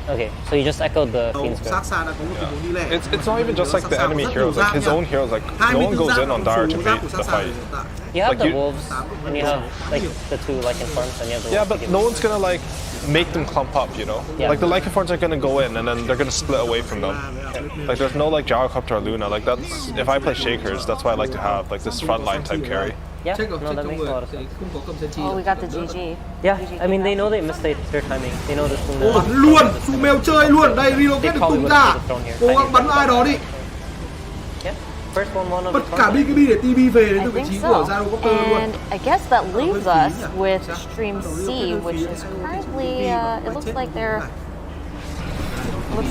Okay, so you just echoed the Fiend's Sát Grip. xa đã có một tình huống đi lẻ. It's not even just like the enemy heroes, like his own heroes, like no one goes in on Dire to bait the fight. You have Like the you- wolves, and you have like the two Lycanthorns, and you have the Yeah, wolves. but no one's gonna like make them clump up, you know? Yeah. Like the Lycanthorns are gonna go in and then they're gonna split away from them. Like there's no like Gyrocopter or Luna. Like that's if I play Shakers, that's why I like to have like this frontline type carry. Yeah, no, that makes a lot of sense. Oh, we got the GG. Yeah, I mean they know they missed their timing. They know this Luna. Ổn luôn, Sumail chơi luôn. Đây relocate được tung ra. Cố gắng bắn ai đó đi. Yeah, first 1-1 of Bất the cả tournament. BKB để TB về đến I từ vị think trí so. của Gyrocopter luôn. And I guess that leaves us with Stream C, which is currently, it looks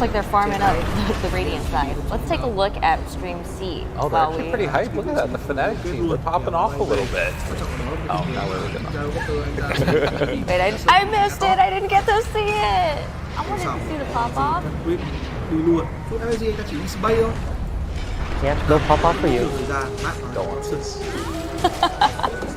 like they're farming up the Radiant side. Let's take a look at Stream C. Oh, they're actually pretty hyped. Look at that. The Fnatic team, they're popping off a little bit. Oh, not really good. Wait, I missed it. I didn't get to see it. I wanted to see the pop off. Đi luôn. Chút FG ta chỉ đi spray thôi. Yeah, they'll pop off for you. Thời gian mát. Don't want this.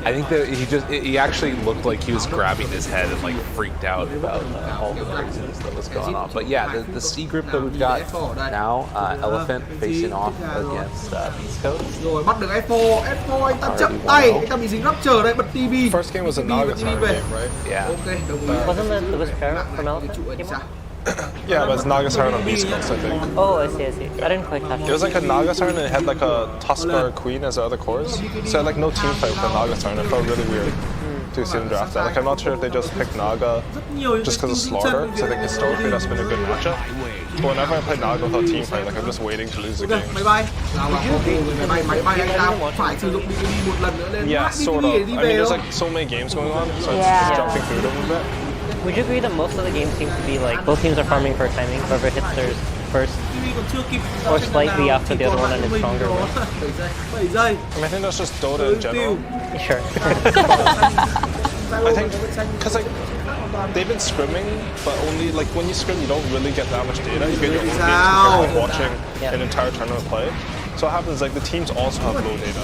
I think that he actually looked like he was grabbing his head and like freaked out about all the craziness that was going on. But yeah, the C group that we've got now, Elephant facing off against Beast Coast. Rồi bắt được F4 anh ta chậm tay, anh ta bị dính Rapture đây, bật TV. First game was a Nagas game, right? Yeah. Okay, đồng ý. Wasn't it the Whisper from Elephant? Yeah, but it's Naga Siren on Beast Coast, I think. Oh, I see. I didn't quite catch it. It was like a Naga Siren and it had like a Tusker Queen as the other cores. So it had like no team fight with the Naga Siren. It felt really weird to see them draft that. Like I'm not sure if they just picked Naga just because of Slaughter, because I think historically that's been a good matchup. But whenever I play Naga without team fight, like I'm just waiting to lose the game. Yeah, sort of. I mean, there's like so many games going on, so it's just jumping through them a bit. Would you agree that most of the games seem to be like both teams are farming for timing, whoever hits theirs first, or slightly after the other one and it's stronger? I mean, I think that's just Dota in general. Sure. I think because like they've been scrimming, but only like when you scrim, you don't really get that much data. You get your own games compared to watching an entire tournament play. So what happens is like the teams also have low data.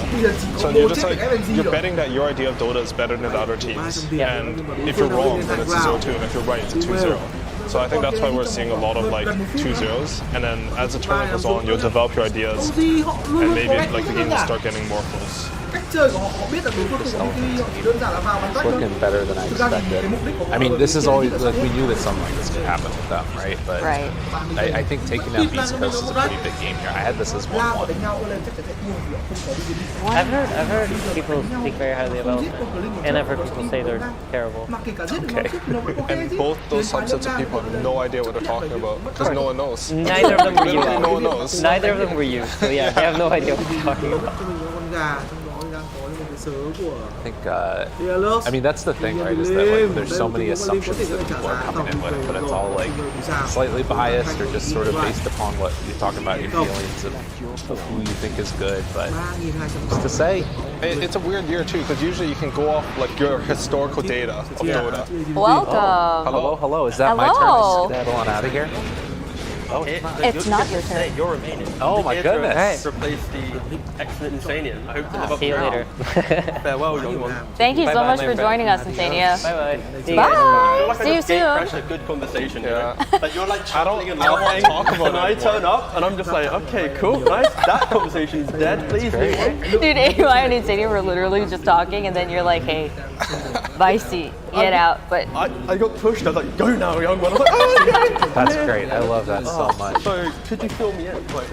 So you're just like you're betting that your idea of Dota is better than the other teams. And if you're wrong, then it's a 0-2, and if you're right, it's a 2-0. So I think that's why we're seeing a lot of like 2-0s. And then as the tournament goes on, you'll develop your ideas, and maybe like the game will start getting more close. Working better than I expected. I mean, this is always like we knew that something like this could happen with them, right? But I think taking down Beast Coast is a pretty big game here. I had this as 1-1. I've heard people speak very highly about it, and I've heard people say they're terrible. Okay. And both those subsets of people have no idea what they're talking about because no one knows. Neither of them were you. No one knows. Neither of them were you. So yeah, they have no idea what they're talking about. I think, I mean, that's the thing, right, is that like, there's so many assumptions that people are coming in with, but it's all like slightly biased or just sort of based upon what you're talking about, your feelings of who you think is good, but who's to say? It's a weird year too, because usually you can go off like your historical data of Dota. Welcome. Hello. Is that my turn to settle on out of here? Oh, it's not your turn. You're remaining. Oh my goodness. Replace the excellent Insanian. I hope to live up See you later. Farewell, young one. Thank you so much for joining us, Insania. Bye-bye. Bye. See you soon. Crash a good conversation. Yeah. Like you're like I don't want to talk about and I turn up and I'm just like, okay, cool, nice. That conversation's dead. Please move on. Dude, AY and Insania were literally just talking, and then you're like, hey, Vicey, get out. But I got pushed. I was like, go now, young one. I was like, oh, okay. That's great. I love that so much. So, could you fill me in? Like,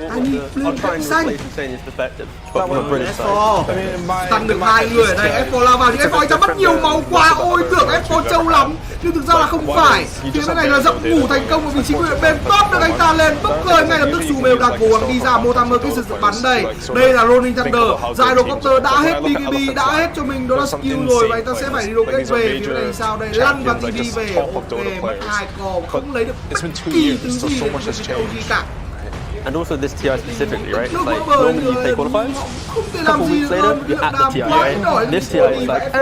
I'll try and replace Insania's perspective. But from a British side. Tăng được 2 người ở đây, F4 lao vào nhưng F4 ta mất nhiều máu quá, ôi tưởng F4 trâu lắm nhưng thực ra là không phải. Phía bên này là dập ngủ thành công ở vị trí của bên top được anh ta lên bốc khởi ngay lập tức Sumeo đang cố gắng đi ra Motamer cái sử dụng bắn đây. Đây là Rolling Thunder, Gyrocopter đã hết BKB, đã hết cho mình đó là skill rồi và anh ta sẽ phải đi rocket về phía này sao đây, lăn và TV về, ok mất 2 cò không lấy được bất kỳ thứ gì để OG cả. And also this TI specifically, right? It's like normally you play qualifiers, a couple weeks later you're at the TI, right? This TI is like,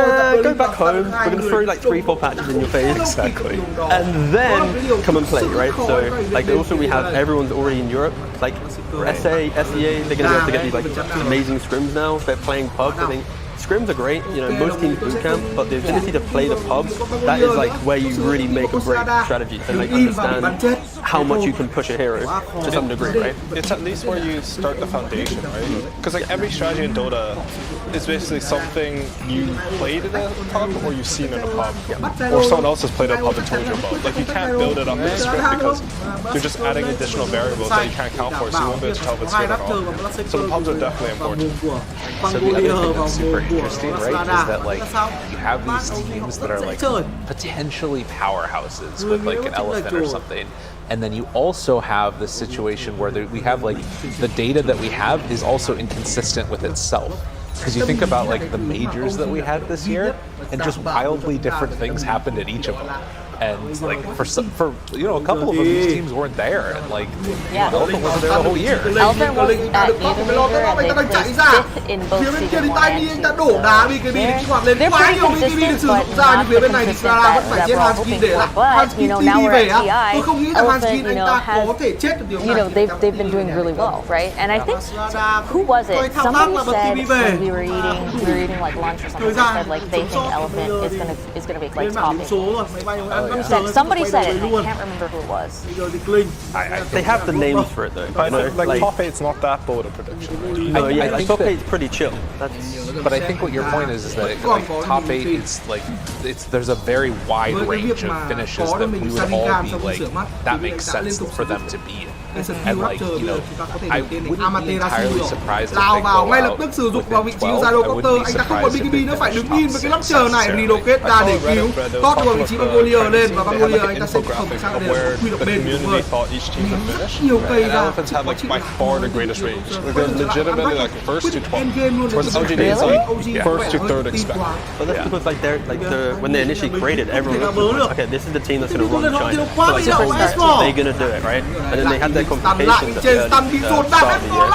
go back home, we're gonna throw like 3-4 patches in your face. Exactly. And then come and play, right? So like also we have everyone's already in Europe, like SA, SEA, they're gonna be able to get these like amazing scrims now. They're playing pubs, I think. Scrims are great, you know, most teams boot camp, but the ability to play the pubs, that is like where you really make a break strategy and like understand how much you can push a hero to some degree, right? It's at least where you start the foundation, right? Because like every strategy in Dota is basically something you played in a pub or you've seen in a pub, or someone else has played a pub and told you about. Like you can't build it up in a script because you're just adding additional variables that you can't count for, so you won't be able to tell if it's good or not. So the pubs are definitely important. So the other thing that's super interesting, right, is that like you have these teams that are like potentially powerhouses with like an elephant or something, and then you also have this situation where we have like the data that we have is also inconsistent with itself. Because you think about like the majors that we had this year, and just wildly different things happened at each of them. And like for you know, a couple of these teams weren't there, and like Elephant wasn't there the whole year. Elephant was at neither major, and they placed 5th in both season 1 and 2. They're pretty consistent, but not the consistent that we're all hoping for. But you know, now we're at TI. Elephant, you know, has, you know, they've been doing really well, right? And I think, who was it? Somebody said when we were eating like lunch or something. They said like they think Elephant is gonna be like top 8. Somebody said it, and I can't remember who it was. They have the names for it though. Like top 8's not that bold a prediction. Right? No, yeah, like top 8's pretty chill. But I think what your point is that like top 8 is like there's a very wide range of finishes that we would all be like that makes sense for them to be in. And like, you know, I wouldn't be entirely surprised if they go ngay lập out tức sử dụng within vào vị trí 12. Gyro I wouldn't Copter, be anh ta không còn surprised if BKB they nữa, phải finish đứng nhìn top với cái 6 launcher này, relocate ra để cứu tốt vào vị trí Mongolia lên, và Mongolia anh ta sẽ không sang để huy động bên của người. Rất nhiều cây ra. Elephants have like by far the greatest range. They're legitimately like first to 12. Whereas LGD is like first to third expect. But that's because like when they initially created, everyone was like, okay, this is the team that's going to run China. So like they're going to do it, right? And then they had their complications at the start of the year.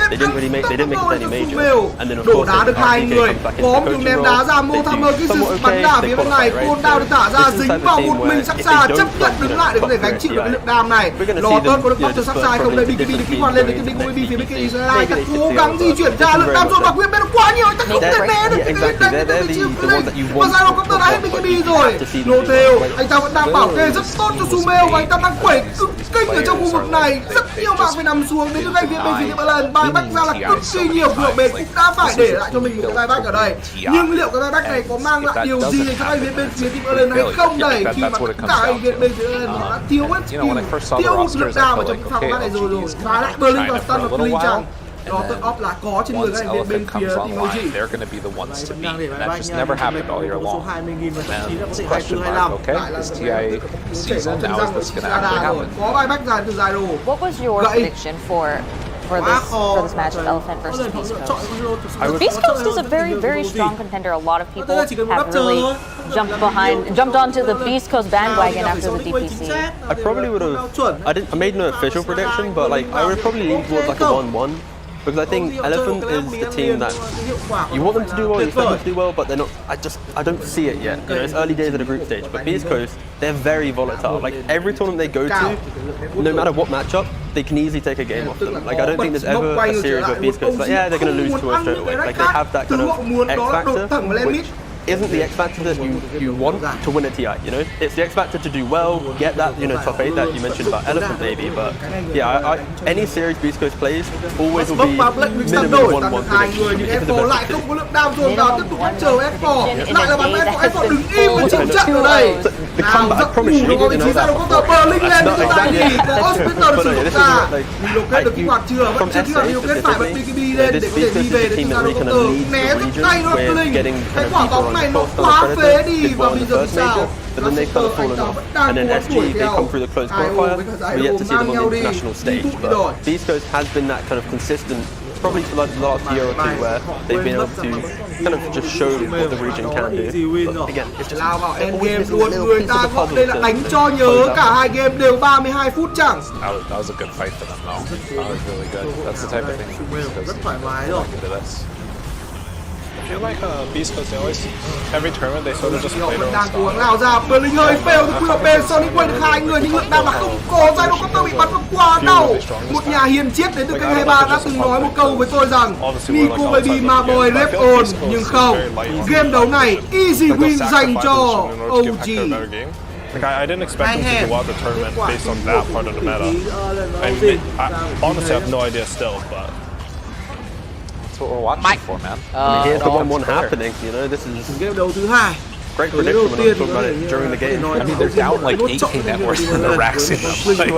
They didn't make it to any major. And then of course đá được hai người, có một ném đá ra mô tham mơ cái sự bắn đá phía bên này, côn đao được thả ra dính vào một mình sắc xa, chấp nhận đứng lại để có thể gánh chịu được cái lượng đam này. Lò tơn có được bóc từ sắc xa không, đây BKB được kích hoạt lên để tiếp BKB phía bên kia Israel, ta cố gắng di chuyển ra lượng đam rồi và Quyên bên quá nhiều, ta không thể né được cái đánh chiêu lên. Và Gyro Copter đã hết BKB rồi. Lô theo, anh ta vẫn đang bảo kê rất tốt cho Sumeo và anh ta đang quẩy cực kinh ở trong khu vực này, rất nhiều bạn phải nằm xuống đến cái phía bên phía bên lần bài back ra là cực kỳ nhiều, cửa bên cũng đã phải để lại cho mình một cái bài back ở đây. Nhưng liệu cái bài back này có mang lại điều gì cho anh phía team Erlen hay không đây, khi mà cả anh bên phía Erlen nó đã thiếu hết tiêu một lượng đam ở trong cái phòng này rồi. Và lại Berlin và Stun và Blink chẳng Dota off là có trên người các thành viên bên phía team OG. They're going to be the ones to beat, and that just never happened all year long. And it's a question mark, okay, this TI season, now is this going to actually happen? Có bài back dài từ Gyro. What was your prediction for this match of Elephant versus Beast Coast? Beast Coast is a very strong contender. A lot of people have really jumped onto the Beast Coast bandwagon after the DPC. I probably would have. I made no official prediction, but like I would probably lean towards like a 1-1. Because I think Elephant is the team that you want them to do well, you expect them to do well, but they're not. I don't see it yet. You know, it's early days of the group stage. But Beast Coast, they're very volatile. Like every tournament they go to, no matter what matchup, they can easily take a game off them. Like I don't think there's ever a series where Beast Coast, like yeah, they're going to lose to us straight away. Like they have that kind of X factor, which isn't the X factor that you want to win a TI, you know? It's the X factor to do well, get that, you know, top 8 that you mentioned about Elephant maybe, but yeah, any series Beast Coast plays always will be minimum 1-1 prediction. Lại không có lượng đam dồn vào, tiếp tục chờ F4, lại là bàn tay của F4 đứng im và chịu trận ở đây. Nào rất củ nó có vị trí ra, nó có tờ Berlin lên như chúng ta nhìn, có Hospital được sử dụng ra. Relocate được kích hoạt chưa, vẫn chưa kích hoạt relocate phải bật BKB lên để có thể đi về để chúng ta có tờ né rất tay nó Berlin. Cái quả bóng này nó quá phế đi và bây giờ thì sao? But then they've kind of fallen off. And then SG, they come through the close qualifier. We yet to see them on the international stage. But Beast Coast has been that kind of consistent, probably for like the last year or two, where they've been able to kind of just show what the region can do. But again, it's just always luôn, người ta gọi đây là đánh cho nhớ, cả hai game đều 32 phút chẳng. That was a good fight for them though. That was really good. That's the type of thing rất thoải mái rồi. I feel like Beast Coast, they always, every tournament they sort of just play their own style. Cuồng nào ra, Berlin hơi fail từ QP, Sonic quay được hai người nhưng lượng đam là không có, Gyro Copter bị bắn vào quá đau. Một nhà hiền triết đến từ kênh 23 đã từng nói một câu với tôi rằng Nico Baby ma boy rep on, nhưng không. Game đấu này easy win dành cho OG. Like I didn't expect them to go out the tournament based on that part of the meta. I honestly have no idea still, but that's what we're watching for, man. Here's the 1-1 happening, you know, this is game đấu thứ hai. great prediction when I'm talking about it during the game. I mean, they're down like 18 net worth in the racks in them. Like,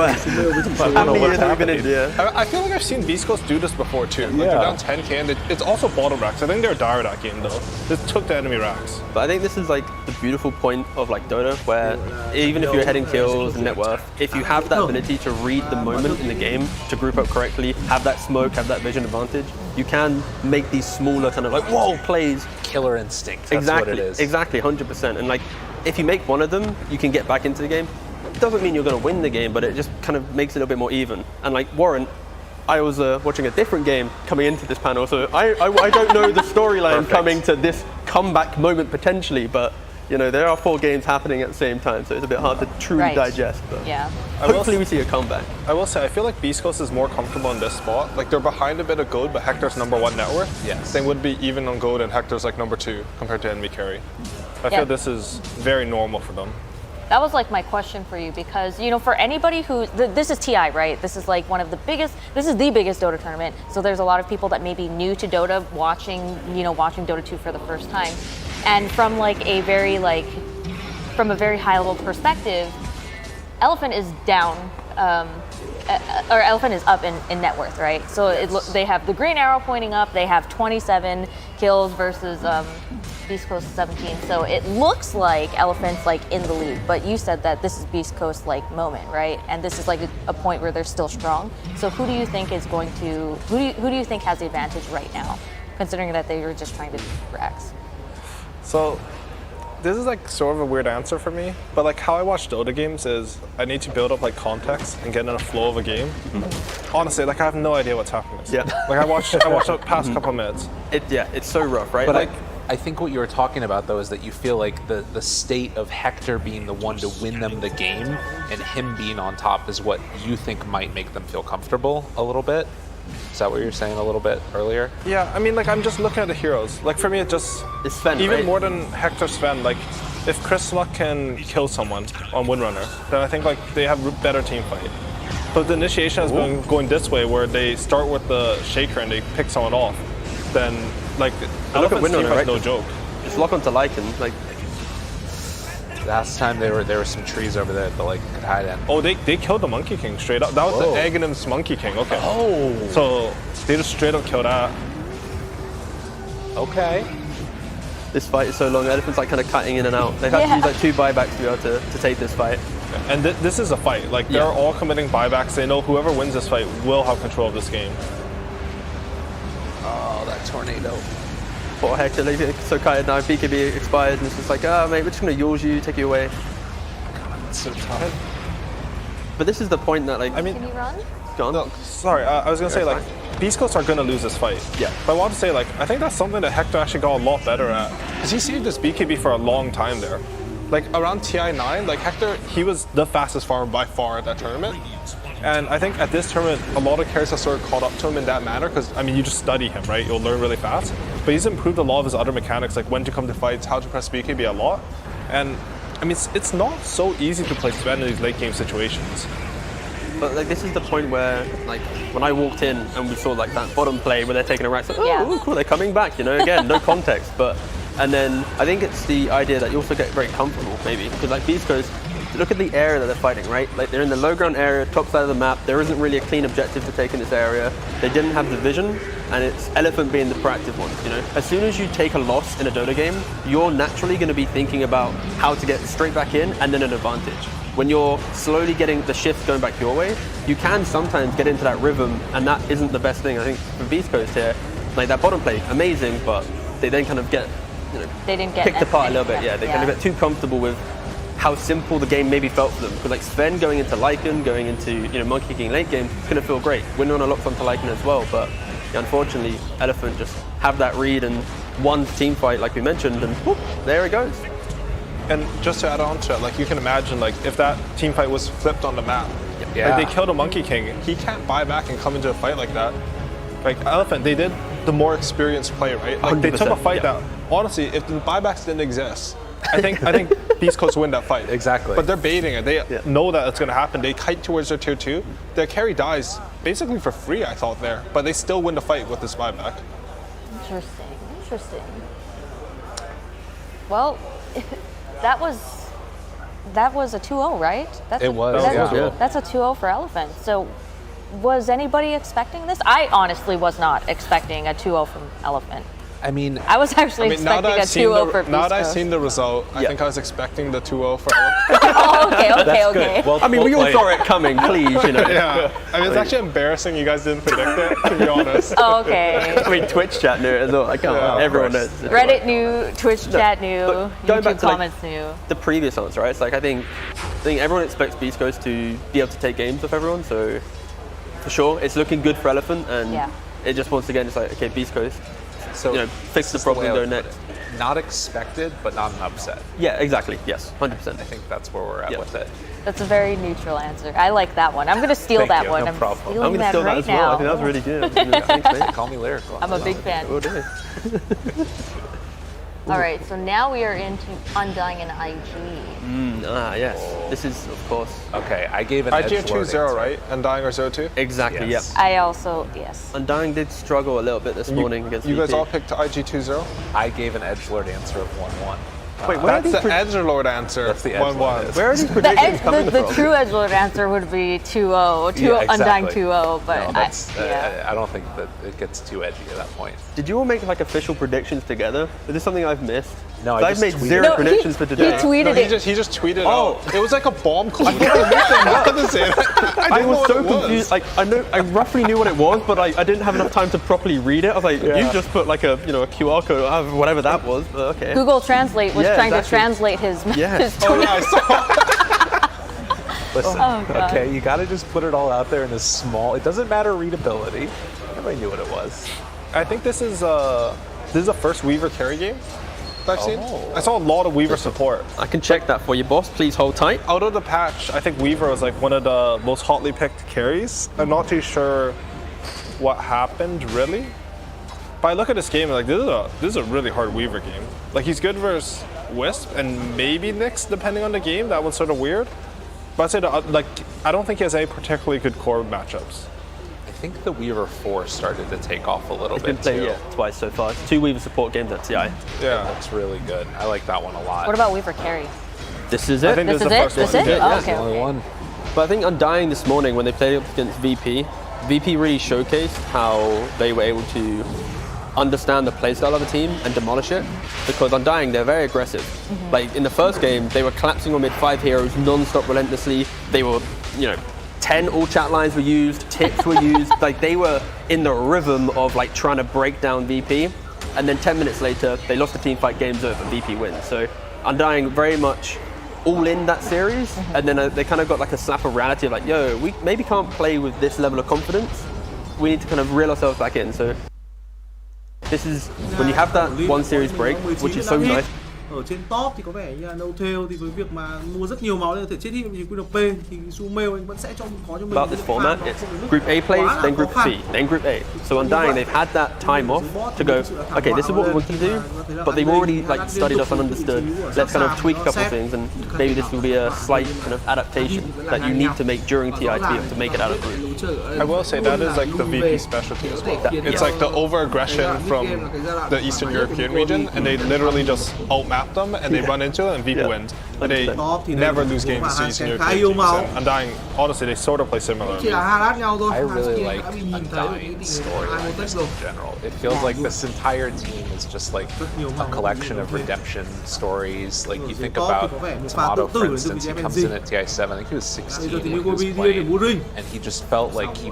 I don't know what's happening. I feel like I've seen Beast Coast do this before too. Like they're down 10k and it's also bottom racks. I think they're dire that game though. This took the enemy racks. But I think this is like the beautiful point of like Dota, where even if you're heading kills and net worth, if you have that ability to read the moment in the game, to group up correctly, have that smoke, have that vision advantage, you can make these smaller kind of like whoa plays. Killer instinct. That's what it is. Exactly, 100%. And like if you make one of them, you can get back into the game. It doesn't mean you're going to win the game, but it just kind of makes it a little bit more even. And like Warren, I was watching a different game coming into this panel, so I don't know the storyline coming to this comeback moment potentially, but you know, there are 4 games happening at the same time, so it's a bit hard to truly digest. But hopefully we see a comeback. I will say, I feel like Beast Coast is more comfortable in this spot. Like, they're behind a bit of gold, but Hector's #1 net worth. Yes. They would be even on gold, and Hector's like #2 compared to enemy carry. I feel this is very normal for them. That was like my question for you, because, you know, for anybody who, this is TI, right? This is like one of the biggest, this is the biggest Dota tournament. So there's a lot of people that may be new to Dota watching Dota 2 for the first time. And from like a very high level perspective, Elephant is down, or Elephant is up in net worth, right? So they have the green arrow pointing up. They have 27 kills versus Beast Coast 17. So it looks like Elephant's like in the lead. But you said that this is Beast Coast like moment, right? And this is like a point where they're still strong. So who do you think is going to? Who do you think has the advantage right now, considering that they were just trying to for X? So, this is like sort of a weird answer for me, but like how I watch Dota games is I need to build up like context and get in a flow of a game. Honestly, like I have no idea what's happening. Yeah. Like I watched the past couple of minutes. It's so rough, right? But like, I think what you were talking about though is that you feel like the state of Hector being the one to win them the game and him being on top is what you think might make them feel comfortable a little bit. Is that what you were saying a little bit earlier? Yeah, I mean, like, I'm just looking at the heroes. Like, for me, it's Sven, even right? more than Hector Sven. Like, if Chris Luck can kill someone on Windrunner, then I think, like, they have a better team fight. But the initiation has been going this way, where they start with the Shaker and they pick someone off. Then, like, Elephant's team fight is no joke. Just lock onto Lycan, like... Last time there were some trees over there that the Lycan could hide in. Oh, they killed the Monkey King straight up. That was the Aghanim's Monkey King. Okay. Oh. So they just straight up killed that. Okay. This fight is so long. Elephant's like kind of cutting in and out. They have to use like 2 buybacks to be able to take this fight. And this is a fight. Like they're all committing buybacks. They know whoever wins this fight will have control of this game. Oh, that tornado. Poor Hector, so kited now. BKB expired, and it's just like, mate, we're just gonna yaws you, take you away. God, it's so tough. But this is the point that, like, Can you run? Go on. No, sorry, I was gonna say like Beast Coast are gonna lose this fight. Yeah. But I want to say like I think that's something that Hector actually got a lot better at, because he saved this BKB for a long time there. Like around TI9, like Hector, he was the fastest farmer by far at that tournament. And I think at this tournament, a lot of characters have sort of caught up to him in that manner, because, I mean, you just study him, right? You'll learn really fast. But he's improved a lot of his other mechanics, like when to come to fights, how to press BKB a lot. And, I mean, it's not so easy to play Sven in these late game situations. But, like, this is the point where, like, when I walked in and we saw, like, that bottom play where they're taking a rack, like, oh, cool, they're coming back, you know, again, no context. But, and then I think it's the idea that you also get very comfortable, maybe, because, like, Beast Coast, look at the area that they're fighting, right? Like they're in the low ground area, top side of the map. There isn't really a clean objective to take in this area. They didn't have the vision, and it's Elephant being the proactive one, you know? As soon as you take a loss in a Dota game, you're naturally going to be thinking about how to get straight back in and then an advantage. When you're slowly getting the shifts going back your way, you can sometimes get into that rhythm, and that isn't the best thing. I think for Beast Coast here, like that bottom play, amazing, but they then kind of get, you know, they didn't get picked apart a little bit. Yeah, they kind of get too comfortable with how simple the game maybe felt for them. Because like Sven going into Lycan, going into, you know, Monkey King late game, it's gonna feel great. Windrunner locks onto Lycan as well, but yeah, unfortunately, Elephant just have that read and one team fight like we mentioned, and whoop, there it goes. And just to add on to it, like you can imagine, like if that team fight was flipped on the map, like they killed a Monkey King, he can't buy back and come into a fight like that. Like Elephant, they did the more experienced play, right? Like they took a fight that, honestly, if the buybacks didn't exist, I think Beast Coast win that fight. Exactly. But they're baiting it. They know that it's going to happen. They kite towards their tier 2. Their carry dies basically for free, I thought there. But they still win the fight with this buyback. Interesting. Well, that was a 2-0, right? It was. That's a 2-0 for Elephant. So was anybody expecting this? I honestly was not expecting a 2-0 from Elephant. I mean, I was actually expecting a 2-0 for Beast Now that I've Coast. seen the result, I think I was expecting the 2-0 for Oh, okay. Well, I mean, we all saw it coming, please, you know. Yeah. I mean, it's actually embarrassing you guys didn't predict it, to be honest. Oh, okay. I mean, Twitch chat knew it as well. Like, everyone knows. Reddit knew, Twitch chat knew, Going back YouTube to, like, comments knew. the previous answer, right? It's like I think everyone expects Beast Coast to be able to take games off everyone. So for sure, it's looking good for Elephant, and it just once again it's like, okay, Beast Coast. So fix the problem and go next. Not expected, but not an upset. Yeah, exactly. Yes, 100%. I think that's where we're at with it. That's a very neutral answer. I like that one. I'm going to steal that one. No problem. I'm I'm stealing going to steal that right as well. now. I think that was really good. Thanks, mate. Call me lyrical. I'm a big fan. Will do. All right, so now we are into Undying and IG. Yes. This is, of course. Okay, I gave an IG edge 2-0, right? Undying or 0-2? Exactly, Yes. yeah. I also, yes. Undying did struggle a little bit this morning against You guys VP. all picked IG 2-0? I gave an edgelord answer of 1-1. Wait, where are That's these the Edgelord answer. That's the 1-1. edgelord. Where are these predictions coming The from? true edgelord answer would be 2-0. Undying 2-0, but no, that's, I don't think that it gets too edgy at that point. Did you all make like official predictions together? Is this something I've missed? No, I've made tweeted zero predictions for today. He tweeted it. He just tweeted out. It was like a bomb call. I was so confused. Like I roughly knew what it was, but I didn't have enough time to properly read it. I was like, you just put like a a QR code, or whatever that was. But okay. Google Translate was trying to translate his tweet. I saw. Listen, Oh, God. okay, you got to just put it all out there in a small. It doesn't matter readability. Everybody knew what it was. I think this is the first Weaver carry game that I've seen. I saw a lot of Weaver support. I can check that for you, boss. Please hold tight. Out of the patch, I think Weaver was like one of the most hotly picked carries. I'm not too sure what happened really. But I look at this game and like this is a really hard Weaver game. Like he's good versus Wisp and maybe Nyx depending on the game. That one's sort of weird. But I'd say I don't think he has any particularly good core matchups. I think the Weaver 4 started to take off a little It's been bit played too. twice so far. 2 Weaver support games at TI. Yeah, that's really good. I like that one a lot. What about Weaver carry? This is it. I think This this is the it? first This one. is it? Yeah, Oh, it's okay, the only okay. one. But I think Undying this morning when they played up against VP really showcased how they were able to understand the playstyle of the team and demolish it. Because Undying, they're very aggressive. Like in the first game, they were collapsing on mid 5 heroes non-stop relentlessly. They were, 10 all chat lines were used, tips were used. Like they were in the rhythm of like trying to break down VP. And then 10 minutes later, they lost the team fight, game's over, VP wins. So Undying very much all in that series, and then they kind of got like a slap of reality of like, yo, we maybe can't play with this level of confidence. We need to kind of reel ourselves back in. So this is when you have that one series break, which is so nice. Ở trên top thì có vẻ như là No Tail thì với việc mà mua rất nhiều máu để có thể chết hit vì quy độc P thì Sumail anh vẫn sẽ khó cho mình. About this format, it's Group A plays, then Group B, then Group A. So Undying, they've had that time off to go, okay, this is what we can do, but they've already like studied us and understood. Let's kind of tweak a couple of things, and maybe this will be a slight kind of adaptation that you need to make during TI to be able to make it out of group. I will say that is like the VP specialty as well. It's like the over-aggression from the Eastern European region, and they literally just outmap them and they run into it and VP wins. But they never lose games to Eastern European teams. And Undying, honestly, they sort of play similar. I really like Undying's story in general. It feels like this entire team is just like a collection of redemption stories. Like you think about Tomato, for instance, he comes in at TI7, I think he was 16 when he was playing, and he just felt like he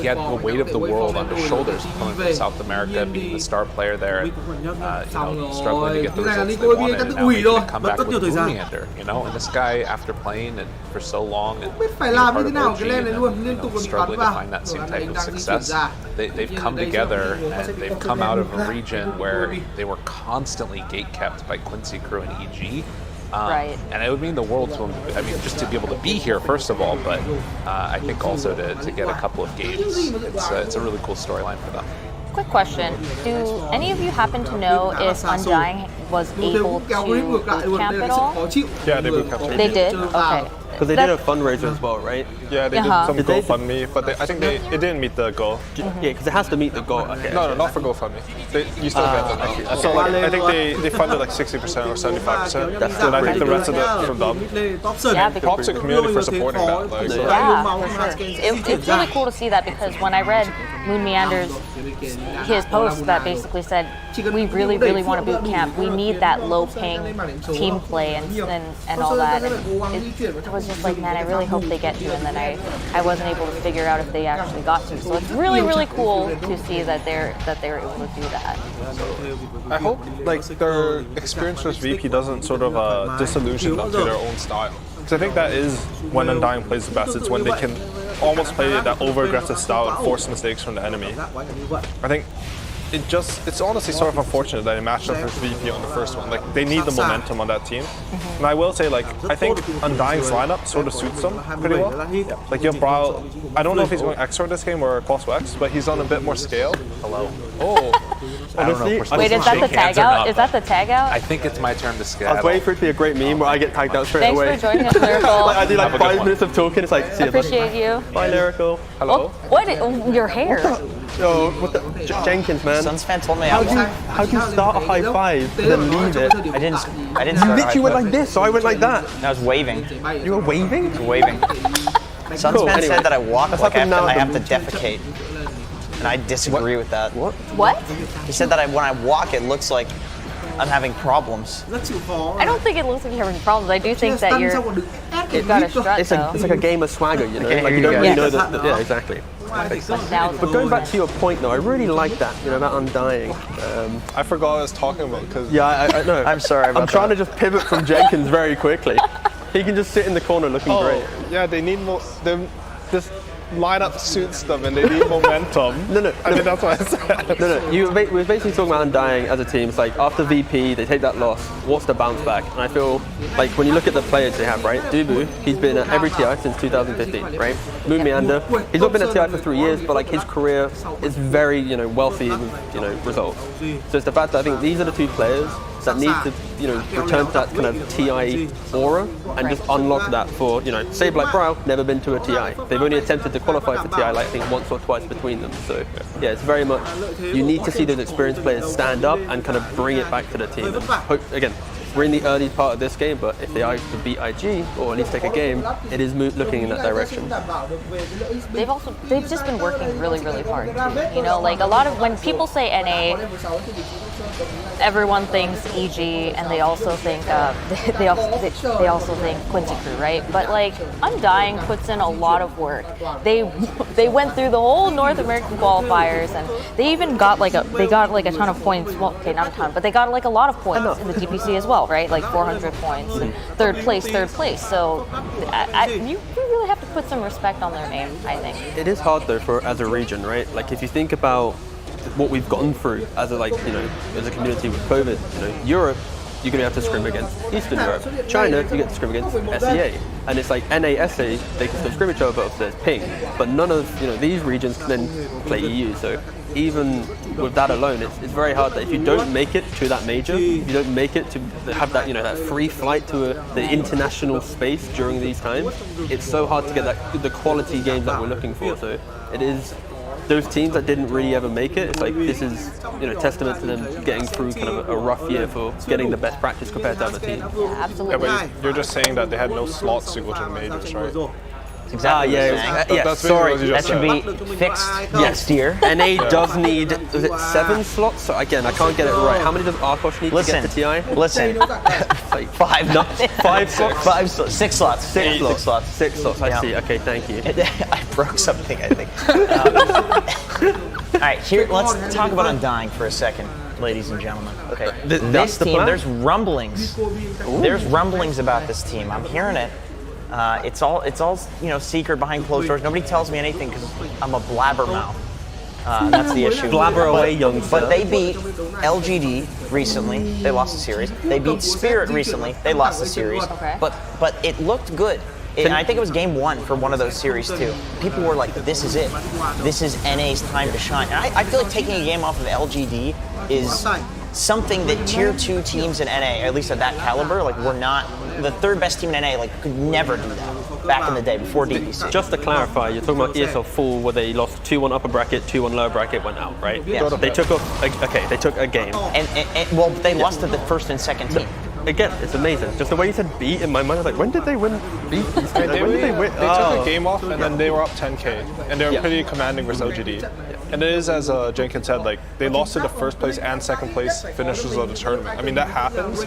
had the weight of the world on his shoulders coming from South America, being the star player there, and struggling to get the results they wanted, and now making a comeback with Boomeander, and this guy, after playing it for so long and being part of OG and struggling to find that same type of success, they've come together and they've come out of a region where they were constantly gatekept by Quincy Crew and EG. Right. And it would mean the world to them, just to be able to be here, first of all, but I think also to get a couple of games. It's a really cool storyline for them. Quick question. Do any of you happen to know if Undying was able to boot camp at all? Yeah, they boot camped. They did? Okay. Because they did a fundraiser as well, right? Yeah, they did some GoFundMe, but I think it didn't meet the goal. Yeah, because it has to meet the goal. Okay. No, not for GoFundMe. You still get them. So I think they funded like 60% or 75%, and I think the rest of it from them. Yeah, Props to the community for supporting that. Like, so. Yeah, for sure. It's really cool to see that, because when I read Moon Meander's his post that basically said we really want to boot camp. We need that low ping team play and all that. And it was just like, man, I really hope they get to. And then I wasn't able to figure out if they actually got to. So it's really cool to see that they were able to do that. I hope like their experience with VP doesn't sort of disillusion them to their own style. Because I think that is when Undying plays the best. It's when they can almost play that over-aggressive style and force mistakes from the enemy. I think it's honestly sort of unfortunate that they matched up with VP on the first one. Like, they need the momentum on that team. And I will say, like, I think Undying's lineup sort of suits them pretty well. Yeah. Like, you have Brawl, I don't know if he's going XOR this game or Colossal X, but he's on a bit more scale. Hello. Oh. Honestly, wait, is that the tag out? Is that the tag out? I think it's my turn to scale. I was waiting for it to be a great meme where I get tagged out straight away. Thanks for joining us, Lyrical. Like, I do like 5 minutes of talking, it's like, see you. Appreciate you. Bye, Lyrical. Hello. Oh, what? Your hair. Yo, what the? Jenkins, man. Sunsfan told me how do you start a high five and then leave it? I didn't start You literally went like this, so I went like that. I was waving. You were waving? I was waving. Sunsfan Cool, anyway. said that I walk That's like I happened have to now. defecate. And I disagree with that. What? He said that when I walk, it looks like I'm having problems. I don't think it looks like you're having problems. I do think that you've got a strut, It's like a game of swagger, you know? Okay, Like, here you don't you really go. know that. Yeah, exactly. But going back to your point, though, I really like that, you know, that Undying. I forgot what I was talking about because. Yeah, I know. I'm sorry about I'm trying to just pivot from Jenkins very quickly. He can just sit in the corner looking great. Yeah, they need more. This lineup suits them and they need momentum. No. I think that's what I said. No. We were basically talking about Undying as a team. It's like after VP, they take that loss. What's the bounce back? And I feel like when you look at the players they have, right? Dubu, he's been at every TI since 2015, right? Moon Meander, he's not been at TI for 3 years, but like his career is very, wealthy with, results. So it's the fact that I think these are the two players that need to, return to that kind of TI aura and just unlock that for, say like Brow, never been to a TI. They've only attempted to qualify for TI, like I think once or twice between them. So yeah, it's very much, you need to see those experienced players stand up and kind of bring it back to the team. And hope, again, we're in the early part of this game, but if they are to beat IG or at least take a game, it is looking in that direction. They've just been working really hard too. Like a lot of when people say NA, everyone thinks EG, and they also think they also think Quincy Crew, right? But like Undying puts in a lot of work. They went through the whole North American qualifiers, and they even got like a ton of points. Well, okay, not a ton, but they got like a lot of points in the DPC as well, right? Like 400 points, and third place. So you really have to put some respect on their name, I think. It is hard though as a region, right? Like if you think about what we've gone through as a as a community with COVID, Europe, you're going to have to scrim against Eastern Europe. China, you get to scrim against SEA. And it's like NA, SA, they can still scrim each other, but if there's ping. But none of these regions can then play EU. So even with that alone, it's very hard that if you don't make it to that major, if you don't make it to have that that free flight to the international space during these times, it's so hard to get the quality games that we're looking for. So it is. Those teams that didn't really ever make it, it's like this is testament to them getting through kind of a rough year for getting the best practice compared to other teams. Yeah, absolutely. Yeah, but you're just saying that they had no slots to go to the majors, right? Exactly. Sorry, that should be fixed next year. NA does need, is it 7 slots? So again, I can't get it right. How many does Arkosh need to get to TI? Listen, like 5 slots? 5 slots. 6 slots. 6 slots. 6 slots. 6 slots, I see. Okay, thank you. I broke something, I think. All right, here, let's talk about Undying for a second, ladies and gentlemen. Okay, this team, there's rumblings. There's rumblings about this team. I'm hearing it. It's all secret behind closed doors. Nobody tells me anything because I'm a blabbermouth. That's the issue. Blabber away, young sir. But they beat LGD recently. They lost the series. They beat Spirit recently. They lost the series. Okay. But it looked good. And I think it was game 1 for one of those series too. People were like, this is it. This is NA's time to shine. And I feel like taking a game off of LGD is something that tier 2 teams in NA, at least at that caliber, like we're not, the third best team in NA, like could never do that back in the day before DPC. Just to clarify, you're talking about ESL Full where they lost 2-1 upper bracket, 2-1 lower bracket, went out, right? Yeah. They took they took a game. And well, they lost to the first and second team. again, it's amazing. Just the way you said beat in my mind, I was like, when did they win beat? When did they win? They took a game off and then they were up 10K and they were pretty commanding versus LGD. And it is, as Jenkins said, like they lost to the first place and second place finishers of the tournament. I mean, that happens,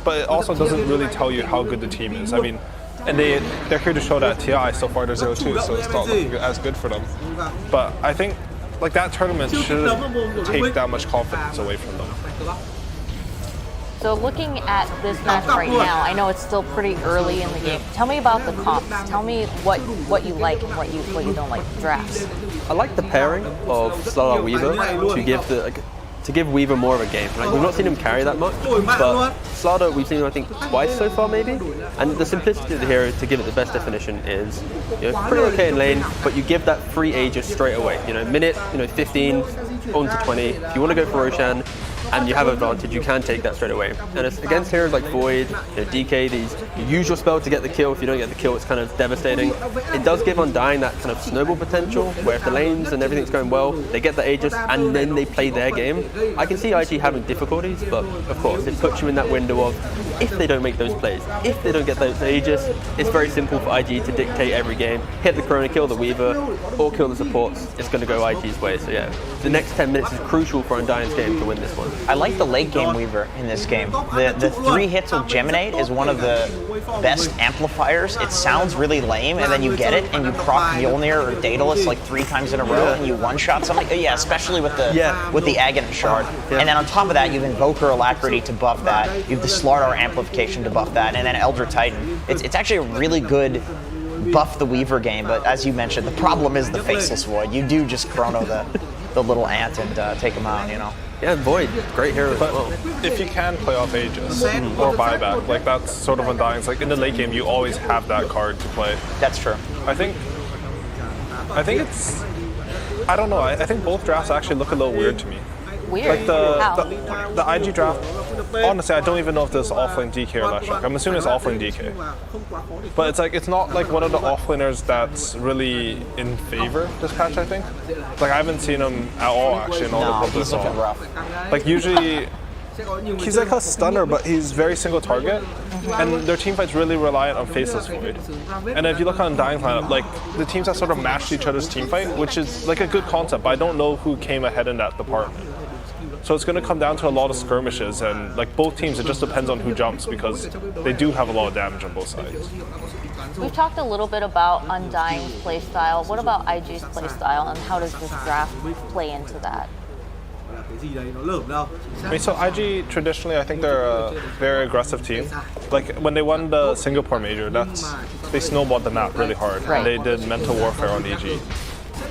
but it also doesn't really tell you how good the team is. I mean, and they're here to show that TI so far they're 0-2, so it's not looking as good for them. But I think like that tournament shouldn't take that much confidence away from them. So looking at this match right now, I know it's still pretty early in the game. Tell me about the comps. Tell me what you like and what you don't like the drafts. I like the pairing of Slardar Weaver to give Weaver more of a game. Like, we've not seen him carry that much, but Slardar we've seen him I think twice so far maybe. And the simplicity of the hero, to give it the best definition, is pretty okay in lane, but you give that free Aegis straight away. Minute 15 on to 20. If you want to go for Roshan and you have advantage, you can take that straight away. And it's against heroes like Void, DK, you use your spell to get the kill. If you don't get the kill, it's kind of devastating. It does give Undying that kind of snowball potential, where if the lanes and everything's going well, they get the Aegis and then they play their game. I can see IG having difficulties, but of course, it puts you in that window of if they don't make those plays, if they don't get those Aegis, it's very simple for IG to dictate every game. Hit the Corona, kill the Weaver, or kill the supports. It's going to go IG's way. So yeah, the next 10 minutes is crucial for Undying's game to win this one. I like the late game Weaver in this game. The 3 hits with Geminate is one of the best amplifiers. It sounds really lame, and then you get it, and you proc Mjolnir or Daedalus like 3 times in a row, and you one-shot something. Yeah, especially with the Aghanim Shard. And then on top of that, you have Invoker Alacrity to buff that. You have the Slardar Amplification to buff that, and then Elder Titan. It's actually a really good buff the Weaver game, but as you mentioned, the problem is the Faceless Void. You do just chrono the little ant and take him out, Yeah, Void, great hero but as well. If you can play off Aegis or buyback, like that's sort of Undying's. Like in the late game, you always have that card to play. That's true. I think it's, I don't know. I think both drafts actually look a little weird to me. Weird? Like the IG draft, honestly, I don't even know if this is offlane DK or Leshrac. I'm assuming it's offlane DK. But it's not like one of the offlaners that's really in favor this patch, I think. Like I haven't seen him at all actually in all the clips I saw. Looking rough. Like usually, he's like a stunner, but he's very single target. And their team fight's really reliant on Faceless Void. And if you look on Undying's lineup, like the teams that sort of matched each other's team fight, which is like a good concept, but I don't know who came ahead in that department. So it's going to come down to a lot of skirmishes, and like both teams, it just depends on who jumps because they do have a lot of damage on both sides. We've talked a little bit about Undying's playstyle. What about IG's playstyle, and how does this draft play into that? I mean, so IG traditionally, I think they're a very aggressive team. Like when they won the Singapore major, they snowballed the map really hard, and they did mental warfare on EG.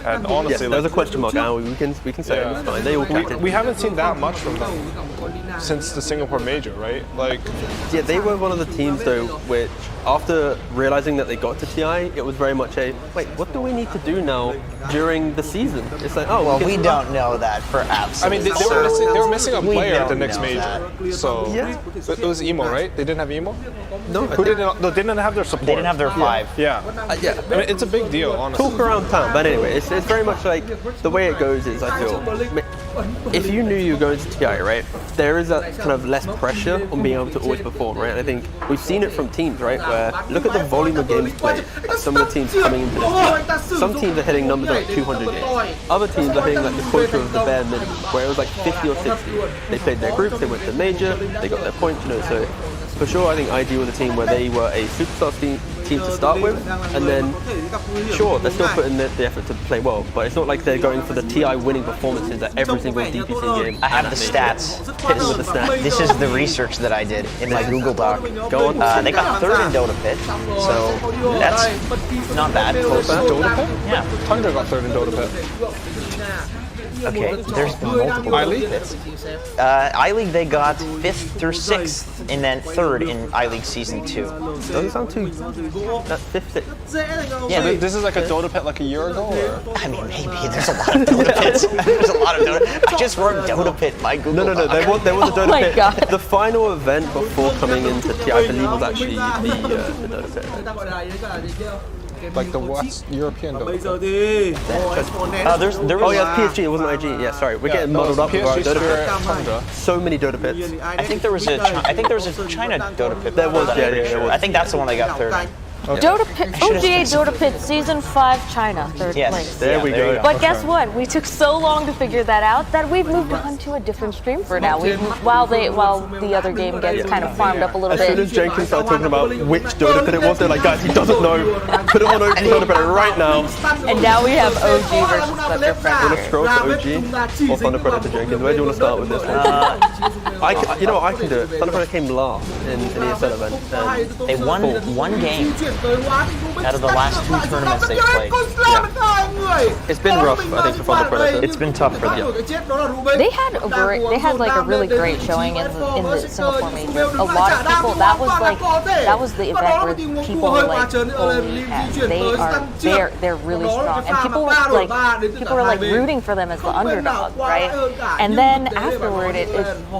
And honestly, there's a question mark now. We can say it's fine. They all we haven't seen that much from them since the Singapore major, right? Like, yeah, they were one of the teams though, which after realizing that they got to TI, it was very much a wait. What do we need to do now during the season? It's like, oh, well, we don't know that for absolute. I mean, they were missing a player at the next major, so it was Emo, right? They didn't have Emo. No, they didn't have their support. They didn't have their 5. Yeah. Yeah. I mean, it's a big deal, honestly. Talk around town, but anyway, it's very much like the way it goes is I feel if you knew you were going to TI, right, there is that kind of less pressure on being able to always perform, right? And I think we've seen it from teams, right, where look at the volume of games played. Some of the teams coming into this. Some teams are hitting numbers like 200 games. Other teams are hitting like the quota of the bare minimum, where it was like 50 or 60. They played their groups, they went to major, they got their points, So for sure, I think IG was a team where they were a superstar team to start with, and then sure, they're still putting the effort to play well, but it's not like they're going for the TI winning performances at every single DPC game. I have the stats. Hit us with the stats. This is the research that I did in my Google Doc. Go on. They got 3rd in Dota Pit, so that's not bad. Close. Dota Pit? Yeah. Thunder got 3rd in Dota Pit. Okay, there's multiple I-League? pits. I-League they got 5th through 6th, and then 3rd in I-League Season 2. Doesn't sound too... That's 5th. Yeah, so this is like a Dota Pit like a year ago? Or? I mean, maybe. There's a lot of Dota Pits. There's a lot of Dota... I just wrote Dota Pit in my Google No, Doc. there was a Dota my Pit. God. The final event before coming into TI, I believe, was actually the Dota Pit. like the West European Dota. Bây giờ thì there was PSG, it wasn't IG. Yeah, sorry, we're getting muddled up with our PSG Dota Spirit, pits. Tundra. So many Dota pits. I think there was a China Dota pit. There was, yeah, sure. I think that's the one they got third. Okay. Dota Pit, OGA Dota Pit Season 5 China, third place. There we go. But guess what? We took so long to figure that out that we've moved on to a different stream for now. While the other game gets kind of farmed up a little bit. As soon as Jenkins started talking about which Dota pit it was, they're like, guys, he doesn't know. Put it on Dota pit right now. And now we have OG versus Thunder Predator. Want to scroll to OG or Thunder Predator, Jenkins? Where do you want to start with this one? You know what, I can do it. Thunder Predator came last in the ESL event. They won one game out of the last 2 tournaments they played. Yeah. It's been rough, I think, for Thunder Predator. It's been tough for them. They had like a really great showing in the Singapore major. A lot of people, that was the event where people were like, holy heck, they're really strong, and people were like rooting for them as the underdog, right? And then afterward,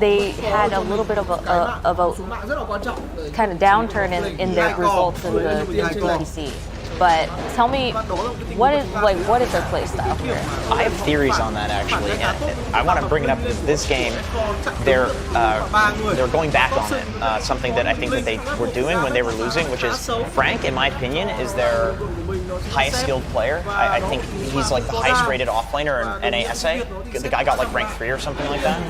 they had a little bit of a kind of downturn in their results in the DPC. But tell me, what is their play style here? I have theories on that actually, and I want to bring it up. This game, they're going back on it. Something that I think that they were doing when they were losing, which is Frank, in my opinion, is their highest skilled player. I think he's like the highest rated offlaner in NASA. The guy got like rank 3 or something like that.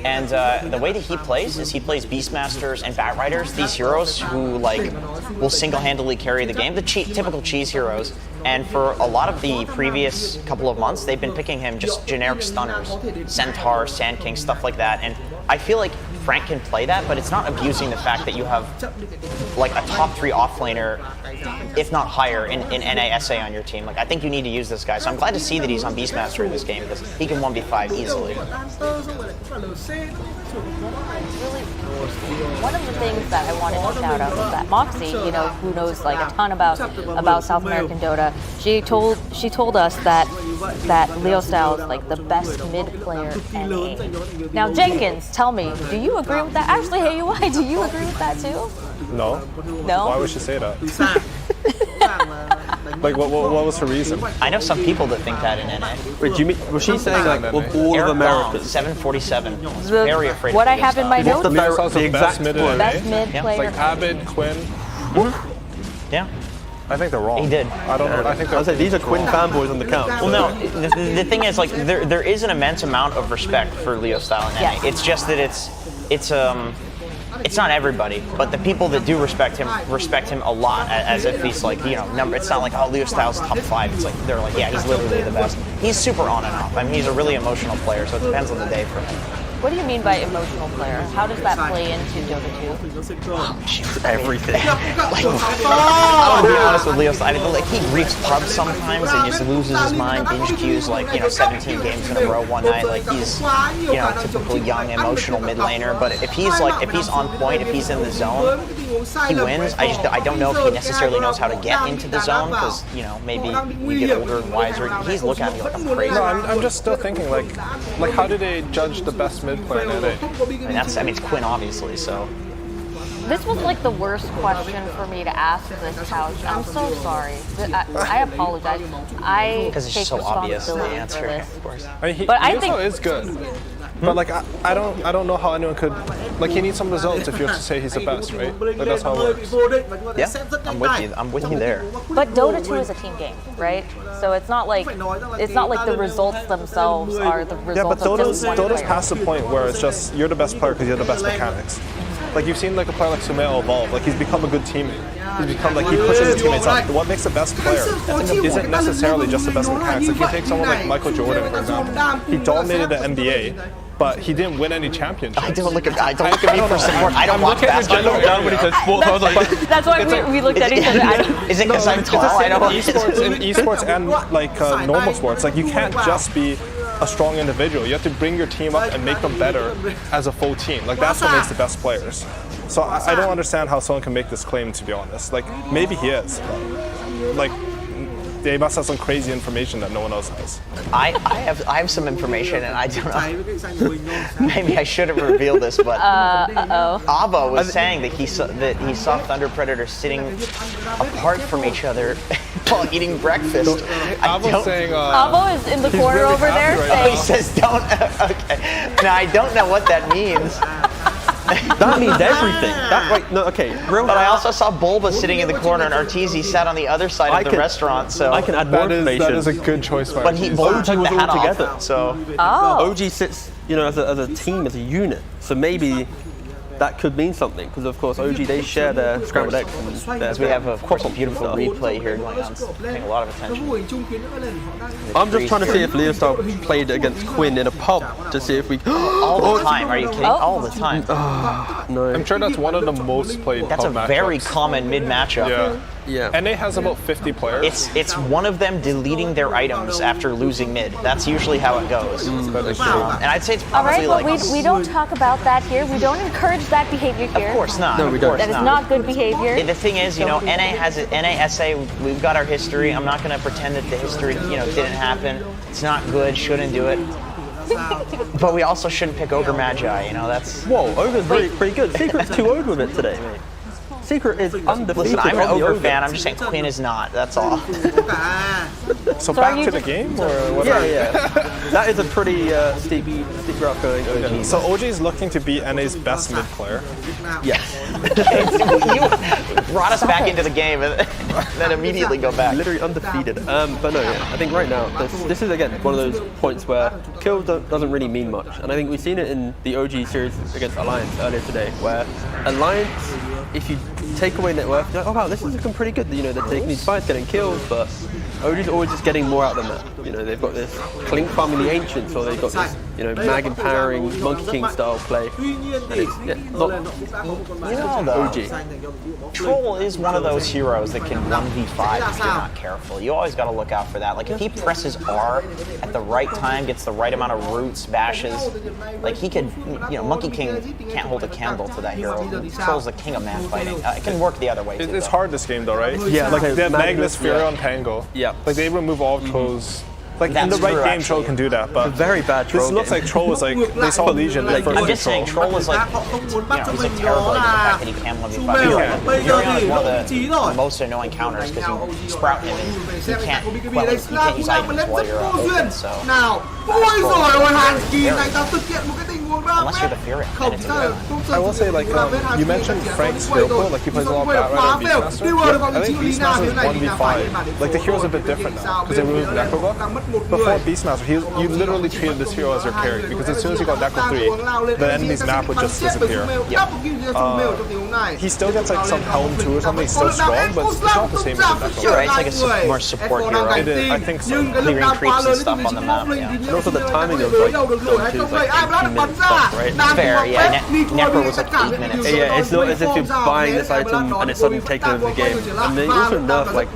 And the way that he plays is he plays Beastmasters and Batriders, these heroes who like will single-handedly carry the game, the typical cheese heroes. And for a lot of the previous couple of months, they've been picking him just generic stunners, Centaur, Sand King, stuff like that. And I feel like Frank can play that, but it's not abusing the fact that you have like a top 3 offlaner, if not higher, in NASA on your team. Like, I think you need to use this guy. So I'm glad to see that he's on Beastmaster in this game because he can 1v5 easily. One of the things that I wanted to shout out is that Moxie, who knows like a ton about South American Dota, she told us that Leo Style is like the best mid player in NA. Now Jenkins, tell me, do you agree with that? Actually, hey UI, do you agree with that too? No. No? Why would she say that? Like, what was her reason? I know some people that think that in NA. Wait, do you mean, was she saying like of all of America? 747. Very afraid. What I have in my notes. The exact mid in best mid player. Like Abid, Quinn. Yeah. I think they're wrong. He did. I don't know. I think these are Quinn fanboys on the couch. Well, no. The thing is, like, there is an immense amount of respect for Leo Style in NA. Yes. It's just that it's not everybody, but the people that do respect him a lot, as if he's like, number. It's not like, oh, Leo Styles top 5. It's like they're like, yeah, he's literally the best. He's super on and off. I mean, he's a really emotional player, so it depends on the day for him. What do you mean by emotional player? How does that play into Dota 2? Everything. Like, I would be honest with Leo. I mean, like, he griefs pubs sometimes and just loses his mind, binge queues like 17 games in a row one night. Like, he's typical young emotional mid laner. But if he's on point, if he's in the zone, he wins. I don't know if he necessarily knows how to get into the zone because maybe we get older and wiser. He's looking at me like I'm crazy. No, I'm just still thinking like how do they judge the best mid player in NA? I mean, it's Quinn obviously. So this was like the worst question for me to ask this couch. I'm so sorry. I apologize. Because it's so obvious the answer. For this. Of course. I mean, but I think is good. But like I don't know how anyone could he needs some results if you have to say he's the best, right? Like that's how it works. Yeah, I'm with you there. But Dota 2 is a team game, right? So it's not like the results themselves are the results of just one Dota's player. past the point where it's just you're the best player because you have the best mechanics. Like you've seen like a player like Sumail evolve. Like he's become a good teammate. He's become he pushes his teammates up. What makes the best player isn't necessarily just the best mechanics. If you take someone like Michael Jordan, for example, he dominated the NBA. But he didn't win any championships. I don't look at me for support. I don't watch basketball. When he said sports, I was like, that's why we looked at each other. Is it because I'm tall? I don't know. In esports and like normal sports, like you can't just be a strong individual. You have to bring your team up and make them better as a full team. Like that's what makes the best players. So I don't understand how someone can make this claim, to be honest. Like maybe he is, but like they must have some crazy information that no one else has. I have some information, and I don't know. Maybe I shouldn't reveal this, but Ava was saying that he saw Thunder Predator sitting apart from each other while eating breakfast. Avo's saying. Avo is in the corner over there saying. He says, "Don't." Okay. Now I don't know what that means. That means everything. But I also saw Bulba sitting in the corner, and Arteezy sat on the other side of the restaurant. So I can add more information. That is a good choice. But Bulba took the hat off. So OG sits, as a team, as a unit. So maybe that could mean something, because of course OG, they share their scrambled eggs. As we have, of course, a beautiful replay here going on, paying a lot of attention. I'm just trying to see if Leostar played against Quinn in a pub to see if we. All the time? Are you kidding? All the time. No. I'm sure that's one of the most played. That's a pub very matchups. common mid matchup. Yeah. NA has about 50 players. It's one of them deleting their items after losing mid. That's usually how it goes. And I'd say it's All right, probably but we don't talk about that here. We don't encourage that behavior here. Of course not. No, we don't. That is not good behavior. The thing is, NA has it. NA SA. We've got our history. I'm not going to pretend that the history, didn't happen. It's not good. Shouldn't do it. But we also shouldn't pick Ogre Magi. That's. Whoa, Ogre's pretty good. Secret's 2-0 with it today, mate. Secret is undefeated. Listen, I'm an on the Ogre fan. I'm just saying Quinn is not. That's all. So back to the game, or what? Yeah. That is a pretty steep route going OG. So OG is looking to be NA's best mid player. Yes. You brought us back into the game and then immediately go back. Literally undefeated. But no, I think right now this is again one of those points where kill doesn't really mean much, and I think we've seen it in the OG series against Alliance earlier today, where Alliance, if you take away net worth, you're like, oh wow, this is looking pretty good. They're taking these fights, getting kills, but OG's always just getting more out of the map. They've got this Clink farming the Ancients, or they've got this, mag empowering Monkey King style play. And it's not OG. Troll is one of those heroes that can 1v5 if you're not careful. You always got to look out for that. Like if he presses R at the right time, gets the right amount of roots, bashes, like he could, Monkey King can't hold a candle to that hero. Troll's the king of man fighting. It can work the other way too. It's hard this game though, right? Yeah. Like they have Magnus, Fury on Pango. Yeah. Like they remove all of Troll's. Like in the right game, Troll can do that, but a very bad Troll. This looks like Troll was like they saw Legion. I'm just saying Troll is like, he's like terrible at the fact that he can 1v5. Yurion is one of the most annoying counters because you sprout him and you can't use items while you're open. So unless you're the Fury, then it's I will say, like, you mentioned Frank's hero pool, like he plays a lot of Batrider and Beastmaster. I think Beastmaster is 1v5. Like the hero's a bit different now because they removed Necrobuff. Before Beastmaster, you literally treated this hero as your carry because as soon as you got Necro 3, the enemy's map would just disappear. He still gets like some Helm 2 or something, he's still strong, but it's not the same as the Necro. You're right, it's like a more support hero. It is, I think so. Clearing creeps and stuff on the map, And also the timing of like going to like 18-minute stuff, right? It's fair, yeah. Nepper was like 8 minutes. Yeah, it's not as if you're buying this item and it's suddenly taking over the game. And they also nerf like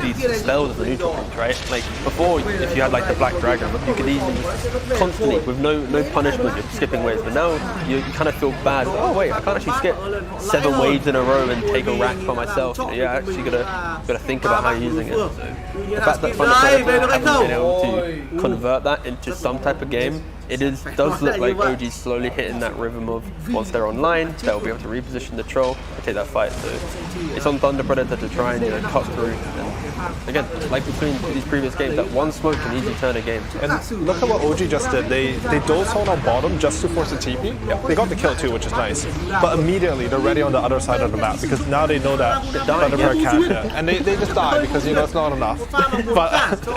these spells of the neutral range, right? Like before, if you had like the Black Dragon, you could easily just constantly, with no punishment, you're skipping waves. But now you kind of feel bad. Like, oh wait, I can't actually skip 7 waves in a row and take a rack by myself. You're actually gotta think about how you're using it. So the fact that Thunder haven't been able to convert that into some type of game, does look like OG's slowly hitting that rhythm of once they're online, they'll be able to reposition the troll and take that fight. So it's on Thunder Predator to try and cut through. And again, like between these previous games, that one smoke can easily turn a game. And look at what OG just did. They dole zone on bottom just to force a TP. Yeah. They got the kill too, which is nice. But immediately they're ready on the other side of the map because now they know that Thunder Predator can't hit. And they just die because it's not enough. But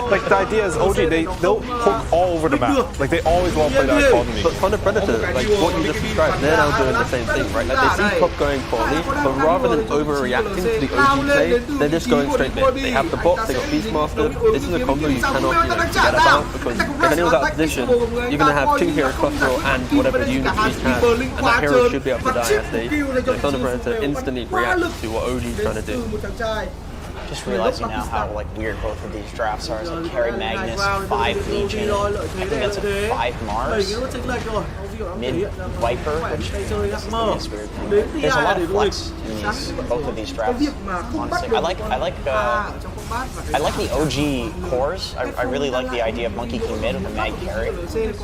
like the idea is OG, they'll poke all over the map. Like they always want to play that economy. But Thunder Predator, like what you just described, they're now doing the same thing, right? Like they see top going poorly, but rather than overreacting to the OG play, they're just going straight mid. They have the bot, they got Beastmaster. This is a combo you cannot forget about because if anyone's out of position, you're going to have 2 heroes plus roll and whatever unit Beast has, and that hero should be able to die as they Thunder Predator instantly reacts to what OG's trying to do. Just realizing now how weird both of these drafts are. It's like carry Magnus, 5 Legion, I think that's a 5 Mars, mid Viper, which is a weird thing. There's a lot of flex in both of these drafts. Honestly, I like the OG cores. I really like the idea of Monkey King mid with a mag carry. I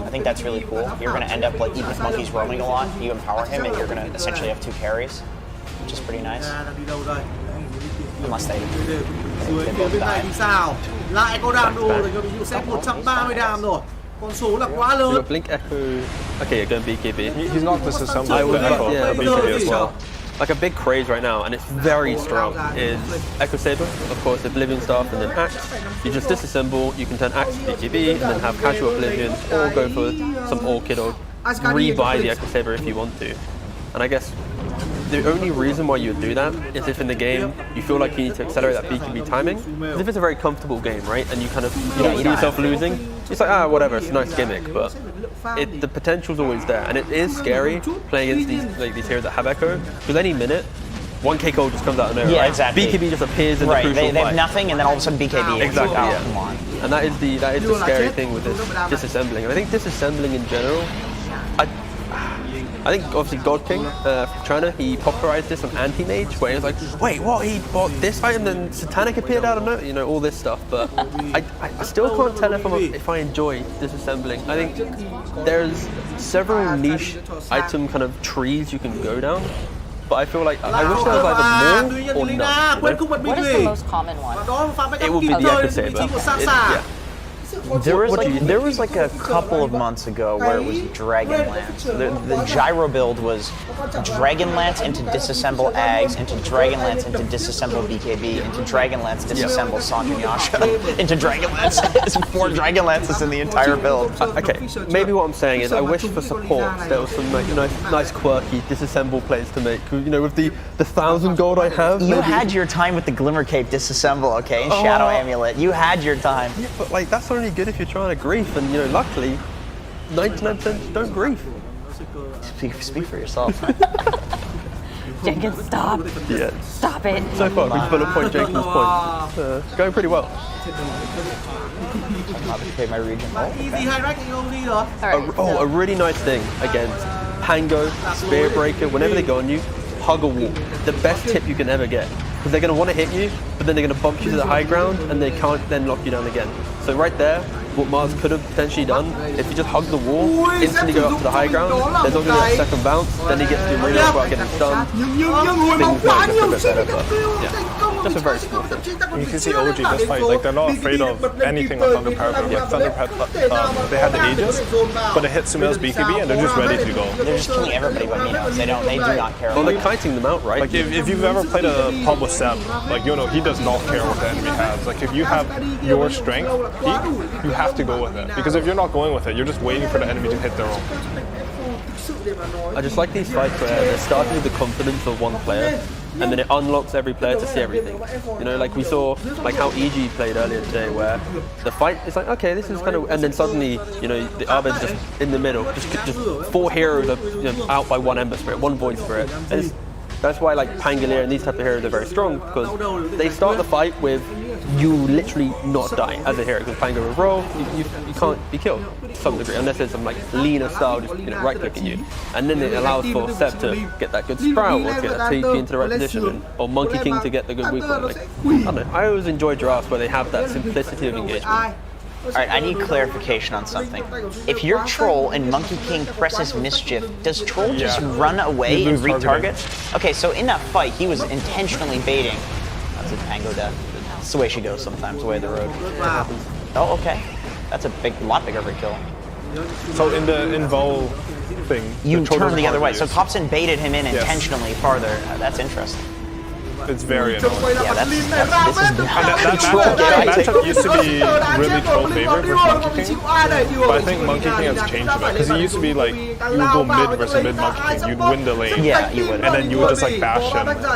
think that's really cool. You're going to end up even if Monkey's roaming a lot, you empower him and you're going to essentially have 2 carries, which is pretty nice. Unless they Dưới phía bên này thì sao? Lại có đam đồ để cho ví dụ set 130 đam rồi. Con số là quá lớn. Blink Echo. Okay, going BKB. He's not disassembling the Echo. Yeah, BKB as well. Like a big craze right now, and it's very strong, is Echo Saber, of course, Oblivion Staff, and then Axe. You just disassemble, you can turn Axe to BKB, and then have casual Oblivion, or go for some Orchid, or rebuy the Echo Saber if you want to. And I guess the only reason why you would do that is if in the game you feel like you need to accelerate that BKB timing. Because if it's a very comfortable game, right, and you kind of see yourself losing, it's like, whatever, it's a nice gimmick, but the potential's always there, and it is scary playing against these heroes that have Echo, because any minute, 1K gold just comes out of nowhere, yeah, right? Exactly. BKB just appears in the crucial they fight. have nothing, and then all of a sudden BKB. Exactly, like, yeah. Come on. And that is the scary thing with this disassembling. And I think disassembling in general, I think obviously God King from China, he popularized this on Anti-Mage, where he was like, wait, what, he bought this item, then Satanic appeared out of nowhere, you know, all this stuff. But I still can't tell if I enjoy disassembling. I think there's several niche item kind of trees you can go down, but I feel like I wish there was either more or none. What is the most common one? It would be the Echo Saber. Yeah. There was like a couple of months ago where it was Dragonlance. The gyro build was Dragonlance into disassemble Ags, into Dragonlance into disassemble BKB, into Dragonlance disassemble Sanjay Yasha, into Dragonlance. There's 4 Dragonlances in the entire build. Okay, maybe what I'm saying is I wish for support there was some like, nice quirky disassemble plays to make. You know, with the 1,000 gold I have. You had your time with the Glimmer Cape disassemble, okay, and Shadow Amulet. You had your time. Yeah, but like that's only good if you're trying to grief, and luckily 99% don't grief. Speak for yourself. Jenkins, stop. Yeah. Stop it. So far, we bullet point Jenkins' point. Going pretty well. I'm about to pay my region. A really nice thing against Pango, Spear Breaker, whenever they go on you, hug a wall. The best tip you can ever get. Because they're going to want to hit you, but then they're going to bump you to the high ground, and they can't then lock you down again. So right there, what Mars could have potentially done, if you just hug the wall, instantly go up to the high ground, there's not going to be a second bounce, then he gets to arena without getting stunned. Things might look a bit better, but yeah, just a very small thing. You can see OG this fight, like they're not afraid of anything on Thunder Paragon. Like Thunder Paragon, they had the Aegis, but it hit Sumail's BKB and they're just ready to go. They're just killing everybody but Minos. They do not care. Well, they're kiting them out, right? Like if you've ever played a pub with Seb, like you know he does not care what the enemy has. Like if you have your strength, you have to go with it. Because if you're not going with it, you're just waiting for the enemy to hit their own. I just like these fights where they're starting with the confidence of one player, and then it unlocks every player to see everything. You know, like we saw like how EG played earlier today, where the fight is like, okay, this is kind of, and then suddenly, you know, the Arbed's just in the middle, just 4 heroes are out by 1 Ember Spirit, 1 Void Spirit. And that's why like Pangolier and these type of heroes are very strong, because they start the fight with you literally not die as a hero, because Pango will roll, you can't be killed to some degree, unless there's some like leaner style, just right click at you. And then it allows for Seb to get that good sprout, or to get that TP into the right position, or Monkey King to get the good weak one. Like, I don't know, I always enjoy drafts where they have that simplicity of engagement. Alright, I need clarification on something. If you're Troll and Monkey King presses Mischief, does Troll just run away and retarget? Okay, so in that fight, he was intentionally baiting. That's a Tango death. That's the way she goes sometimes, the way of the road. Oh, okay. That's a lot bigger of a kill. So in the invo thing, you turn the other way. So Thompson baited him in intentionally farther. That's interesting. It's very annoying. Yeah, this is not that matchup used to be really Troll favorite versus Monkey King, but I think Monkey King has changed a bit, because he used to be like, you would go mid versus mid Monkey King, you'd win the lane, yeah, you would, and then you would just like bash him and make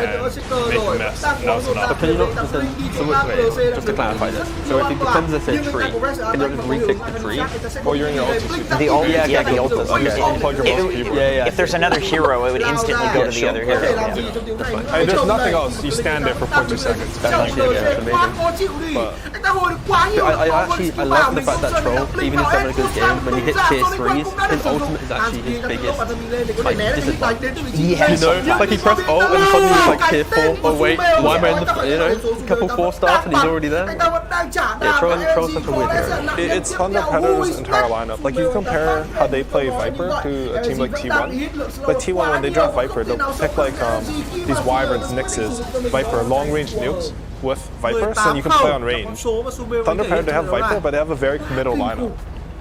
a mess, and that was enough. But can you not just to clarify this, so if it becomes, let's say, a tree, can you just re-click the tree? Or you're in your ulti. The ult, yeah, the ult is unplug your mouse keyboard. If there's another hero, it would instantly go to the other hero. There's nothing else. You stand there for 40 seconds. That's amazing. But I love the fact that Troll, even if he's having a good game, when he hits tier 3s, his ultimate is actually his biggest like disadvantage. Yeah, you know, like he pressed ult and suddenly he's like tier 4. Oh wait, why am I in the, you know, a couple 4 stars and he's already there. Yeah, Troll's such a weird hero. It's Thunder Predator's entire lineup. Like you compare how they play Viper to a team like T1. Like T1, when they draft Viper, they'll pick like these Wyverns, Nyxes, Viper, long range nukes. with Vipers, then you can play on range. Thunder Predator, they have Viper, but they have a very committal lineup.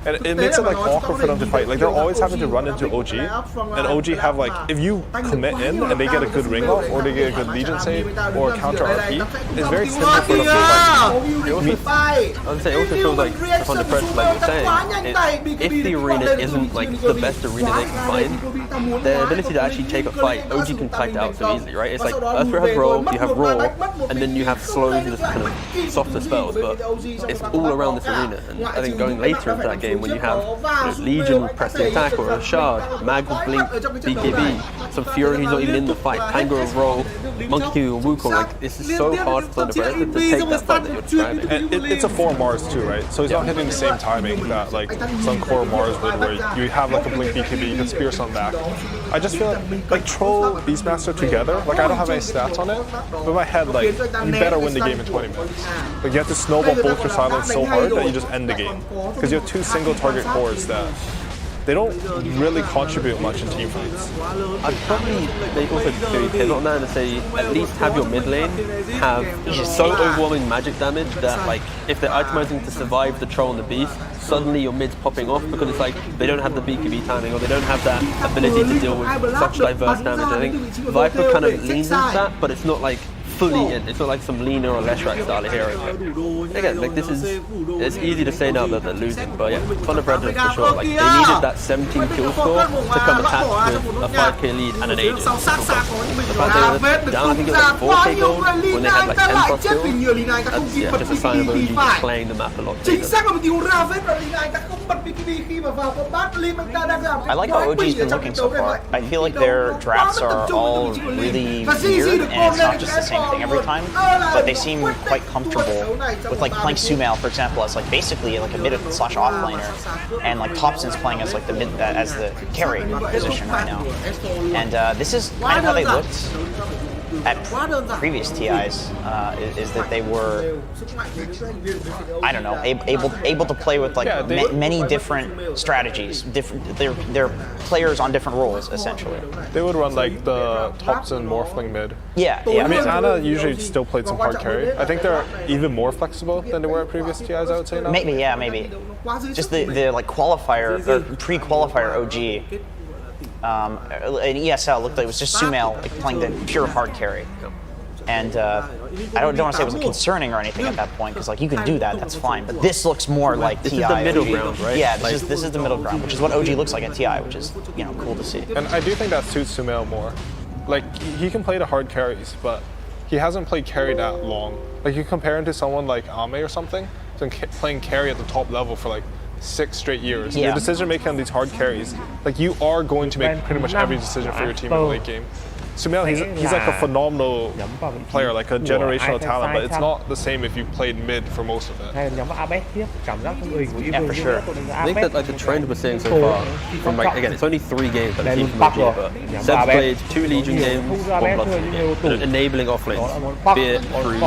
And it makes it like awkward for them to fight. Like they're always having to run into OG, and OG have like, if you commit in and they get a good ring off, or they get a good Legion save, or a counter RP, it's very simple for them to fight. I would say it also feels like on the press, like you're saying, if the arena isn't like the best arena they can find, their ability to actually take a fight, OG can kite out so easily, right? It's like Earthsphere has roll, you have raw, and then you have slows and just kind of softer spells, but it's all around this arena. And I think going later into that game, when you have Legion pressing attack or a shard, Mag with Blink, BKB, some Fury who's not even in the fight, Tango with roll, Monkey Q and Wukong, like this is so hard for Thunder Predator to take that fight that you're describing. And it's a 4 Mars too, right? So he's not hitting the same timing that like some core Mars would, where you have like a Blink BKB, you can spear some back. I just feel like Troll, Beastmaster together, like I don't have any stats on it, but in my head, like you better win the game in 20 minutes. Like you have to snowball both your silence so hard that you just end the game. Because you have 2 single target cores that they don't really contribute much in team fights. I'd probably also maybe pivot on that and say at least have your mid lane have so overwhelming magic damage that like if they're itemizing to survive the Troll and the Beast, suddenly your mid's popping off because it's like they don't have the BKB timing or they don't have that ability to deal with such diverse damage. I think Viper kind of leans into that, but it's not like fully in. It's not like some leaner or Leshrac style of hero. Again, like this is, it's easy to say now that they're losing, but yeah, Thunder Predator for sure. Like they needed that 17 kill score to come attached with a 5k lead and an Aegis. The fact they were down, I think it was like 4k gold when they had like 10 plus kills. That's yeah, just a sign of OG playing the map a lot I like how OG's been looking so far. I feel like their drafts are all really weird, and it's not just the same thing every time, but they seem quite comfortable with like playing Sumail, for example, as like basically like a mid slash off laner, and like Thompson's playing as like the mid as the carry position right now. And this is kind of how they looked at previous TIs, is that they were, I don't know, able to play with like many different strategies. They're players on different roles essentially. They would run like the Thompson Morphling mid. Yeah. I mean, Ana usually still played some hard carry. I think they're even more flexible than they were at previous TIs, I would say now. Maybe. Just the like qualifier or pre-qualifier OG. In ESL looked like it was just Sumail like playing the pure hard carry, and I don't want to say it was concerning or anything at that point because like you can do that, that's fine. But this looks more like this TI. This is the middle ground, right? Yeah, this is the middle ground, which is what OG looks like at TI, which is cool to see. And I do think that suits Sumail more. Like he can play the hard carries, but he hasn't played carry that long. Like you compare him to someone like Ame or something, so playing carry at the top level for like 6 straight years. Yeah. Your decision making on these hard carries, like you are going to make pretty much every decision for your team in the late game. Sumail, he's like a phenomenal player, like a generational talent, but it's not the same if you played mid for most of it. Yeah, for sure. I think that like the trend we're seeing so far, from like again, it's only 3 games that I've seen from OG, but Seb's played 2 Legion games, 1 Bloodstone game, and enabling offlanes, be it through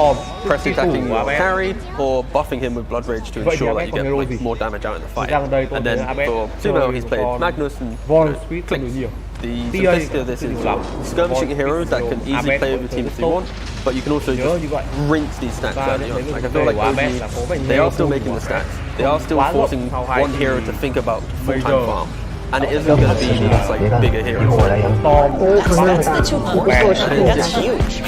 press attacking carry or buffing him with Blood Rage to ensure that you get like more damage out in the fight. And then for Sumail, he's played Magnus and Click. The simplicity of this is skirmishing heroes that can easily play with your team if they want, but you can also just rinse these stacks early on. Like I feel like OG, they are still making the stacks. They are still forcing one hero to think about full-time farm. And it isn't going to be these like bigger heroes. That's the 2 cores. That's huge.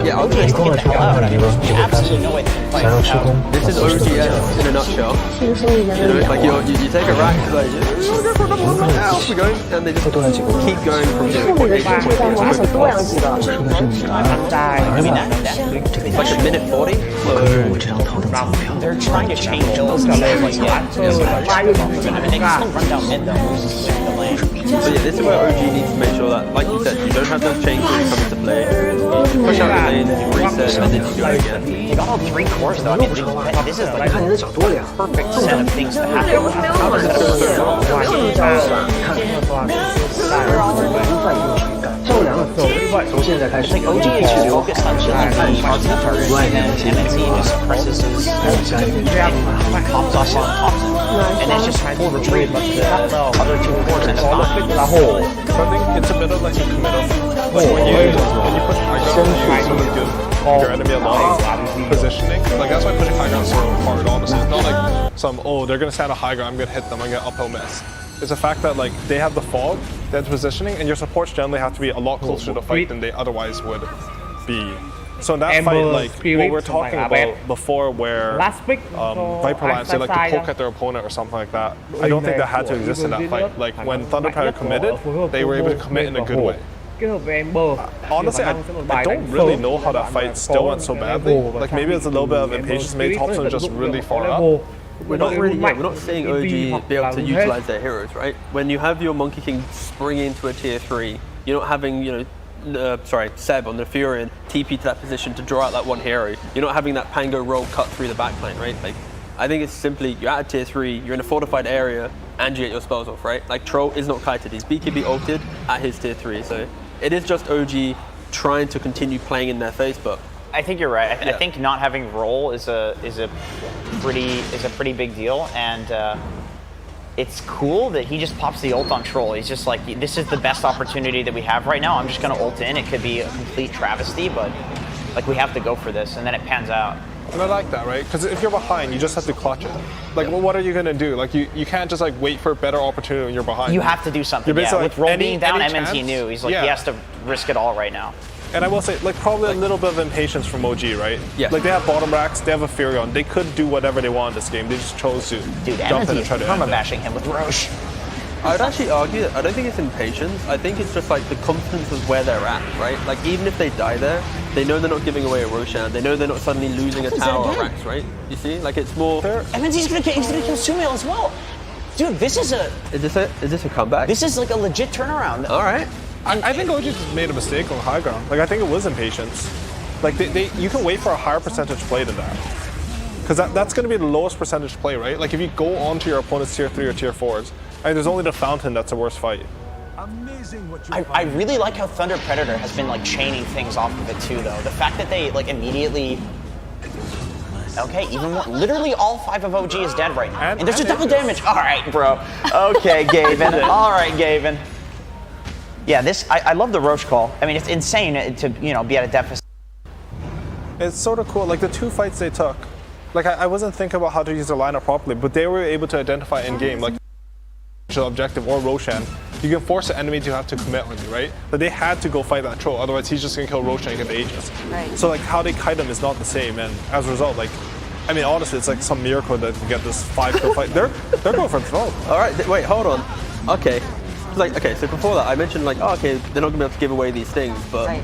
Yeah, OG has to get the hell out. Absolutely no way to fight. This is OGS in a nutshell. Like you take a rack, like off we go, and they just keep going from here. It's like a minute 40. They're trying to change those like they can still run down mid though. So yeah, this is where OG needs to make sure that, like you said, you don't have those changes come into play. You push out the lane, you reset, and then you go again. You got all 3 cores though. I mean, this is like a perfect set of things to happen. How does it go so wrong? It's like OG is just focused on killing targets, and then MNC just presses his and pops off on Thompson. and then just full retreat, but the other two cores end up dying. So I think it's a bit of like a commit of like when you push high ground, you really give your enemy a lot of positioning. Like that's why pushing high ground is so hard, honestly. It's not like they're gonna stand a high ground, I'm gonna hit them, I'm gonna uphill miss. It's the fact that like they have the fog, they have the positioning, and your supports generally have to be a lot closer to the fight than they otherwise would be. So in that fight, like what we're talking about before, where Viper Lions, they like to poke at their opponent or something like that, I don't think that had to exist in that fight. Like when Thunder Predator committed, they were able to commit in a good way. Honestly, I don't really know how that fight still went so badly. Like maybe it's a little bit of impatience, maybe Thompson just really far up. We're not seeing OG be able to utilize their heroes, right? When you have your Monkey King spring into a tier 3, you're not having, Seb on the Furion TP to that position to draw out that one hero. You're not having that Pango roll cut through the backline, right? Like, I think it's simply, you're at a tier 3, you're in a fortified area, and you get your spells off, right? Like, Troll is not kited, he's BKB ulted at his tier 3, so it is just OG trying to continue playing in their face, but I think you're right. I think not having roll is a pretty big deal, and it's cool that he just pops the ult on Troll. He's just like, this is the best opportunity that we have right now. I'm just gonna ult in. It could be a complete travesty, but like we have to go for this, and then it pans out. And I like that, right? Because if you're behind, you just have to clutch it. Like, well, what are you gonna do? Like, you can't just like wait for a better opportunity when you're behind. You have to do something. You're basically with roll being down, MNT knew he's like he has to risk it all right now. And I will say, like, probably a little bit of impatience from OG, right? Yeah. Like, they have bottom racks, they have a Furion. They could do whatever they want in this game. They just chose to jump in and try to end it. Bashing him with Roche. I'd actually argue that I don't think it's impatience. I think it's just like the confidence of where they're at, right? Like, even if they die there, they know they're not giving away a Roshan. They know they're not suddenly losing a tower or Rax, right? You see? Like, it's more... MNT's gonna kill Sumail as well. Dude, this is a... Is this a comeback? This is like a legit turnaround. All right. I think OG just made a mistake on high ground. Like, I think it was impatience. Like, you can wait for a higher percentage play than that. Because that's going to be the lowest percentage play, right? Like, if you go onto your opponent's tier 3 or tier 4s, there's only the Fountain that's a worse fight. Amazing what I really like how Thunder Predator has been, like, chaining things off of it, too, though. The fact that they, like, immediately... Okay, even more. Literally all 5 of OG is dead right now. And there's a double damage. All right, bro. Okay, Gavin. All right, Gavin. Yeah, I love the Roche call. I mean, it's insane to, be at a deficit. It's sort of cool. Like, the 2 fights they took, like, I wasn't thinking about how to use their lineup properly, but they were able to identify in-game, like, objective or Roshan. You can force the enemy to have to commit on you, right? But they had to go fight that Troll, otherwise he's just going to kill Roshan and get the Aegis. Right. So, like, how they kite him is not the same, and as a result, like, I mean, honestly, it's like some miracle that you get this 5-kill fight. They're going for the throne. All right, wait, hold on. Okay. Like, okay, so before that, I mentioned, like, oh, okay, they're not going to be able to give away these things, but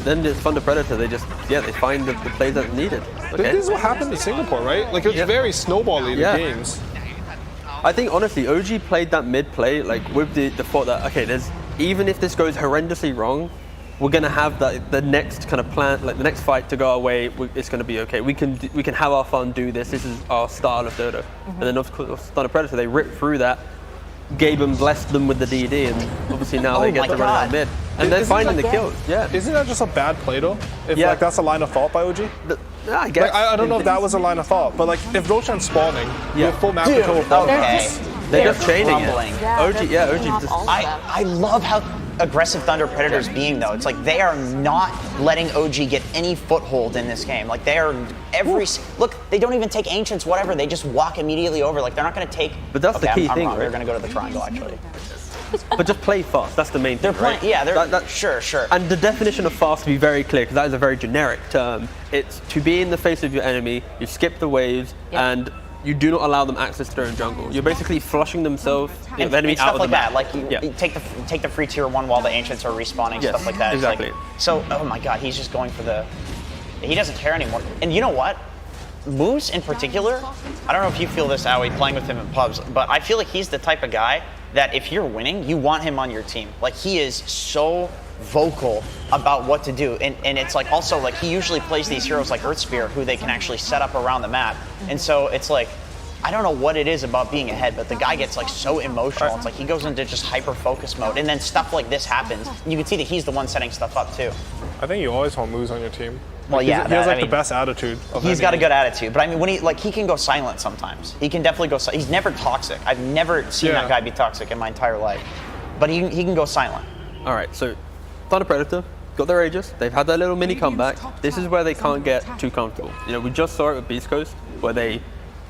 then this Thunder Predator, they just, they find the plays that are needed. Okay? This is what happened in Singapore, right? Like, it was very snowball-y, the games. I think, honestly, OG played that mid-play, like, with the thought that, okay, even if this goes horrendously wrong, we're going to have the next kind of plan, like, the next fight to go our way, it's going to be okay. We can have our fun, do this. This is our style of Dota. And then, of course, Thunder Predator, they ripped through that. Gaben blessed them with the DD, and obviously now they get to run out mid. And they're finding the kills. Yeah. Isn't that just a bad play though? If like that's a line of thought by OG? I guess. Like, I don't know if that was a line of thought, but like if Roshan's spawning, you have full map control of bottom racks. They're just chaining it. OG just... I love how aggressive Thunder Predators being though. It's like they are not letting OG get any foothold in this game. Like they are look, they don't even take Ancients, whatever. They just walk immediately over. Like they're not going to take. But that's the key thing, right? They're going to go to the triangle actually. But just play fast. That's the main thing. They're playing. Right? Yeah. Sure. And the definition of fast, to be very clear, because that is a very generic term. It's to be in the face of your enemy. You skip the waves and you do not allow them access to their own jungle. You're basically flushing themselves, the enemy out of the map. Like you take the free tier 1 while the Ancients are respawning, stuff like that. Exactly. Like, so, oh my god, he's just going for the... He doesn't care anymore. And you know what? Moose in particular, I don't know if you feel this, Owie, playing with him in pubs, but I feel like he's the type of guy that if you're winning, you want him on your team. Like, he is so vocal about what to do, and it's like also like he usually plays these heroes like Earthspear who they can actually set up around the map, and so it's like I don't know what it is about being ahead, but the guy gets like so emotional. It's like he goes into just hyper focus mode, and then stuff like this happens. You can see that he's the one setting stuff up too. I think you always want Moose on your team. Well, yeah, he has like the best attitude. He's got a good attitude, but I mean, when he can go silent sometimes. He can definitely go. He's never toxic. I've never seen that guy be toxic in my entire life, but he can go silent. All right, so Thunder Predator got their Aegis. They've had their little mini comeback. This is where they can't get too comfortable. You know, we just saw it with Beast Coast, where they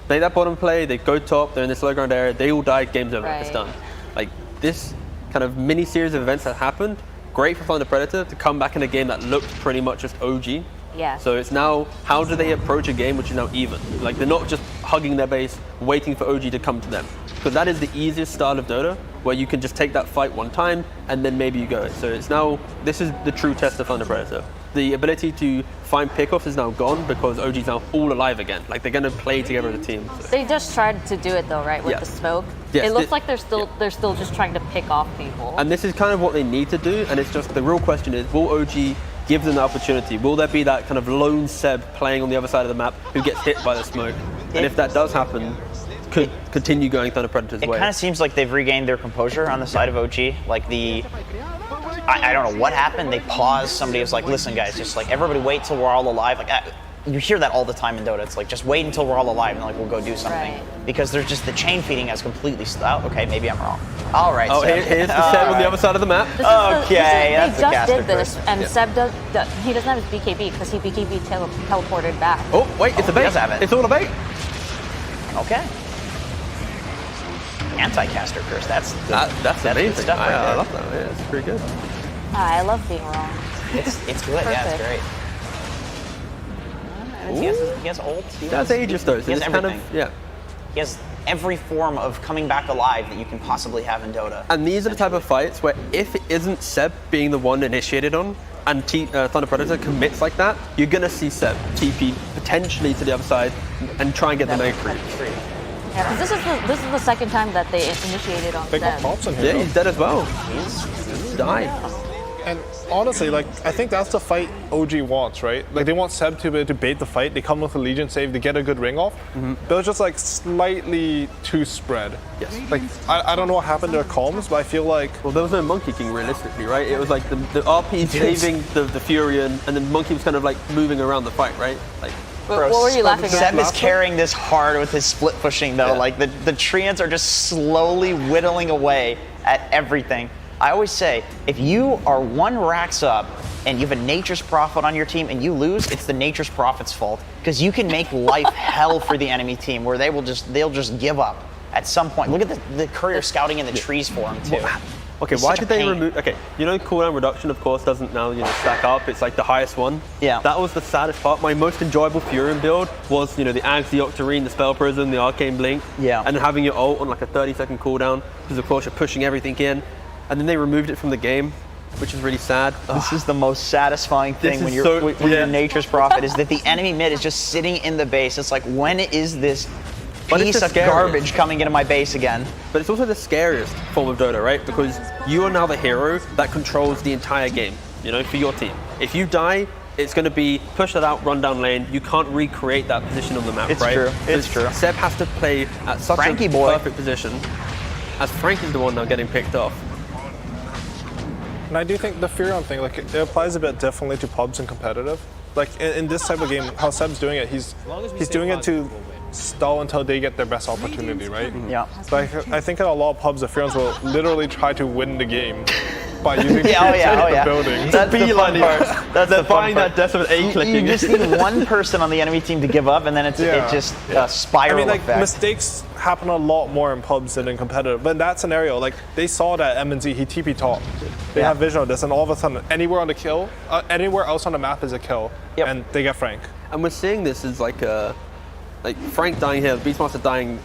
play that bottom play, they go top, they're in this low ground area, they all die, game's over, it's done. Like this kind of mini series of events that happened. Great for Thunder Predator to come back in a game that looked pretty much just OG. Yeah. So it's now, how do they approach a game which is now even? Like they're not just hugging their base, waiting for OG to come to them. Because that is the easiest style of Dota, where you can just take that fight one time and then maybe you go. So it's now, this is the true test of Thunder Predator. The ability to find pickoffs is now gone because OG's now all alive again. Like they're going to play together as a team. So. They just tried to do it though, right? With the smoke. Yes, it looks like they're still just trying to pick off people. And this is kind of what they need to do. And it's just the real question is, will OG give them the opportunity? Will there be that kind of lone Seb playing on the other side of the map who gets hit by the smoke? And if that does happen, could continue going Thunder Predator's way. It kind of seems like they've regained their composure on the side of OG. Like I don't know what happened. They paused. Somebody was like, listen guys, just like everybody wait till we're all alive. Like you hear that all the time in Dota. It's like, just wait until we're all alive and like we'll go do something. Because there's just, the chain feeding has completely stopped. Okay, maybe I'm wrong. All right, Seb. Here's the Seb on the other side of the map. Okay, they just did this, and Seb he doesn't have his BKB because he BKB teleported back. Oh, wait, it's a bait. He does have it. It's all a bait. Okay. Anti-caster curse. That's amazing. Good stuff right there. I love that. Yeah, it's pretty good. I love being wrong. It's good. Yeah, it's great. He has ult. He has Aegis though. So he has everything. Yeah. He has every form of coming back alive that you can possibly have in Dota. And these are the type of fights where if it isn't Seb being the one initiated on, and Thunder Predator commits like that, you're gonna see Seb TP potentially to the other side and try and get the nade creep. Yeah, because this is the second time that they initiated on Seb. Yeah, he's dead as well. He's died. And honestly, like, I think that's the fight OG wants, right? Like, they want Seb to be able to bait the fight. They come with a Legion save, they get a good ring off. But it was just, like, slightly too spread. Yes. Like, I don't know what happened to their comms, but I feel like... Well, there was no Monkey King, realistically, right? It was, like, the RP saving the Furion, and then Monkey was kind of, like, moving around the fight, right? Like... What were you laughing at? Seb is carrying this hard with his split pushing, though. Yeah. Like, the Treants are just slowly whittling away at everything. I always say, if you are 1 racks up and you have a Nature's Prophet on your team and you lose, it's the Nature's Prophet's fault. Because you can make life hell for the enemy team where they'll just give up at some point. Look at the courier scouting in the trees for him, too. Okay, why did they remove... Okay, you know cooldown reduction, of course, doesn't now stack up. It's like the highest one. Yeah. That was the saddest part. My most enjoyable Furion build was, the Ags, the Octarine, the Spell Prism, the Arcane Blink. Yeah. And having your ult on like a 30-second cooldown, because of course you're pushing everything in. And then they removed it from the game, which is really sad. This is the most satisfying thing when you're Nature's Prophet, is that the enemy mid is just sitting in the base. It's like, when is this piece of garbage coming into my base again? But it's also the scariest form of Dota, right? Because you are now the hero that controls the entire game, for your team. If you die, it's going to be push that out, run down lane. You can't recreate that position on the map, right? It's true. Seb has to play at such a perfect position, as Frank is the one now getting picked off. And I do think the Furion thing, like, it applies a bit differently to pubs and competitive. Like, in this type of game, how Seb's doing it, he's doing it to stall until they get their best opportunity, right? Yeah. But I think in a lot of pubs, the Furions will literally try to win the game by using the building. That's the fun part. That's the fun part. That death with A-clicking. You just need one person on the enemy team to give up, and then it just spiral I mean, like, effect. mistakes happen a lot more in pubs than in competitive. But in that scenario, like, they saw that MNZ, he TP top. They have vision of this, and all of a sudden, anywhere on the kill, anywhere else on the map is a kill, and they get Frank. And we're seeing this as like Frank dying here, Beastmaster dying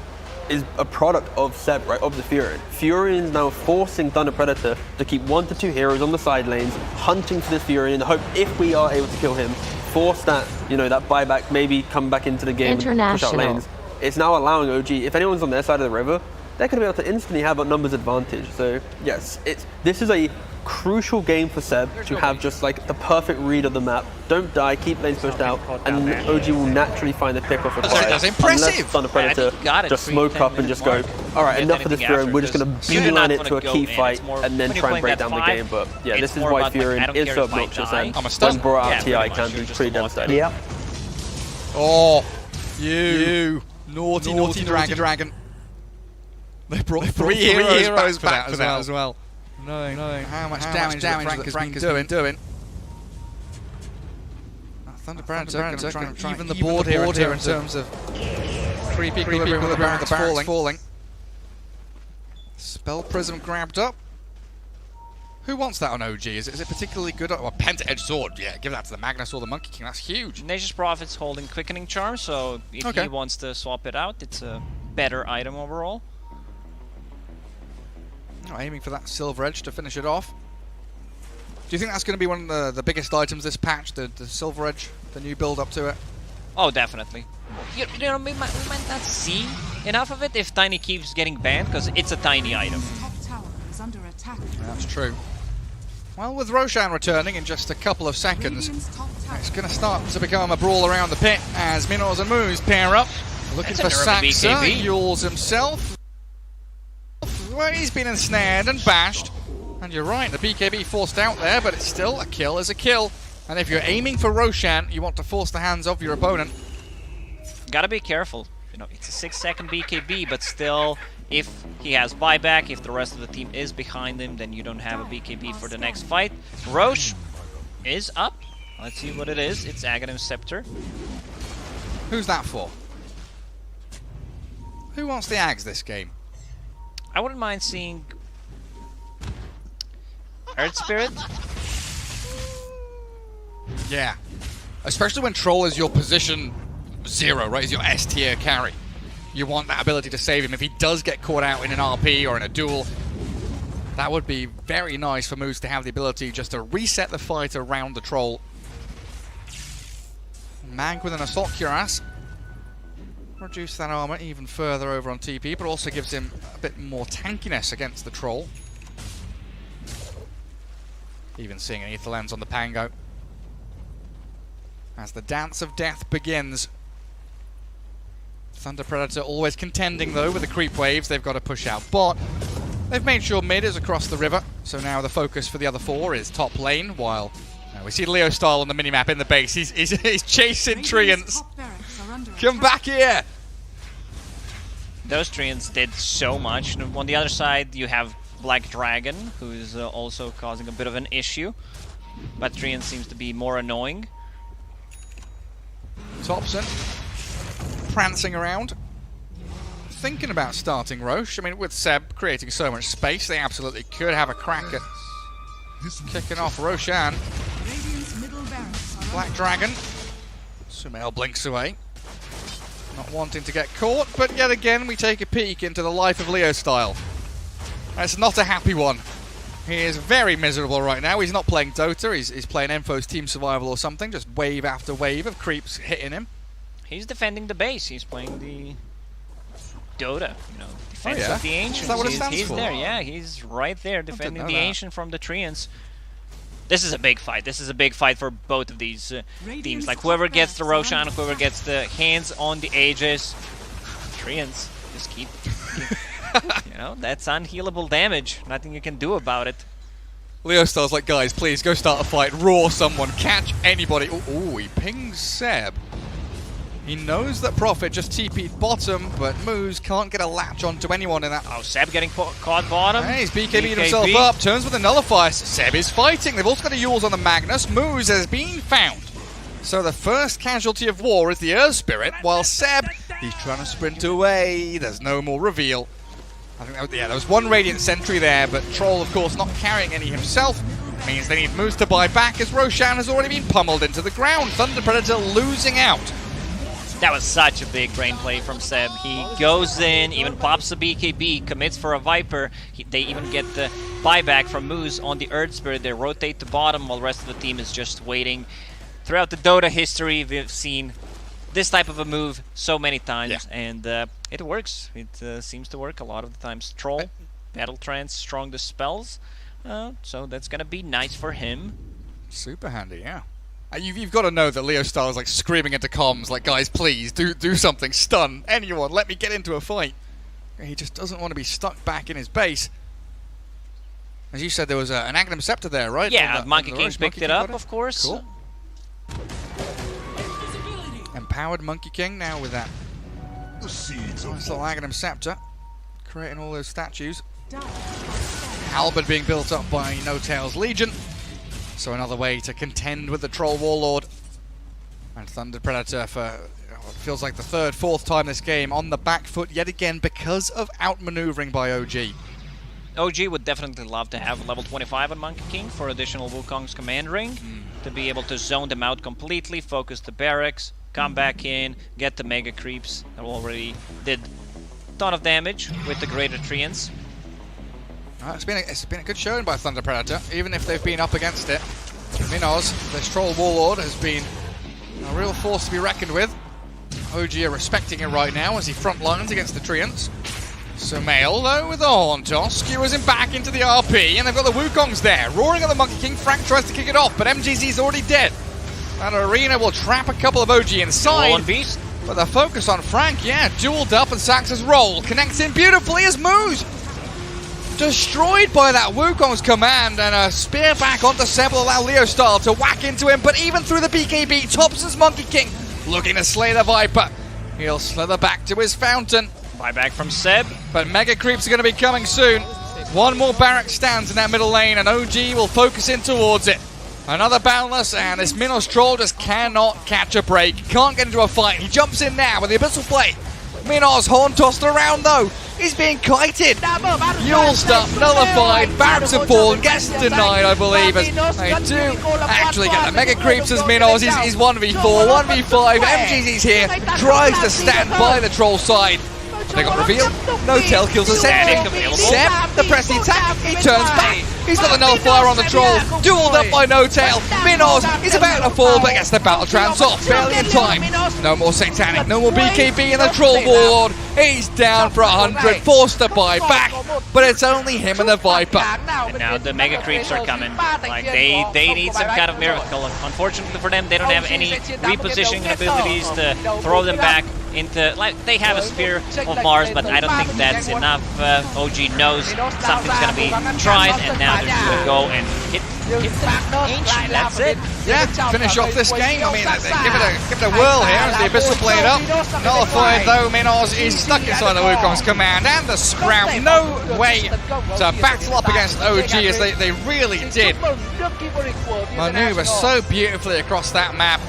is a product of Seb, right, of the Furion. Furion's now forcing Thunder Predator to keep 1 to 2 heroes on the side lanes, hunting for this Furion in the hope, if we are able to kill him, force that, that buyback, maybe come back into the game and push out lanes. It's now allowing OG, if anyone's on their side of the river, they're going to be able to instantly have a numbers advantage. So yes, this is a crucial game for Seb to have just like the perfect read of the map. Don't die, keep lanes pushed out, and OG will naturally find the pick off required. That's impressive. Unless Thunder Predator just smoke up and just go, all right, enough of this Fury, we're just going to beeline it to a key fight and then try and break down the game. But yeah, this is why Fury is so obnoxious, and when brought out TI can be pretty devastating. Yep. Oh, you naughty dragon. They brought three heroes back for that as well. Knowing how much damage Frank has been doing. Thunder Predator going to try and even the board here in terms of creepy equilibrium with the barracks falling. Spell Prism grabbed up. Who wants that on OG? Is it particularly good? Well, Penta-Edge Sword, yeah, give that to the Magnus or the Monkey King, that's huge. Nature's Prophet's holding Quickening Charm, so if he wants to swap it out, it's a better item overall. Aiming for that Silver Edge to finish it off. Do you think that's going to be one of the biggest items this patch, the Silver Edge, the new build up to it? Oh, definitely. You know, we might not see enough of it if Tiny keeps getting banned, because it's a tiny item. That's true. Well, with Roshan returning in just a couple of seconds, it's going to start to become a brawl around the pit as Minos and Moose pair up. Looking for Saxa, Yules himself. Well, he's been ensnared and bashed. And you're right, the BKB forced out there, but it's still a kill is a kill. And if you're aiming for Roshan, you want to force the hands of your opponent. Gotta be careful. You know, it's a 6-second BKB, but still, if he has buyback, if the rest of the team is behind him, then you don't have a BKB for the next fight. Roche is up. Let's see what it is. It's Aghanim's Scepter. Who's that for? Who wants the Ags this game? I wouldn't mind seeing Earth Spirit. Yeah. Especially when Troll is your position 0, right? Is your S tier carry. You want that ability to save him. If he does get caught out in an RP or in a duel, that would be very nice for Moose to have the ability just to reset the fight around the Troll. Mag with an Assault Cuirass. Reduce that armor even further over on TP, but also gives him a bit more tankiness against the Troll. Even seeing an Ether Lens on the Pango. As the dance of death begins. Thunder Predator always contending though with the creep waves. They've got to push out bot. They've made sure mid is across the river, so now the focus for the other 4 is top lane, while we see Leo Style on the minimap in the base. He's chasing Treants. Come back here! Those Treants did so much. On the other side, you have Black Dragon, who is also causing a bit of an issue. But Treant seems to be more annoying. Thompson prancing around, thinking about starting Roche. I mean, with Seb creating so much space, they absolutely could have a crack at kicking off Roshan. Black Dragon. Sumail blinks away. Not wanting to get caught, but yet again we take a peek into the life of Leo Style. That's not a happy one. He is very miserable right now. He's not playing Dota, he's playing Enfo's Team Survival or something, just wave after wave of creeps hitting him. He's defending the base, he's playing the Dota, you know, defense of the Ancients. Is that what it stands he's for? there, yeah, he's right there defending the Ancient from the Treants. This is a big fight. This is a big fight for both of these teams. Like, whoever gets the Roshan, whoever gets the hands on the Aegis, Treants just keep you know, that's unhealable damage. Nothing you can do about it. Leo Style's like, guys, please go start a fight. Roar someone. Catch anybody. Ooh, he pings Seb. He knows that Prophet just TP'd bottom, but Moose can't get a latch onto anyone in that. Oh, Seb getting caught bottom. Hey, he's BKB'd himself up. Turns with a nullifier. Seb is fighting. They've also got a Yules on the Magnus. Moose has been found. So the first casualty of war is the Earth Spirit, while Seb, he's trying to sprint away. There's no more reveal. I think there was one Radiant Sentry there, but Troll, of course, not carrying any himself. Means they need Moose to buy back, as Roshan has already been pummeled into the ground. Thunder Predator losing out. That was such a big brain play from Seb. He goes in, even pops a BKB, commits for a Viper. They even get the buyback from Moose on the Earth Spirit. They rotate to bottom while the rest of the team is just waiting. Throughout the Dota history, we've seen this type of a move so many times, and it works. It seems to work a lot of the times. Troll, Battle Trance, Strong Dispels, so that's gonna be nice for him. Super handy, yeah. You've got to know that Leo Star is like screaming into comms, like, guys, please, do something, stun anyone, let me get into a fight. He just doesn't want to be stuck back in his base. As you said, there was an Agnum Scepter there, right? Yeah, Monkey King picked it up, of course. Cool. Empowered Monkey King now with that. Nice little Agnum Scepter, creating all those statues. Halberd being built up by No Tail's Legion. So another way to contend with the Troll Warlord. And Thunder Predator for what feels like the third, fourth time this game on the back foot yet again because of outmaneuvering by OG. OG would definitely love to have level 25 on Monkey King for additional Wukong's command ring, to be able to zone them out completely, focus the barracks, come back in, get the mega creeps that already did a ton of damage with the greater treants. It's been a good showing by Thunder Predator, even if they've been up against it. Minoz, this Troll Warlord, has been a real force to be reckoned with. OG are respecting it right now as he front lines against the treants. Sumail, though, with the Horn Toss, skewers him back into the RP, and they've got the Wukongs there. Roaring at the Monkey King, Frank tries to kick it off, but MGZ's already dead. That Arena will trap a couple of OG inside. One beast. But the focus on Frank, dueled up, and Sax's roll connects in beautifully as Moose. Destroyed by that Wukong's command, and a spear back onto Seb will allow Leo Style to whack into him, but even through the BKB, Thompson's Monkey King looking to slay the Viper. He'll slither back to his fountain. Buyback from Seb. But Mega Creeps are going to be coming soon. One more barrack stands in that middle lane, and OG will focus in towards it. Another Boundless, and this Minos Troll just cannot catch a break. Can't get into a fight. He jumps in now with the Abyssal Plate. Minos Horn tossed around though. He's being kited. Yule stuff nullified. Barracks have fallen. Gets denied, I believe. As they do actually get the Mega Creeps as Minos. He's 1v4, 1v5. MGZ's here. Tries to stand by the Troll side. They got revealed. No Tail kills a sentry. Seb, the pressing attack. He turns back. He's got the nullifier on the Troll. Dueled up by No Tail. Minos is about to fall, but gets the battle trance off. Barely in time. No more Satanic. No more BKB in the Troll Warlord. He's down for 100. Forced to buy back. But it's only him and the Viper. And now the Mega Creeps are coming. Like they need some kind of miracle. Unfortunately for them, they don't have any repositioning abilities to throw them back into, like, they have a Spear of Mars, but I don't think that's enough. OG knows something's gonna be tried, and now they're just gonna go and hit the Ancient. That's it. Yeah, finish off this game. I mean, give it a whirl here as the Abyssal Plate up. Nullified though, Minos is stuck inside the Wukong's command, and the Scrout. No way to battle up against OG as they really did maneuver so beautifully across that map.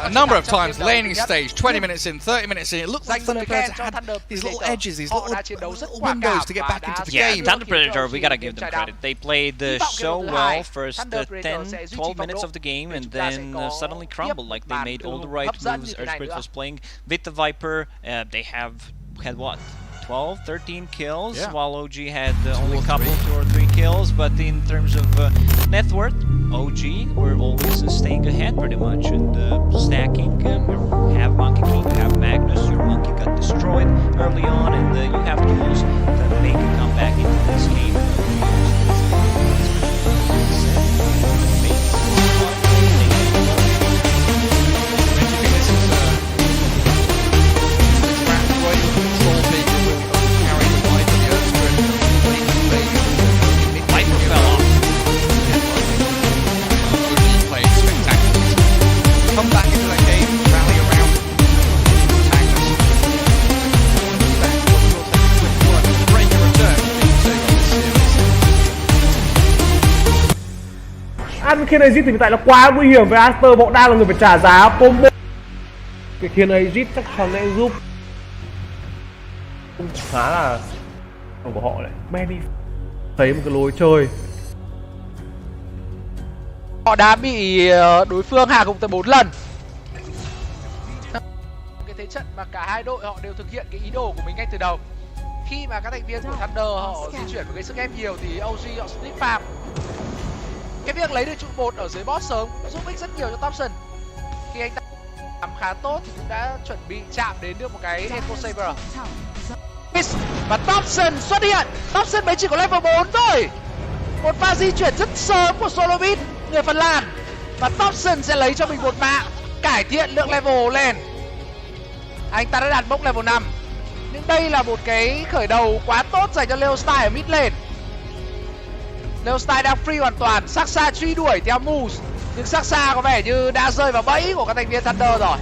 A number of times, laning stage, 20 minutes in, 30 minutes in. It looked like Thunder Predator had these little edges, these little windows to get back into the game. Thunder Predator, we gotta give them credit. They played so well first 10, 12 minutes of the game, and then suddenly crumbled. Like, they made all the right moves. Earthquake was playing with the Viper. They had what? 12, 13 kills, while OG had only a couple, 2 or 3 kills. But in terms of net worth, OG were always staying ahead pretty much and stacking. You have Monkey King, you have Magnus, your Monkey got destroyed early on, and you have tools to make a comeback into this game. Come back into that game, rally around Magnus. Break a return. Ăn Khiên Exit thì hiện tại là quá nguy hiểm với Aster, họ đang là người phải trả giá combo. Cái Khiên Exit chắc chắn sẽ giúp khá là của họ đấy. Maybe thấy một cái lối chơi. Họ đã bị đối phương hạ gục tới 4 lần. Cái thế trận mà cả hai đội họ đều thực hiện cái ý đồ của mình ngay từ đầu. Khi mà các thành viên của Thunder họ di chuyển và gây sức ép nhiều thì OG họ split farm. Cái việc lấy được trụ 1 ở dưới boss sớm giúp ích rất nhiều cho Thompson. Khi anh ta làm khá tốt thì cũng đã chuẩn bị chạm đến được một cái Echo Saber. Và Thompson xuất hiện. Thompson mới chỉ có level 4 thôi. Một pha di chuyển rất sớm của Solovit, người Phần Lan. Và Thompson sẽ lấy cho mình một mạng, cải thiện lượng level lên. Anh ta đã đạt mốc level 5. Nhưng đây là một cái khởi đầu quá tốt dành cho Leostai ở mid lane. Leostai đang free hoàn toàn. Saksa truy đuổi theo Moose, nhưng Saksa có vẻ như đã rơi vào bẫy của các thành viên Thunder rồi.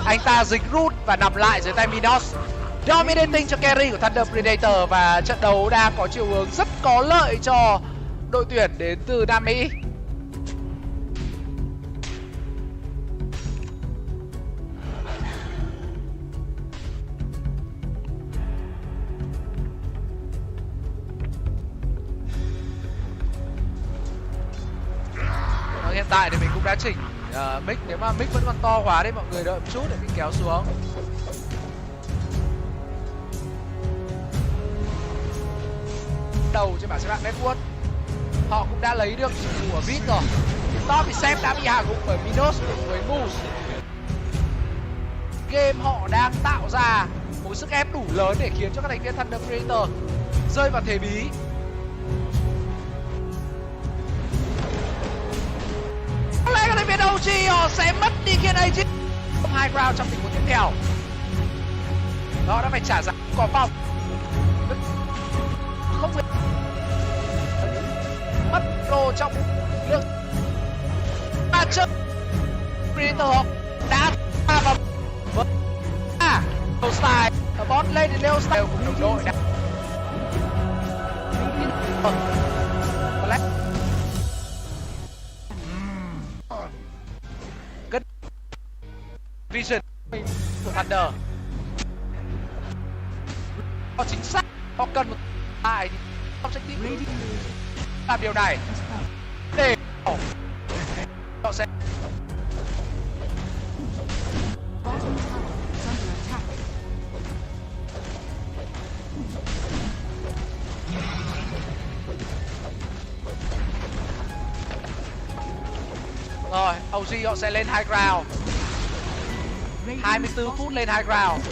Anh ta dịch root và nằm lại dưới tay Minos. Dominating cho carry của Thunder Predator, và trận đấu đang có chiều hướng rất có lợi cho đội tuyển đến từ Nam Mỹ. Hiện tại thì mình cũng đã chỉnh mic, nếu mà mic vẫn còn to quá thì mọi người đợi một chút để mình kéo xuống. Đầu trên bảng xếp hạng Network, họ cũng đã lấy được của Vít rồi. Top thì Sep đã bị hạ gục bởi Minos cùng với Moose. Game họ đang tạo ra một sức ép đủ lớn để khiến cho các thành viên Thunder Predator rơi vào thế bí. Có lẽ các thành viên OG họ sẽ mất đi khiến AG high ground trong tình huống tiếp theo. Họ đã phải trả giá cỏ phòng. Không phải mất pro trong lượng ba trận. Predator đã vào với Leostai ở bot lane thì Leostai cùng đồng đội đã cất vision của Thunder. Họ chính xác, họ cần một tài objective làm điều này để họ sẽ rồi, OG họ sẽ lên high ground. 24 phút lên high ground.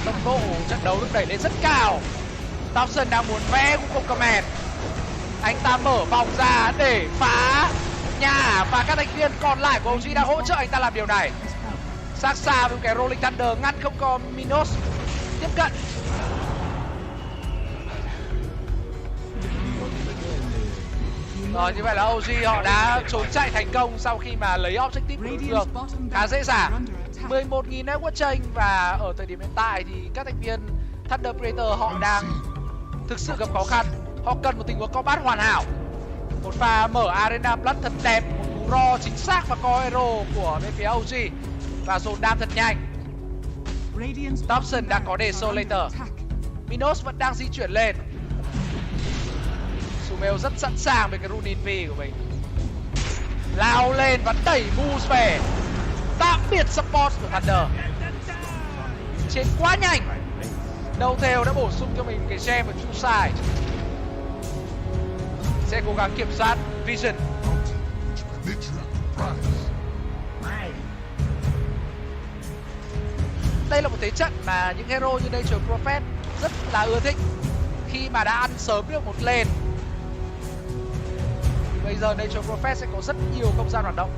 Tốc độ trận đấu được đẩy lên rất cao. Thompson đang muốn vẽ cũng không comment. Anh ta mở vòng ra để phá nhà, và các thành viên còn lại của OG đã hỗ trợ anh ta làm điều này. Saksa với cái Rolling Thunder ngăn không có Minos tiếp cận. Rồi, như vậy là OG họ đã trốn chạy thành công sau khi mà lấy objective của đối phương khá dễ dàng. 11.000 network chain, và ở thời điểm hiện tại thì các thành viên Thunder Predator họ đang thực sự gặp khó khăn. Họ cần một tình huống combat hoàn hảo. Một pha mở Arena Blood thật đẹp, một cú raw chính xác và có hero của bên phía OG, và dồn đam thật nhanh. Thompson đang có Desolator. Minos vẫn đang di chuyển lên. Sumeo rất sẵn sàng với cái Runin V của mình. Lao lên và đẩy Moose về. Tạm biệt support của Thunder. Trên quá nhanh. Đầu theo đã bổ sung cho mình cái gem ở True Side. Sẽ cố gắng kiểm soát Vision. Đây là một thế trận mà những hero như Nature Prophet rất là ưa thích. Khi mà đã ăn sớm được một lane, bây giờ Nature Prophet sẽ có rất nhiều không gian hoạt động.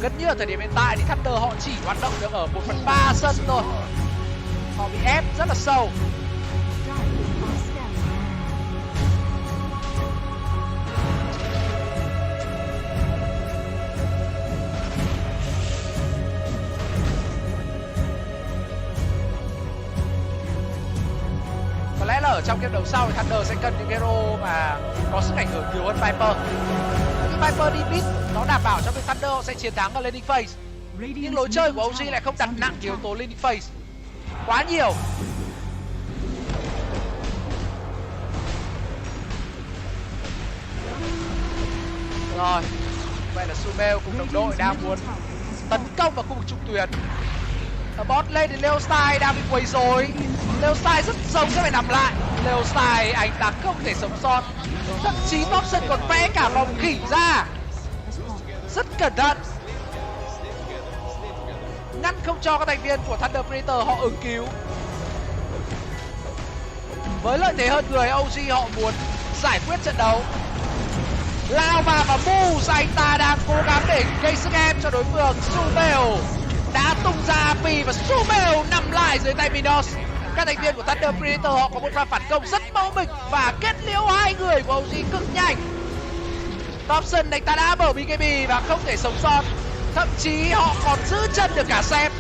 Gần như ở thời điểm hiện tại thì Thunder họ chỉ hoạt động được ở 1/3 sân thôi. Họ bị ép rất là sâu. Có lẽ là ở trong game đấu sau thì Thunder sẽ cần những hero mà có sức ảnh hưởng nhiều hơn Viper. Khi Viper đi mid, nó đảm bảo cho bên Thunder họ sẽ chiến thắng ở laning phase. Nhưng lối chơi của OG lại không đặt nặng yếu tố laning phase quá nhiều. Rồi, vậy là Sumeo cùng đồng đội đang muốn tấn công vào khu vực trung tuyến. Ở bot lane thì Leostai đang bị quấy rối. Leostai rất giống sẽ phải nằm lại. Leostai anh ta không thể sống sót. Thậm chí Thompson còn vẽ cả vòng khỉ ra. rất cẩn thận, ngăn không cho các thành viên của Thunder Predator họ ứng cứu. Với lợi thế hơn người, OG họ muốn giải quyết trận đấu. Lao vào và Moose, anh ta đang cố gắng để gây sức ép cho đối phương. Sumeo đã tung ra AP và Sumeo nằm lại dưới tay Minos. Các thành viên của Thunder Predator họ có một pha phản công rất mẫu mực và kết liễu hai người của OG cực nhanh. Thompson anh ta đã mở BKB và không thể sống sót. Thậm chí họ còn giữ chân được cả Sep.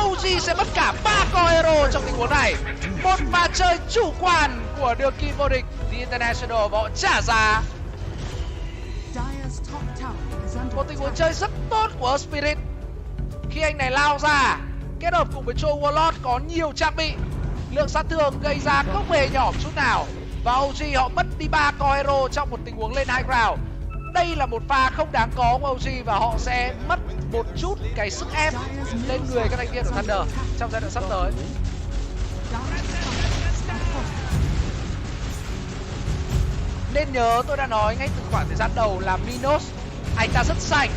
OG sẽ mất cả 3 core hero trong tình huống này. Một pha chơi chủ quan của đường kim vô địch The International và họ trả giá. Một tình huống chơi rất tốt của Spirit khi anh này lao ra kết hợp cùng với Troll Warlord có nhiều trang bị, lượng sát thương gây ra không hề nhỏ chút nào, và OG họ mất đi 3 core hero trong một tình huống lên high ground. Đây là một pha không đáng có của OG và họ sẽ mất một chút cái sức ép lên người các thành viên của Thunder trong giai đoạn sắp tới. Nên nhớ tôi đã nói ngay từ khoảng thời gian đầu là Minos anh ta rất sành.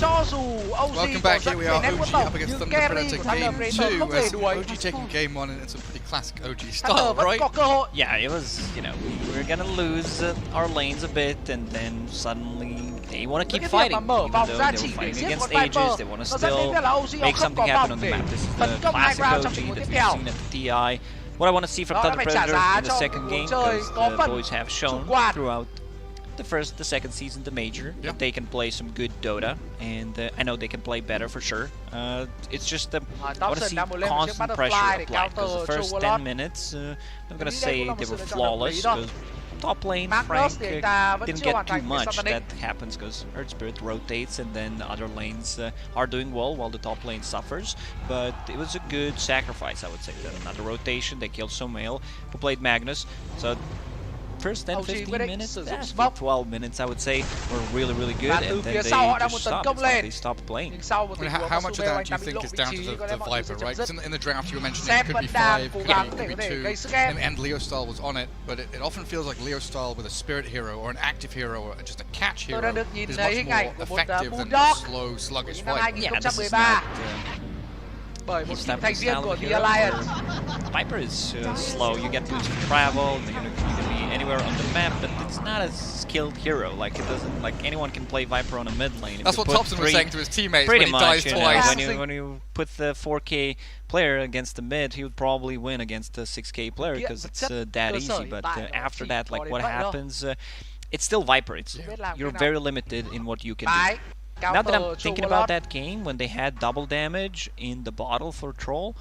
Cho dù OG có rất về nét quân tổng nhưng carry của Thunder Predator không thể đuổi. OG taking game one and it's a pretty classic OG Thunder style, vẫn right? có cơ hội. Yeah, it was, you know, we were gonna lose our lanes a bit, and then suddenly they want to keep fighting. Even though they were fighting against Aegis, they want to still make something happen on the map. This is the classic OG that we've seen at the TI. What I want to see from Thunder Predator in the second game, because the boys have shown throughout the second season, the major, that they can play some good Dota, and I know they can play better for sure. It's just I want to see constant pressure applied, because the first 10 minutes, I'm gonna say they were flawless. Top lane, Frank didn't get too much. That happens because Earth Spirit rotates, and then other lanes are doing well while the top lane suffers. But it was a good sacrifice, I would say. Then another rotation, they killed Somail, who played Magnus. So first 10-15 minutes, 12 minutes, I would say, were really, really good, and then they just stopped. They stopped playing. How much of that do you think is down to the Viper, right? Because in the draft you were mentioning it could be 5, could be 2, and Leo Style was on it, but it often feels like Leo Style with a Spirit hero or an active hero or just a catch hero is much more effective than a slow, sluggish fight. Yeah, this is not bởi một thành viên của The Alliance. Viper is slow. You get boost from travel. You can be anywhere on the map, but it's not a skilled hero. Like, it doesn't, like, anyone can play Viper on a mid lane. That's what Thompson was saying to his teammates when he dies twice. When you put the 4K player against the mid, he would probably win against the 6K player because it's that easy. But after that, like, what happens? It's still Viper. You're very limited in what you can do. Now that I'm thinking about that game, when they had double damage in the bottle for Troll,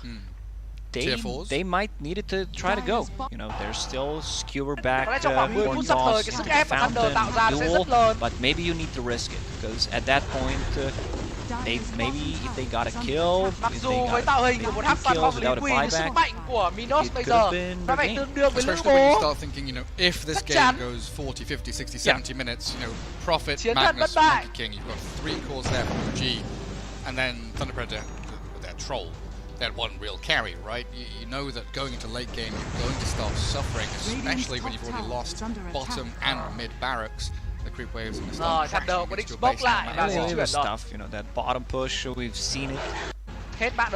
they might need it to try to go. You know, there's still skewer back, horn toss, fountain, duel, but maybe you need to risk it, because at that point, maybe if they got a kill, if they got a kills without a buyback, it could have been the game. Especially when you start thinking, you know, if this game goes 40, 50, 60, 70 minutes, you know, Prophet, Magnus, Monkey King, you've got 3 cores there from OG, and then Thunder Predator with their Troll. They had one real carry, right? You know that going into late game, you're going to start suffering, especially when you've already lost bottom and mid barracks. The creep waves and the stuff. Stuff, you know, that bottom push, we've seen it.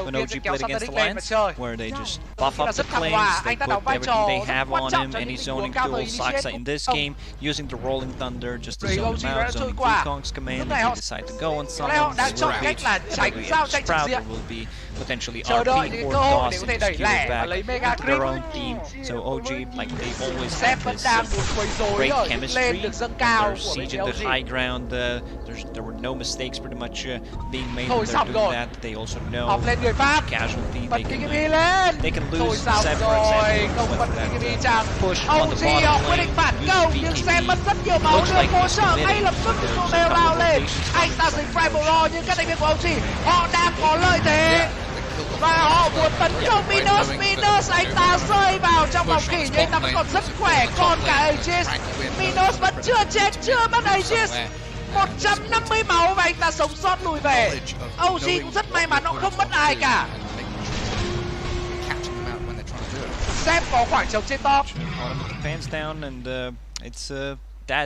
When OG played against Alliance, where they just buff up the claims, they put everything they have on him, any zoning tools. Saksa in this game, using the Rolling Thunder just to zone him out, zoning Wukong's command, if they decide to go on someone, they will be Sprout, there will be potentially RP or DOS to skew back into their own team. So OG, like, they always have this great chemistry. They're sieging the high ground, there were no mistakes pretty much being made when they're doing that. They also know casualty, they can lose Sep, for example, with that push on the bottom lane, use BKB. Looks like he's committing, so there's a couple of rotations. Anh ta dính Primal nhưng các thành viên của OG họ đang có lợi thế và họ muốn tấn công Minos. Minos anh ta rơi vào trong vòng khỉ nhưng anh ta vẫn còn rất khỏe, còn cả Aegis. Minos vẫn chưa chết, chưa mất Aegis. 150 máu và anh ta sống sót lùi về. OG cũng rất may mắn, họ không mất ai cả. Sep có khoảng trống trên top. Pants down, and it's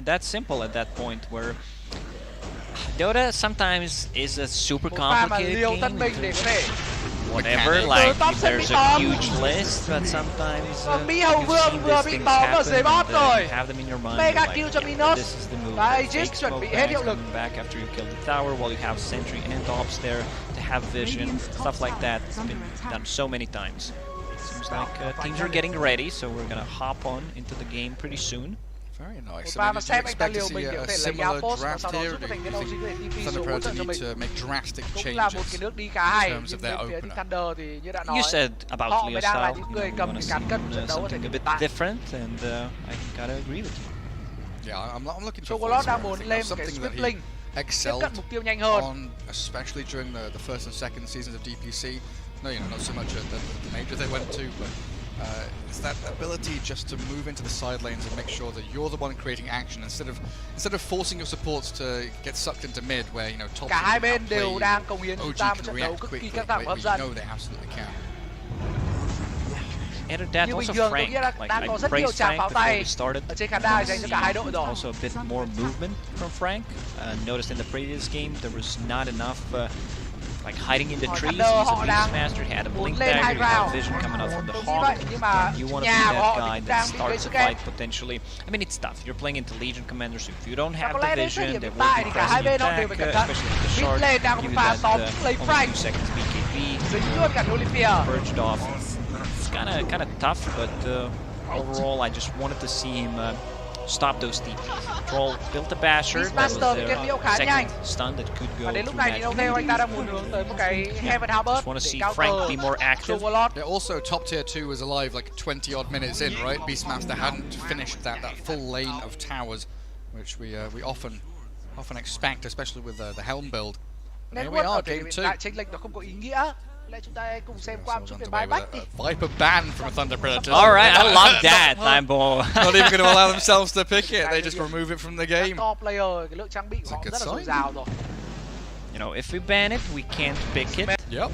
that simple at that point, where Dota sometimes is a super complicated game. Whatever, like if there's a huge list, but sometimes you've seen these things happen and you have them in your mind. Like, this is the move. Fake smoke bangs coming back after you kill the tower while you have sentry and ops there to have vision, stuff like that. It's been done so many times. Seems like teams are getting ready, so we're gonna hop on into the game pretty soon. Very nice. I mean, do you expect to see a similar draft here? Do you think Thunder Pro need to make drastic changes in terms of their opener? You said about Leo style, you want to see something a bit different, and I gotta agree with you. Yeah, I'm looking forward to something that he excelled on, especially during the first and second seasons of DPC. No, not so much at the major they went to, but it's that ability just to move into the side lanes and make sure that you're the one creating action instead of forcing your supports to get sucked into mid, where top cả hai bên đều đang cống hiến OG ra một can trận react đấu cực kỳ quickly. căng thẳng và hấp dẫn. We know they absolutely can. And that Như bình also thường tôi Frank, nghĩ là like đang I có rất nhiều praised tràng Frank pháo before tay we started. ở trên khán đài dành cho cả hai đội rồi. Also a bit more movement from Frank. Noticed in the previous game there was not enough like hiding in the trees. He's a Beastmaster, he had a blink dagger, you have vision coming out from the hawk. You want to be that guy that starts a fight potentially. I mean, it's tough. You're playing into Legion commanders. If you don't have the vision, they will be pressing you back, especially with the shard. Give you that only 2 seconds BKB. Purged off. It's kind of tough, but overall, I just wanted to see him stop those TPs. Troll built a basher. That was their second stun that could go Đến lúc này thì Noteo anh ta đang muốn hướng tới một cái Heaven Harvest want to see Frank be more active. Yeah, also top tier 2 was alive like 20 odd minutes in, right? Beastmaster hadn't finished that full lane of towers, which we often expect, especially with the Helm build. And here we are, game 2. Chênh lệch nó không có ý nghĩa. Lại chúng ta cùng xem qua một chút về bài bách đi. Viper ban from a Thunder Predator. Alright, I love that, Limbo. Not even going to allow themselves to pick it, they just remove it from the game. Top player, cái lượng trang bị của họ rất là dồi dào rồi. If we ban it, we can't pick it. Yep.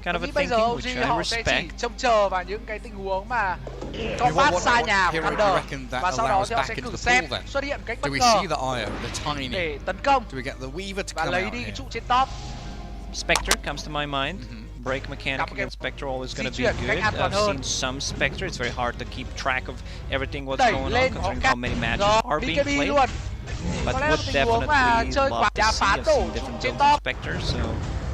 Kind of a bây giờ thinking OG which I họ sẽ chỉ respect. trông chờ vào những cái tình huống mà có phát xa nhà của Thunder và sau đó thì họ sẽ cử Sep xuất hiện cách bất Do we ngờ see the Ire, the tiny? để tấn công Do we get the Weaver to và come lấy out đi here? cái trụ trên top. Spectre comes to my mind. Break mechanic against Spectre always going to be good. I've seen some Spectre. It's very hard to keep track of everything what's going on, considering how many matches are being played. But would definitely love to see. I've seen different builds of Spectre, so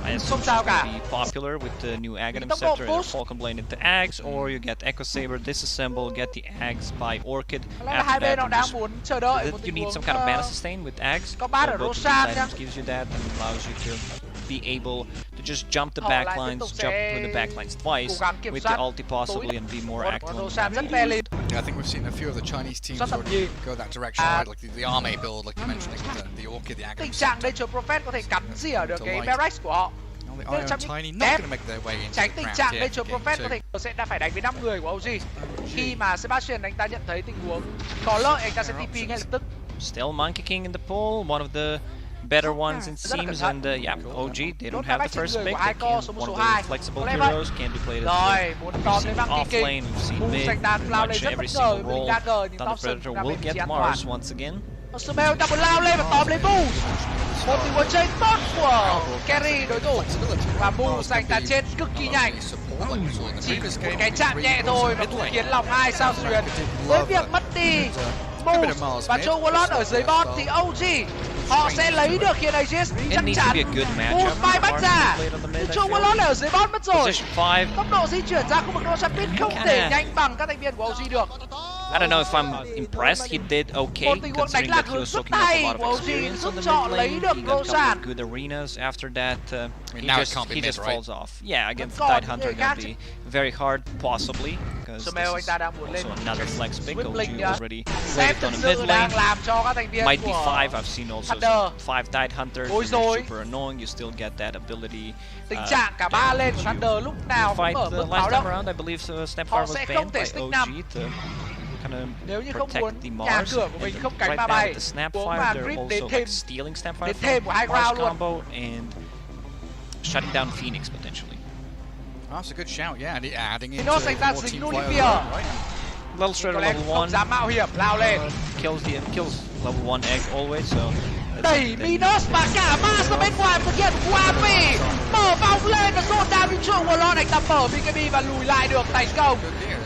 I assume it's going to be popular with the new Aghanim Scepter, either Falcon Blade into Ags, or you get Echo Saber, disassemble, get the Ags by Orchid. After that, you need some kind of mana sustain with Ags. Both of these items gives you that and allows you to be able to just jump the backlines, jump through the backlines twice with the ulti possibly and be more active on the Yeah, I think we've seen a few of the Chinese teams already go that direction, right? Like the Arme build, like you mentioned, the Orchid, the Aghanim. Tình trạng Nature Prophet có thể cắn rỉa được cái Barracks của họ. The Iron Tiny not going to make their way into tránh the tình ground trạng here. Nature Prophet có thể sẽ đã phải đánh với 5 người của OG. Khi mà Sebastian anh ta nhận thấy tình huống có lợi, anh ta sẽ TP ngay lập tức. Still Monkey King in the pool, one of the better ones it seems, and yeah, OG, they don't have the first pick, they can't, one of the flexible heroes, can't be played as we've seen off lane, we've seen mid, pretty much every single role. Thunder Predator will get Mars once again. Smell ta muốn lao lên và tóm lấy Boost. Một tình huống chơi tốt của carry đối thủ và Boost anh ta chết cực kỳ nhanh. Chỉ một cái chạm nhẹ thôi mà cũng khiến lòng hai sao xuyên. Với việc mất đi Boost và Joe Warlord ở dưới bot thì OG họ sẽ lấy được khiến Aegis chắc chắn. Boost bay bắt ra. Joe Warlord ở dưới bot mất rồi. Tốc độ di chuyển ra khu vực Rosh Pit không thể nhanh bằng các thành viên của OG được. I don't know if I'm impressed. He did okay, considering that he was soaking up a lot of experience on the mid lane. He got a couple of good arenas. After that, he just falls off. Yeah, against the Tidehunter, gonna be very hard, possibly, because this is also another flex pick. OG already waited on a mid lane. Might be 5. I've seen also 5 Tidehunters. Super annoying. You still get that ability. Tình trạng cả ba lên của Thunder lúc nào cũng ở mức báo Last time động. around, I believe Snapfire was banned by OG to Nếu như không muốn protect the nhà Mars. cửa của mình không cánh Right ba now bay, with the muốn Snapfire, mà they're Grip also đến like thêm stealing Snapfire đến thêm from của high Mars ground luôn. combo and shutting down Phoenix potentially. That's a good shout, yeah, and adding in Nó thành ra dính Olivia. Little Shredder level 1 không dám mạo hiểm lao lên. kills level 1 egg always, so đẩy Minos và cả Mars ra bên ngoài thực hiện Guapi mở vòng lên và dồn đam đến chuông Warlord. Anh ta mở BKB và lùi lại được thành công.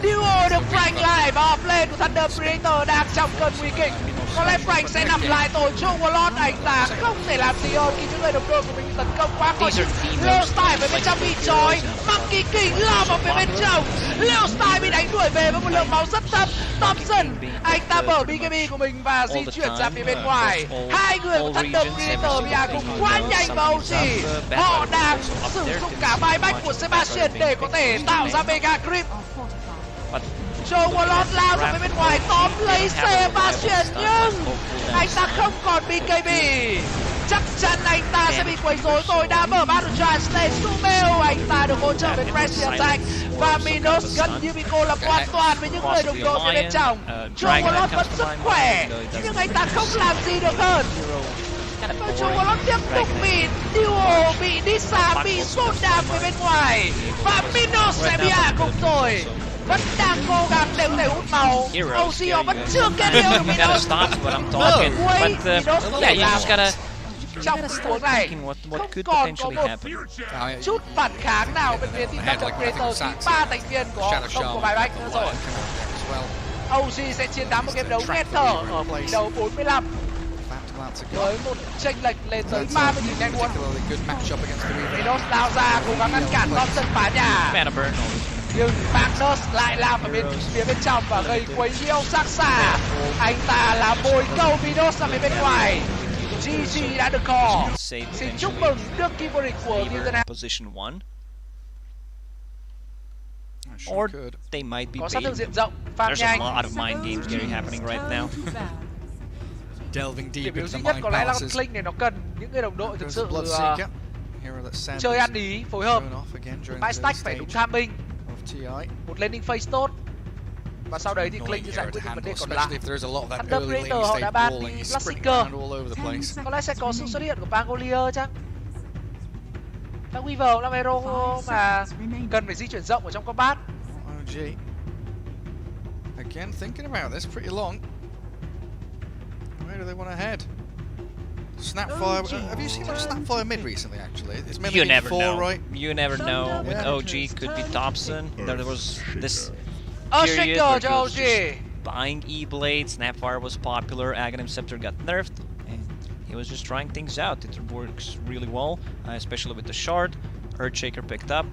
Duo được Frank lại và offlane của Thunder Predator đang trong cơn nguy kịch. Có lẽ Frank sẽ nằm lại tội chuông Warlord. Anh ta không thể làm gì hơn khi những người đồng đội của mình tấn công quá khỏi chừng. Leo Style về bên trong bị trói. Monkey King lao vào phía bên trong. Leo Style bị đánh đuổi về với một lượng máu rất thấp. Thompson anh ta mở BKB của mình và di chuyển ra phía bên ngoài. Hai người của Thunder Predator bị cùng quá nhanh và OG. Họ đang sử dụng cả buyback của Sebastian để có thể tạo ra mega creep. Joe Warlord lao ra phía bên ngoài tóm lấy Sebastian nhưng anh ta không còn BKB. Chắc chắn anh ta sẽ bị quấy rối. Tôi đã mở Battle Drive Stage Sumeo. Anh ta được hỗ trợ về Crash Attack và Minos gần như bị cô lập hoàn toàn với những người đồng đội phía bên trong. Joe Warlord vẫn rất khỏe nhưng anh ta không làm gì được hơn. Joe Warlord tiếp tục bị Duo, bị Disa, bị sốt đạp phía bên ngoài và Minos sẽ bị hạ gục rồi. Vẫn đang cố gắng để có thể hút máu. OG họ vẫn chưa kết liễu được Minos. Trong tình huống này không còn có một chút phản kháng nào bên phía team Thunder Predator khi 3 thành viên của họ không có bài bách nữa rồi. OG sẽ chiến thắng một game đấu nghẹt thở ở vòng đấu 45 với một chênh lệch lên tới 30.000 net worth. Minos lao ra cố gắng ngăn cản Thompson phá nhà. Nhưng Magnus lại lao vào phía bên trong và gây quấy nhiễu sắc xả. Anh ta là mồi câu Minos ra phía bên ngoài. GG đã được call. Xin chúc mừng nước kim vô địch của Newton. Position 1. Or they might be có sát thương diện bait. rộng, farm There's a nhanh. lot of mind games Gary happening right now. Delving deep Điểm yếu into duy the nhất mind có lẽ là palaces. Clink này nó cần những người đồng đội thực sự Bloodseeker, hero that Sam chơi has ăn ý, phối hợp. shown off again during Mãi the stack early phải đúng stage timing. of TI. Một landing phase tốt. Và sau đấy thì Clink sẽ giải quyết những vấn đề còn lại. Thunder Predator họ đã ban đi Bloodseeker. Có lẽ sẽ có sự xuất hiện của Pangolier chắc. Các Weaver là hero mà cần phải di chuyển rộng ở trong combat. OG. Again, thinking about this pretty long. Where do they want to head? Snapfire. Have you seen much Snapfire mid recently? Actually, it's mainly You been never 4, know. right? You never know. With Yeah. OG, could be Thompson. There was this Shaker period where cho he was OG. just buying E-Blade. Snapfire was popular. Aghanim Scepter got nerfed, and he was just trying things out. It works really well, especially with the shard. Earthshaker picked up.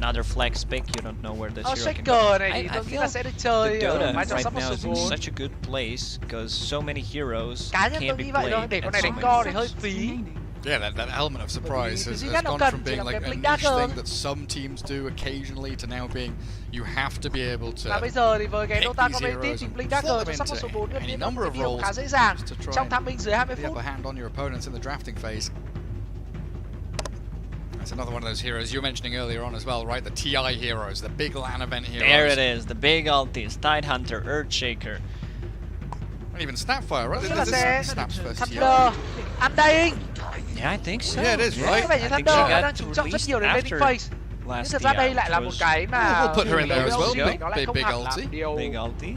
Another flex pick. You don't know where this hero can go. Này thì I tôi nghĩ feel là sẽ được chơi the ở Dota vai trò right sắp now một is số in 4. such a good place because so many heroes Cá nhân can tôi be nghĩ vậy thôi, played để con at này so đánh many co thì hơi places. phí. Yeah, that element of surprise has gone from being like a niche thing that some teams do occasionally to now being you have to be able to Và bây giờ thì với cái pick Dota these Competitive heroes thì and Blink flip Dagger them cho sắp một số 4 into any điểm number of điều roles khá dễ dàng to try trong timing dưới 20 the phút. upper hand on your opponents in the drafting phase. That's another one of those heroes you were mentioning earlier on as well, right? The TI heroes, the big LAN event heroes. There it is, the big ultis, Tidehunter, Earthshaker. And even Snapfire, right? Tức là This sẽ is Snap's first TI. Thunder, Undying. Yeah, I think so. Yeah, it is, right? Có vẻ như Thunder đang chú trọng rất nhiều đến landing phase. Nhưng thật ra đây lại là một cái mà We'll put her in there as well. nó lại không hẳn là điều Big ulti.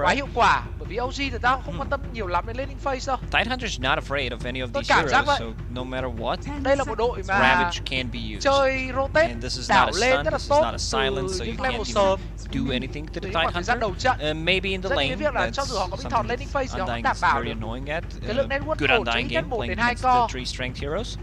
quá hiệu quả, bởi vì OG thật ra không quan tâm nhiều lắm đến landing phase đâu. Tidehunter's not afraid of any of Tôi these cảm giác heroes, vậy. so no matter what, Đây là một đội mà Ravage can be used. chơi rotate, And this is đảo not a lên stun, rất là this is tốt not a silence, so từ you những level can't sớm. even do anything to the Từ khoảng thời gian đầu Tidehunter. trận. Maybe in the Dẫn lane, đến việc là cho dù họ có bị thọt that's landing phase thì họ cũng Undying đảm is bảo very được annoying at. cái lượng network Good ổn cho Undying ít nhất game 1 playing đến 2 against co. the 3 strength heroes.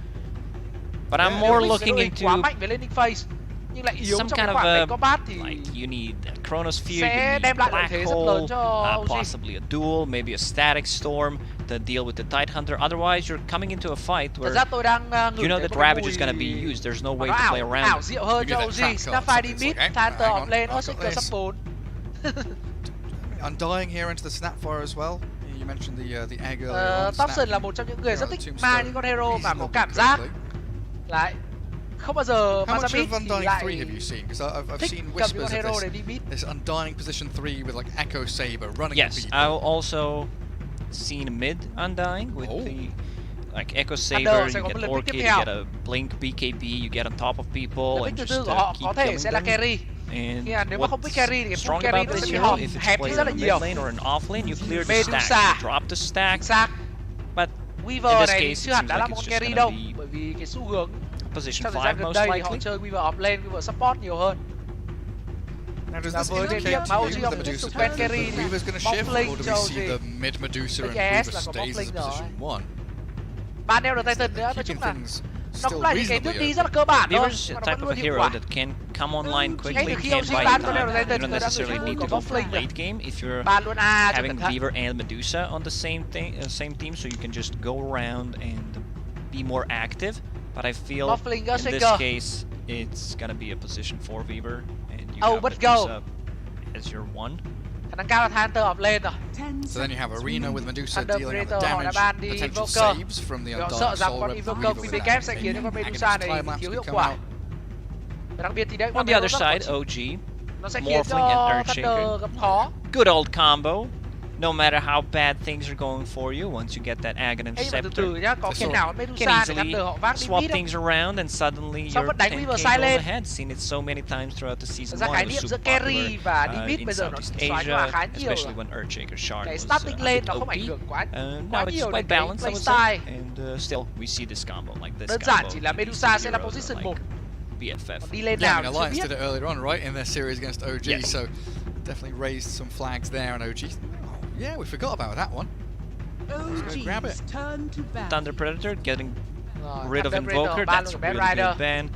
But I'm more looking into quá mạnh về landing phase nhưng lại yếu some trong kind cái of khoảng đánh combat thì like you need a Chronosphere, sẽ you need đem lại lợi Black thế rất lớn Hole, cho OG. possibly a duel, maybe a Static Storm to deal with the Tidehunter. Otherwise, you're coming into a fight thật where ra tôi đang you know ngửi that thấy Ravage một is cái going to be mùi used. There's no way nó to play ảo around. diệu hơn cho OG. Snapfire đi mid, Thunder up lane, Earthshaker sub 4. Undying here into the Snapfire as well. You mentioned the egg earlier on. Thompson là một trong những người rất thích mang những con hero mà có cảm giác lại không bao giờ How mang ra much mid of thì Undying 3 lại have you seen? Because I've thích seen cầm những whispers con hero of để đi mid. this Undying position 3 with like Echo Saber running at Yes, people. I've also seen mid Undying with the like Echo Saber, sẽ you có get một lần pick Orchid, tiếp you theo. get a Blink BKB, you get on top of people Pick and thứ tư just của họ có keep thể killing sẽ là them. carry. And Nếu mà không pick carry thì cái strong full carry about nó this sẽ bị hero, hỏng, if it's hẹp đi played rất in là a nhiều. mid lane or an off lane, you clear the Medusa. stack, you drop the stack. Xác. But Weaver này thì chưa hẳn đã là một con carry đâu, bởi vì cái xu hướng trong thời gian gần đây thì họ chơi Weaver offlane, Weaver support nhiều hơn. Và với cái việc mà OG ông tiếp tục quen carry này, Morphling cho OG. AS là có Morphling rồi. 3 neo được Titan nữa, nói chung là nó cũng là những cái bước đi rất là cơ bản thôi, mà nó vẫn luôn hiệu quả. Ngay từ khi OG bán con neo được Titan, người đã sử dụng của Morphling rồi. Bán luôn A cho cẩn thận. Weaver and Medusa on the same team, so you can just go around and be more active. But I feel in this case, it's gonna be a position for Weaver, and you have Medusa as your one. Khả năng cao là Hunter offlane rồi. So then you have Arena with Medusa dealing out the damage, potential saves from the Họ sợ rằng con Invoker QB kép sẽ khiến cho con Medusa này thiếu hiệu quả. Và đặc biệt thì đấy on the other side, OG, nó sẽ khiến cho Thunder gặp khó. Good old combo. No matter how bad things are going for you, once you get that Aghanim Scepter, có khi nào Medusa can easily swap things around and suddenly you're 10k ahead. Seen it so many times throughout the season 1. It was super popular in Southeast Asia, especially when Earthshaker Shard was OP. Now it's quite balanced, I would say, and still we see this combo like this. Đơn giản chỉ là Medusa sẽ là position 1. BFF. Yeah, I mean, Alliance did it earlier on, right, in their series against OG, so definitely raised some flags there on OG. Yeah, we forgot about that one. Let's go grab it. Thunder Predator getting rid of Invoker. That's a really good ban.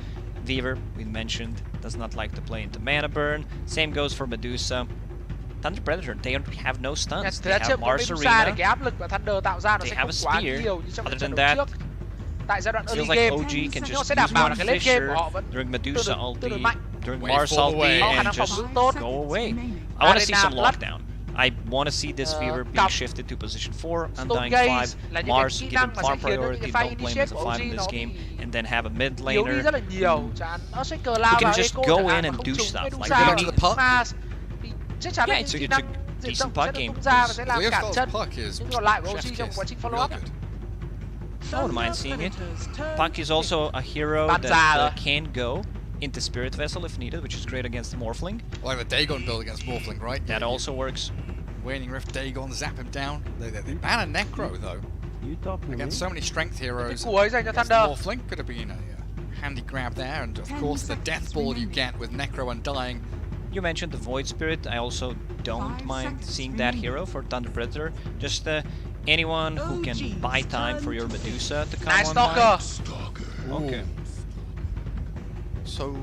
Weaver, we mentioned, does not like to play into mana burn. Same goes for Medusa. Thunder Predator, they have no stuns. They have Mars Arena. They have a spear. Other than that, it feels like OG can just use one Fisher during Medusa ulti, during Mars ulti, and just go away. I want to see some lockdown. I want to see this Weaver being shifted to position 4, Undying 5, Mars given farm priority, don't blame as a 5 in this game, and then have a mid laner who can just go in and do stuff. Like you need the puck. Yeah, it's a decent puck game. Leostold's puck is real good. I wouldn't mind seeing it. Puck is also a hero that can go into Spirit Vessel if needed, which is great against Morphling. Like the Dagon build against Morphling, right? That also works. Waning Rift, Dagon, zap him down. They ban a Necro though. Against so many strength heroes. Morphling could have been a handy grab there, and of course the death ball you get with Necro Undying. You mentioned the Void Spirit. I also don't mind seeing that hero for Thunder Predator. Just anyone who can buy time for your Medusa to come online. Okay. So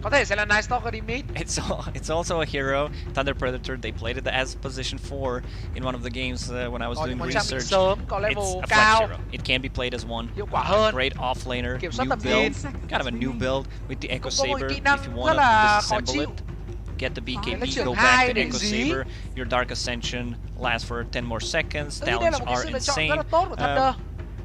có thể sẽ là Night Stalker đi mid. It's also a hero. Thunder Predator, they played it as position 4 in one of the games when I was doing research. It's a flex hero. It can be played as one. Great offlaner, new build, kind of a new build with the Echo Saber. If you want to disassemble it, get the BKB, go back to Echo Saber. Your Dark Ascension lasts for 10 more seconds. Talents are insane.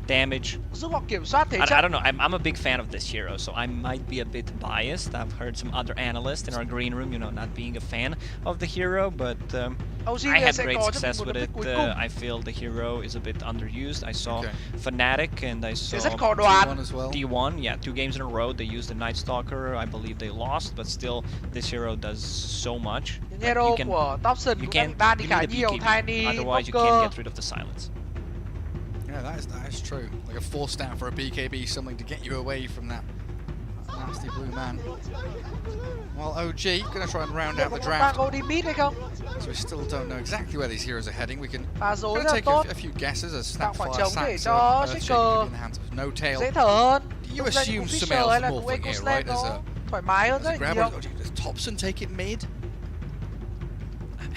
Damage. I don't know. I'm a big fan of this hero, so I might be a bit biased. I've heard some other analysts in our green room, not being a fan of the hero, but I had great success with it. I feel the hero is a bit underused. I saw Fnatic and I saw D1 as well. D1, yeah, 2 games in a row. They used the Night Stalker. I believe they lost, but still, this hero does so much. You need a BKB, otherwise you can't get rid of the silence. Yeah, that is true. Like a force down for a BKB, something to get you away from that nasty blue man. Well, OG gonna try and round out the draft. So we still don't know exactly where these heroes are heading. We can take a few guesses as Snapfire Sacks are Earthshaker in the hands of No Tail. You assume Sumail's Morphling here, right? As a grabber. Does Thompson take it mid?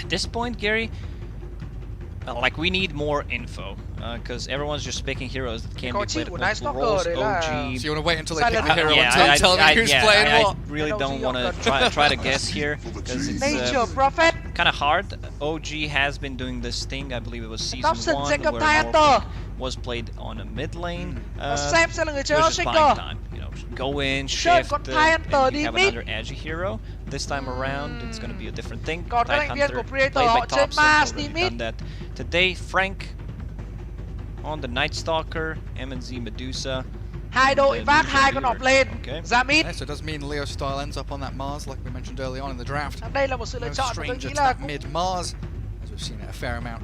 At this point, Gary, like we need more info because everyone's just picking heroes that can't be played at multiple roles. OG. So you want to wait until they pick the hero and tell me who's playing what? I really don't want to try to guess here because it's kind of hard. OG has been doing this thing. I believe it was season 1 where Morphling was played on a mid lane. It was just buying time. Go in, shift, and you have another edgy hero. This time around, it's going to be a different thing. Tidehunter, played by Thompson, already done that today. Frank on the Night Stalker, MNZ Medusa. Hai đội vác 2 con họp lên ra mid. So it does mean Leo Style ends up on that Mars, like we mentioned early on in the draft. Đây là một sự lựa chọn stranger to that mid Mars, as we've seen it a fair amount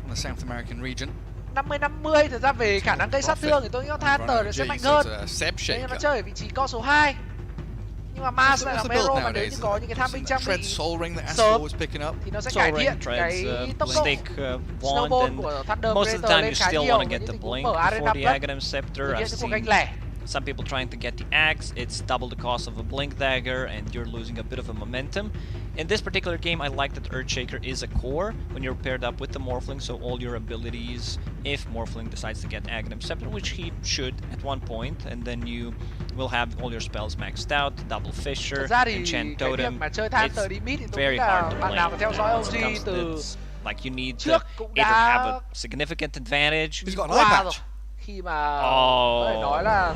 from the South American region. 50-50. Thật ra về khả năng gây sát thương thì tôi nghĩ Hunter sẽ mạnh hơn. Nên nó chơi ở vị trí co số 2. Nhưng mà Mars lại là Mero, mà nếu như có những cái tham binh trang bị sớm thì nó sẽ cải thiện cái tốc độ snowball của Thunder Predator lên khá nhiều. Những tình huống mở arena thực hiện những cuộc gánh lẻ. Some people trying to get the axe, it's double the cost of a blink dagger and you're losing a bit of a momentum. In this particular game, I like that Earthshaker is a core when you're paired up with the Morphling, so all your abilities, if Morphling decides to get Aghanim Scepter, which he should at one point, and then you will have all your spells maxed out, double Fissure, enchant Totem. It's very hard to play. Like you need to either have a significant advantage. He's got an eye patch. Khi mà nói là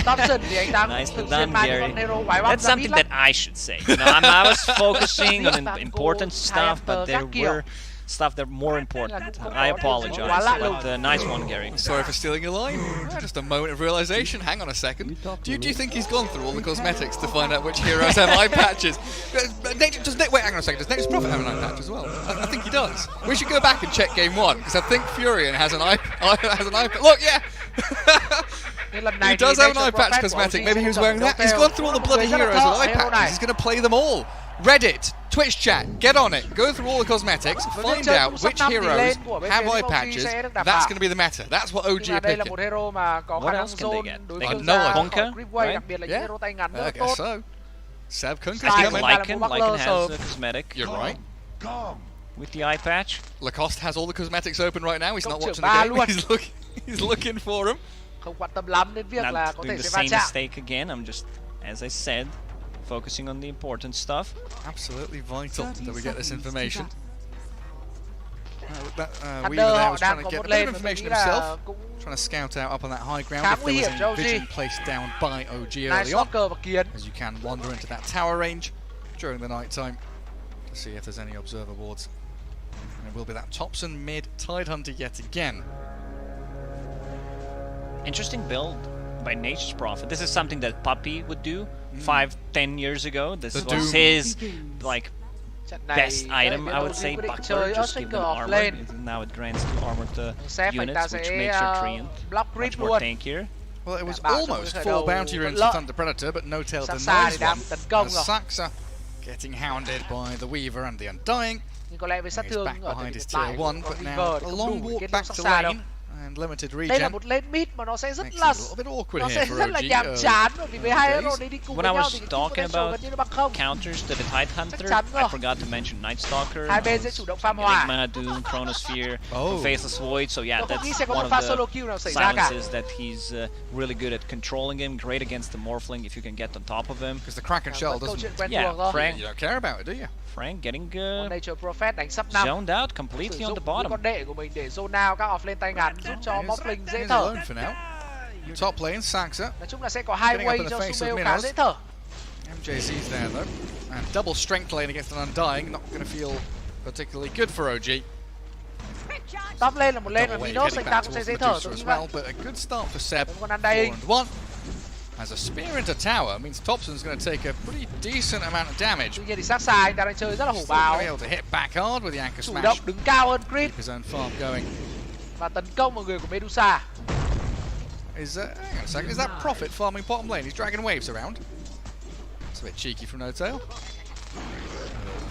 Thompson thì anh ta thường xuyên mang những con hero quái bom That's something that I should say. You know, I was focusing on important stuff, but there were stuff that are more important. I apologize, but nice one, Gary. Sorry for stealing your line. Just a moment of realization. Hang on a second. Do you think he's gone through all the cosmetics to find out which heroes have eye patches? Wait, hang on a second. Does Nature's Prophet have an eye patch as well? I think he does. We should go back and check game 1 because I think Furion has an eye patch. Look, yeah. He does have an eye patch cosmetic. Maybe he was wearing that. He's gone through all the bloody heroes with eye patches. He's going to play them all. Reddit, Twitch chat, get on it. Go through all the cosmetics, find out which heroes have eye patches. That's going to be the meta. That's what OG are picking. What else can they get? They can Kunkka, right? Yeah, I guess so. Seb Kunkka's coming. Lycan has a cosmetic. You're right. With the eye patch. Lacoste has all the cosmetics open right now. He's not watching the game. He's looking for them. Not doing the same mistake again. I'm just, as I said, focusing on the important stuff. Absolutely vital that we get this information. Weaver there was trying to get a bit of information himself, trying to scout out up on that high ground if there was any vision placed down by OG early on, as you can wander into that tower range during the night time to see if there's any observer wards. And it will be that Thompson mid Tidehunter yet again. Interesting build by Nature's Prophet. This is something that Puppy would do 5-10 years ago. This was his like best item, I would say. Buckler, just give them armor. Now it grants 2 armor to units, which makes your Treant much more tankier. Well, it was almost 4 bounty runes for Thunder Predator, but No Tail denies one. And Saxa getting hounded by the Weaver and the Undying. He's back behind his tier 1, but now a long walk back to lane. And limited regen. Đây là một lane mid mà nó sẽ rất là nhàm chán vì với hai hero đi cùng với nhau thì talking about counters to the Tidehunter, I forgot to mention Night Stalker. Hai bên sẽ chủ động farm hòa. Enigma, Doom, Chronosphere, Faceless Void. So yeah, that's one of the silences that he's really good at controlling him. Great against the Morphling if you can get on top of him. Because the Kraken Shell doesn't. Yeah, Frank. You don't care about it, do you? Frank getting zoned out completely on the bottom. Con đệ của mình để zone out các offlane tay ngắn giúp cho Morphling dễ thở. Top lane, Saxa. Nói chung là sẽ có hai way cho Sumail khá dễ thở. MJZ's there though, and double strength lane against an Undying, not going to feel particularly good for OG. Top lane là một lane mà Minos anh ta cũng sẽ dễ thở tôi nghĩ vậy. But a good start for Seb. 4-1. As a spear into tower means Thompson's going to take a pretty decent amount of damage. Tuy nhiên thì sát side anh ta đang chơi rất là hổ báo. Able to hit back hard with the anchor smash. Chủ động đứng cao hơn Grid. His own farm going. Và tấn công vào người của Medusa. Hang on a second, is that Prophet farming bottom lane? He's dragging waves around. It's a bit cheeky from No Tail.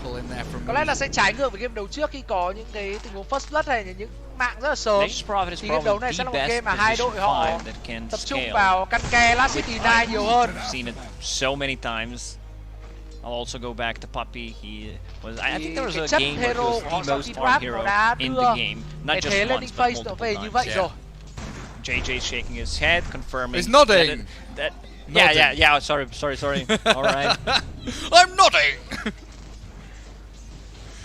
Pull in there from. Có lẽ là sẽ trái ngược với game đấu trước khi có những cái tình huống first blood hay những mạng rất là sớm. Thì game đấu này sẽ là một game mà hai đội họ tập trung vào căn ke Last City 9 nhiều hơn. I've seen it so many times. I'll also go back to Puppy. He was. I think there was a game where he was the most farm hero in the game, not just once but multiple times. JJ shaking his head, confirming. He's nodding. Yeah. Sorry. All right. I'm nodding.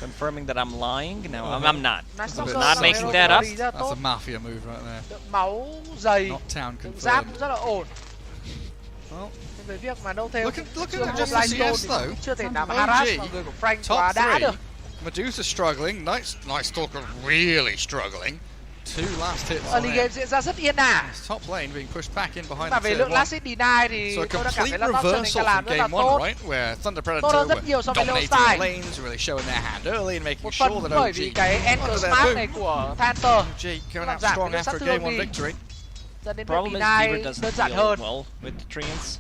Confirming that I'm lying. No, I'm not. Not making that up. That's a mafia move right there. Máu dày. Not town confirmed. Giáp rất là ổn. Well, về việc mà đâu thêm. Look at just the CS though. Chưa thể làm harass mọi người của Frank quá đã được. Medusa struggling. Night Stalker really struggling. 2 last hits. Early game diễn ra rất yên ả. Top lane being pushed back in behind Mà the về lượng last hit deny thì so a tôi đã cảm thấy complete là Thompson reversal làm from rất là game 1, tốt. right? Where Thunder Tốt Predator hơn rất were nhiều so với Leo dominating the Style. lanes, really showing their hand early and making Một sure phần that bởi vì cái Anchor Smart này của Panther OG going out giảm strong cái sát after a thương game 1 đi. victory. Dẫn đến việc Problem is deny Beaver đơn doesn't giản deal hơn. well with the treants.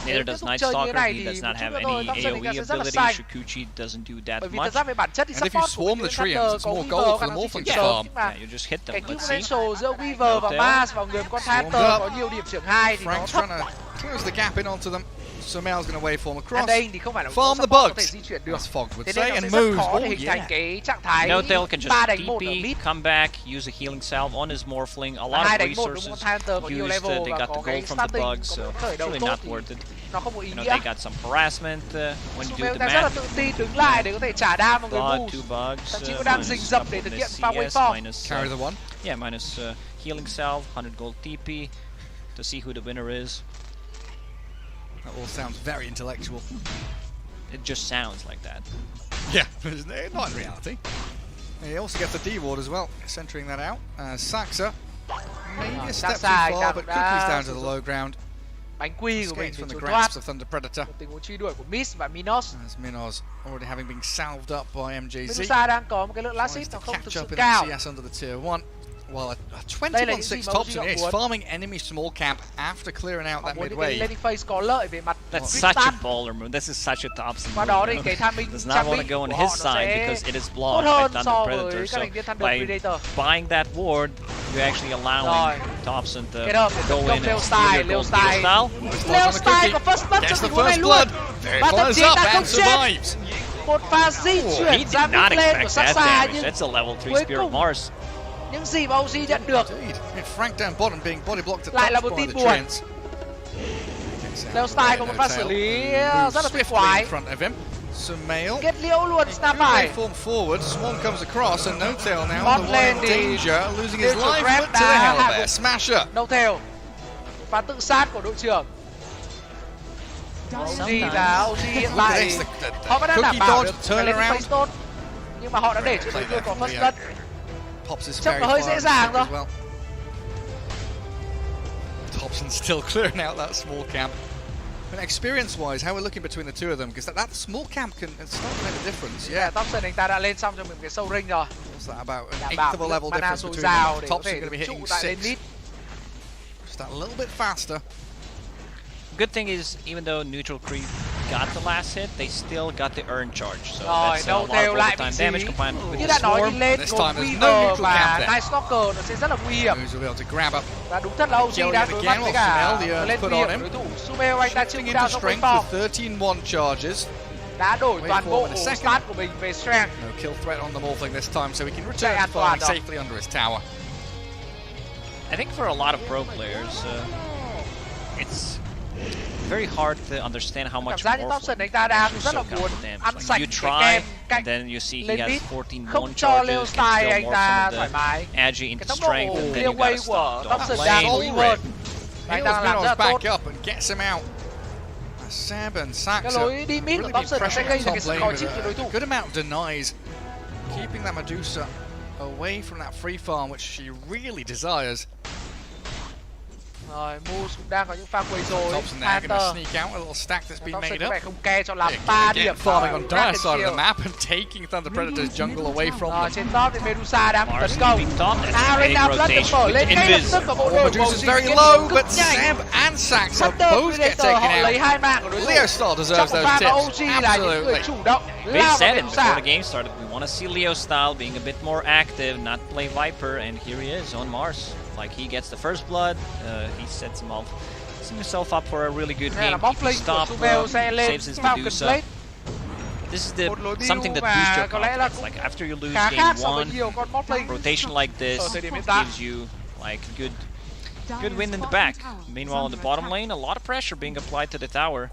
Neither does Night Stalker. He does not have any AoE ability. Shukuchi doesn't do that Bởi vì much. thật ra về bản chất thì And if you support của swarm the Thunder treants, it's có more Weaver gold for khả the năng di Morphin chuyển to sớm, farm. nhưng mà Yeah, you just hit them. cái Let's see. differential giữa Weaver và Mars vào người con Panther có nhiều điểm trưởng 2 thì nó Frank's thấp. trying to close the gap in onto them. So Mel's going to waveform across. Andain thì không phải là một Farm the support có thể bugs. di chuyển được. As Fogg would Thế say, nên nó and sẽ rất moves. khó để Oh, hình thành yeah. cái trạng thái No-Tail can just 3 đánh 1 ở TP, mid. come back, use a healing salve on his Morphling. A lot 2 of đánh 1 đúng không? resources Panther có nhiều used. level They và got có the cái gold from the starting, bugs, so có khởi it's đầu really tốt not thì worth it. nó không có ý You know, nghĩa. they got some harassment when you do Sumail the đang rất là math. tự tin đứng lại để có thể trả đam vào người God, Moose. 2 bugs. Thậm chí cũng đang rình rập để thực hiện pha waveform. Minus, Carry the one. yeah, minus healing salve, 100 gold TP to see who the winner is. That all sounds very intellectual. It just sounds like that. Yeah, not in reality. He also gets the D-ward as well, centering that out. Saxa, maybe a step too far, but Cookie's down to the low ground. Bánh quy của mình Escapes thì from the trốn grasps thoát. of Thunder Predator. Tình huống truy đuổi của Miss và Minos. As Minos already having been salved up by MJZ. Medusa đang có một cái lượng last hit nó không thực Catch sự up in cao. CS under the tier 1. Well, a 21-6 Thompson is farming enemy small camp after clearing out that midway. Landing phase có lợi về mặt That's such a baller move. This is such a Thompson qua move. đó thì cái timing Does not want to go on his side because it is blocked by Thunder Predator. So by buying that ward, you're actually allowing Thompson to go in and steal your gold. Leo Style có first blood trong tình huống này luôn. Và thậm chí đã không chết. Một pha di chuyển ra mid lane của Saxa nhưng That's a level 3 cuối Spirit cùng Mars. những gì mà OG nhận được Frank down bottom being body blocked at lại là top một by tin the buồn. treants. Leo Style có một pha xử lý rất là tuyệt vời. Sumail Kết liễu luôn snap bài. Form forward, Swarm comes across, and No-Tail now Bot the one lane in thì danger, losing his life, Grab but to the hell đã of it. Smasher. No-Tail. Pha tự sát của đội trưởng. OG là OG hiện tại họ vẫn đang đảm bảo được cái landing phase tốt, nhưng mà họ đã để cho đối phương có first blood. Chắc là hơi dễ dàng thôi. Thompson still clearing out that small camp. And experience-wise, how we're looking between the two of them, because that small camp can start to make a difference. Yeah, Thompson anh ta đã lên xong cho mình cái sâu ring rồi. What's that about? An eighth of a level difference between them. Thompson going to be hitting 6. Just that little bit faster. Good thing is, even though neutral creep got the last hit, they still got the earn charge. So that's a lot of overtime damage combined with như the đã nói swarm. thì lên của Weaver và Night Stalker nó sẽ rất là nguy hiểm. Và đúng thật là OG đã đối mặt với cả lên nguy hiểm đối thủ. Sumail anh ta chịu down trong waveform. Đã đổi toàn bộ start của mình về strength. No kill threat on the Morphling this time, so he can return to farming safely under his tower. I think for a lot of pro players, it's very hard to understand how much more you try, and then you see he has 14 one charges, can steal more from the Agi into strength, and then you gotta stop Dota lane. Minos back up and gets him out. Seb and Saxa really been pressuring top lane with a good amount of denies, keeping that Medusa away from that free farm, which she really desires. Rồi, Moose cũng đang có những pha quấy rối. Thompson there going to sneak out a little stack that's been made up. Không ke cho làm 3 điểm. Farming on dire side of the map and taking Thunder Predator's jungle away from them. Trên top thì Medusa đang tấn công. Arena Blood được mở lên ngay lập tức vào bộ đội. Medusa's very low, but Seb and Saxa both get taken lấy 2 mạng của out. đối thủ. Leo Star deserves those tips. Absolutely. We said it before the game started. We want to see Leo Style being a bit more active, not play Viper, and here he is on Mars. Like, he gets the first blood, he sets himself up for a really good game. He stop, saves his Medusa. This is something that boosts your confidence. Like, after you lose game 1, rotation like this gives you like good win in the back. Meanwhile, in the bottom lane, a lot of pressure being applied to the tower.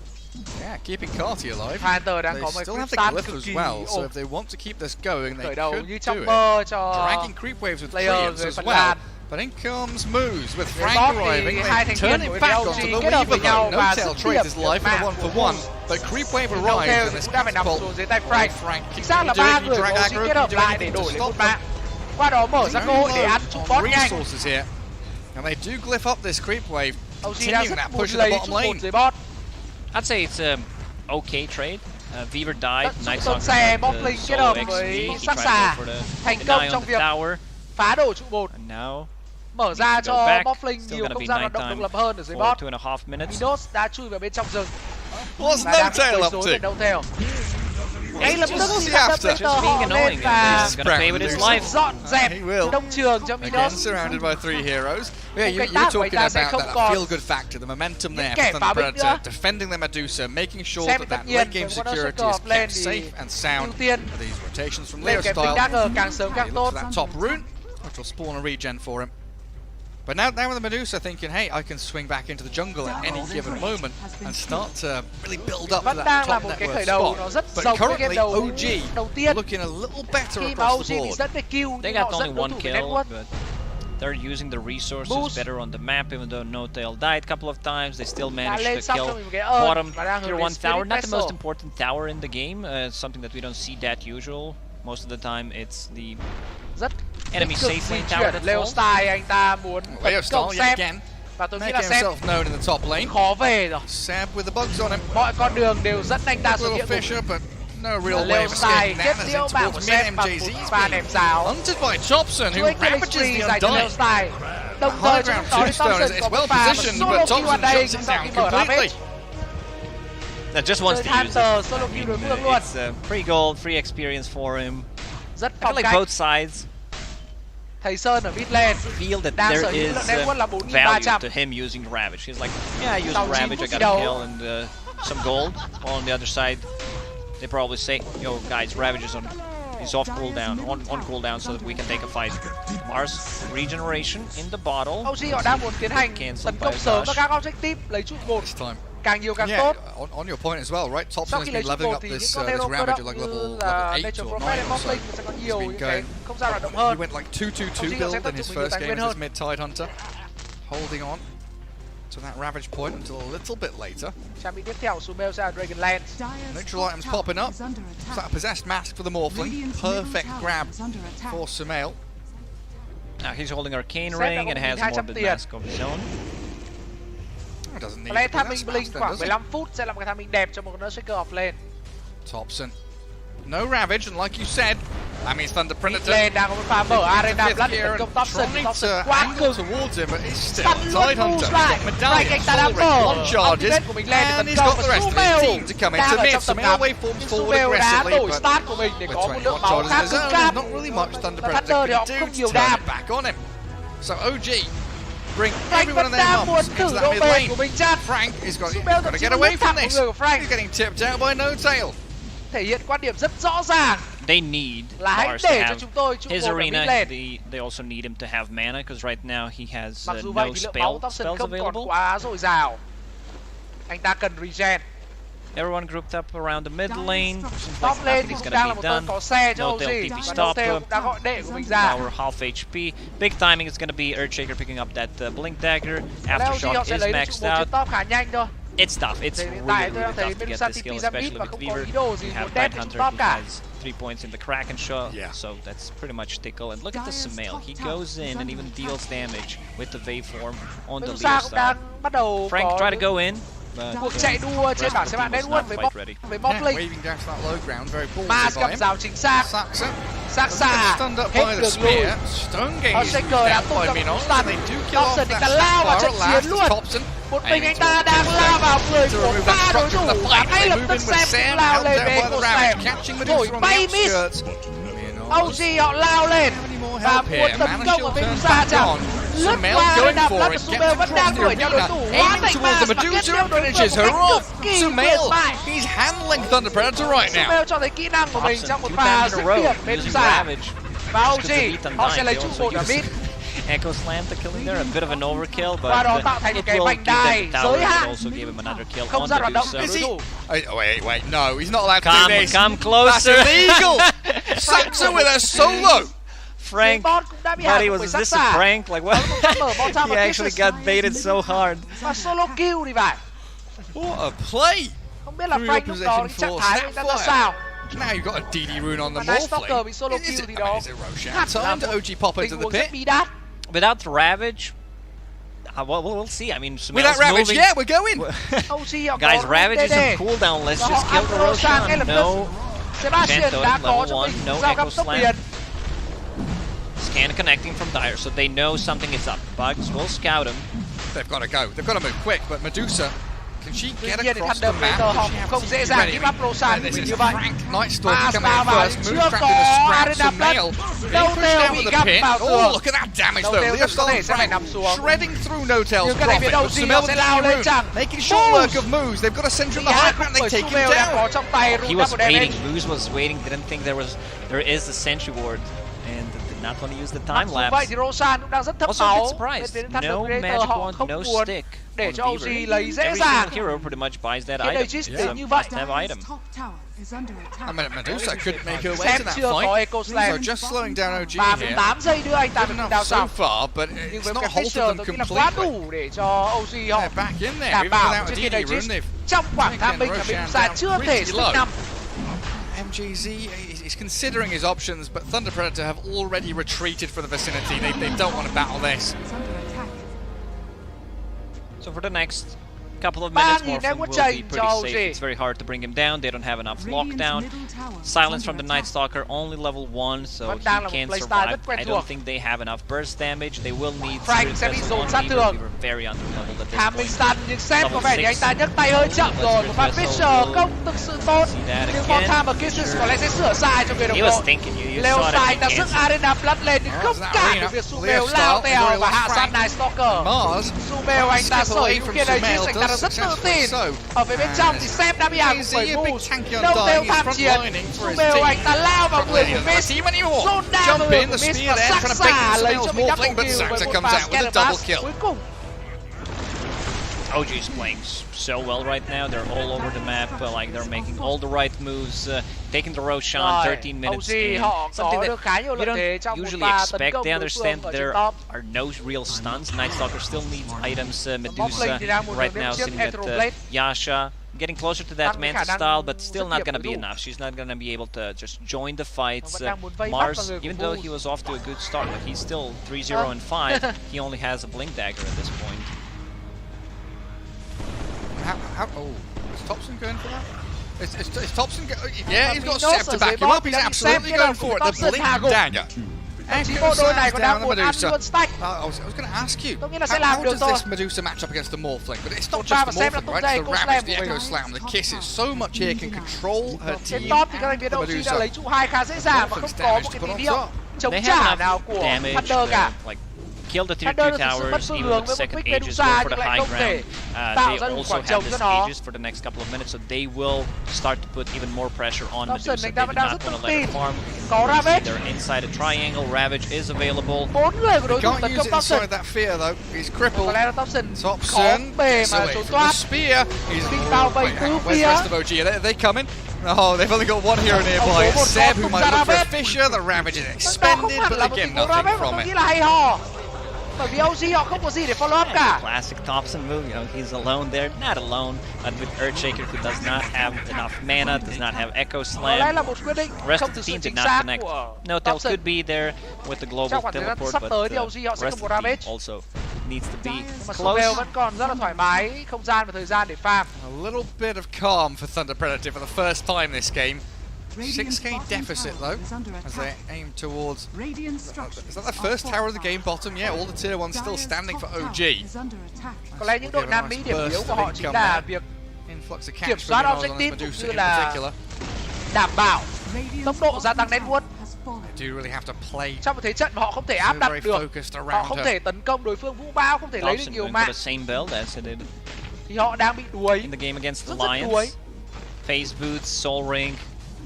Yeah, keeping Carty alive. They still have the glyph as well, so if they want to keep this going, they could do it. Dragging creep waves with Treants as well. But in comes Moose with Frank arriving. They turn it back onto the Weaver though. No-Tail trades his life in a 1-for-1. But creep wave arrives and this catapult by Frank. Can he do it? Can he drag aggro? Can he do anything to stop them? Qua đó mở ra cơ hội để ăn trụ bot nhanh. Resources here. And they do glyph up this creep wave, OG đang continuing rất that muốn push in the lấy bottom trụ một lane. dưới bot. I'd say it's okay trade. Weaver died, nice Tận xe bot lane kết hợp với sắc xà thành công trong việc phá đổ trụ bột. Mở ra cho bot lane nhiều không gian hoạt động độc lập hơn ở dưới bot. Minos đã chui vào bên trong rừng. What's No-Tail up to? Ngay lập tức Peter họ lên và dọn dẹp đông trường cho Minos. Again, surrounded by 3 heroes. Yeah, you're talking about that feel-good factor, the momentum there for Thunder Predator, defending their Medusa, making sure that late game security is kept safe and sound. These rotations from Leo style. He looks for that top rune, which will spawn a regen for him. But now with the Medusa thinking, hey, I can swing back into the jungle at any given moment and start to really build up to that top network spot. But currently, OG looking a little better across the board. They got only 1 kill, but they're using the resources better on the map, even though No-Tail died a couple of times. They still managed to kill bottom tier 1 tower. Not the most important tower in the game, something that we don't see that usual. Most of the time, it's the enemy safe lane tower that Leo falls. Style anh ta muốn Leo Style yet again. Và tôi nghĩ Making là Seb himself known in the top lane. khó về rồi. Seb with the bugs on him. Mọi con đường đều dẫn anh ta xuống địa ngục. Fisher, but no real way Leo of Style escaping kết that as liễu into bạn của towards Seb bằng mid-MJZ. một pha ném giáo. Hunted by Thompson, who Chuỗi ravages killing the dành cho Leo Undying. Style. Đồng thời chúng ta thấy Thompson có một pha mà solo kill ở đây chúng ta khi mở ravage. Just wants to use it. Solo kill đối phương luôn. It's free gold, free experience for him. Rất I feel phong like cách. both sides Thầy Sơn ở mid lane feel that đang there sở hữu is lượng ném quân là 4.300. value to him using Ravage. He's like, yeah, I used Ravage, I got a kill and some gold. While on the other side, they probably say, yo guys, Ravage is off cooldown, on cooldown, so that we can take a fight. Mars regeneration in the bottle. OG họ đang muốn tiến hành tấn công sớm vào các objective lấy trụ một. Càng nhiều càng tốt. On your point as well, right? Thompson has been leveling up this Ravage at like level 8 or 9 or so. He's been going. He went like 2-2-2 build in his first game as this mid-tide hunter, holding on to that Ravage point until a little bit later. Trang bị tiếp theo Sumail sẽ là Dragonlance. Neutral items popping up. It's that possessed mask for the Morphling. Perfect grab for Sumail. Now he's holding Arcane Ring and has Morbid Mask of his own. Có lẽ timing blink khoảng 15 phút sẽ là một cái timing đẹp cho một con Shaker off lane. Thompson. No Ravage, and like you said, that means Thunder Predator. Lane đang có một pha mở arena blood tấn công Thompson. Thompson quá cứng. Towards him, but it's still Săn luôn Tide Hunter. boost lại. Right, anh ta đang mở. Charges, Của mình lên để and tấn he's công got the và rest of his team to come in đang to ở mid. trong tầm Sumail ngắm. waveforms forward Sumail đã aggressively, đổi but start của mình để có một lượng máu khá cứng there's cáp. not really much Thunder Và Predator Thunder thì họ can không do nhiều to turn đam. it back on him. So OG bring Frank everyone vẫn in their đang muốn mums into thử that độ mid bền lane. của mình chăng? Frank he's got Sumail to thậm chí get còn away lướt from thẳng this. của người của Frank. He's getting tipped out by No-Tail. Thể hiện quan điểm rất rõ ràng. They need Là hãy Mars to để cho have chúng tôi trụ his cột ở mid arena. lane. They also need him to have mana, because right now he has Mặc dù no vậy thì lượng máu Thompson spells không còn available. quá dồi dào. Anh ta cần regen. Everyone grouped up around the mid lane. Seems Top like lane nothing's cũng gonna đang là be một tên done. có xe cho OG. No-Tail TP Và stop. No-Tail cũng đã gọi đệ của mình ra. Power half HP. Big timing is gonna be Earthshaker picking up that Blink Dagger. Aftershock is maxed out. Top khá nhanh thôi. It's tough. It's really tough to get this skill, especially with Weaver. You have Bad Hunter who has 3 points in the Kraken shot, so that's pretty much tickle. And look at the Sumail. He goes in and even deals damage with the waveform on the Leo side. Frank try to go in. Cuộc chạy đua trên bảng xếp hạng đen luôn với Morphling. Waving down to that low ground, very ballsy Mars by cầm him. giáo chính xác. Sắc xà hết đường lùi. Shaker đã tung ra một stun. Thompson thì ta lao vào trận chiến luôn. Một mình anh ta đang lao vào người của 3 đối thủ và ngay lập tức Sam lao lên bên của Sam. Thổi bay miss. OG họ lao lên và muốn tấn công ở Medusa chẳng. Lướt qua arena blood và Sumail vẫn đang đuổi theo đối thủ. Hóa thành Mars và kết liễu đối phương một cách cực kỳ tuyệt vời. He's handling Thunder Predator right now. Sumail cho thấy kỹ năng của mình trong một pha dứt điểm Medusa. Và OG họ sẽ lấy trụ một ở mid. Echo Slam to killing there, a bit of an overkill, but Qua đó tạo thành một cái vành đai giới hạn. Also gave him another kill Không on ra hoạt động Medusa. đối thủ. Wait, no, he's not allowed to do this. Come closer. That's illegal. Saxon with a solo. Frank, buddy, was this a prank? Like what? He actually got baited so hard. Và solo kill thì phải. What a play. Không biết là Frank lúc đó trạng thái của anh ta ra sao. Now you've got a DD rune on the Nice Stalker bị solo Morphling. kill Is thì it đó time to OG pop into the pit? Without the Ravage, well, we'll see. I mean, Without Sumail's Ravage, moving. yeah, we're going. Guys, Ravage is on cooldown. Let's just kill the Roshan. No Enchant Totem, level 1, no Echo Slam. Scan connecting from Dire, so they know something is up. Bugs will scout him. They've got to go. They've got to move quick, but Medusa, can she get nhiên thì across Thunder the map? Predator họ không dễ dàng give up Roshan This vì is như vậy. Frank Nightstalker coming in vào first. chưa Move trapped in có the scrap. Arena Blood. Sumail being Đâu pushed Teo down bị with the găm pit. vào Oh, tường. look at that damage Đâu though. Teo Leofstar có thể and sẽ phải Frank nằm xuống. shredding through Notel's Nhưng cái này biết profit. đâu But gì Sumail nó sẽ with lao the lên rune, chẳng. making short work of Moose. They've got to send from the high ground. They take him Sumail đang có down. trong tay He rune was double waiting. damage. Moose was waiting. Didn't think there is a sentry ward, and did not want to use the time Dù lapse. vậy thì Roshan cũng đang rất thấp Also a máu. bit surprised. Nên Thunder No Predator magic họ wand, không no muốn stick. để on cho OG Beaver. lấy dễ Every dàng. single hero pretty much buys that Cái item. logistics It's a như vậy. must-have item. I mean, Medusa couldn't make her way Xem to that chưa có fight. Echo Slam. So just slowing down OG here. 38 giây nữa anh ta Good được enough đào so xong. far, but Nhưng it's với not cái halted Fisher them tôi nghĩ là quá completely. đủ để cho OG họ They're back in there, đảm even bảo without a trước khi DD này rune. They've trong khoảng taken tham minh là Roshan Medusa down chưa thể pretty stick low. 5. MGZ is considering his options, but Thunder Predator have already retreated from the vicinity. They don't want to battle this. So for the next couple of minutes, Morphling will be pretty cho safe. It's very hard to bring him down. They don't have enough lockdown. Silence from the Night Stalker, only level 1, so he can't survive. I don't think they have enough burst damage. They will need Frank sẽ bị dồn sát thương. We were very underleveled at this Tham minh point. stun nhưng xem có vẻ như anh ta nhấc tay hơi chậm rồi. Một pha Fisher không thực sự tốt. Nhưng con Time of Kisses có lẽ sẽ sửa sai cho người đồng He was đội. thinking you Leo saw it. sai He ta sức canceled. Arena Blood lên nhưng không cản được việc Sumail lao tèo và hạ sát Night Stalker. Sumail anh ta sở hữu kia này anh ta rất tự tin. Ở phía bên trong thì Sam đã bị áp bởi Moose. Đâu Teo tham chiến. Sumail anh ta lao vào người của Miss. Zone down vào người của Miss và sắc xả lấy cho mình double kill với một pha Scatterblast cuối cùng. OG is playing so well right now. They're all over the map. Like they're making all the right moves. Taking the Roshan 13 minutes in. Something that you don't usually expect. They understand that there are no real stuns. Night Stalker still needs items. Medusa right now sitting at Yasha. Getting closer to that Manta style, but still not going to be enough. She's not going to be able to just join the fights. Mars, even though he was off to a good start, but he's still 3-0 and 5. He only has a Blink Dagger at this point. Oh, is Thompson going for that? Is Thompson yeah, he's got Seb to back him up. He's absolutely going for it. The Blink Dagger. Echo Slams down the Medusa. I was going to ask you, how does this Medusa match up against the Morphling? But it's not just the Morphling, right? It's the Ravage, the Echo Slam, the Kisses. So much here can control her team. The Medusa. Morphling's damage to put on top. They have enough damage to, like, kill the tier 2 towers, even with the second Aegis, go for the high ground. They also have this Aegis for the next couple of minutes, so they will start to put even more pressure on Medusa. They do not want to let her farm. They're inside a triangle, Ravage is available. They can't use it inside that fear though, he's crippled. Thompson, so away from the spear. He's where's the rest of OG? Are they coming? Oh, they've only got one hero nearby. It's Seb who might look for a Fisher. The Ravage is expended, but they get nothing from it. Bởi vì OG họ không có gì để follow up cả. Classic Thompson move, you know, he's alone there, not alone, but with Earthshaker who does not have enough mana, does not have Echo Slam. The rest of the team did not connect. No, Tel could be there with the global teleport, but the rest of the team also needs to be close. vẫn còn rất là thoải mái, không gian và thời gian để farm. A little bit of calm for Thunder Predator for the first time this game. 6k deficit though, as they aim towards. Is that the first tower of the game bottom? Yeah, all the tier 1s still standing for OG. Có lẽ những đội Nam Mỹ điểm yếu của họ chính là việc kiểm soát objective cũng như là đảm bảo tốc độ gia tăng network. Trong một thế trận mà họ không thể áp đặt được, họ không thể tấn công đối phương vũ bão, không thể lấy được nhiều mạng, thì họ đang bị đuối. In the game against the rất Lions, đuối. phase boots, soul ring,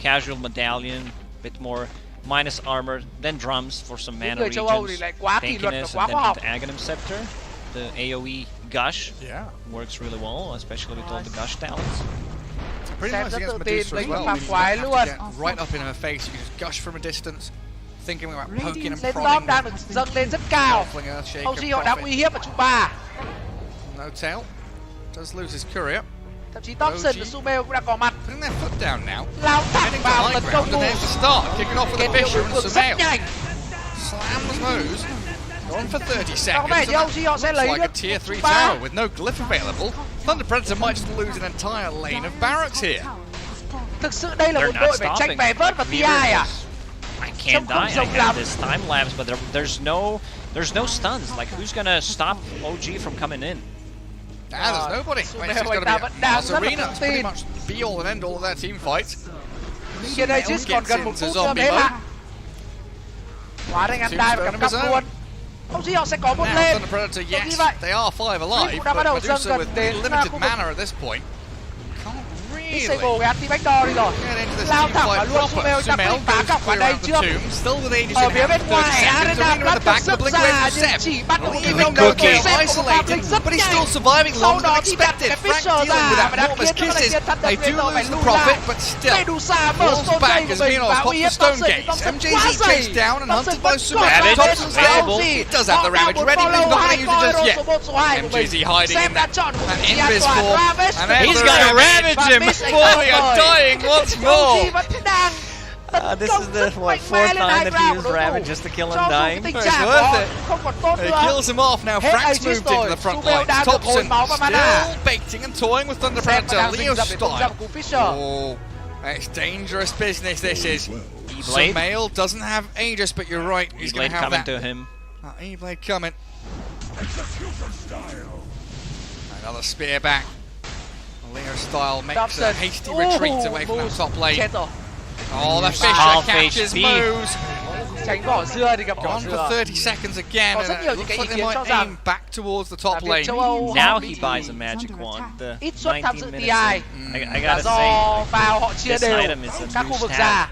casual medallion, bit more minus armor, then drums for some mana regions, tankiness, and then into Aghanim Scepter. The AoE gush works really well, especially with all the gush talents. Pretty nice against Medusa as well. Get right up in her face, you just gush from a distance, thinking about poking and prodding. Đang được dâng lên rất cao. OG họ đang uy hiếp ở trụ 3. No tail. Does lose his courier. Thậm chí Thompson và Sumail cũng đã có mặt. Putting their foot down now. Lao thẳng vào tấn công and there's the start. Kicking off with a Fisher and Sumail. Nhanh. Slams Moose. Going for 30 seconds. Có vẻ như OG họ sẽ lấy Like a được tier 3 tower with no glyph available. Thunder Predator might just lose an entire lane of barracks here. Thực sự đây là một đội phải tranh vé vớt và TI à? I can't die. I have this time lapse, but there's no stuns. Like, who's gonna stop OG from coming in? There's nobody. It's just going to be Arena. It's pretty much be all and end all of their team fights. Kia đây chứ còn gần 1 phút nữa mới hết. Hóa thành ăn đai và cắm cặp luôn. OG họ sẽ có một lên. Thunder Predator, yes, they are 5 alive, but Medusa with limited mana at this point. Disable cái anti-backdoor đi rồi. Lao thẳng vào luôn Sumail đang quyết phá cọc vào đây trước. Ở phía bên ngoài, Arena đã thật sức ra nhưng chỉ bắt được một cái đồng đầu của Seth của một Blink rất nhanh. Sau đó thì đặt cái Fisher ra và đã khiến cho này thiên Thunder Predator phải lùi lại. Medusa mở Stone Jay của mình và uy hiếp Thompson. Thompson quá dày. Thompson vẫn còn Thompson's able. He does have the Ravage ready, but he's not going to use it just yet. MJZ hiding in that an invis form. And he's gonna ravage him. Fully undying once more. This is the 4th time that he used Ravage just to kill him dying. It's worth it. He kills him off now. Frank's moved into the front line. Thompson still baiting and toying with Thunder Predator. Leo style. Oh, it's dangerous business this is. Sumail doesn't have Aegis, but you're right. He's going to have that. To him. E-Blade coming. Another spear back. Leo style makes a hasty retreat away from that top lane. Oh, the Fisher catches Moose. Tránh vỏ dưa thì gặp vỏ Gone dưa. for 30 seconds again, and it looks like they might aim back towards the top lane. Now he buys a magic wand. The ít suất tham dự 19 TI I gotta do say, vào họ chia this đều item is a các khu new vực stat. già.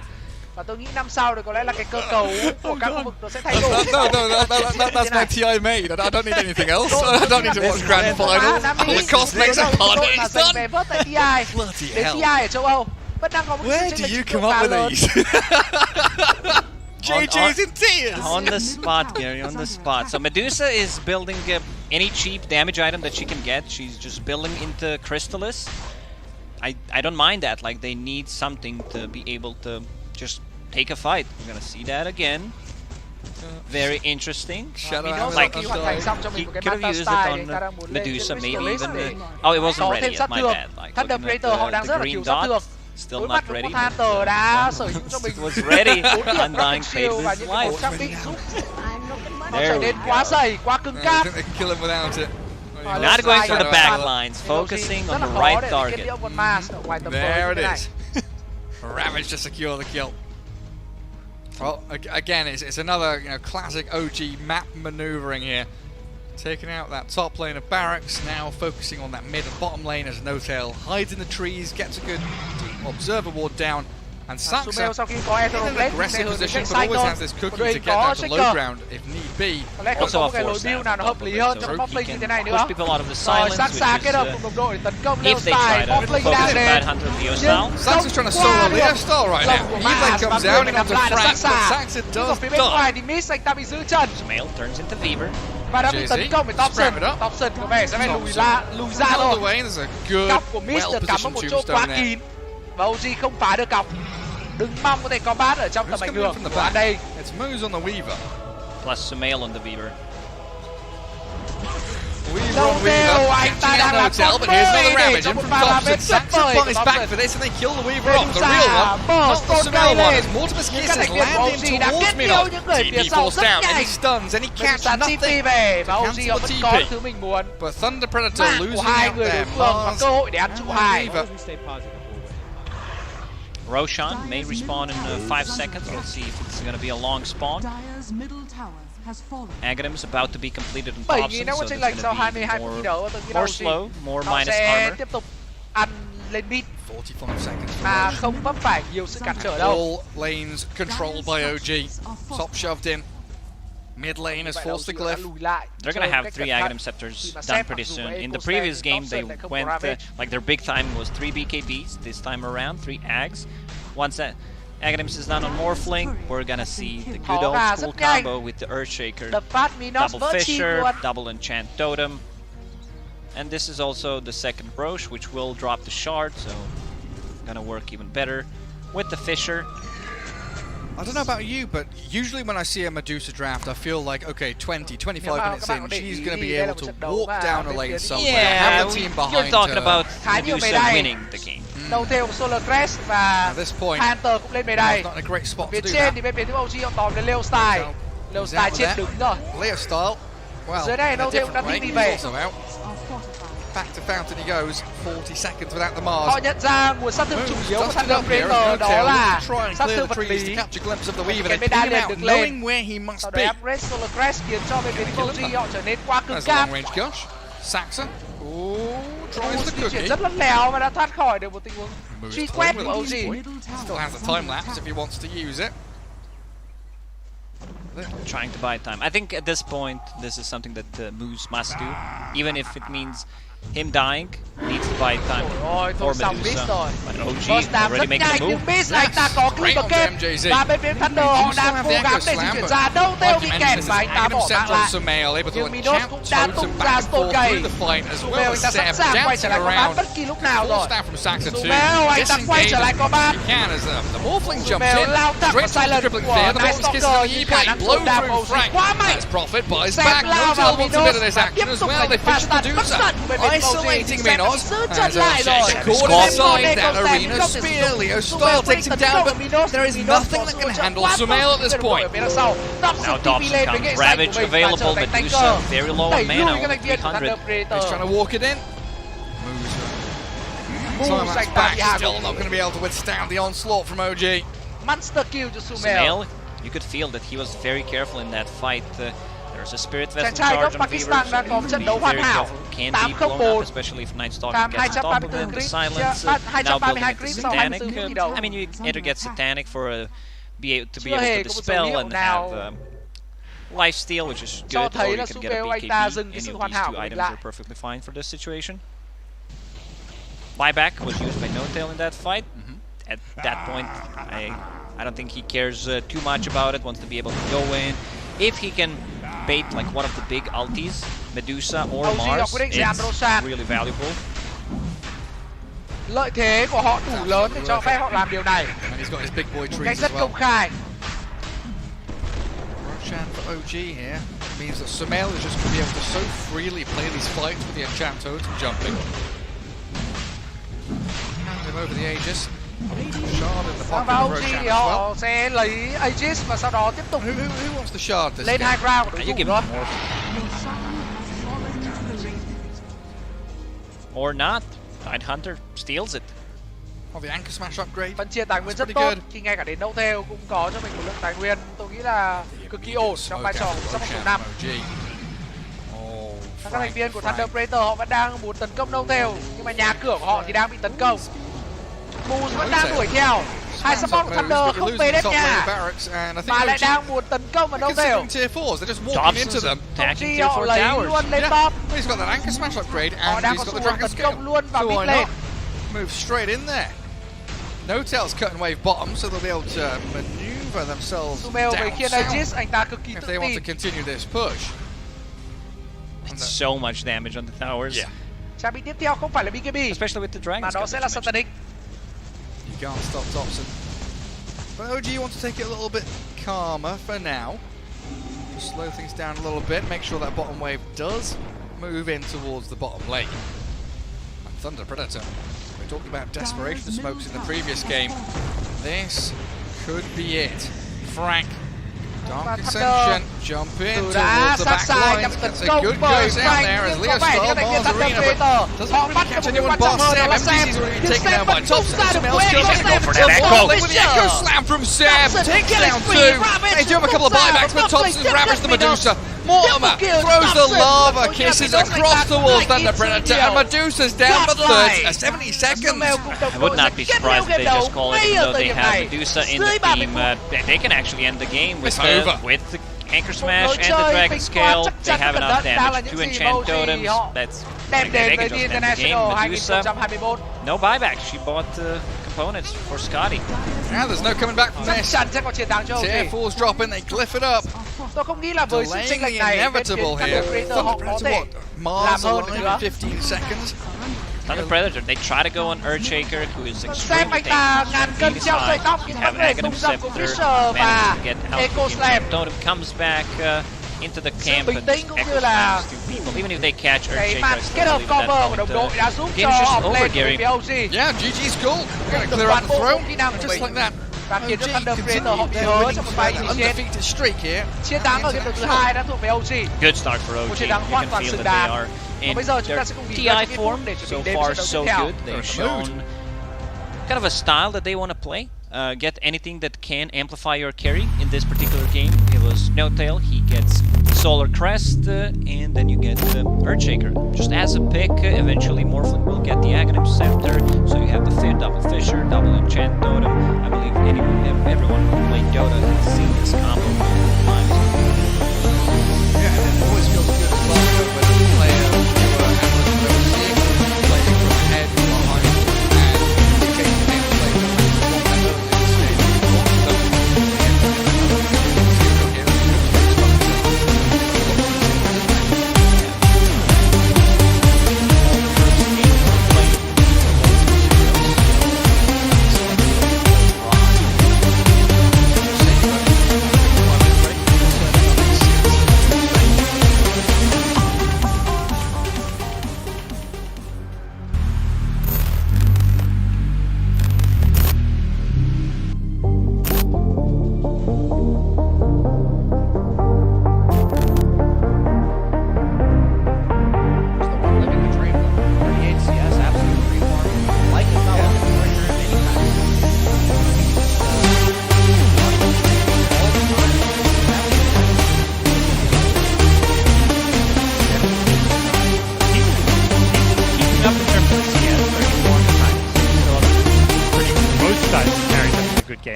Và tôi nghĩ năm sau thì có lẽ là cái cơ cấu của các khu vực nó sẽ thay đổi. That's my TI made. I don't need anything else. I don't need to watch grand finals. The cost makes a part of it. It's done. Bloody hell. TI ở châu Âu vẫn đang có một Where do you come up with these? JJ's in tears! On the spot, Gary, on the spot. So Medusa is building any cheap damage item that she can get. She's just building into Crystallis. I don't mind that. Like, they need something to be able to just take a fight. We're gonna see that again. Very interesting. Like, he could have used it on Medusa, maybe even. Oh, it wasn't ready yet, my bad. Like, Thunder Predator họ đang rất là thiếu sát thương. Still not ready. Đã sở hữu cho mình was ready. Undying Fate with his life. Trở nên quá dày, quá cứng cáp. Not going for the back lines, focusing on the right target. There it is. Ravage to secure the kill. Well, again, it's another classic OG map maneuvering here. Taking out that top lane of barracks, now focusing on that mid and bottom lane as No-Tail hides in the trees, gets a good observer ward down, and Saxa in an aggressive position, but always has this cookie to get down to low ground if need be. Also a force hợp lý hơn trong top lane như thế này nữa. Push people out of the silence, Saxa kết hợp cùng đồng đội tấn công if they try to focus bad hunter Leo style. Saxa's trying to solo Leo style right now. E-Blade comes down in onto Frank, but Saxa does phía bên ngoài thì Miss anh ta bị giữ chân. Sumail turns into Weaver. Và đã bị tấn công bởi Thompson. Thompson có vẻ sẽ phải lùi ra thôi. Cọc của Miss được cắm ở một chỗ quá kín và OG không phá được cọc. Đừng mong có thể combat ở trong tầm ảnh hưởng của anh đây. It's Moose on the Weaver. Plus Sumail on the Weaver. Weaver on Weaver, catching out No-Tail, but here's another Ravage in from Thompson. Saxa on his back for this, and they kill the Weaver off. The real one, not the Sumail one, as Mortimer's Kisses land in towards Minos. TP falls down, any stuns, any catch, nothing. Cancel the TP. But Thunder Predator losing out there. Mars on Weaver. Roshan may respawn in 5 seconds. We'll see if it's going to be a long spawn. Agadam's about to be completed in Thompson, so it's going to be more slow, more minus armor. Tiếp tục ăn lên mid 45 seconds. Mà không vấp phải nhiều sự cản trở đâu. All lanes controlled by OG. Top shoved in. Mid lane is forced to glyph. They're gonna have 3 Aghanim Scepters done pretty soon. In the previous game, they went like their big time was 3 BKBs. This time around, 3 Ags. Once that Aghanims is done on Morphling, we're gonna see the good old school combo with the Earthshaker. Double Fisher, double Enchant Totem. And this is also the second Roche, which will drop the shard, so gonna work even better with the Fissure. I don't know about you, but usually when I see a Medusa draft, I feel like, okay, 20, 25 minutes in, she's going to be able to walk down a lane somewhere, have the team behind her. You're talking about Medusa winning the game. Đầu theo của Solar Crest và Hunter cũng lên về đây. Phía trên thì bên phía OG họ tóm đến Leo Style. Leo Style trên đứng rồi. Leo Style. Dưới đây Đầu theo cũng đã thích đi về. Back to Fountain he goes, 40 seconds without the Mars. Họ nhận ra nguồn sát thương chủ yếu của Thunder Predator đó là sát thương vật lý. Cái bên đa liền được lên. Sau đó upgrade Solar Crest khiến cho bên phía OG họ trở nên quá cứng cáp. Saxon. Di chuyển rất lẫn lẻo và đã thoát khỏi được một tình huống truy quét của OG. Still has a time lapse if he wants to use it. Trying to buy time. I think at this point, this is something that Moose must do, even if it means him dying. Needs to buy time for Medusa. But OG already making a move. Miss anh ta có creeper kẹp và bên phía Thunder họ đang cố gắng để di chuyển ra. Đâu Teo bị kẹp và anh ta bỏ mạng lại. Nhưng Minos cũng đã tung ra Stone Gate. Sumail anh ta sẵn sàng quay trở lại combat bất kỳ lúc nào rồi. Sumail anh ta quay trở lại combat. Sumail lao thẳng vào Silent của Night Stalker nhưng khả năng tổn đam của OG quá mạnh. Xem lao vào Minos và tiếp tục là những pha stun bất tận của bên phía OG. Minos giữ chân lại rồi. Caught inside that arena spear. Leo Style takes him down, but there is nothing that can handle Sumail at this point. Now Dobson comes, Ravage available, Medusa very low on mana, only 300. He's trying to walk it in. Moves back, still not going to be able to withstand the onslaught from OG. Monster kill to Sumail. You could feel that he was very careful in that fight. There's a Spirit Vessel charge on Fever, so he needs to be very careful. Can't be blown up, especially if Night Stalker gets on top of him. The silence, now building into Satanic. I mean, you either get Satanic for to be able to dispel and have Lifesteal, which is good, or you can get a BKB. Any of these two items are perfectly fine for this situation. Buyback was used by No-Tail in that fight. At that point, I don't think he cares too much about it, wants to be able to go in. If he can bait like one of the big ultis, Medusa or Mars, it's really valuable. Lợi thế của họ đủ lớn để cho phép họ làm điều này. Cách rất công khai. Roshan for OG here means that Sumail is just going to be able to so freely play these fights with the enchant totem jumping. Hand him over the Aegis. Shard in the pocket of Roshan as well. Sẽ lấy Aegis và sau đó tiếp tục who wants the shard this lên high ground của đối thủ đó. Or not. Night Hunter steals it. The anchor smash upgrade. Phân chia tài nguyên rất tốt khi ngay cả đến đấu theo cũng có cho mình một lượng tài nguyên tôi nghĩ là cực kỳ ổn trong vai trò của sắp một năm. Các thành viên của Thunder Predator họ vẫn đang muốn tấn công đấu theo nhưng mà nhà cửa của họ thì đang bị tấn công. Moose vẫn đang đuổi theo. Hai support của Thunder không về đến nhà mà lại đang muốn tấn công vào đấu theo. Dobson họ lấy luôn lên top. He's got that anchor smash upgrade Họ and đang he's có got xu the hướng dragon tấn công luôn vào mid lane. Move straight in there. No-Tail's cutting wave bottom, so they'll be able to maneuver themselves down south if they want to continue this push. It's so much damage on the towers. Yeah. Trang bị tiếp theo không phải là BKB, especially with the dragons, mà đó sẽ là Satanic. You can't stop Dobson. But OG wants to take it a little bit calmer for now. Just slow things down a little bit, make sure that bottom wave does move in towards the bottom lane. And Thunder Predator. We talked about desperation smokes in the previous game. This could be it. Frank. Dark Ascension, jump in towards the back lines. That's a good goes out there as Leo Style Mars Arena, but doesn't really catch anyone bar Seb. MC's already been taken down by Dobson. Smells kills for that echo. with the echo slam from Seb. Takes down two. They do have a couple of buybacks, but Dobson ravaged the Medusa. Mortimer throws the lava kisses across towards Thunder Predator, and Medusa's down for third. 70 seconds. I would not be surprised if they just call it, even though they have Medusa in the team. They can actually end the game with the Anchor Smash and the Dragon Scale. They have enough damage. 2 enchant totems. That's they can just end the game. Medusa, no buyback. She bought components for Scotty. Now there's no coming back from this. Tier 4's dropping, they glyph it up. Tôi không nghĩ là với sự chênh lệch này bên phía Thunder Predator họ có thể làm hơn được nữa. Thunder Predator, they try to go on Earthshaker, who is extremely tanky. Ngàn cân treo sợi tóc, nhưng vấn đề tung dâm của Fisher và Echo Slam. Totem comes back into the camp and executes two people. Even if they catch Earthshaker, kết hợp cover của đồng đội đã giúp cho họ lên với phía OG. Yeah, GG's goal. We're gonna clear out the throw, just like that. Và khiến cho Thunder Predator họ nhớ trong một bài undefeated streak here. Chiến thắng ở game đầu thứ 2 đã thuộc về OG. Good start for OG. Một chiến thắng hoàn toàn xứng đáng. In bây giờ chúng ta sẽ cùng TI form, so far so good. They've shown kind of a style that they want to play. Get anything that can amplify your carry in this particular game. It was No-Tail, he gets Solar Crest, and then you get Earthshaker. Just as a pick, eventually Morphling will get the Aghanim Scepter, so you have the double Fisher, double Enchant Totem. I believe everyone who played Dota has seen this combo multiple times. Yeah, and it always feels good as well when a player playing from ahead, behind, and indicating they play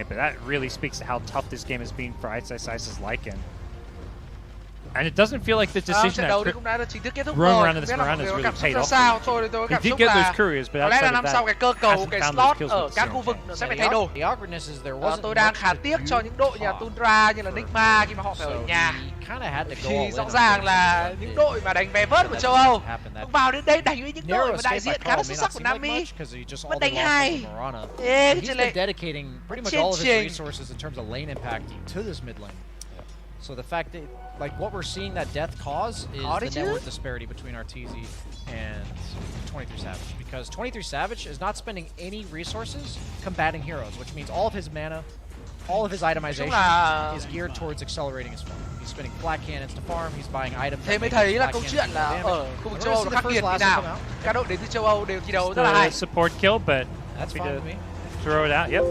But that really speaks to how tough this game has been for Ice's Lycan. And it doesn't feel like the decision that roam around in this Mirana has really paid off. He did get those couriers, but outside of that, hasn't found those kills with the khu vực sẽ phải thay đổi. Tôi đang khá tiếc cho những đội nhà Tundra như là Nigma khi mà họ phải ở nhà. Thì rõ ràng là những đội mà đánh vé vớt của châu Âu vào đến đây đánh với những đội mà đại diện khá là xuất sắc của Nam Mỹ vẫn đánh hay. Ê, he's been dedicating pretty much all of his resources in terms of lane impact to this mid lane. So the fact that, like, what we're seeing that death cause is the net worth disparity between Arteezy and 23 Savage. Because 23 Savage is not spending any resources combating heroes, which means all of his mana, all of his itemization is geared towards accelerating his farm. He's spending flat cannons to farm, he's buying items. Thế mới thấy là câu chuyện là ở khu vực châu Âu nó khắc nghiệt như nào. Các đội đến từ châu Âu đều thi đấu rất là hay. Support kill, but that's fine with me. Throw it out. Yep.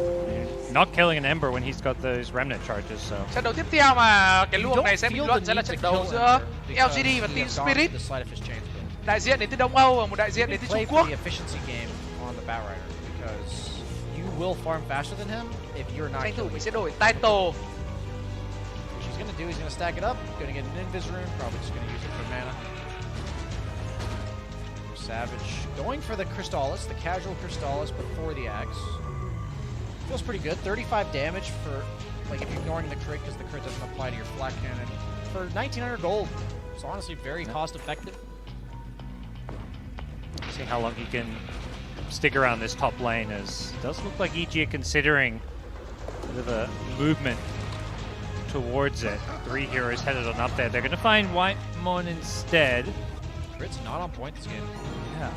Not killing an Ember when he's got those remnant charges. So. Trận đấu tiếp theo mà cái luồng này sẽ bình luận sẽ là trận đấu giữa LGD và Team Spirit. Đại diện đến từ Đông Âu và một đại diện đến từ Trung Quốc. Will farm faster than him if you're not. Tranh thủ mình sẽ đổi title. She's gonna do. He's gonna stack it up. Gonna get an invis rune. Probably just gonna use it for mana. Savage going for the Crystallis, the casual Crystallis before the axe. Feels pretty good. 35 damage for, like, if you're ignoring the crit because the crit doesn't apply to your flat cannon. For 1900 gold, it's honestly very cost effective. See how long he can stick around this top lane, as it does look like EG are considering a bit of a movement towards it. 3 heroes headed on up there. They're going to find Whitemon instead. Crit's not on point this game. Yeah.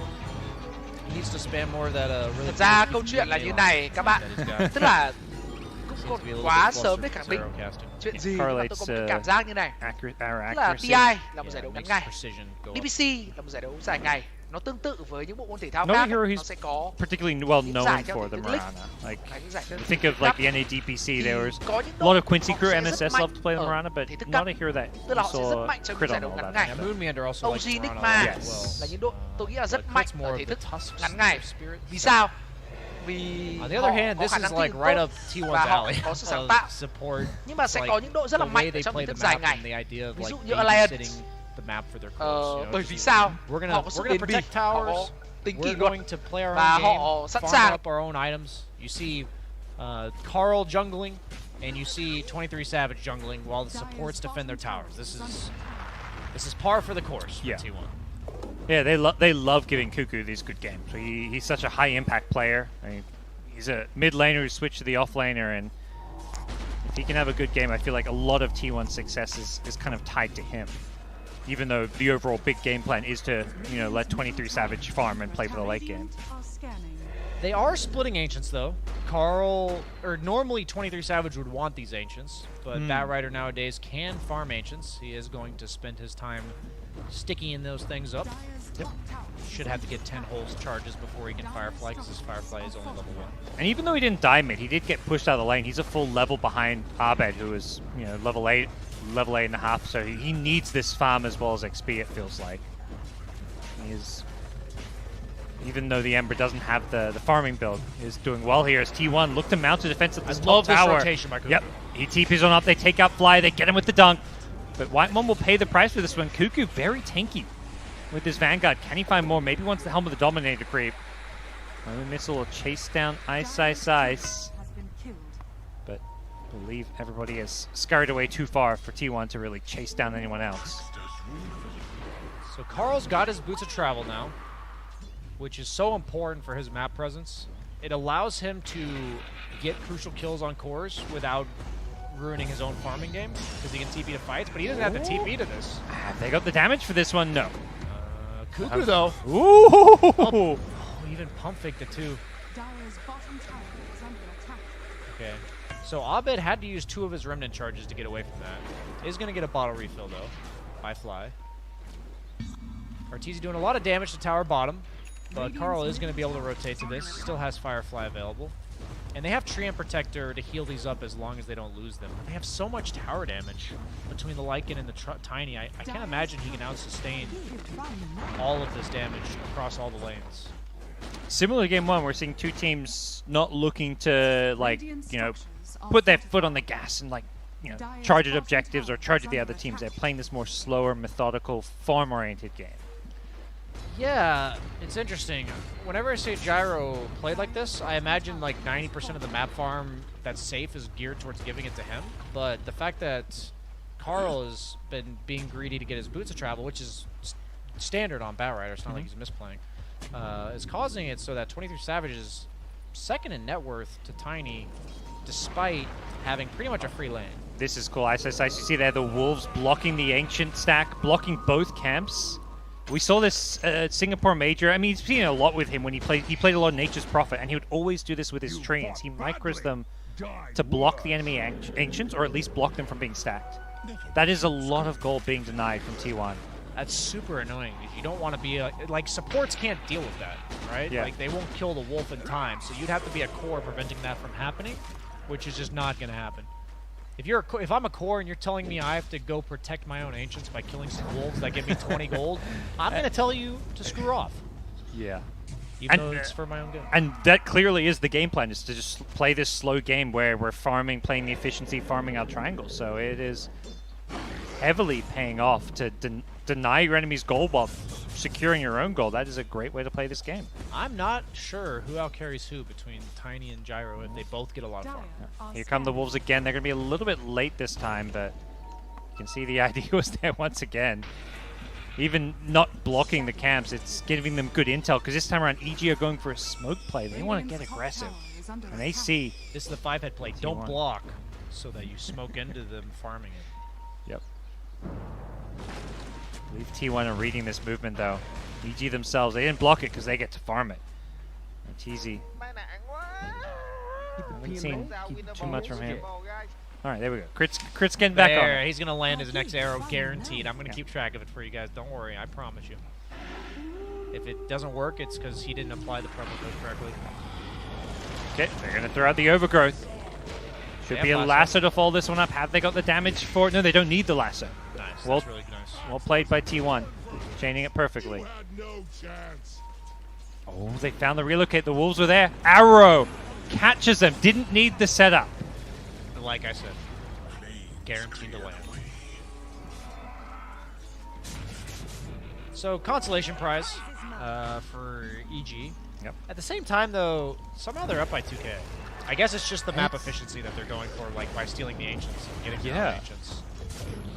He needs to spam more of that really. Thật ra câu chuyện là như này các bạn. Tức là cũng còn quá sớm để khẳng định chuyện gì, mà tôi có một cảm giác như này. Tức là TI là một giải đấu ngắn ngày, DPC là một giải đấu dài ngày. Nó tương tự với những bộ môn thể thao khác, nó sẽ có particularly well known for the Mirana. Like, think of like the NADPC, there was a lot of Quincy crew MSS loved to play the Mirana, but not a hero that saw crit on all that. Moonmeander also OG Nigma là những đội tôi nghĩ là rất mạnh ở thể thức ngắn ngày. Vì sao? Vì on the other hand, this is like right up T1's alley có sự sáng tạo. Support. Nhưng mà sẽ có những đội rất là mạnh trong thể thức dài ngày. Ví dụ như Alliance. Bởi vì sao? Họ có sự bền bỉ, họ có tính kỷ luật và họ sẵn sàng. You see Carl jungling and you see 23 Savage jungling while the supports defend their towers. This is par for the course for T1. Yeah, they love giving Cuckoo these good games. He's such a high impact player. I mean, he's a mid laner who switched to the off laner, and if he can have a good game, I feel like a lot of T1's success is kind of tied to him. Even though the overall big game plan is to, you know, let 23 Savage farm and play for the late game. They are splitting Ancients, though. Normally 23 Savage would want these Ancients, but Batrider nowadays can farm Ancients. He is going to spend his time sticking those things up. Yep. Should have to get 10 holes charges before he can Firefly, because his Firefly is only level 1. And even though he didn't die mid, he did get pushed out of the lane. He's a full level behind Abed, who is, you know, level 8.5, so he needs this farm as well as XP, it feels like. He is, even though the Ember doesn't have the farming build, is doing well here as T1 look to mount a defense at this top tower. This rotation by Cuckoo. Yep, he TPs on up, they take out Fly, they get him with the dunk. But Whitemon will pay the price for this one. Cuckoo very tanky with his Vanguard. Can he find more? Maybe wants the Helm of the Dominator creep. Missile will chase down Ice. But I believe everybody has scurried away too far for T1 to really chase down anyone else. So Carl's got his Boots of Travel now, which is so important for his map presence. It allows him to get crucial kills on cores without ruining his own farming game, because he can TP to fights, but he doesn't have to TP to this. They got the damage for this one? No. Cuckoo, though. Ooh! Oh, even pump faked it, too. Okay. So Abed had to use 2 of his Remnant charges to get away from that. Is going to get a bottle refill, though, by Fly. Arteezy doing a lot of damage to tower bottom, but Carl is going to be able to rotate to this. Still has Firefly available. And they have Treant Protector to heal these up as long as they don't lose them. But they have so much tower damage between the Lycan and the Tiny. I can't imagine he can out-sustain all of this damage across all the lanes. Similar to Game 1, we're seeing two teams not looking to, like, you know, put their foot on the gas and, like, you know, charge at objectives or charge at the other teams. They're playing this more slower, methodical, farm-oriented game. Yeah, it's interesting. Whenever I say Gyro played like this, I imagine like 90% of the map farm that's safe is geared towards giving it to him. But the fact that Carl has been being greedy to get his Boots of Travel, which is standard on Batrider, it's not like he's misplaying, is causing it so that 23 Savage is second in net worth to Tiny, despite having pretty much a free lane. This is cool. Ice. You see there the Wolves blocking the Ancient stack, blocking both camps. We saw this Singapore Major. I mean, he's seen a lot with him when he played a lot of Nature's Prophet, and he would always do this with his treants. He micros them to block the enemy Ancients, or at least block them from being stacked. That is a lot of gold being denied from T1. That's super annoying. You don't want to be like supports can't deal with that, right? Yeah. Like they won't kill the wolf in time, so you'd have to be a core preventing that from happening, which is just not going to happen. If I'm a core and you're telling me I have to go protect my own Ancients by killing some wolves that give me 20 gold, I'm going to tell you to screw off. Yeah. Even though it's for my own good. And that clearly is the game plan, is to just play this slow game where we're farming, playing the efficiency, farming our triangles. So it is heavily paying off to deny your enemy's gold while securing your own gold. That is a great way to play this game. I'm not sure who outcarries who between Tiny and Gyro if they both get a lot of farm. Here come the Wolves again. They're going to be a little bit late this time, but you can see the idea was there once again. Even not blocking the camps, it's giving them good intel, because this time around EG are going for a smoke play. They want to get aggressive, and they see... This is the 5-head play. Don't block so that you smoke into them farming it. Yep. I believe T1 are reading this movement, though. EG themselves, they didn't block it because they get to farm it. TZ. Haven't seen too much from him. Alright, there we go. Crit's getting back on it. He's going to land his next arrow, guaranteed. I'm going to keep track of it for you guys. Don't worry, I promise you. If it doesn't work, it's because he didn't apply the promo code correctly. Okay, they're going to throw out the overgrowth. Should be a lasso to follow this one up. Have they got the damage for it? No, they don't need the lasso. Nice, well, that's really nice. Well played by T1. Chaining it perfectly. Oh, they found the relocate. The Wolves were there. Arrow catches them. Didn't need the setup. Like I said, guaranteed to land. So, consolation prize for EG. Yep. At the same time, though, somehow they're up by 2K. I guess it's just the map efficiency that they're going for, like by stealing the Ancients and getting the Ancients.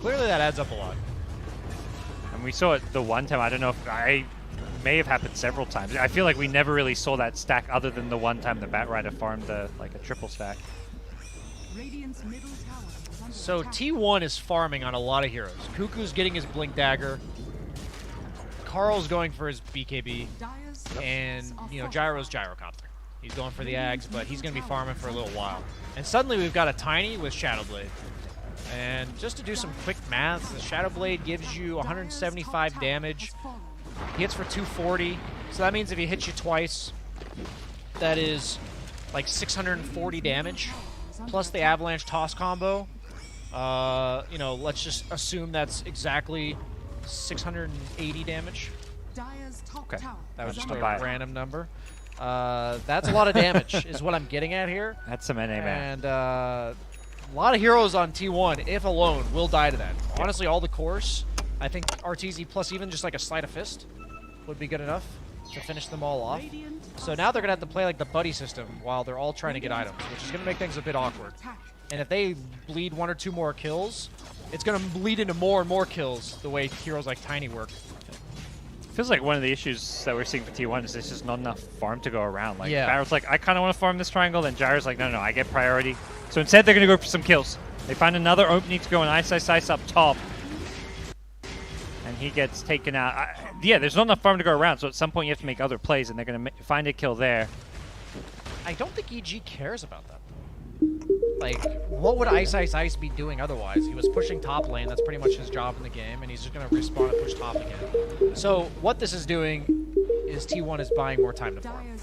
Clearly that adds up a lot. And we saw it the one time. I don't know if I may have happened several times. I feel like we never really saw that stack other than the one time the Batrider farmed like a triple stack. So T1 is farming on a lot of heroes. Cuckoo's getting his Blink Dagger. Carl's going for his BKB. And, you know, Gyro's Gyrocopter. He's going for the Ags, but he's going to be farming for a little while. And suddenly we've got a Tiny with Shadow Blade. And just to do some quick math, the Shadow Blade gives you 175 damage. He hits for 240. So that means if he hits you twice, that is like 640 damage. Plus the Avalanche Toss combo. You know, let's just assume that's exactly 680 damage. Okay. That was just a random number. That's a lot of damage is what I'm getting at here. That's some NA, man. And a lot of heroes on T1, if alone, will die to that. Honestly, all the course, I think RTZ plus even just like a Sleight of Fist would be good enough to finish them all off. So now they're going to have to play like the buddy system while they're all trying to get items, which is going to make things a bit awkward. And if they bleed 1 or 2 more kills, it's going to bleed into more and more kills the way heroes like Tiny work. Feels like one of the issues that we're seeing for T1 is there's just not enough farm to go around. Like, Barrow's like, I kind of want to farm this triangle, then Gyro's like, no, I get priority. So instead, they're going to go for some kills. They find another opening to go and Ice up top. And he gets taken out. Yeah, there's not enough farm to go around, so at some point you have to make other plays, and they're going to find a kill there. I don't think EG cares about that. Like, what would Ice be doing otherwise? He was pushing top lane. That's pretty much his job in the game, and he's just going to respawn and push top again. So what this is doing is T1 is buying more time to farm.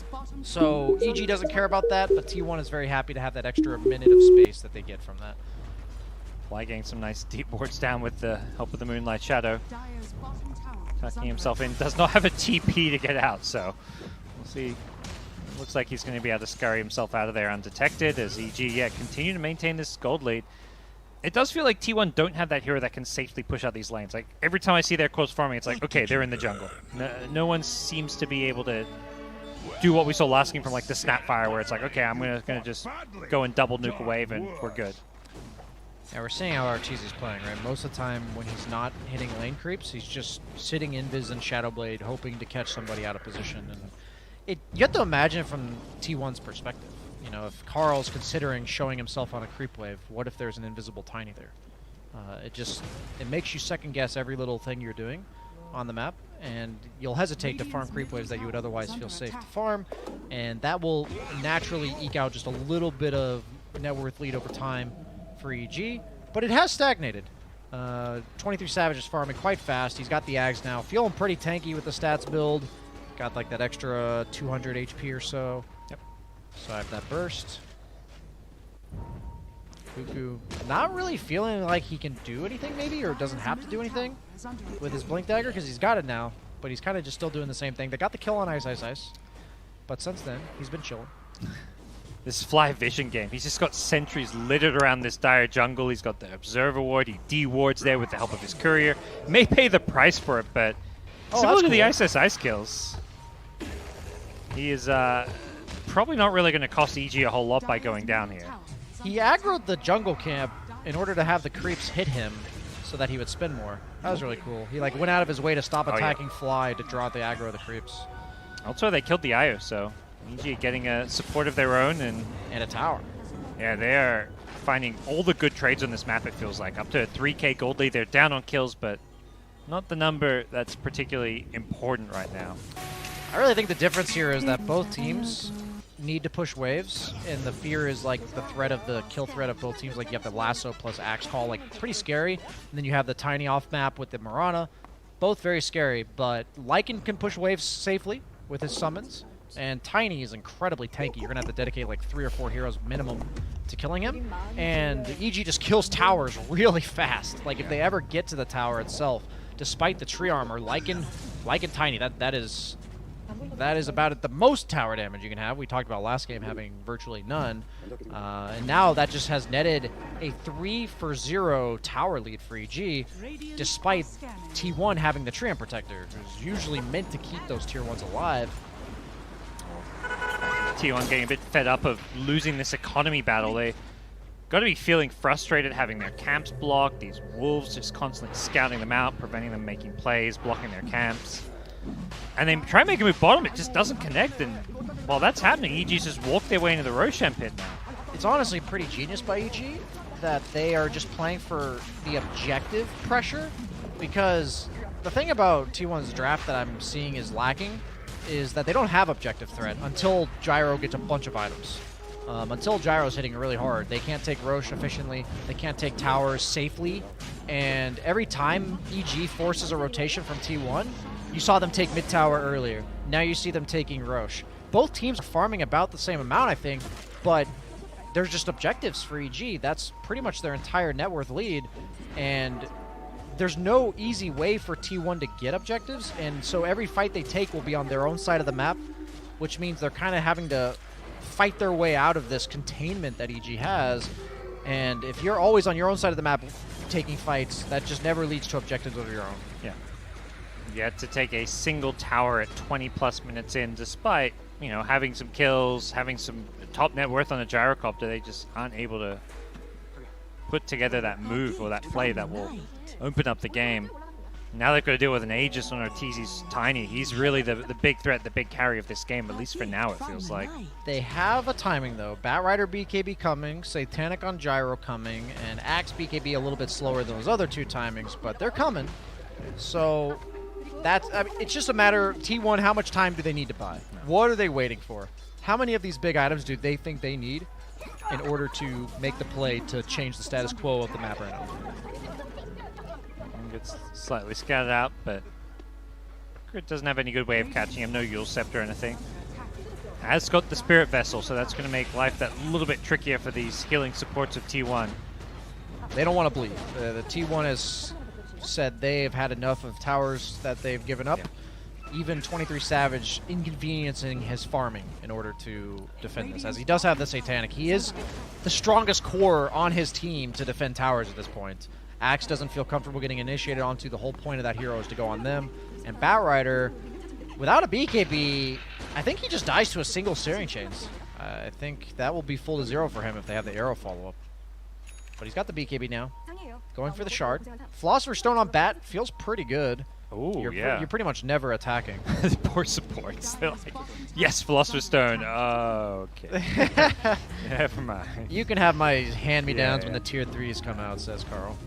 So EG doesn't care about that, but T1 is very happy to have that extra minute of space that they get from that. Fly getting some nice deep wards down with the help of the Moonlight Shadow. Tucking himself in. Does not have a TP to get out, so we'll see. Looks like he's going to be able to scurry himself out of there undetected as EG, continue to maintain this gold lead. It does feel like T1 don't have that hero that can safely push out these lanes. Like, every time I see their close farming, it's like, okay, they're in the jungle. No one seems to be able to do what we saw last game from, like, the Snapfire, where it's like, okay, I'm gonna just go and double nuke a wave and we're good. Yeah, we're seeing how Arteezy's playing, right? Most of the time when he's not hitting lane creeps, he's just sitting invis and Shadow Blade, hoping to catch somebody out of position. And you have to imagine it from T1's perspective. You know, if Carl's considering showing himself on a creep wave, what if there's an invisible Tiny there? It makes you second guess every little thing you're doing on the map, and you'll hesitate to farm creep waves that you would otherwise feel safe to farm, and that will naturally eke out just a little bit of net worth lead over time for EG, but it has stagnated. 23 Savage is farming quite fast. He's got the Ags now, feeling pretty tanky with the stats build. Got like that extra 200 HP or so. Yep. So I have that burst. Cuckoo not really feeling like he can do anything maybe, or doesn't have to do anything with his Blink Dagger because he's got it now, but he's kind of just still doing the same thing. They got the kill on Ice. But since then, he's been chilling. This Fly Vision game, he's just got sentries littered around this dire jungle. He's got the Observer Ward, he de-wards there with the help of his Courier. May pay the price for it, but similar to the Ice kills, he is probably not really going to cost EG a whole lot by going down here. He aggroed the jungle camp in order to have the creeps hit him so that he would spin more. That was really cool. He like went out of his way to stop attacking Fly to draw the aggro of the creeps. Also, they killed the Io, so EG getting a support of their own and a tower. Yeah, they are finding all the good trades on this map, it feels like. Up to a 3k gold lead. They're down on kills, but not the number that's particularly important right now. I really think the difference here is that both teams need to push waves, and the fear is like the threat of the kill threat of both teams. Like you have the Lasso plus Axe Call, like pretty scary. And then you have the Tiny off map with the Mirana. Both very scary, but Lycan can push waves safely with his summons, and Tiny is incredibly tanky. You're gonna have to dedicate like 3 or 4 heroes minimum to killing him, and EG just kills towers really fast. Like if they ever get to the tower itself, despite the tree armor, Lycan Tiny, that is about it. The most tower damage you can have. We talked about last game having virtually none. And now that just has netted a 3-for-0 tower lead for EG, despite T1 having the Treant Protector, who's usually meant to keep those tier 1s alive. T1 getting a bit fed up of losing this economy battle. They got to be feeling frustrated having their camps blocked, these wolves just constantly scouting them out, preventing them making plays, blocking their camps. And they try and make a move bottom, it just doesn't connect, and while that's happening, EG's just walked their way into the Roshan pit now. It's honestly pretty genius by EG that they are just playing for the objective pressure, because the thing about T1's draft that I'm seeing is lacking is that they don't have objective threat until Gyro gets a bunch of items. Until Gyro's hitting really hard, they can't take Roche efficiently, they can't take towers safely, and every time EG forces a rotation from T1, you saw them take mid tower earlier, now you see them taking Roche. Both teams are farming about the same amount, I think, but there's just objectives for EG. That's pretty much their entire net worth lead, and there's no easy way for T1 to get objectives, and so every fight they take will be on their own side of the map, which means they're kind of having to fight their way out of this containment that EG has. And if you're always on your own side of the map taking fights, that just never leads to objectives of your own. Yeah. Yet to take a single tower at 20+ minutes in, despite, you know, having some kills, having some top net worth on a gyrocopter, they just aren't able to put together that move or that play that will open up the game. Now they've got to deal with an Aegis on Arteezy's Tiny. He's really the big threat, the big carry of this game, at least for now, it feels like. They have a timing, though. Batrider BKB coming, Satanic on Gyro coming, and Axe BKB a little bit slower than those other two timings, but they're coming. So that's, I mean, it's just a matter of T1, how much time do they need to buy? What are they waiting for? How many of these big items do they think they need in order to make the play to change the status quo of the map right now? Gets slightly scattered out, but Crit doesn't have any good way of catching him. No Yule Scepter or anything. Has got the Spirit Vessel, so that's going to make life that little bit trickier for these healing supports of T1. They don't want to bleed. The T1 has said they've had enough of towers that they've given up. Yeah. Even 23 Savage inconveniencing his farming in order to defend this, as he does have the Satanic. He is the strongest core on his team to defend towers at this point. Axe doesn't feel comfortable getting initiated onto. The whole point of that hero is to go on them. And Batrider, without a BKB, I think he just dies to a single Searing Chains. I think that will be full to 0 for him if they have the arrow follow-up. But he's got the BKB now. Going for the shard. Philosopher's Stone on Bat feels pretty good. Ooh, yeah. You're pretty much never attacking. Poor supports. They're like, yes, Philosopher's Stone. Oh, okay. Never mind. You can have my hand-me-downs when the tier 3s come out, says Carl.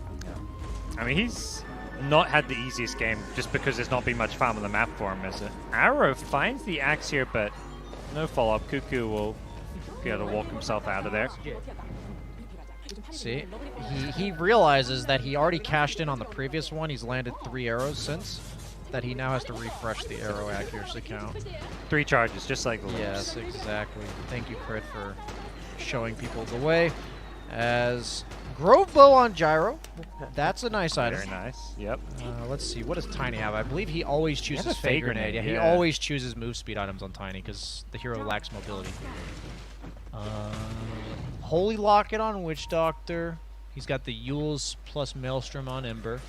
I mean, he's not had the easiest game just because there's not been much farm on the map for him, is it? Arrow finds the Axe here, but no follow-up. Cuckoo will be able to walk himself out of there. See, he realizes that he already cashed in on the previous one. He's landed 3 arrows since, that he now has to refresh the arrow accuracy count. 3 charges, just like the Loops. Yes, exactly. Thank you, Crit, for showing people the way. As Grove Bow on Gyro, that's a nice item. Very nice, yep. Let's see, what does Tiny have? I believe he always chooses Fade Grenade. Yeah, he always chooses move speed items on Tiny because the hero lacks mobility. Holy Locket on Witch Doctor. He's got the Yules plus Maelstrom on Ember.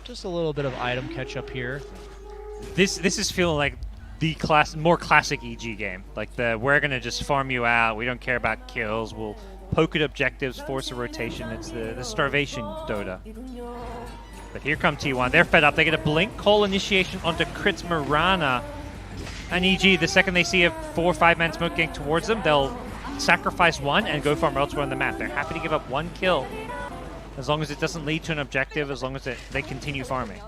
Just a little bit of item catch up here. This is feeling like the more classic EG game. Like we're gonna just farm you out. We don't care about kills. We'll poke at objectives, force a rotation. It's the starvation Dota. But here come T1. They're fed up. They get a Blink Call initiation onto Crit's Mirana. And EG, the second they see a 4- or 5-man smoke getting towards them, they'll sacrifice one and go farm elsewhere on the map. They're happy to give up 1 kill as long as it doesn't lead to an objective, as long as they continue farming.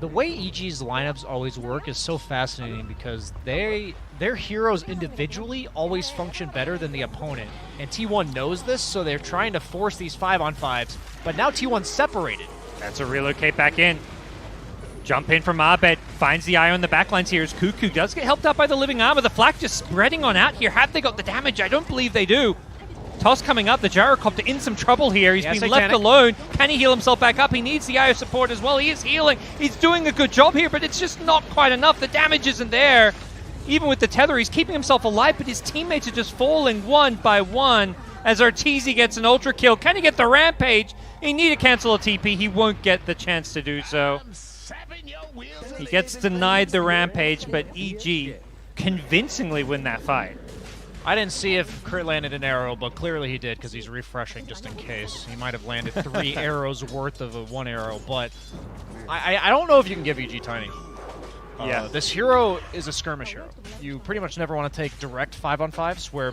The way EG's lineups always work is so fascinating because their heroes individually always function better than the opponent. And T1 knows this, so they're trying to force these 5-on-5s. But now T1's separated. That's a relocate back in. Jump in from Abed, finds the eye on the backlines here as Cuckoo does get helped out by the Living Armor. The flak just spreading on out here. Have they got the damage? I don't believe they do. Toss coming up, the Gyrocopter in some trouble here. He's been left alone. Can he heal himself back up? He needs the IO support as well. He is healing. He's doing a good job here, but it's just not quite enough. The damage isn't there. Even with the tether, he's keeping himself alive, but his teammates are just falling one by one as Arteezy gets an ultra kill. Can he get the Rampage? He need to cancel a TP. He won't get the chance to do so. He gets denied the Rampage, but EG convincingly win that fight. I didn't see if Crit landed an arrow, but clearly he did because he's refreshing just in case. He might have landed 3 arrows worth of a 1 arrow, but I don't know if you can give EG Tiny. Yeah, this hero is a skirmish hero. You pretty much never want to take direct 5-on-5s where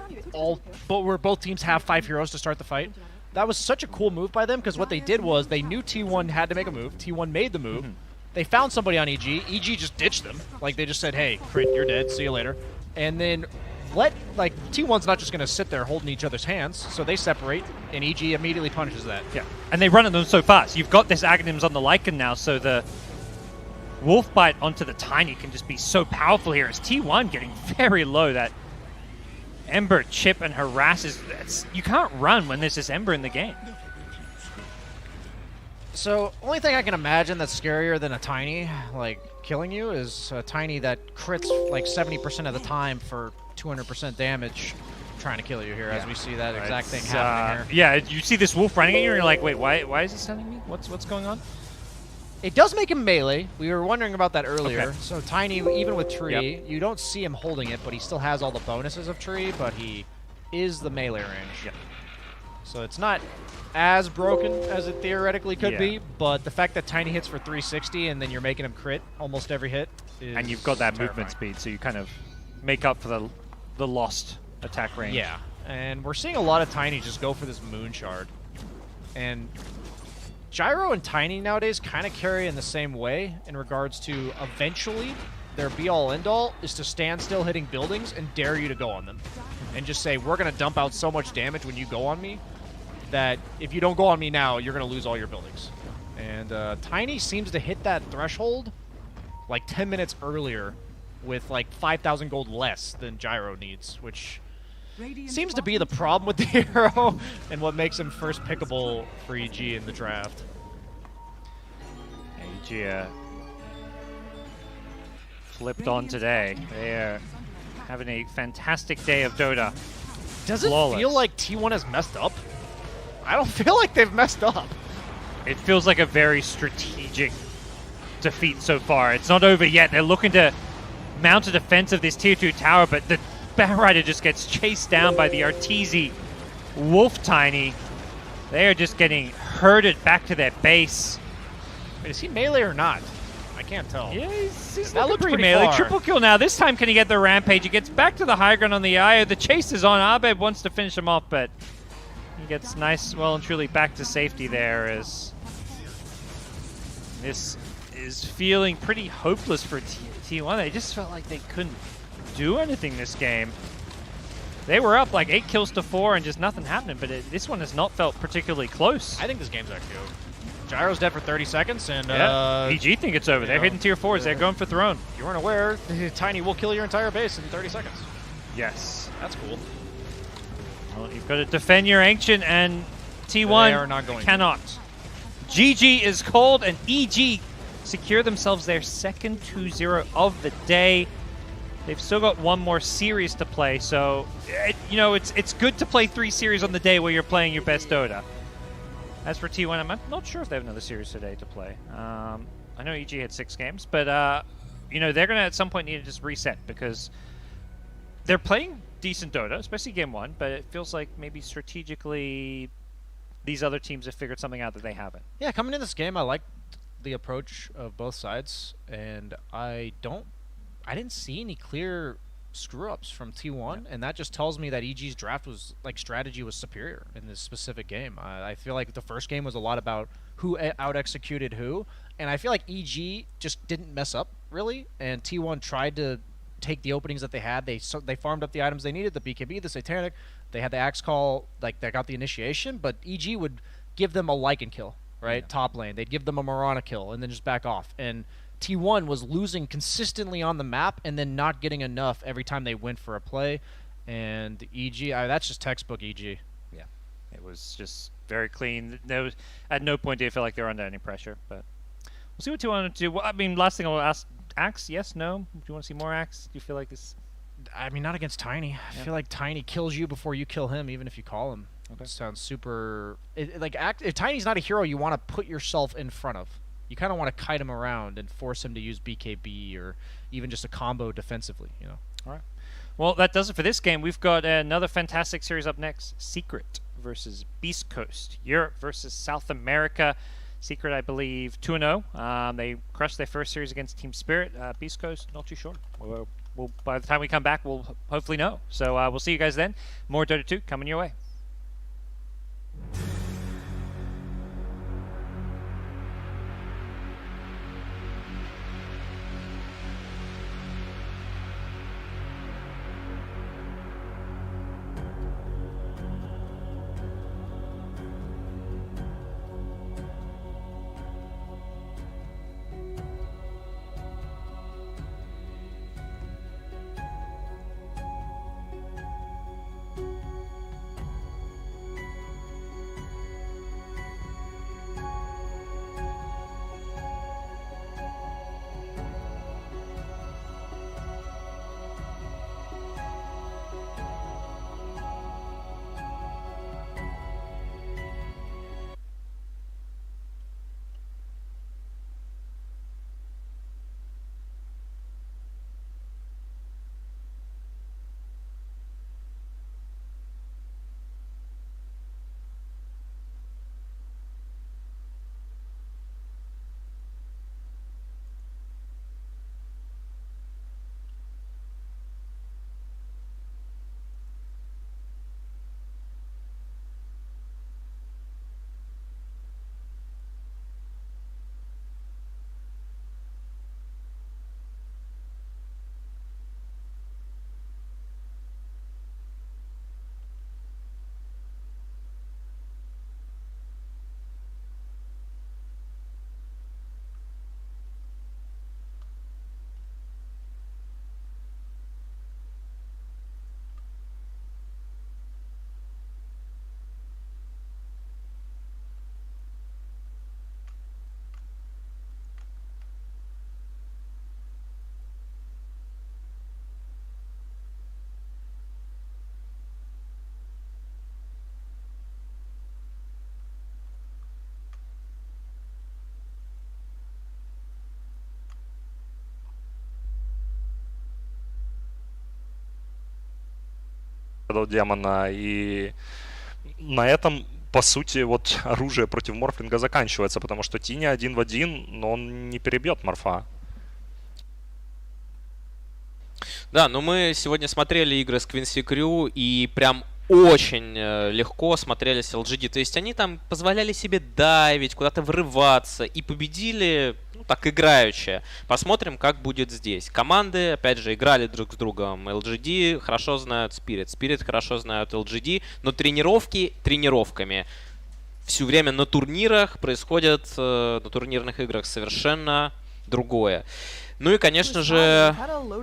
both teams have 5 heroes to start the fight. That was such a cool move by them because what they did was they knew T1 had to make a move. T1 made the move. They found somebody on EG. EG just ditched them. Like they just said, "Hey, Crit, you're dead. See you later." And then T1's not just going to sit there holding each other's hands, so they separate, and EG immediately punishes that. Yeah, and they run at them so fast. You've got this Aghanims on the Lycan now, so the Wolf Bite onto the Tiny can just be so powerful here. As T1 getting very low, that Ember chip and harasses. You can't run when there's this Ember in the game. So, only thing I can imagine that's scarier than a Tiny, like, killing you is a Tiny that crits, like, 70% of the time for 200% damage trying to kill you here, as we see that exact thing happening here. Yeah, you see this Wolf running at you, and you're like, wait, why is he stunning me? What's going on? It does make him melee. We were wondering about that earlier. Okay. So Tiny, even with Tree, you don't see him holding it, but he still has all the bonuses of Tree, but he is the melee range. Yep. So it's not as broken as it theoretically could be, but the fact that Tiny hits for 360 and then you're making him crit almost every hit is And you've got that terrifying. movement speed, so you kind of make up for the lost attack range. Yeah, and we're seeing a lot of Tiny just go for this Moon Shard. And Gyro and Tiny nowadays kind of carry in the same way in regards to eventually their be-all end-all is to stand still hitting buildings and dare you to go on them. And just say, we're going to dump out so much damage when you go on me that if you don't go on me now, you're going to lose all your buildings. And Tiny seems to hit that threshold like 10 minutes earlier with like 5,000 gold less than Gyro needs, which seems to be the problem with the hero and what makes him first pickable for EG in the draft. EG flipped on today. They are having a fantastic day of Dota. Does it feel like T1 has messed up? I don't feel like they've messed up. It feels like a very strategic defeat so far. It's not over yet. They're looking to mount a defense of this tier 2 tower, but the Batrider just gets chased down by the Arteezy Wolf Tiny. They are just getting herded back to their base. Wait, is he melee or not? I can't tell. Yeah, he's that looks pretty pretty melee. far. Triple kill now. This time, can he get the Rampage? He gets back to the high ground on the Io. The chase is on. Abed wants to finish him off, but he gets nice, well and truly back to safety there, as this is feeling pretty hopeless for T1. They just felt like they couldn't do anything this game. They were up like 8 kills to 4 and just nothing happening, but this one has not felt particularly close. I think this game's actually over. Gyro's dead for 30 seconds, and EG think it's over. They're hitting tier 4s. They're going for Throne. If you weren't aware, Tiny will kill your entire base in 30 seconds. Yes. That's cool. Well, you've got to defend your Ancient, and T1 They are not going cannot. GG is called, and EG secure themselves their second 2-0 of the day. They've still got one more series to play, so it's good to play 3 series on the day where you're playing your best Dota. As for T1, I'm not sure if they have another series today to play. I know EG had 6 games, but they're going to at some point need to just reset, because they're playing decent Dota, especially game 1, but it feels like maybe strategically these other teams have figured something out that they haven't. Yeah, coming into this game, I liked the approach of both sides, and I didn't see any clear screw-ups from T1, and that just tells me that EG's draft was, strategy was superior in this specific game. I feel like the first game was a lot about who out-executed who, and I feel like EG just didn't mess up, really, and T1 tried to take the openings that they had. They farmed up the items they needed, the BKB, the Satanic, they had the Axe Call, they got the initiation, but EG would give them a Lycan kill, right? Top lane. They'd give them a Mirana kill, and then just back off, and T1 was losing consistently on the map and then not getting enough every time they went for a play. And EG, that's just textbook EG. Yeah, it was just very clean. There was, at no point did it feel like they were under any pressure. But we'll see what T1 do. Well, I mean, last thing I'll ask, Axe, yes, no? Do you want to see more Axe? Do you feel like this? I mean, not against Tiny. I feel like Tiny kills you before you kill him, even if you call him. Okay. It sounds super... if Tiny's not a hero you want to put yourself in front of. You kind of want to kite him around and force him to use BKB or even just a combo defensively, All right. Well, that does it for this game. We've got another fantastic series up next. Secret versus Beast Coast. Europe versus South America. Secret, I believe, 2-0. They crushed their first series against Team Spirit. Beast Coast, not too sure. We'll, by the time we come back, we'll hopefully know. So we'll see you guys then. More Dota 2 coming your way. демона, и на этом, по сути, вот оружие против Морфлинга заканчивается, потому что Тини 1 в 1, но он не перебьет Морфа. Да, но мы сегодня смотрели игры с Quincy Crew и прям очень легко смотрелись LGD. То есть они там позволяли себе дайвить, куда-то врываться и победили, ну, так, играючи. Посмотрим, как будет здесь. Команды, опять же, играли друг с другом. LGD хорошо знают Spirit, Spirit хорошо знают LGD, но тренировки тренировками. Все время на турнирах происходит, на турнирных играх совершенно другое. Ну и, конечно же,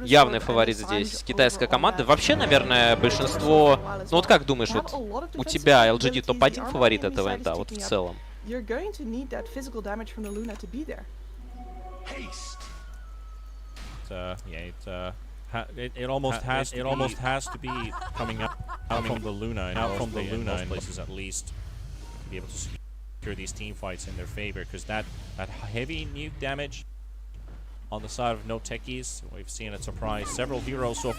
явный фаворит здесь китайская команда. Вообще, наверное, большинство... Ну вот как думаешь, вот у тебя LGD топ-1 фаворит этого энда, вот в целом? It almost has to be coming out from the Luna in most places at least to be able to secure these team fights in their favor, because that heavy nuke damage on the side of no techies, we've seen it surprise several heroes so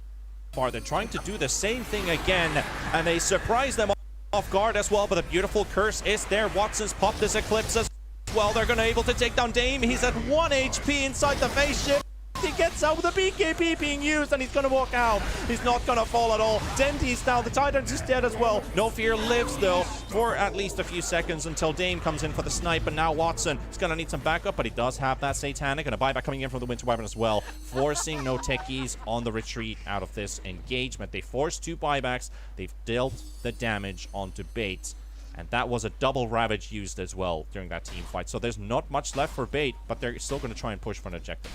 far. They're trying to do the same thing again, and they surprise them off guard as well, but a beautiful curse is there. Watson's popped this Eclipse as well. They're gonna able to take down Dame. He's at 1 HP inside the face shift. He gets out with the BKB being used, and he's gonna walk out. He's not gonna fall at all. Dendy's down. The Titan's is dead as well. No Fear lives though for at least a few seconds until Dame comes in for the snipe, and now Watson is gonna need some backup, but he does have that Satanic and a buyback coming in from the Winter Wyvern as well, forcing no techies on the retreat out of this engagement. They forced 2 buybacks. They've dealt the damage onto Bait. And that was a double Ravage used as well during that team fight. So there's not much left for Bait, but they're still going to try and push for an objective.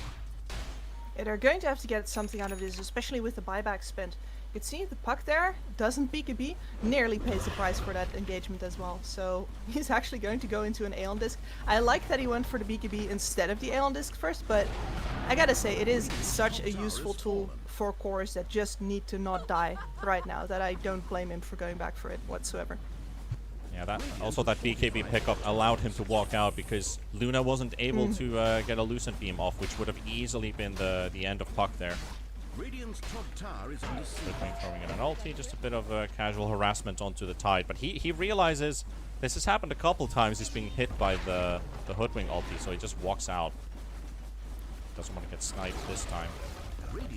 Yeah, they're going to have to get something out of this, especially with the buyback spent. You can see the puck there doesn't BKB, nearly pays the price for that engagement as well. So he's actually going to go into an Aeon Disc. I like that he went for the BKB instead of the Aeon Disc first, but I gotta say, it is such a useful tool for cores that just need to not die right now, that I don't blame him for going back for it whatsoever. Yeah, that BKB pickup allowed him to walk out because Luna wasn't able to get a Lucent Beam off, which would have easily been the end of puck there. Throwing in an ulti, just a bit of casual harassment onto the Tide, but he realizes this has happened a couple times. He's being hit by the Hoodwing ulti, so he just walks out. Doesn't want to get sniped this time.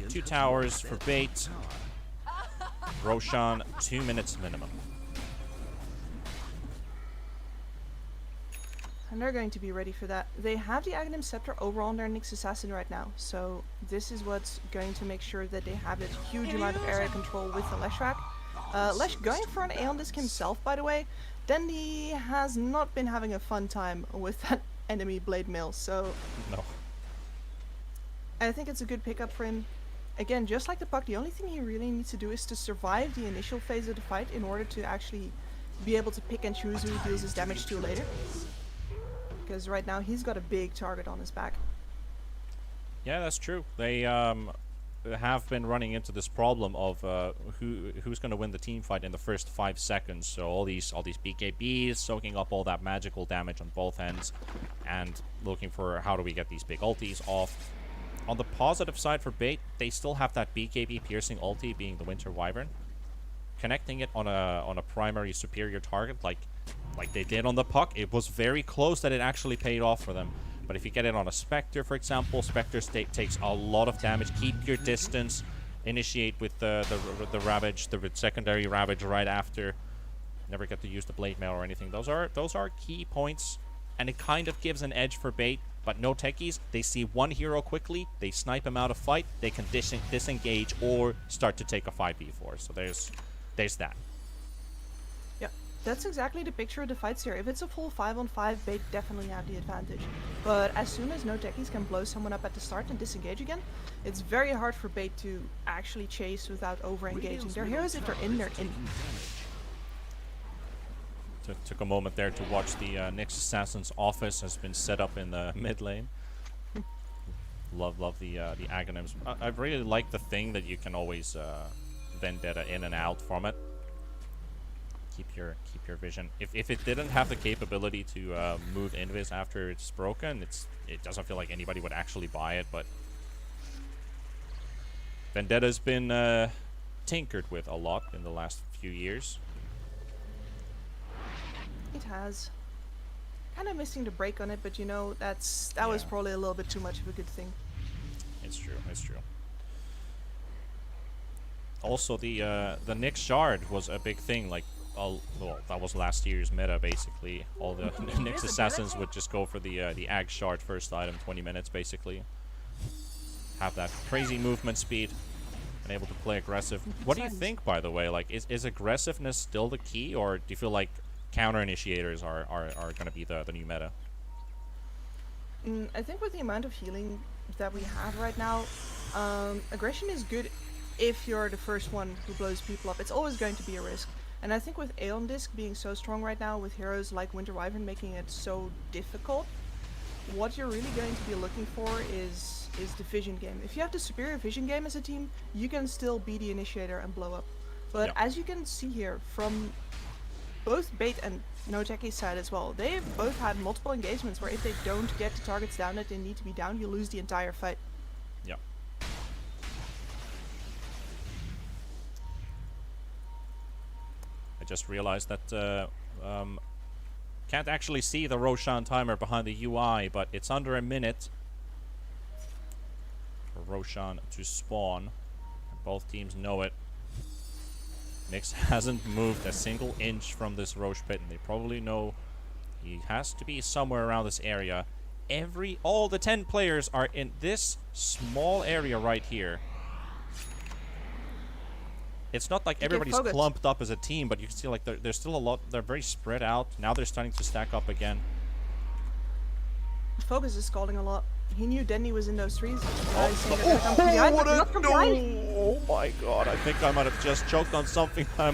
2 towers for bait. Roshan, 2 minutes minimum. And they're going to be ready for that. They have the Aghanim Scepter over on their Nyx Assassin right now, so this is what's going to make sure that they have that huge amount of area control with the Leshrac. Lesh going for an Aeon Disc himself, by the way. Dendi has not been having a fun time with that enemy Blade Mail, so... No. I think it's a good pickup for him. Again, just like the Puck, the only thing he really needs to do is to survive the initial phase of the fight in order to actually be able to pick and choose who he deals his damage to later. Because right now he's got a big target on his back. Yeah, that's true. They have been running into this problem of who's going to win the team fight in the first 5 seconds. So all these BKBs soaking up all that magical damage on both ends, and looking for how do we get these big ultis off. On the positive side for Bait, they still have that BKB piercing ulti, being the Winter Wyvern. Connecting it on a primary superior target like they did on the Puck, it was very close that it actually paid off for them. But if you get it on a Spectre, for example, Spectre takes a lot of damage. Keep your distance. Initiate with the Ravage, the secondary Ravage right after. Never get to use the Blade Mail or anything. Those are key points, and it kind of gives an edge for Bait. But no techies, they see one hero quickly, they snipe him out of fight, they can disengage or start to take a 5v4. So there's that. Yeah, that's exactly the picture of the fights here. If it's a full 5-on-5, Bait definitely have the advantage. But as soon as no techies can blow someone up at the start and disengage again, it's very hard for Bait to actually chase without over-engaging. Their heroes, if they're in, they're in. Took a moment there to watch the Nyx Assassin's office has been set up in the mid lane. Love the Aghanims. I really like the thing that you can always Vendetta in and out from it. Keep your vision. If it didn't have the capability to move invis after it's broken, it doesn't feel like anybody would actually buy it. But Vendetta's been tinkered with a lot in the last few years. It has. Kind of missing the break on it, but you know, that was probably a little bit too much of a good thing. It's true, it's true. Also, the Nyx Shard was a big thing, like, well, that was last year's meta, basically. All the Nyx Assassins would just go for the Ag Shard first item, 20 minutes, basically. Have that crazy movement speed, and able to play aggressive. What do you think, by the way? Like, is aggressiveness still the key, or do you feel like counter initiators are going to be the new meta? I think with the amount of healing that we have right now, aggression is good if you're the first one who blows people up. It's always going to be a risk. And I think with Aeon Disc being so strong right now, with heroes like Winter Wyvern making it so difficult, what you're really going to be looking for is the vision game. If you have the superior vision game as a team, you can still be the initiator and blow up. But as you can see here, from both Bait and Noteki's side as well, they've both had multiple engagements where if they don't get the targets down that they need to be down, you lose the entire fight. Yeah. I just realized that can't actually see the Roshan timer behind the UI, but it's under a minute for Roshan to spawn. Both teams know it. Nyx hasn't moved a single inch from this Roche pit, and they probably know he has to be somewhere around this area. All the 10 players are in this small area right here. It's not like everybody's clumped up as a team, but you can see like there's still a lot. They're very spread out. Now they're starting to stack up again. Focus is scalding a lot. He knew Denny was in those trees. Oh my god, I think I might have just choked on something I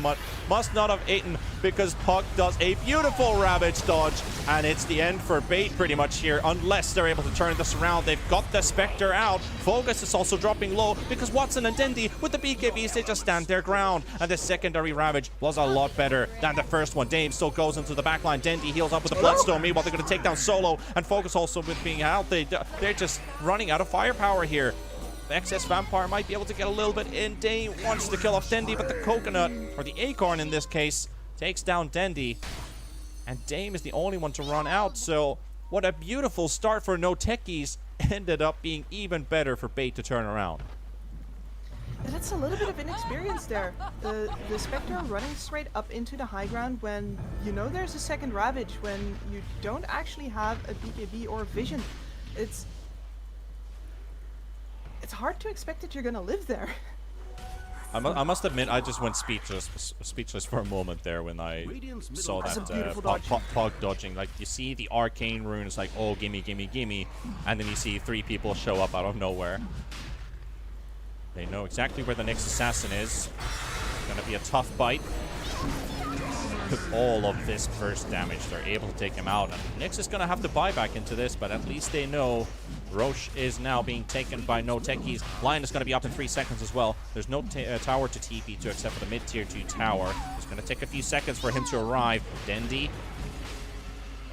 must not have eaten, because Puck does a beautiful Ravage dodge, and it's the end for Bait pretty much here, unless they're able to turn this around. They've got the Spectre out. Focus is also dropping low, because Watson and Dendi, with the BKBs, they just stand their ground, and the secondary Ravage was a lot better than the first one. Dave still goes into the backline. Dendi heals up with the Bloodstone. Meanwhile, they're going to take down Solo, and Focus also with being out. They're just running out of firepower here. Excess Vampire might be able to get a little bit in. Day wants to kill off Dendi, but the Coconut, or the Acorn in this case, takes down Dendi. And Dame is the only one to run out, so what a beautiful start for No Techies. Ended up being even better for Bait to turn around. That's a little bit of inexperience there. The Spectre running straight up into the high ground when you know there's a second Ravage, when you don't actually have a BKB or Vision. It's hard to expect that you're gonna live there. I must admit, I just went speechless for a moment there when I saw that Pog dodging. Like, you see the arcane rune, it's like, oh, gimme, gimme, gimme. And then you see 3 people show up out of nowhere. They know exactly where the next assassin is. It's gonna be a tough bite. With all of this burst damage, they're able to take him out. And Nyx is gonna have to buy back into this, but at least they know Roche is now being taken by No Techies. Lion is gonna be up in 3 seconds as well. There's no tower to TP to except for the mid-tier 2 tower. It's gonna take a few seconds for him to arrive. Dendi.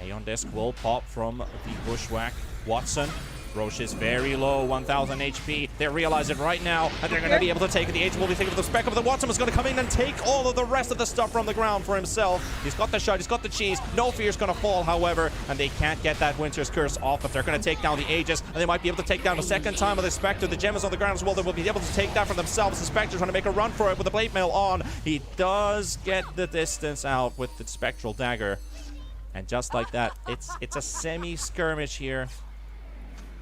Aeon Disc will pop from the Bushwhack. Watson. Roche is very low, 1000 HP. They realize it right now, and they're going to be able to take it. The H will be taken with the spec, but the Watson is going to come in and take all of the rest of the stuff from the ground for himself. He's got the shot, he's got the cheese. No Fear is going to fall, however, and they can't get that Winter's Curse off, but they're going to take down the Aegis, and they might be able to take down a second time with the Spectre. The gem is on the ground as well. They will be able to take that for themselves. The Spectre trying to make a run for it with the Blade Mail on. He does get the distance out with the Spectral Dagger. And just like that, it's a semi-skirmish here.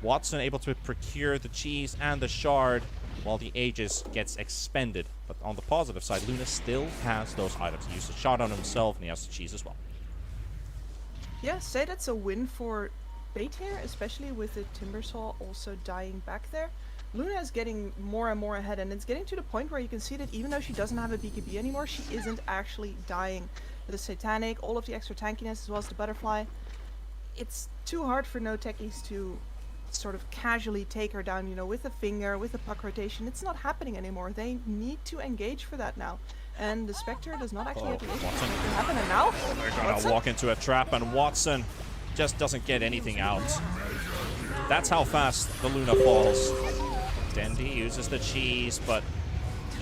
Watson able to procure the cheese and the shard while the Aegis gets expended. But on the positive side, Luna still has those items. He used the shard on himself and he has the cheese as well. Yeah, say that's a win for Bait here, especially with the Timbersaw also dying back there. Luna is getting more and more ahead, and it's getting to the point where you can see that even though she doesn't have a BKB anymore, she isn't actually dying. With the Satanic, all of the extra tankiness as well as the Butterfly, it's too hard for No Techies to sort of casually take her down, you know, with a finger, with a puck rotation. It's not happening anymore. They need to engage for that now. And the Spectre does not actually have the issue to happen. And now they're gonna walk into a trap, and Watson just doesn't get anything out. That's how fast the Luna falls. Dendi uses the cheese, but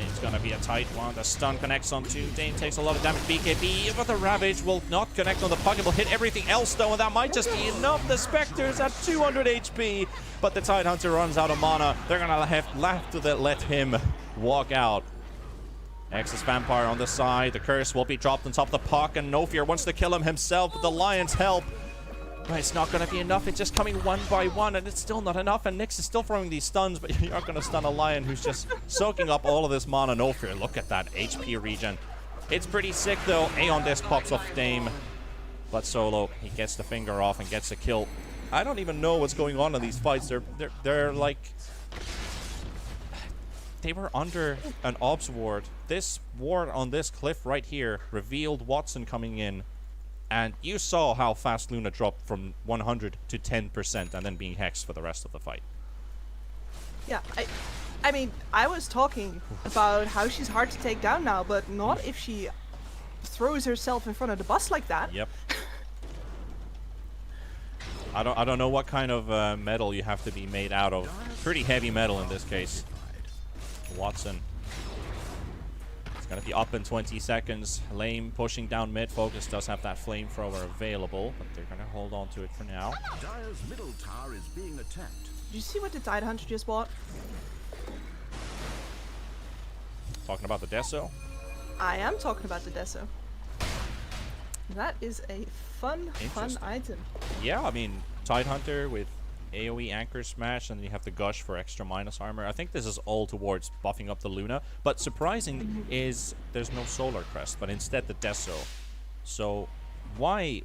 it's gonna be a tight one. The stun connects on 2. Dane takes a lot of damage. BKB, but the Ravage will not connect on the puck. It will hit everything else though, and that might just be enough. The Spectre's at 200 HP, but the Tidehunter runs out of mana. They're gonna have to let him walk out. Excess Vampire on the side. The Curse will be dropped on top of the puck, and No Fear wants to kill him himself with the Lion's help. But it's not going to be enough. It's just coming one by one, and it's still not enough. And Nyx is still throwing these stuns, but you're not going to stun a Lion who's just soaking up all of this mana. No Fear, look at that HP regen. It's pretty sick, though. Aeon Disc pops off Dame, but Solo, he gets the finger off and gets a kill. I don't even know what's going on in these fights. They're like... They were under an Obs ward. This ward on this cliff right here revealed Watson coming in. And you saw how fast Luna dropped from 100 to 10% and then being hexed for the rest of the fight. Yeah, I mean, I was talking about how she's hard to take down now, but not if she throws herself in front of the bus like that. Yep. I don't know what kind of metal you have to be made out of. Pretty heavy metal in this case. Watson. Gonna be up in 20 seconds. Lame pushing down mid. Focus does have that flamethrower available, but they're gonna hold on to it for now. Dire's middle tower is being attacked. Did you see what the Tidehunter just bought? Talking about the Deso? I am talking about the Deso. That is a fun item. Yeah, I mean, Tidehunter with AoE Anchor Smash, and you have the Gush for extra minus armor. I think this is all towards buffing up the Luna, but surprising is there's no Solar Crest, but instead the Deso. So why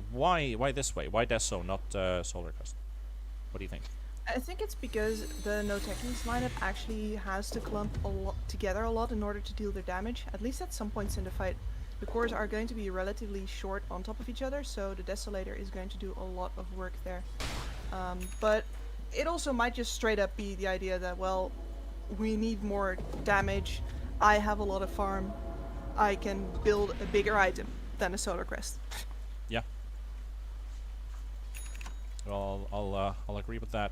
this way? Why Deso, not Solar Crest? What do you think? I think it's because the No Techies lineup actually has to clump together a lot in order to deal their damage, at least at some points in the fight. The cores are going to be relatively short on top of each other, so the Desolator is going to do a lot of work there. But it also might just straight up be the idea that, well, we need more damage, I have a lot of farm, I can build a bigger item than a Solar Crest. Yeah. Well, I'll agree with that.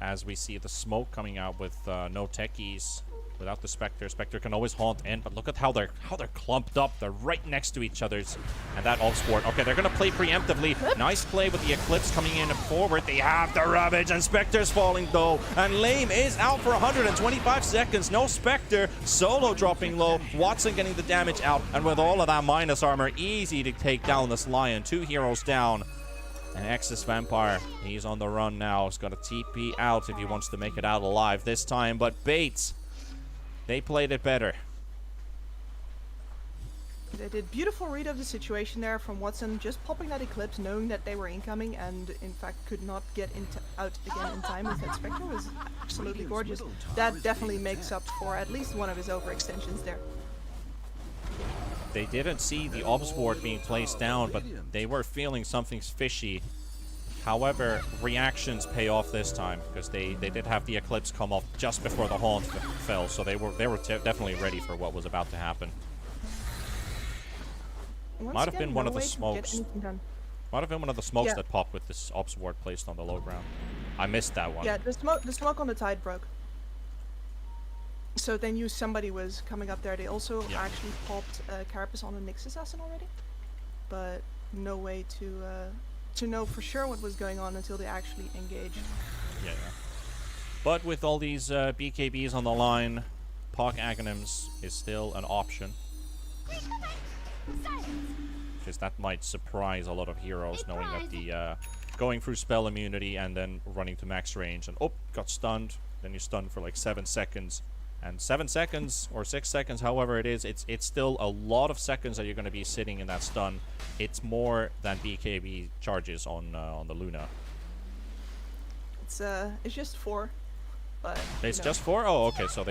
as we see the smoke coming out with no techies. Without the Spectre, Spectre can always haunt in, but look at how they're clumped up. They're right next to each other's, and that Ops Ward. Okay, they're gonna play preemptively. Nice play with the Eclipse coming in forward. They have the Ravage, and Spectre's falling though, and Lame is out for 125 seconds. No Spectre. Solo dropping low. Watson getting the damage out, and with all of that minus armor, easy to take down this Lion. 2 heroes down. And Excess Vampire, he's on the run now. He's got a TP out if he wants to make it out alive this time, but Bates, they played it better. They did beautiful read of the situation there from Watson, just popping that Eclipse, knowing that they were incoming, and in fact could not get out again in time with that Spectre. Was absolutely gorgeous. That definitely makes up for at least one of his overextensions there. They didn't see the Ops Ward being placed down, but they were feeling something's fishy. However, reactions pay off this time, because they did have the Eclipse come off just before the Haunt fell, so they were definitely ready for what was about to happen. Might have been one of the smokes. Might have been one of the smokes that popped with this Ops Ward placed on the low ground. I missed that one. Yeah, the smoke on the Tide broke. So they knew somebody was coming up there. They also actually popped Carapace on a Nyx Assassin already, but no way to know for sure what was going on until they actually engaged. Yeah. But with all these BKBs on the line, Pog Aghanims is still an option. Because that might surprise a lot of heroes, knowing that the going through spell immunity and then running to max range and got stunned. Then you're stunned for like 7 seconds. And 7 seconds or 6 seconds, however it is, it's still a lot of seconds that you're going to be sitting in that stun. It's more than BKB charges on the Luna. It's just 4, but it's just 4. Oh, okay. So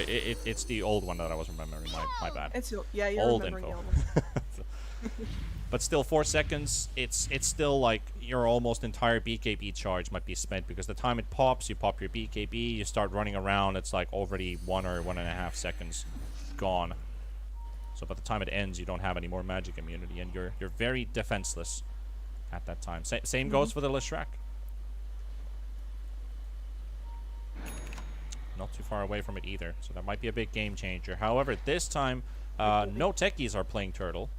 it's the old one that I was remembering. My bad. You're old remembering info. the old one. But still, 4 seconds. It's still like your almost entire BKB charge might be spent, because the time it pops, you pop your BKB, you start running around. It's like already 1 or 1.5 seconds gone. So by the time it ends, you don't have any more magic immunity, and you're very defenseless at that time. Same goes for the Leshrac. Not too far away from it either, so that might be a big game changer. However, this time, no techies are playing Turtle.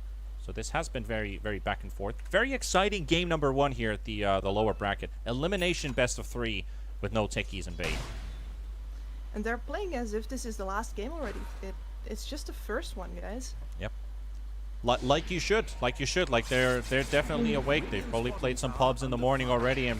So this has been very, very back and forth. Very exciting game number 1 here at the lower bracket. Elimination best of 3 with no techies and bait. And they're playing as if this is the last game already. It's just the first one, guys. Yep. Like you should. Like they're definitely awake. They've probably played some pubs in the morning already and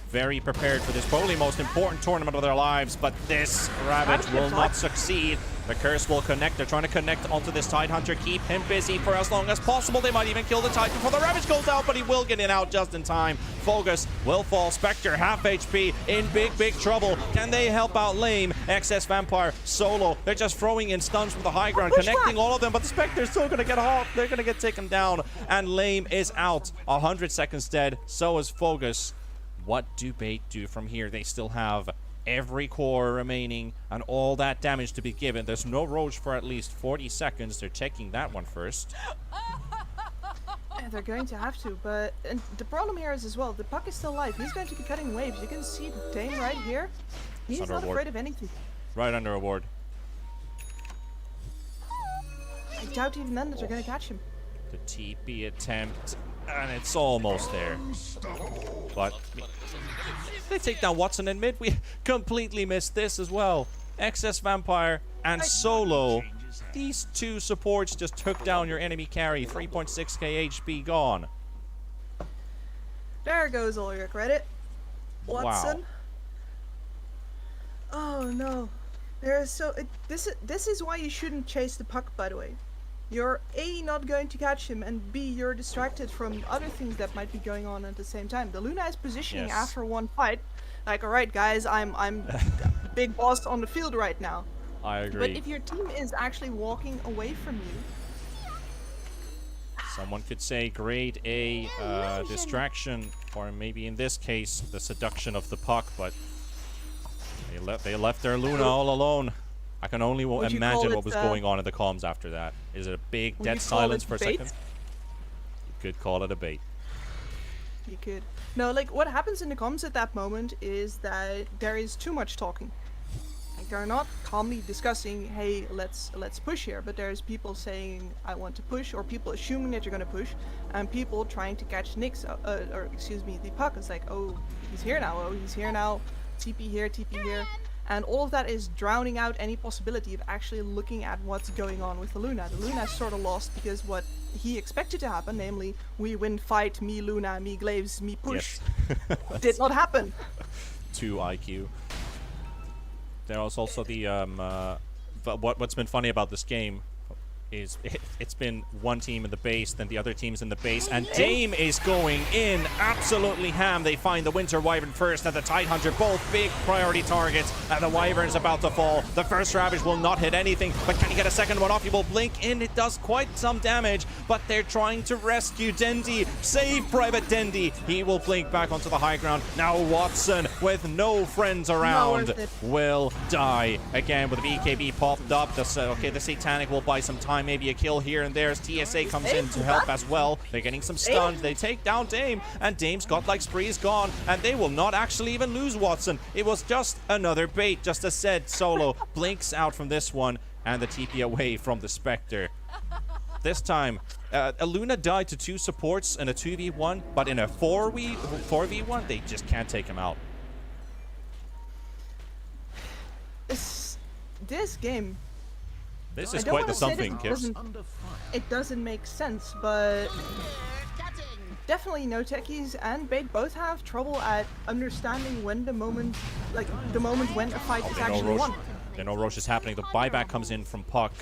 very prepared for this probably most important tournament of their lives. But this Ravage will not succeed. The curse will connect. They're trying to connect onto this Tidehunter. Keep him busy for as long as possible. They might even kill the Tide before the Ravage goes out, but he will get in out just in time. Fogus will fall. Spectre, half HP, in big trouble. Can they help out Lame? Excess Vampire, Solo. They're just throwing in stuns from the high ground, connecting all of them, but the Spectre's still going to get hot. They're going to get taken down, and Lame is out. 100 seconds dead. So is Fogus. What do Bait do from here? They still have every core remaining and all that damage to be given. There's no Roach for at least 40 seconds. They're checking that one first. Yeah, they're going to have to, but and the problem here is as well, the Puck is still alive. He's going to be cutting waves. You can see Dane right here. He's not afraid of anything. Right under a ward. I doubt even then that they're going to catch him. The TP attempt, and it's almost there. But they take down Watson in mid. We completely missed this as well. Excess Vampire and Solo. These 2 supports just took down your enemy carry. 3.6k HP gone. There goes all your credit, Watson. Wow. Oh no. This is why you shouldn't chase the Puck, by the way. You're A, not going to catch him, and B, you're distracted from other things that might be going on at the same time. The Luna is positioning after one fight, like, alright guys, I'm big boss on the field right now. I agree. But if your team is actually walking away from you... Someone could say grade A distraction, or maybe in this case, the seduction of the Puck, but they left their Luna all alone. I can only imagine what was going on in the comms after that. Is it a big dead silence for a second? You could call it a bait. You could. No, like what happens in the comms at that moment is that there is too much talking. Like they're not calmly discussing, hey, let's push here, but there's people saying I want to push, or people assuming that you're gonna push, and people trying to catch Nyx, or excuse me, the puck. It's like, oh, he's here now, oh, he's here now, TP here, and all of that is drowning out any possibility of actually looking at what's going on with the Luna. The Luna is sort of lost because what he expected to happen, namely, we win fight, me Luna, me Glaives, me push, did not happen. 2 IQ. There was also the what's been funny about this game is it's been one team in the base, then the other team's in the base, and Dame is going in absolutely ham. They find the Winter Wyvern first and the Tidehunter, both big priority targets, and the Wyvern's about to fall. The first Ravage will not hit anything, but can he get a second one off? He will blink in. It does quite some damage, but they're trying to rescue Dendi. Save Private Dendi. He will blink back onto the high ground. Now Watson, with no friends around, will die. Again, with the BKB popped up. The Satanic will buy some time. Maybe a kill here and there as TSA comes in to help as well. They're getting some stuns. They take down Dame, and Dame's godlike spree is gone, and they will not actually even lose Watson. It was just another bait. Just as said, Solo blinks out from this one, and the TP away from the Spectre. This time, Luna died to 2 supports in a 2v1, but in a 4v1, they just can't take him out. This game. This is quite the something, Kips. It doesn't make sense, but definitely No Techies and Bait both have trouble at understanding when the moment when a fight is actually won. They know Roche is happening. The buyback comes in from Puck,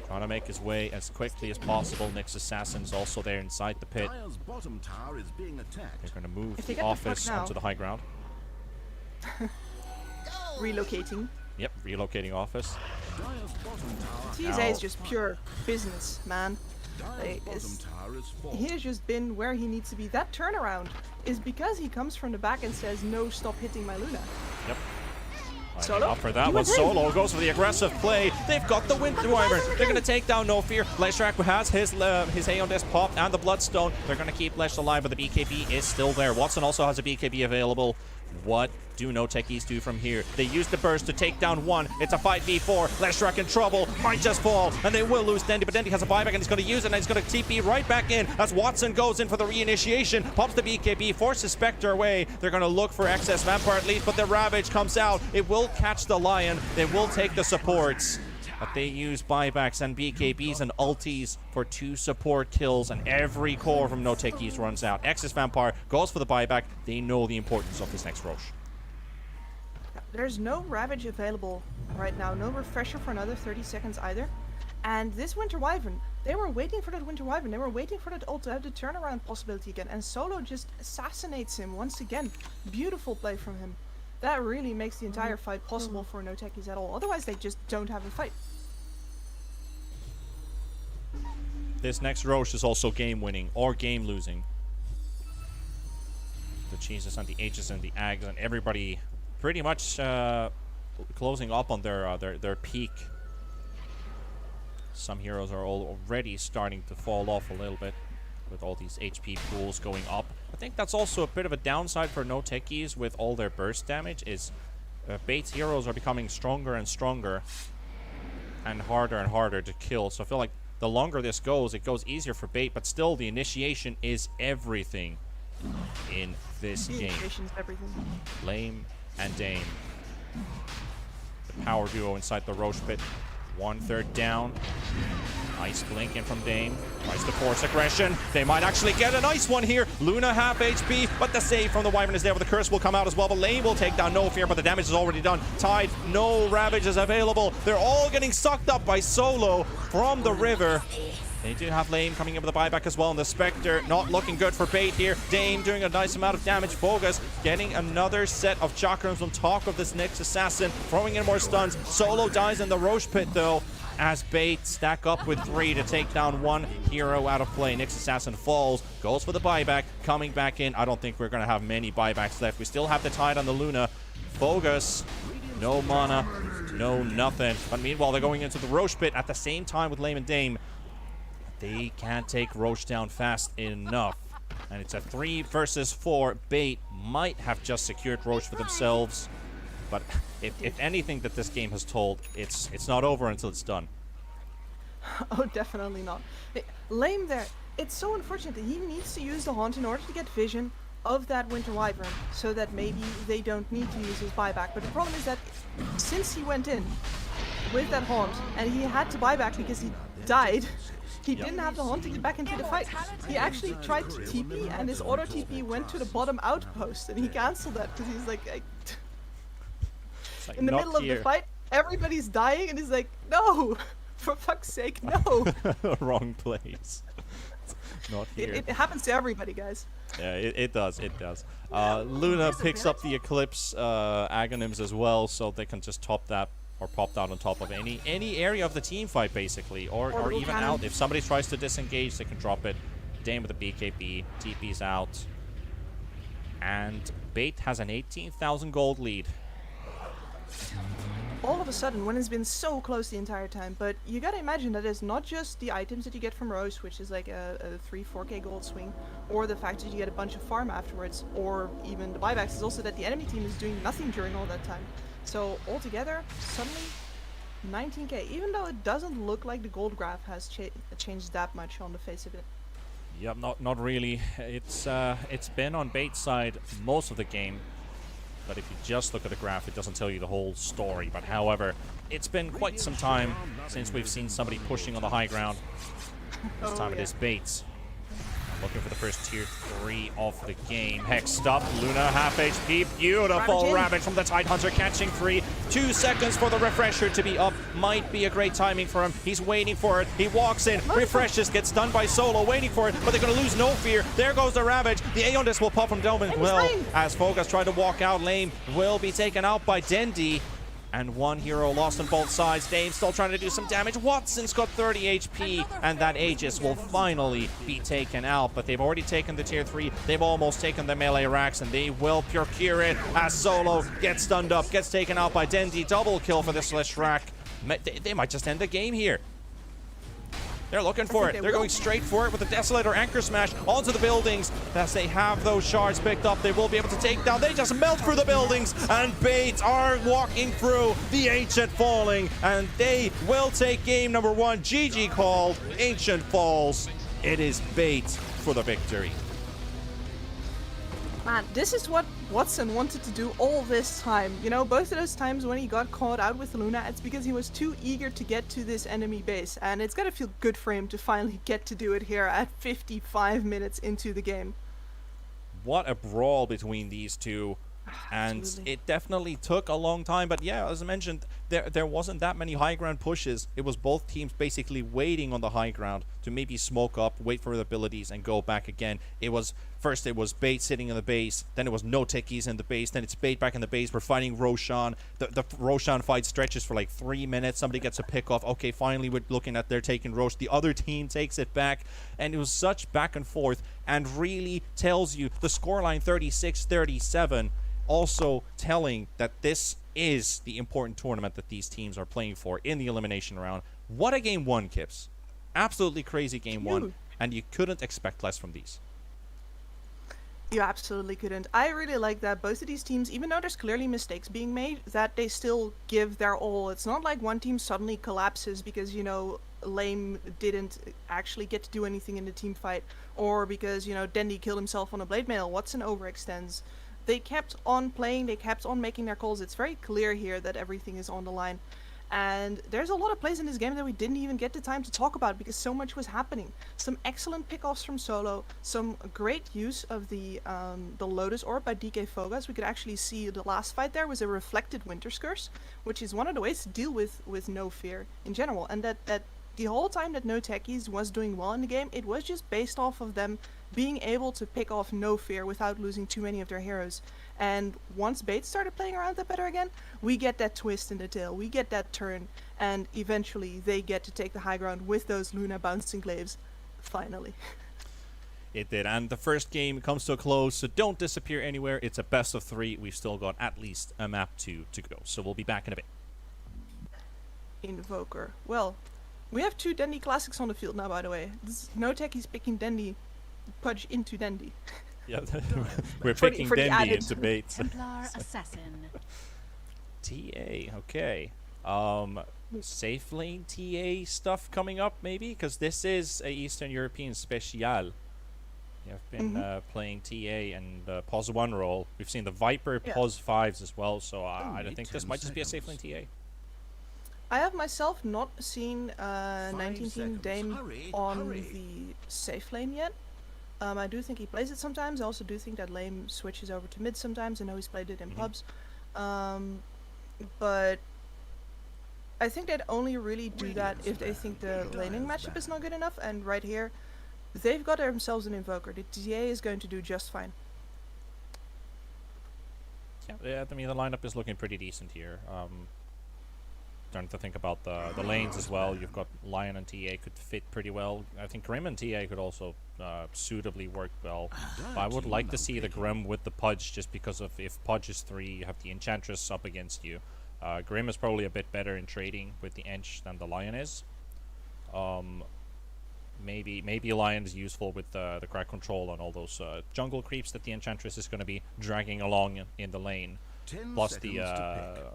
trying to make his way as quickly as possible. Nyx Assassin's also there inside the pit. They're going to move the office onto the high ground. Relocating. Yep, relocating office. TSA is just pure business, man. He has just been where he needs to be. That turnaround is because he comes from the back and says, no, stop hitting my Luna. Yep. Solo? Up for that one. Solo goes for the aggressive play. They've got the Winter Wyvern. They're going to take down No Fear. Leshrac has his Aeon popped and the Bloodstone. They're going to keep Lesh alive, but the BKB is still there. Watson also has a BKB available. What do No Techies do from here? They use the burst to take down one. It's a 5v4. Leshrac in trouble. Might just fall. And they will lose Dendi, but Dendi has a buyback and he's going to use it, and he's going to TP right back in as Watson goes in for the reinitiation. Pops the BKB, forces Spectre away. They're going to look for excess Vampire at least, but the Ravage comes out. It will catch the Lion. They will take the supports. But they use buybacks and BKBs and ultis for 2 support kills, and every core from No Techies runs out. Excess Vampire goes for the buyback. They know the importance of this next Roche. There's no Ravage available right now, no refresher for another 30 seconds either. And this Winter Wyvern, they were waiting for that Winter Wyvern, they were waiting for that ult to have the turnaround possibility again, and Solo just assassinates him once again. Beautiful play from him. That really makes the entire fight possible for No Techies at all, otherwise they just don't have a fight. This next Roche is also game-winning or game-losing. The Cheeses and the H's and the Ags and everybody pretty much closing up on their peak. Some heroes are already starting to fall off a little bit with all these HP pools going up. I think that's also a bit of a downside for No Techies with all their burst damage is Bait's heroes are becoming stronger and stronger and harder to kill. So I feel like the longer this goes, it goes easier for Bait, but still the initiation is everything in this game. Lame and Dame. The power duo inside the Roche pit. 1/3 down. Nice blink in from Dame. Tries to force aggression. They might actually get a nice one here. Luna half HP, but the save from the Wyvern is there, but the curse will come out as well. But Lane will take down No Fear, but the damage is already done. Tide, no Ravage is available. They're all getting sucked up by Solo from the river. They do have Lame coming in with a buyback as well, and the Spectre not looking good for Bait here. Dame doing a nice amount of damage. Bogus getting another set of chakrams on top of this Nyx Assassin, throwing in more stuns. Solo dies in the Roche pit though, as Bait stack up with 3 to take down 1 hero out of play. Nyx Assassin falls, goes for the buyback, coming back in. I don't think we're going to have many buybacks left. We still have the Tide on the Luna. Bogus, no mana, no nothing. But meanwhile, they're going into the Roche pit at the same time with Lame and Dame. They can't take Roche down fast enough. And it's a 3 versus 4. Bait might have just secured Roche for themselves. But if anything that this game has told, it's not over until it's done. Oh, definitely not. Lame there. It's so unfortunate that he needs to use the Haunt in order to get vision of that Winter Wyvern, so that maybe they don't need to use his buyback. But the problem is that since he went in with that Haunt, and he had to buy back because he died, he didn't have the Haunt to get back into the fight. He actually tried to TP, and his auto TP went to the bottom outpost, and he cancelled that because he's like in the middle of the fight, everybody's dying, and he's like, no, for fuck's sake, no. Wrong place. Not here. It happens to everybody, guys. Yeah, it does. It does. Luna picks up the Eclipse Agonyms as well, so they can just top that or pop that on top of any area of the team fight, basically, or even out. If somebody tries to disengage, they can drop it. Dame with a BKB, TP's out, and Bait has an 18,000 gold lead. All of a sudden, when it's been so close the entire time, but you gotta imagine that it's not just the items that you get from Rose, which is like a 3-4k gold swing, or the fact that you get a bunch of farm afterwards, or even the buybacks. It's also that the enemy team is doing nothing during all that time. So altogether, suddenly 19k, even though it doesn't look like the gold graph has changed that much on the face of it. Yep, not really. It's been on Bait's side most of the game. But if you just look at the graph, it doesn't tell you the whole story. But however, it's been quite some time since we've seen somebody pushing on the high ground. This time it is Bates. Looking for the first tier 3 of the game. Hexed up, Luna half HP. Beautiful Ravage from the Tidehunter, catching 3. 2 seconds for the refresher to be up. Might be a great timing for him. He's waiting for it. He walks in, refreshes, gets stunned by Solo, waiting for it, but they're going to lose no fear. There goes the Ravage. The Aeondis will pop from Delvin well. As Focus tried to walk out, Lame will be taken out by Dendi. And one hero lost on both sides. Dame still trying to do some damage. Watson's got 30 HP, and that Aegis will finally be taken out. But they've already taken the tier 3. They've almost taken the melee racks, and they will procure it as Solo gets stunned up, gets taken out by Dendi. Double kill for this Lishrak. They might just end the game here. They're looking for it. They're going straight for it with the Desolator Anchor Smash onto the buildings. As they have those shards picked up, they will be able to take down. They just melt through the buildings, and Bates are walking through the Ancient falling, and they will take game number 1. GG called. Ancient falls. It is Bates for the victory. Man, this is what Watson wanted to do all this time. You know, both of those times when he got caught out with Luna, it's because he was too eager to get to this enemy base. And it's gotta feel good for him to finally get to do it here at 55 minutes into the game. What a brawl between these two. And it definitely took a long time, but yeah, as I mentioned, there wasn't that many high ground pushes. It was both teams basically waiting on the high ground to maybe smoke up, wait for the abilities, and go back again. First it was Bait sitting in the base, then it was no techies in the base, then it's Bait back in the base. We're fighting Roshan. The Roshan fight stretches for like 3 minutes. Somebody gets a pick off. Okay, finally we're looking at they're taking Roche. The other team takes it back, and it was such back and forth, and really tells you the scoreline 36-37. Also telling that this is the important tournament that these teams are playing for in the elimination round. What a game 1, Kips. Absolutely crazy game 1, and you couldn't expect less from these. You absolutely couldn't. I really like that both of these teams, even though there's clearly mistakes being made, that they still give their all. It's not like one team suddenly collapses because, you know, Lame didn't actually get to do anything in the team fight, or because, you know, Dendi killed himself on a blade mail. Watson overextends. They kept on playing, they kept on making their calls. It's very clear here that everything is on the line. And there's a lot of plays in this game that we didn't even get the time to talk about because so much was happening. Some excellent pickoffs from Solo, some great use of the Lotus Orb by DK Fogas. We could actually see the last fight there was a reflected Winter's Curse, which is one of the ways to deal with no fear in general. And that the whole time that No Techies was doing well in the game, it was just based off of them being able to pick off No Fear without losing too many of their heroes. And once Bates started playing around that better again, we get that twist in the tail, we get that turn, and eventually they get to take the high ground with those Luna bouncing glaives. Finally. It did, and the first game comes to a close, so don't disappear anywhere. It's a best of 3. We've still got at least a map 2 to go, so we'll be back in a bit. Invoker. Well, we have 2 Dendi classics on the field now, by the way. No Techies picking Dendi. Pudge into Dandy. Yeah, we're picking Dandy into bait. Templar Assassin. TA, okay. Safe lane TA stuff coming up maybe, because this is a Eastern European special. You have been playing TA and POS 1 role. We've seen the Viper POS 5s as well, so I don't think this might just be a safe lane TA. I have myself not seen 19 Dame on the safe lane yet. I do think he plays it sometimes. I also do think that Lame switches over to mid sometimes. I know he's played it in pubs. But I think they'd only really do that if they think the laning matchup is not good enough. And right here, they've got themselves an Invoker. The TA is going to do just fine. Yeah, I mean, the lineup is looking pretty decent here. Starting to think about the lanes as well. You've got Lion and TA could fit pretty well. I think Grim and TA could also suitably work well. But I would like to see the Grim with the Pudge, just because of if Pudge is 3, you have the Enchantress up against you. Grim is probably a bit better in trading with the Ench than the Lion is. Maybe Lion is useful with the crack control on all those jungle creeps that the Enchantress is going to be dragging along in the lane. Plus the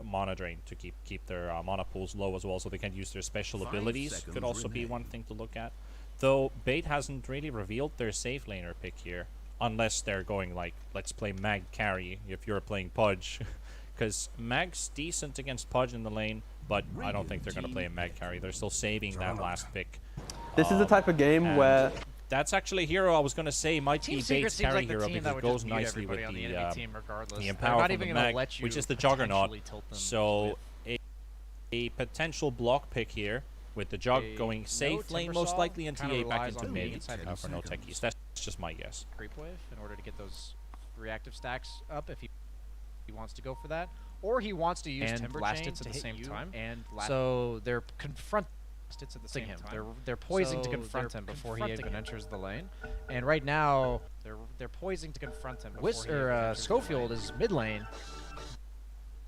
mana drain to keep their mana pools low as well, so they can use their special abilities. Could also be one thing to look at. Though Bait hasn't really revealed their safe laner pick here, unless they're going like, let's play Mag carry if you're playing Pudge. Because Mag's decent against Pudge in the lane, but I don't think they're going to play a Mag carry. They're still saving that last pick. This is the type of game where... That's actually a hero I was going to say might be Bait's carry like hero, because it goes nicely with the empower from the Mag, which is the Juggernaut. So a potential block pick here, with the Jug going safe lane most likely, and TA back into mid for no techies. That's just my guess. Creep wave in order to get those reactive stacks up if he wants to go for that, or he wants to use Timber Chain at the same time. So they're confronting him. They're poising to confront him before he even enters the lane. And right now, they're poising to confront him. Schofield is mid lane,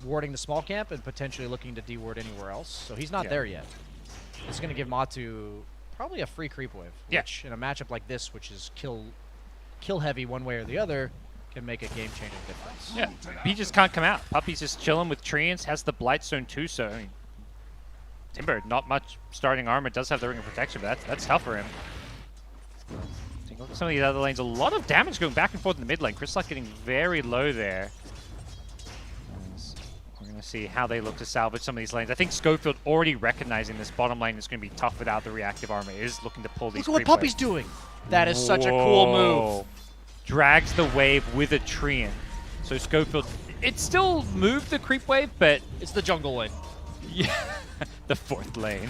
warding the small camp and potentially looking to deward anywhere else. So he's not there yet. It's going to give Matu probably a free creep wave, which in a matchup like this, which is kill heavy one way or the other, can make a game-changing difference. Yeah, he just can't come out. Puppy's just chilling with Treants, has the Blightstone too, so I mean, Timber, not much starting armor, does have the Ring of Protection, but that's tough for him. Look at some of these other lanes, a lot of damage going back and forth in the mid lane. Chrysalite getting very low there. We're going to see how they look to salvage some of these lanes. I think Schofield already recognizing this bottom lane is going to be tough without the reactive armor, is looking to pull these. Look at what Puppy's doing! That is such a cool move. Drags the wave with a Treant. So Schofield, it still moved the creep wave, but it's the jungle lane. Yeah, the 4th lane.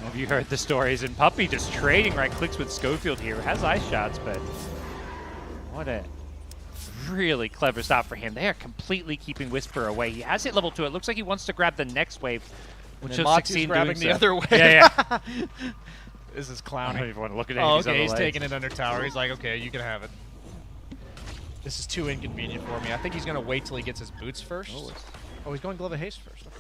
Have you heard the stories? And Puppy just trading right clicks with Schofield here. Has ice shots, but what a really clever stop for him. They are completely keeping Whisper away. He has hit level 2. It looks like he wants to grab the next wave, which will succeed grabbing doing the other way. Yeah. This is clowning. I don't even want to look at Oh, okay, he's taking it under tower. He's like, okay, you can have it. This is too inconvenient for me. I think he's going to wait till he gets his boots first. Oh, he's going Glove of Haste first. Okay.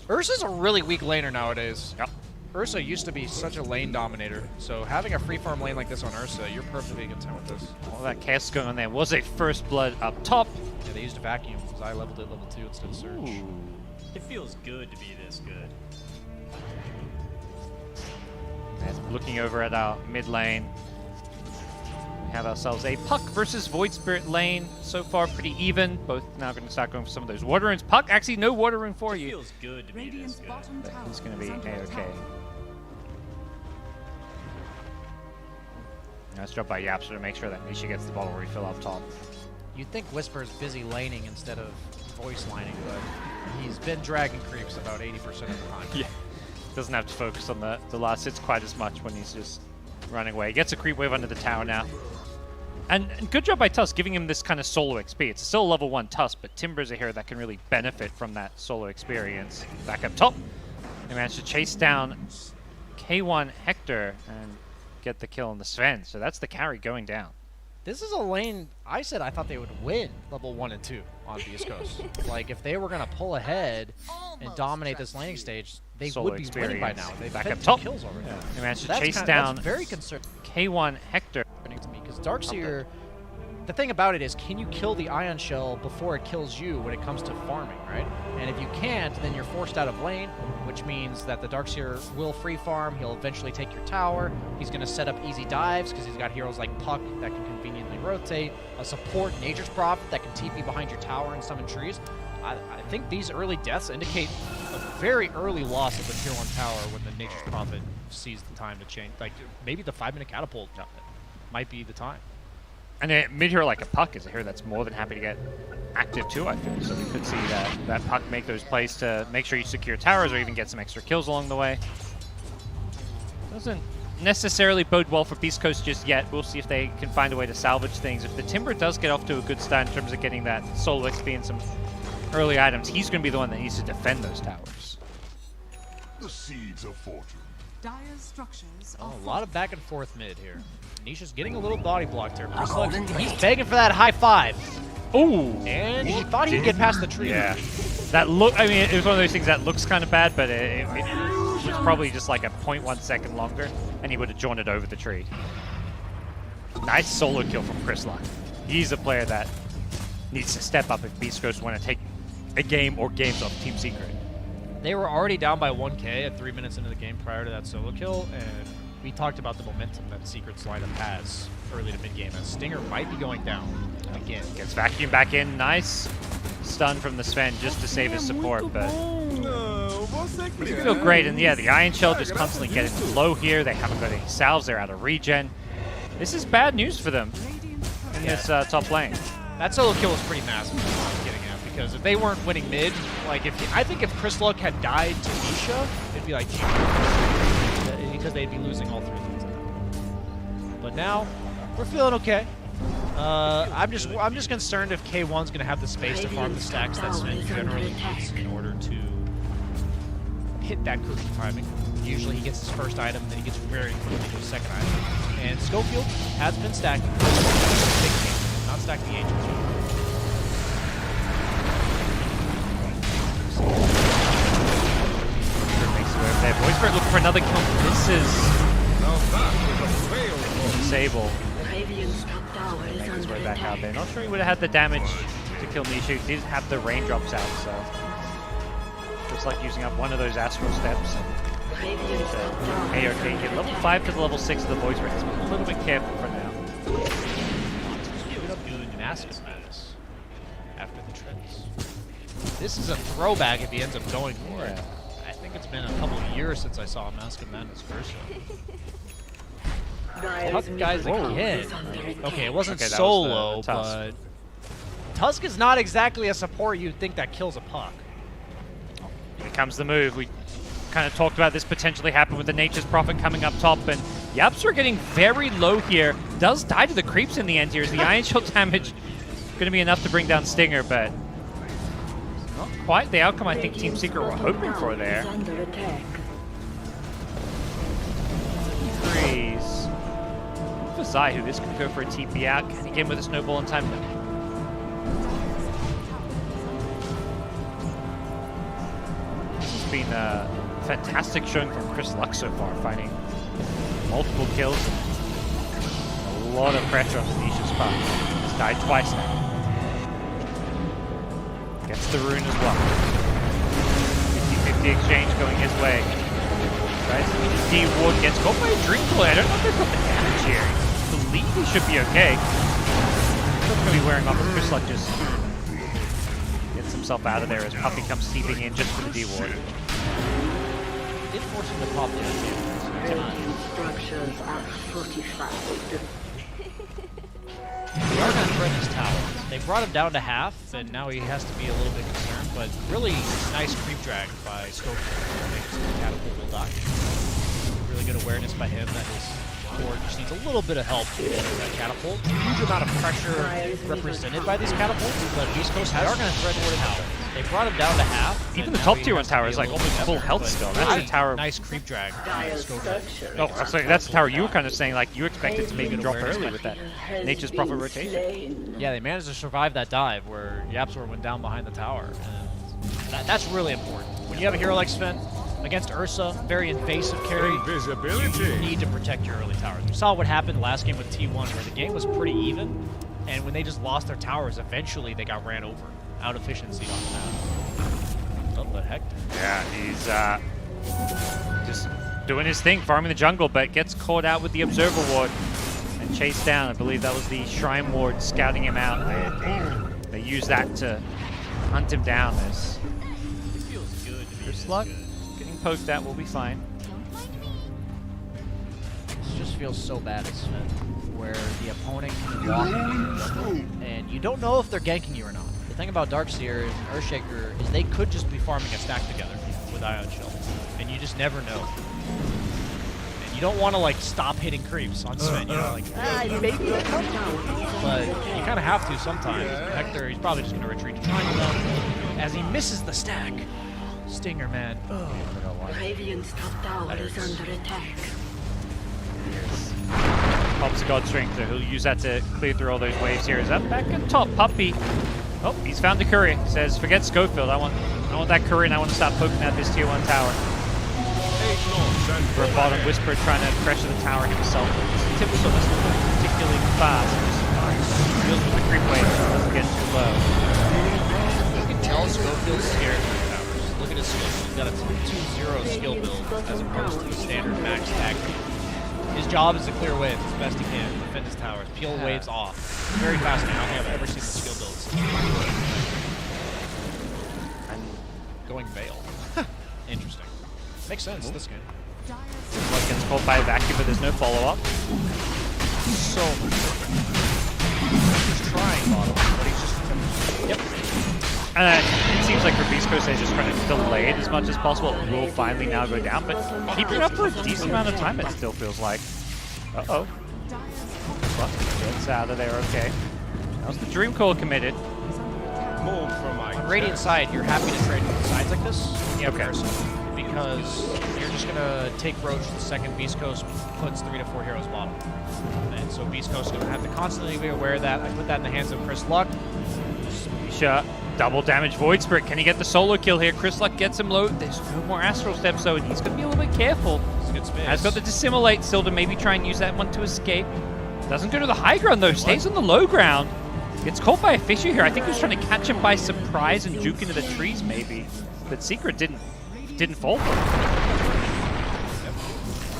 Ursa's a really weak laner nowadays. Yep. Ursa used to be such a lane dominator, so having a free farm lane like this on Ursa, you're perfectly content with this. All that chaos going on there was a first blood up top. Yeah, they used a vacuum because I leveled it level 2 instead of Surge. Ooh. It feels good to be this good. Looking over at our mid lane, we have ourselves a Puck versus Void Spirit lane. So far, pretty even. Both now going to start going for some of those water runes. Puck, actually, no water rune for you. It feels good to be this good. But he's going to be A-okay. Nice job by Yapster to make sure that Nisha gets the bottle refill up top. You'd think Whisper's busy laning instead of voice lining, but he's been dragging creeps about 80% of the time. Yeah. Doesn't have to focus on the last hits quite as much when he's just running away. Gets a creep wave under the tower now. And good job by Tusk giving him this kind of solo XP. It's still a level 1 Tusk, but Timber's a hero that can really benefit from that solo experience. Back up top, they managed to chase down K1 Hector and get the kill on the Sven. So that's the carry going down. This is a lane, I said I thought they would win level 1 and 2 on the East Coast. Like, if they were going to pull ahead and dominate this laning stage, they Solo would be winning by now. They've back had up 2 top. kills already. Yeah. They managed to That's chase down that's very concerning. K1 Hector. To me, because Darkseer, the thing about it is, can you kill the Ion Shell before it kills you when it comes to farming, right? And if you can't, then you're forced out of lane, which means that the Darkseer will free farm, he'll eventually take your tower, he's going to set up easy dives because he's got heroes like Puck that can conveniently rotate, a support Nature's Prophet that can TP behind your tower and summon trees. I think these early deaths indicate a very early loss of the tier 1 tower when the Nature's Prophet sees the time to change. Like, maybe the 5-minute catapult might be the time. And a mid-hero like a Puck is a hero that's more than happy to get active too, I feel. So we could see that Puck make those plays to make sure you secure towers or even get some extra kills along the way. Doesn't necessarily bode well for Beast Coast just yet. We'll see if they can find a way to salvage things. If the Timber does get off to a good start in terms of getting that solo XP and some early items, he's going to be the one that needs to defend those towers. The seeds of fortune. Dire structures. Oh, a lot of back and forth mid here. Nisha's getting a little body blocked here. He's begging for that high 5. Ooh! And he thought he'd get past the tree. Yeah. That look, I mean, it was one of those things that looks kind of bad, but it was probably just like a 0.1 second longer, and he would have jaunted over the tree. Nice solo kill from Chris Luck. He's a player that needs to step up if Beast Coast want to take a game or games off Team Secret. They were already down by 1k at 3 minutes into the game prior to that solo kill, and we talked about the momentum that Secret's lineup has early to mid-game, as Stinger might be going down again. Gets vacuumed back in, nice stun from the Sven just to save his support, but they feel great. And yeah, the Iron Shell just constantly getting low here. They haven't got any salves, they're out of regen. This is bad news for them in this top lane. That solo kill was pretty massive, getting out, because if they weren't winning mid, like I think if Chris Luck had died to Nisha, it'd be like because they'd be losing all 3 lanes. But now we're feeling okay. I'm just concerned if K1's gonna have the space to farm the stacks that Sven generally needs in order to hit that crucial timing. Usually he gets his first item, then he gets very quickly to his second item. And Schofield has been stacking. Not stacking the Angels yet. Makes it over there. Voiceberg looking for another kill. This is Sable. Make his way back out there. Not sure he would have had the damage to kill Nisha. He did have the raindrops out, so just like using up one of those astral steps. And AOK get level 5 to the level 6 of the Voiceberg. Has been a little bit careful for now. Ended up doing Damascus Madness after the trips. This is a throwback if he ends up going for it. I think it's been a couple of years since I saw Mask of Madness first. Tuck guys again. Okay, it wasn't solo, but Tusk is not exactly a support you'd think that kills a Puck. Here comes the move. We kind of talked about this potentially happen with the Nature's Prophet coming up top, and Yaps are getting very low here. Does die to the creeps in the end here. Is the Iron Shield damage going to be enough to bring down Stinger, but not quite the outcome I think Team Secret were hoping for there. Freeze. For Zai, who this could go for a TP out. Can he get him with a snowball in time? This has been a fantastic showing from Chris Luck so far, finding multiple kills and a lot of pressure on Nisha's part. He's died twice now. Gets the rune as well. 50-50 exchange going his way. Tries to just D-Ward, gets caught by a Dream Play. I don't know if they've got the damage here. I believe he should be okay. He's not going to be wearing off, but Chris Luck just gets himself out of there as Puppy comes seeping in just for the D-Ward. Did force him to pop the Structures are fortified. They are going to threaten his tower. They brought him down to half, and now he has to be a little bit concerned, but really nice creep drag by Scope. Catapult will die. Really good awareness by him that his board just needs a little bit of help with that catapult. Huge amount of pressure represented by these catapults, but East Coast are going to threaten the tower. They brought him down to half. Even the top tier 1 tower is like almost full health still. That's a tower. Nice creep drag. Oh, that's the tower you were kind of saying like you expected to maybe drop early with that Nature's Prophet rotation. Yeah, they managed to survive that dive where Yapzor went down behind the tower. And that's really important. When you have a hero like Sven against Ursa, very invasive carry, you need to protect your early towers. We saw what happened last game with T1 where the game was pretty even, and when they just lost their towers, eventually they got ran over. Out efficiency on that. Oh, but Hector. Yeah, he's just doing his thing, farming the jungle, but gets caught out with the Observer Ward and chased down. I believe that was the Shrine Ward scouting him out. They used that to hunt him down. This feels good to be this luck. Getting poked at will be fine. This just feels so bad as Sven, where the opponent can walk in and you don't know if they're ganking you or not. The thing about Darkseer and Earthshaker is they could just be farming a stack together with Ion Shell, and you just never know. And you don't want to like stop hitting creeps on Sven, you know, like maybe they'll come, but you kind of have to sometimes. Hector, he's probably just going to retreat to triangle them as he misses the stack. Stinger, man. Oh, Radiant's top tower is under attack. Pops a God Strength, so he'll use that to clear through all those waves here. Is that back at top? Puppy. Oh, he's found the Curry. Says, forget Schofield. I want that Curry, and I want to start poking at this tier 1 tower. For a bottom, Whisper trying to pressure the tower himself. Timbersaw is particularly fast. Deals with the creep wave, doesn't get too low. You can tell Schofield's scared of the towers. Look at his skill. He's got a 2-2-0 skill build as opposed to standard max tag. His job is to clear waves as best he can, defend his towers, peel waves off. Very fast now. I don't think I've ever seen the skill builds. And going Veil. Interesting. Makes sense this game. What gets caught by a vacuum, but there's no follow-up. So he's trying bottom, but he's just... Yep. And it seems like for Beast Coast, they're just trying to delay it as much as possible. It will finally now go down, but keeping it up for a decent amount of time, it still feels like. Uh-oh. Well, gets out of there, okay. That was the Dream Call committed. On Radiant side, you're happy to trade with sides like this when you have Ursa, because you're just going to take Roach the second Beast Coast puts 3 to 4 heroes bottom. And so Beast Coast is going to have to constantly be aware of that. I put that in the hands of Chris Luck. Misha, double damage Void Spirit. Can he get the solo kill here? Chris Luck gets him low. There's no more Astral Steps, so he's going to be a little bit careful. It's a good space. Has got the Dissimulate still to maybe try and use that one to escape. Doesn't go to the high ground though, stays on the low ground. Gets caught by a Fisher here. I think he was trying to catch him by surprise and juke into the trees maybe. But Secret didn't fall for him.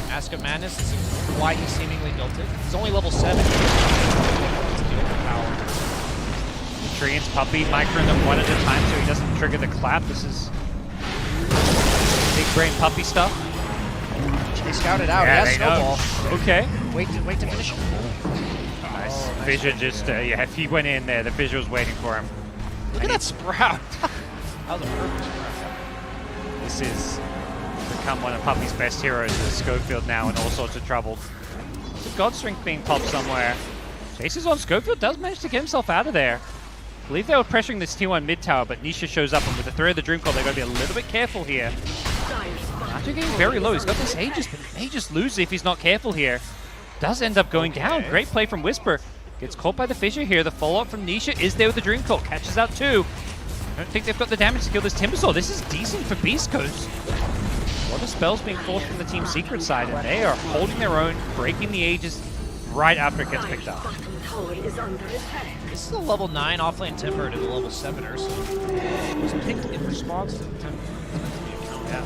Mask of Madness, this is why he seemingly built it. He's only level 7. Treant's Puppy microing them one at a time so he doesn't trigger the clap. This is big brain Puppy stuff. They scouted out. Yeah, He has Snowball. Okay. Wait to finish him. Nice. Fissure just, yeah, if he went in there, the Fissure was waiting for him. Look at that Sprout. That was a perfect Sprout. This is become one of Puppy's best heroes with Schofield now in all sorts of trouble. There's a God Strength being popped somewhere. Chases on Schofield, does manage to get himself out of there. I believe they were pressuring this T1 mid tower, but Nisha shows up, and with the threat of the Dream Call, they've got to be a little bit careful here. After getting very low, he's got this Aegis, but he may just lose if he's not careful here. Does end up going down. Great play from Whisper. Gets caught by the Fissure here. The follow-up from Nisha is there with the Dream Call. Catches out 2. I don't think they've got the damage to kill this Timbersaw. This is decent for Beast Coast. A lot of spells being forced from the Team Secret side, and they are holding their own, breaking the Aegis right after it gets picked up. This is a level 9 offlane Timber to the level 7 Ursa. It was picked in response to the Timber. Yeah.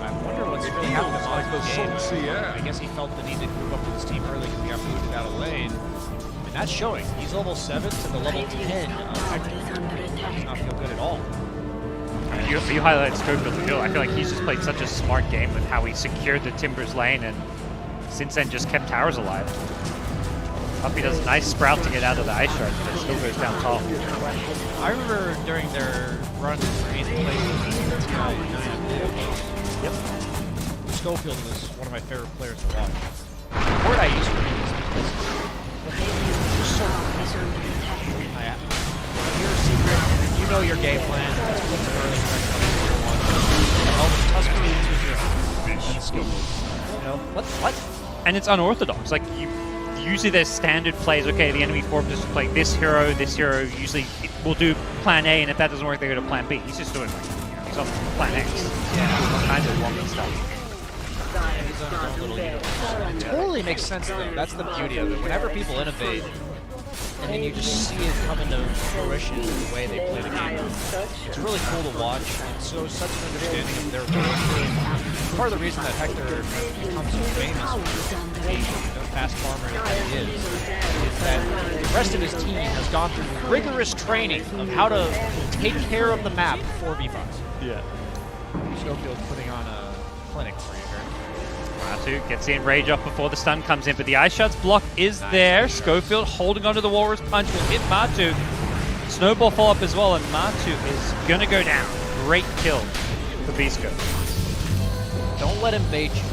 I wonder what's really happening on the game. I guess he felt the need to move up with his team early because he got booted out of lane. And that's showing. He's level 7 to the level 10 of Hector. Does not feel good at all. You highlighted Schofield. I feel like he's just played such a smart game with how he secured the Timbers lane and since then just kept towers alive. Puppy does a nice sprout to get out of the ice shard, but it still goes down tall. I remember during their run for 8th place, yep. Schofield was one of my favorite players to watch. The word I use for him is because he's so I hear Secret, you know your game plan. It's early and skill move. You know, what? And it's unorthodox. Like, usually there's standard plays. Okay, the enemy form just play this hero. Usually will do plan A, and if that doesn't work, they go to plan B. He's just doing like, he's on plan X. Yeah, all kinds of wonky stuff. It totally makes sense though. That's the beauty of it. Whenever people innovate, and then you just see it come into fruition in the way they play the game. It's really cool to watch. It's such an understanding of their role. Part of the reason that Hector has become so famous for being the fast farmer that he is that the rest of his team has gone through rigorous training of how to take care of the map 4v5. Yeah. Schofield putting on a clinic for you here. Matu gets the enrage off before the stun comes in, but the Ice Shot's block is there. Schofield holding onto the Walrus Punch will hit Matu. Snowball follow-up as well, and Matu is going to go down. Great kill for Bisco. Don't let him bait you.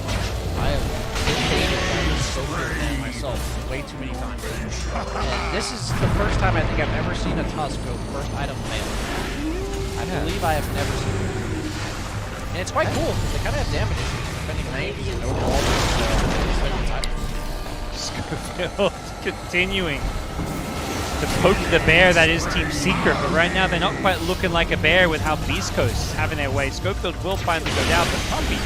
I have been baited by Schofield myself way too many times. And this is the first time I think I've ever seen a Tusk go first item fail. I believe I have never seen it. And it's quite cool, because they kind of have damage issues. Schofield continuing to poke the bear that is Team Secret, but right now they're not quite looking like a bear with how Beast Coast is having their way. Schofield will finally go down, but Puppy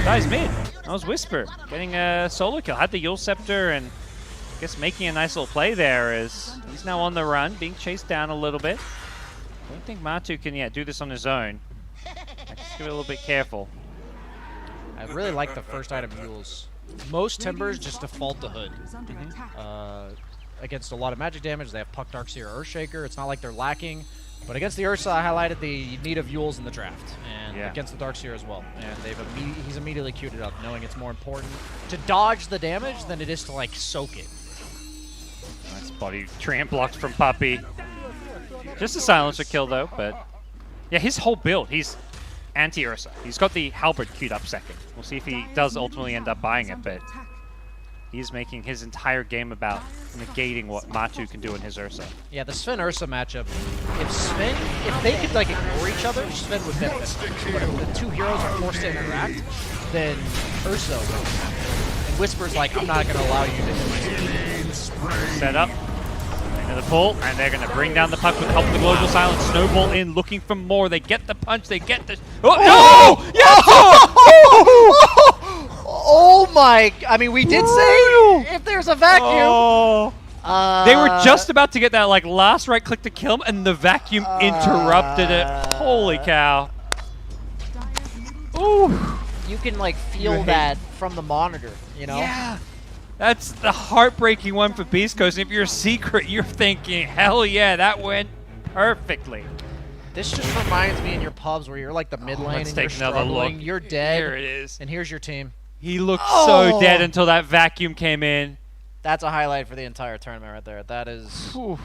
dies mid. That was Whisper getting a solo kill. Had the Yule Scepter and I guess making a nice little play there as he's now on the run, being chased down a little bit. I don't think Matu can yet do this on his own. Just be a little bit careful. I really like the first item Yules. Most Timbers just default to Hood. Against a lot of magic damage, they have Puck, Darkseer, Earthshaker. It's not like they're lacking. But against the Ursa, I highlighted the need of Yules in the draft. And against the Darkseer as well. And he's immediately queued it up, knowing it's more important to dodge the damage than it is to, like, soak it. Nice body tramp blocked from Puppy. Just a silencer kill, though. But, yeah, his whole build, he's anti-Ursa. He's got the Halberd queued up second. We'll see if he does ultimately end up buying it, but he's making his entire game about negating what Matu can do in his Ursa. Yeah, the Sven-Ursa matchup, if they could like ignore each other, Sven would benefit. But if the two heroes are forced to interact, then Ursa will. And Whisper's like, I'm not going to allow you to do this. Set up. The pull, and they're going to bring down the puck with help of the Global Silence. Snowball in, looking for more. They get the punch, they get the... Oh, no! Yes! Oh my... I mean, we did say if there's a vacuum. They were just about to get that like last right click to kill him, and the vacuum interrupted it. Holy cow. Ooh. You can like feel that from the monitor, you know? Yeah. That's the heartbreaking one for Beast Coast. If you're a Secret, you're thinking, hell yeah, that went perfectly. This just reminds me in your pubs where you're like the mid lane and you're struggling, you're dead. Here it is. And here's your team. He looked so dead until that vacuum came in. That's a highlight for the entire tournament right there. That is... Whew.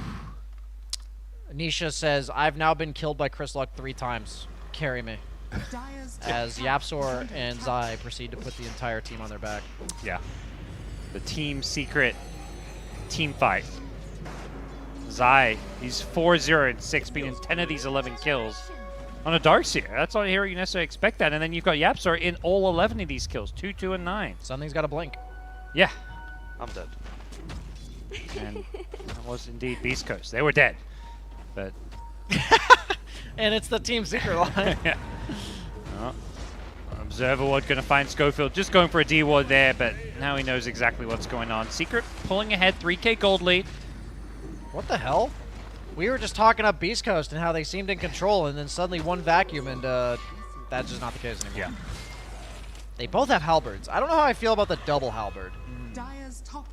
Nisha says, I've now been killed by Chris Luck 3 times. Carry me. As Yapsor and Zai proceed to put the entire team on their back. Yeah. The Team Secret team fight. Zai, he's 4-0-6, being in 10 of these 11 kills on a Darkseer. That's not a hero you necessarily expect that. And then you've got Yapsor in all 11 of these kills, 2, 2, and 9. Something's got to blink. Yeah. I'm dead. And that was indeed Beast Coast. They were dead. But and it's the Team Secret line. Yeah. Oh. Observer Ward going to find Schofield, just going for a D-Ward there, but now he knows exactly what's going on. Secret pulling ahead, 3K gold lead. What the hell? We were just talking up Beast Coast and how they seemed in control, and then suddenly one vacuum, and that's just not the case anymore. Yeah. They both have halberds. I don't know how I feel about the double halberd.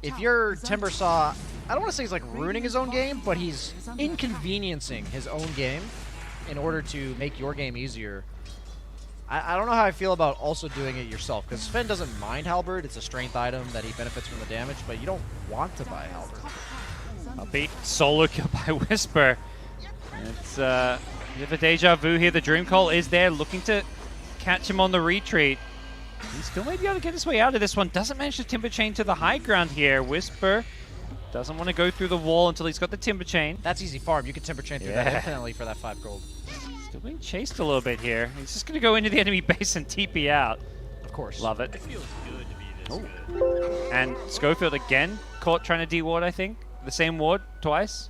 If you're Timbersaw, I don't want to say he's like ruining his own game, but he's inconveniencing his own game in order to make your game easier. I don't know how I feel about also doing it yourself, because Sven doesn't mind halberd. It's a strength item that he benefits from the damage, but you don't want to buy halberd. A beat solo kill by Whisper. It's a bit of a deja vu here. The Dream Call is there, looking to catch him on the retreat. He still may be able to get his way out of this one. Doesn't manage to Timber Chain to the high ground here. Whisper Doesn't want to go through the wall until he's got the Timber Chain. That's easy farm. You can Timber Chain through that infinitely for that 5 gold. Still being chased a little bit here. He's just going to go into the enemy base and TP out. Of course. Love it. It feels good to be this good. And Schofield again caught trying to D-ward, I think. The same ward twice.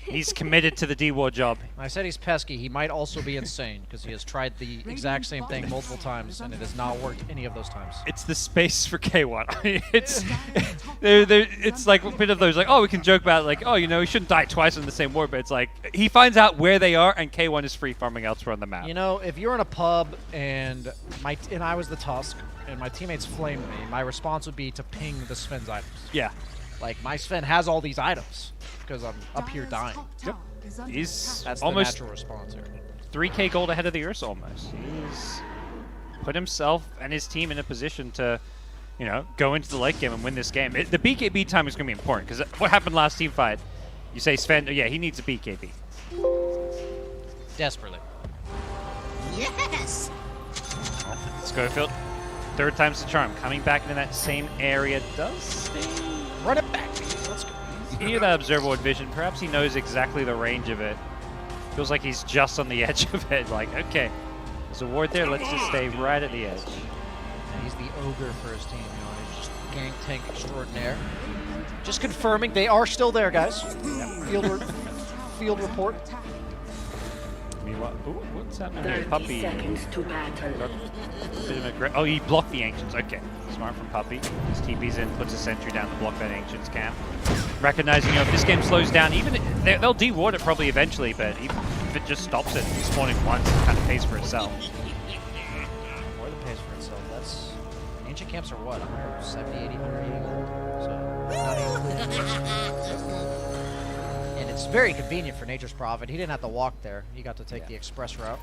He's committed to the D-ward job. I said he's pesky. He might also be insane because he has tried the exact same thing multiple times and it has not worked any of those times. It's the space for K1. I mean, it's like a bit of those like, oh, we can joke about like, oh, you know, he shouldn't die twice in the same ward, but it's like he finds out where they are and K1 is free farming elsewhere on the map. You know, if you're in a pub and I was the Tusk and my teammates flamed me, my response would be to ping the Sven's items. Yeah. Like my Sven has all these items because I'm up here dying. Yep. That's almost the natural response here. 3k gold ahead of the Ursa almost. He's put himself and his team in a position to, you know, go into the late game and win this game. The BKB time is going to be important because what happened last team fight? You say Sven, yeah, he needs a BKB. Desperately. Yes. Schofield, 3rd time's the charm. Coming back into that same area does stay. Run it back. Let's go. Near that observer vision, perhaps he knows exactly the range of it. Feels like he's just on the edge of it. Like, okay, there's a ward there. Let's just stay right at the edge. And he's the ogre for his team. You know, he's just gang tank extraordinaire. Just confirming they are still there, guys. Field report. Meanwhile, what's happening here? Puppy. Oh, he blocked the Ancients. Okay. Smart from Puppy. His TP's in, puts a sentry down to block that Ancients camp. Recognizing, you know, if this game slows down, even they'll de-ward it probably eventually, but even if it just stops it spawning once, it kind of pays for itself. More than pays for itself. That's Ancient camps are what? 170, 80, 180 gold. So and it's very convenient for Nature's Prophet. He didn't have to walk there. He got to take the express route.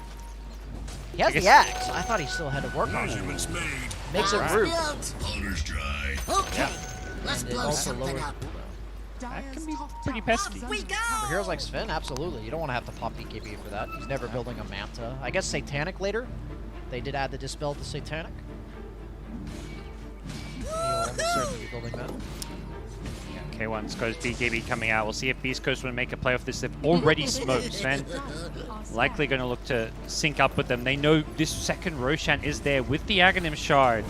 He has the axe. I thought he still had to work on it. Makes it rude. Okay, let's blow something up. That can be pretty pesky. For heroes like Sven, absolutely. You don't want to have to pop BKB for that. He's never building a Manta. I guess Satanic later. They did add the Dispel to Satanic. He'll almost certainly be building that. K1's goes BKB coming out. We'll see if Beast Coast want to make a play off this. They've already smoked. Sven likely going to look to sync up with them. They know this second Roshan is there with the Aghanim Shard.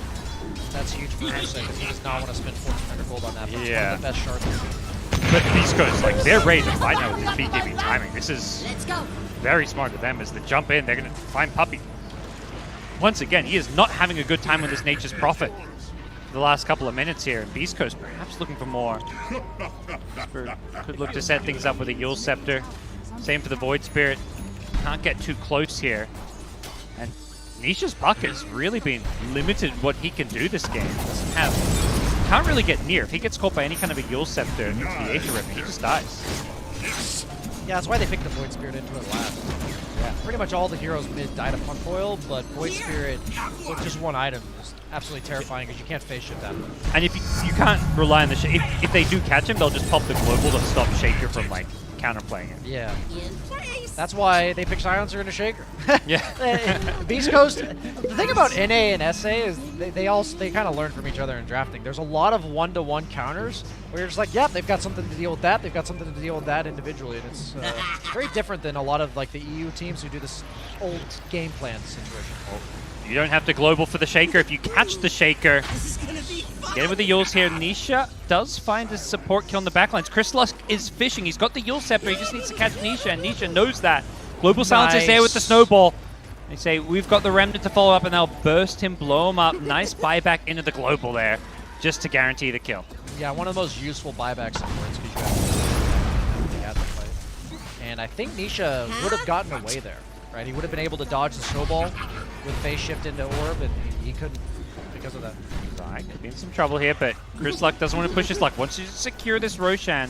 That's huge for Ursa because he does not want to spend 1,400 gold on that. But it's one of the best shards. But Beast Coast, like, they're ready to fight now with this BKB timing. This is very smart of them as they jump in. They're going to find Puppy. Once again, he is not having a good time with this Nature's Prophet. The last couple of minutes here, and Beast Coast perhaps looking for more. Could look to set things up with a Yule Scepter. Same for the Void Spirit. Can't get too close here. And Nisha's Puck has really been limited what he can do this game. Can't really get near. If he gets caught by any kind of a Yule Scepter into the Asia Rift, he just dies. Yeah, that's why they picked the Void Spirit into it last. Yeah, pretty much all the heroes mid died upon foil, but Void Spirit with just one item is absolutely terrifying because you can't phase shift that. And if you can't rely on the if they do catch him, they'll just pop the global to stop Shaker from like counterplaying it. Yeah. That's why they pick Silencer into Shaker. Yeah. Beast Coast, the thing about NA and SA is they kind of learn from each other in drafting. There's a lot of one-to-one counters where you're just like, yeah, they've got something to deal with that, they've got something to deal with that individually, and it's very different than a lot of like the EU teams who do this old game plan situation. You don't have to global for the Shaker. If you catch the Shaker, get it with the Yules here. Nisha does find a support kill on the backlines. Chris Lusk is fishing. He's got the Yule Scepter. He just needs to catch Nisha, and Nisha knows that. Global Silence is there with the Snowball. They say, we've got the Remnant to follow up, and they'll burst him, blow him up. Nice buyback into the Global there, just to guarantee the kill. Yeah, one of the most useful buyback supports because you have to fight. And I think Nisha would have gotten away there, right? He would have been able to dodge the Snowball with phase shift into Orb, and he couldn't because of that. Right, could be in some trouble here, but Chris Luck doesn't want to push his luck. Once you secure this Roshan,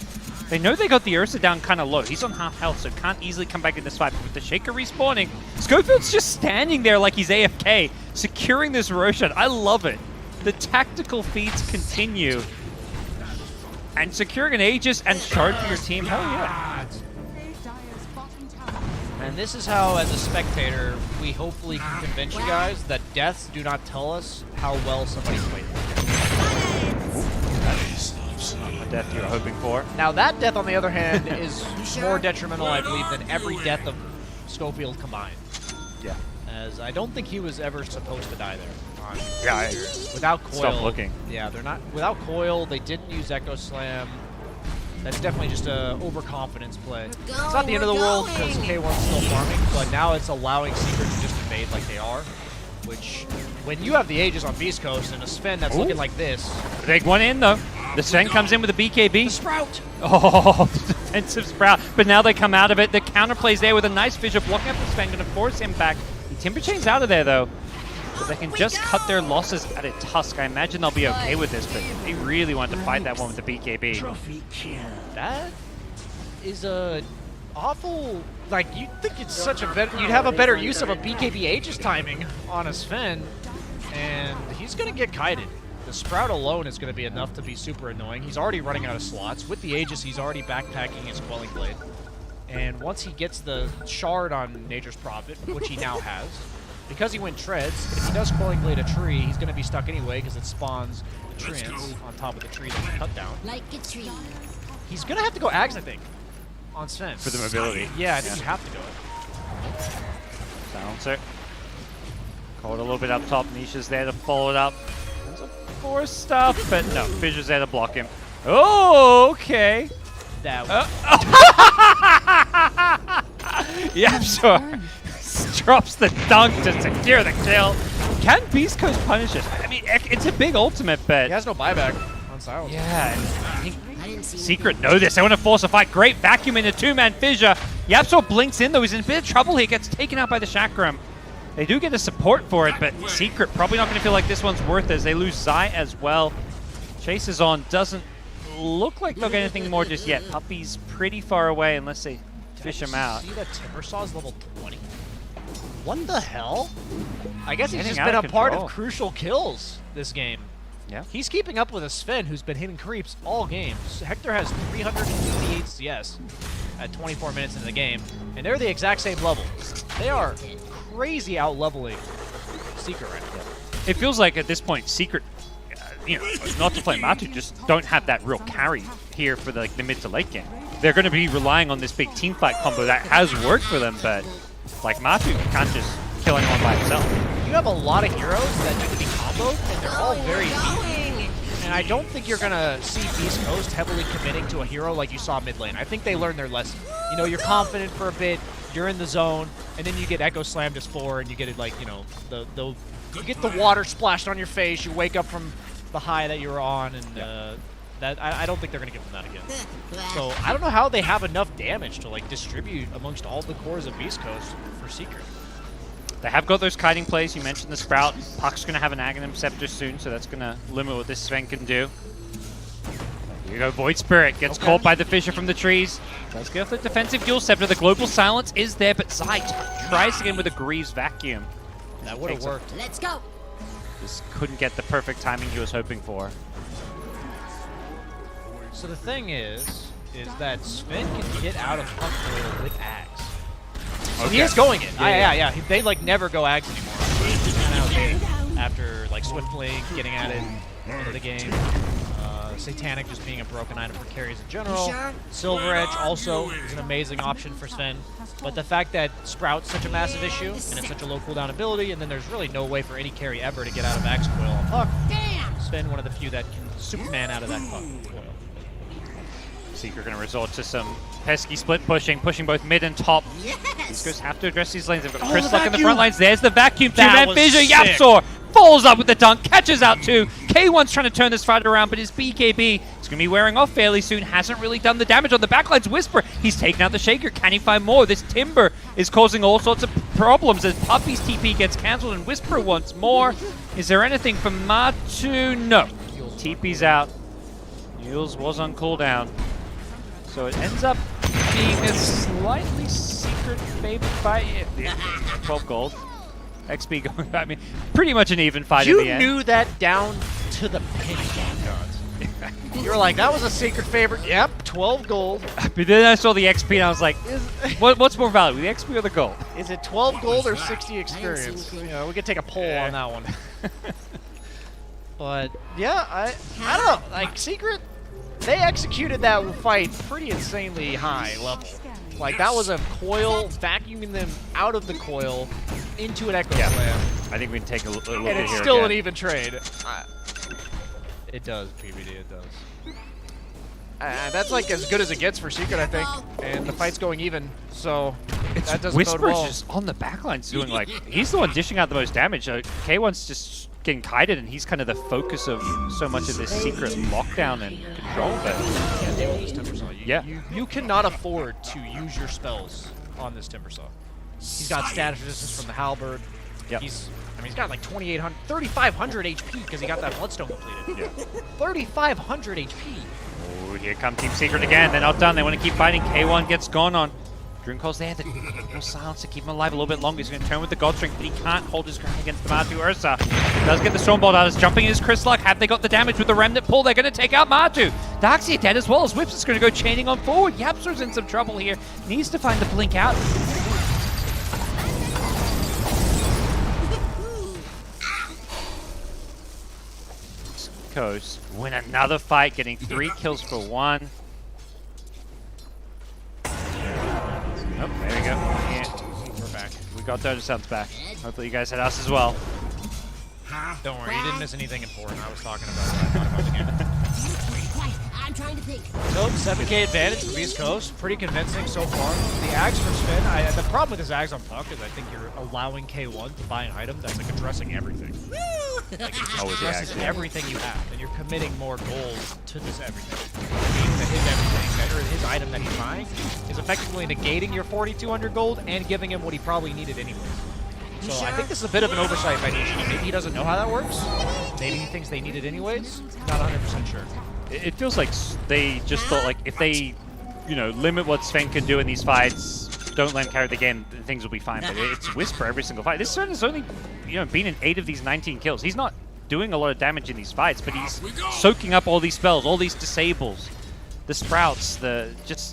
they know they got the Ursa down kind of low. He's on half health, so can't easily come back in this fight. But with the Shaker respawning, Schofield's just standing there like he's AFK, securing this Roshan. I love it. The tactical feats continue. And securing an Aegis and Shard for your team, hell yeah. And this is how, as a spectator, we hopefully can convince you guys that deaths do not tell us how well somebody played. death you were hoping for. Now that death, on the other hand, is more detrimental, I believe, than every death of Schofield combined. Yeah. As I don't think he was ever supposed to die there. Yeah, I agree. Without Coil. Stop looking. Yeah, they're not. Without Coil, they didn't use Echo Slam. That's definitely just a overconfidence play. It's not the end of the world because K1's still farming, but now it's allowing Secret to just invade like they are. Which, when you have the Aegis on Beast Coast and a Sven that's looking like this. Big one in though. The Sven comes in with a BKB. The Sprout! Oh, the defensive Sprout. But now they come out of it. The counterplay's there with a nice Fissure blocking up the Sven, going to force him back. The Timber Chain's out of there though. But they can just cut their losses at a Tusk. I imagine they'll be okay with this, but they really want to fight that one with the BKB. That is a awful, like, you'd think it's such a better, you'd have a better use of a BKB Aegis timing on a Sven, and he's going to get kited. The Sprout alone is going to be enough to be super annoying. He's already running out of slots. With the Aegis, he's already backpacking his Quelling Blade. And once he gets the Shard on Nature's Prophet, which he now has, because he went Treads, if he does Quelling Blade a tree, he's going to be stuck anyway because it spawns the treants on top of the tree that he cut down. Like a tree. He's going to have to go Ags, I think, on Sven. For the mobility. Yeah, I think you have to go it. Bouncer. Caught a little bit up top. Nisha's there to follow it up. There's a force stuff, but no, Fissure's there to block him. Oh, okay. That yeah, sure. Drops the dunk to secure the kill. Can Beast Coast punish it? I mean, it's a big ultimate, but he has no buyback on Silence. Yeah, I think Secret know this. They want to force a fight. Great vacuum in a two-man Fissure. Yapso blinks in, though. He's in a bit of trouble here. Gets taken out by the Chakram. They do get the support for it, but Secret probably not going to feel like this one's worth it as they lose Zai as well. Chase is on. Doesn't look like they'll get anything more just yet. Puppy's pretty far away unless they fish him out. See that Timbersaw's level 20? What the hell? I guess he's Getting just out been of a part of control. crucial kills this game. Yeah. He's keeping up with a Sven who's been hitting creeps all games. Hector has 358 CS at 24 minutes into the game, and they're the exact same level. They are crazy out-leveling Secret right now. It feels like at this point, Secret, you know, not to play Matu, just don't have that real carry here for the mid to late game. They're going to be relying on this big team fight combo that has worked for them, but like Matu can't just kill anyone by himself. You have a lot of heroes that need to be comboed, and they're all very weak. And I don't think you're going to see Beast Coast heavily committing to a hero like you saw mid lane. I think they learned their lesson. You know, you're confident for a bit, you're in the zone, and then you get Echo Slammed as 4, and you get it like, you know, you get the water splashed on your face, you wake up from the high that you were on, and that I don't think they're going to give them that again. So I don't know how they have enough damage to like distribute amongst all the cores of Beast Coast for Secret. They have got those kiting plays. You mentioned the Sprout. Puck's going to have an Aghanim Scepter soon, so that's going to limit what this Sven can do. Here you go, Void Spirit gets caught by the Fissure from the trees. Does get off the defensive Dual Scepter. The Global Silence is there, but Zai tries again with a Greaves Vacuum. That would have worked. Let's go. Just couldn't get the perfect timing he was hoping for. So the thing is that Sven can get out of Puck Coil with Ags. So he is going it. Yeah. They like never go Ags anymore. After like Swift Link getting at it into the game. Satanic just being a broken item for carries in general. Silver Edge also is an amazing option for Sven. But the fact that Sprout's such a massive issue, and it's such a low cooldown ability, and then there's really no way for any carry ever to get out of Axe Coil on Puck. Sven, one of the few that can Superman out of that Puck Coil. Secret going to resort to some pesky split pushing both mid and top. These guys have to address these lanes. They've got Chris Luck in the front lines. There's the vacuum. Two-man Fissure. Yapsor falls up with the dunk, catches out two. K1's trying to turn this fight around, but his BKB is going to be wearing off fairly soon. Hasn't really done the damage on the backlines. Whisper, he's taken out the Shaker. Can he find more? This Timber is causing all sorts of problems as Puppy's TP gets cancelled and Whisper wants more. Is there anything from Matu? No. TP's out. Yules was on cooldown. So it ends up being a slightly Secret favored fight. 12 gold. XP going, I mean, pretty much an even fight in the end. You knew that down to the penny. You were like, that was a Secret favorite. Yep, 12 gold. But then I saw the XP and I was like, what's more valuable, the XP or the gold? Is it 12 gold or 60 experience? You know, we could take a poll on that one. But yeah, I don't know. Like Secret, they executed that fight pretty insanely high level. Like, that was a coil, vacuuming them out of the coil into an Echo Slam. I think we can take a look at here. And it's still an even trade. It does, PBD, it does. That's like as good as it gets for Secret, I think. And the fight's going even, so that doesn't bode well. Just on the backlines doing like, he's the one dishing out the most damage. K1's just getting kited, and he's kind of the focus of so much of this Secret lockdown and control. But you cannot afford to use your spells on this Timbersaw. He's got status resistance from the Halberd. He's got like 2,800, 3,500 HP because he got that Bloodstone completed. 3,500 HP. Oh, here come Team Secret again. They're not done. They want to keep fighting. K1 gets gone on. Drunkle's there. The silence to keep him alive a little bit longer. He's going to turn with the Godstring, but he can't hold his ground against the Matu Ursa. He does get the Stormbolt out. He's jumping his Chris Luck. Have they got the damage with the Remnant pull? They're going to take out Matu. Darkseer dead as well as Whips is going to go chaining on forward. Yapster's in some trouble here. Needs to find the blink out. Coast win another fight, getting 3 kills for 1. Oh, there we go. Yeah. We're back. We got Dota Sounds back. Hopefully you guys had us as well. Don't worry, you didn't miss anything important. I was talking about what I thought about the game. I'm trying to think. So, 7k advantage for Beast Coast. Pretty convincing so far. The Ags for Spin. The problem with this Ags on Puck is I think you're allowing K1 to buy an item that's like addressing everything. Like, it addresses everything you have, and you're committing more gold to this everything. Meaning that his everything, or his item that he's buying, is effectively negating your 4,200 gold and giving him what he probably needed anyways. So I think this is a bit of an oversight by Nishi. Maybe he doesn't know how that works. Maybe he thinks they need it anyways. Not 100% sure. It feels like they just thought, like, if they, limit what Sven can do in these fights, don't let him carry the game, things will be fine. But it's Whisper every single fight. This Sven has only, been in 8 of these 19 kills. He's not doing a lot of damage in these fights, but he's soaking up all these spells, all these disables, the sprouts,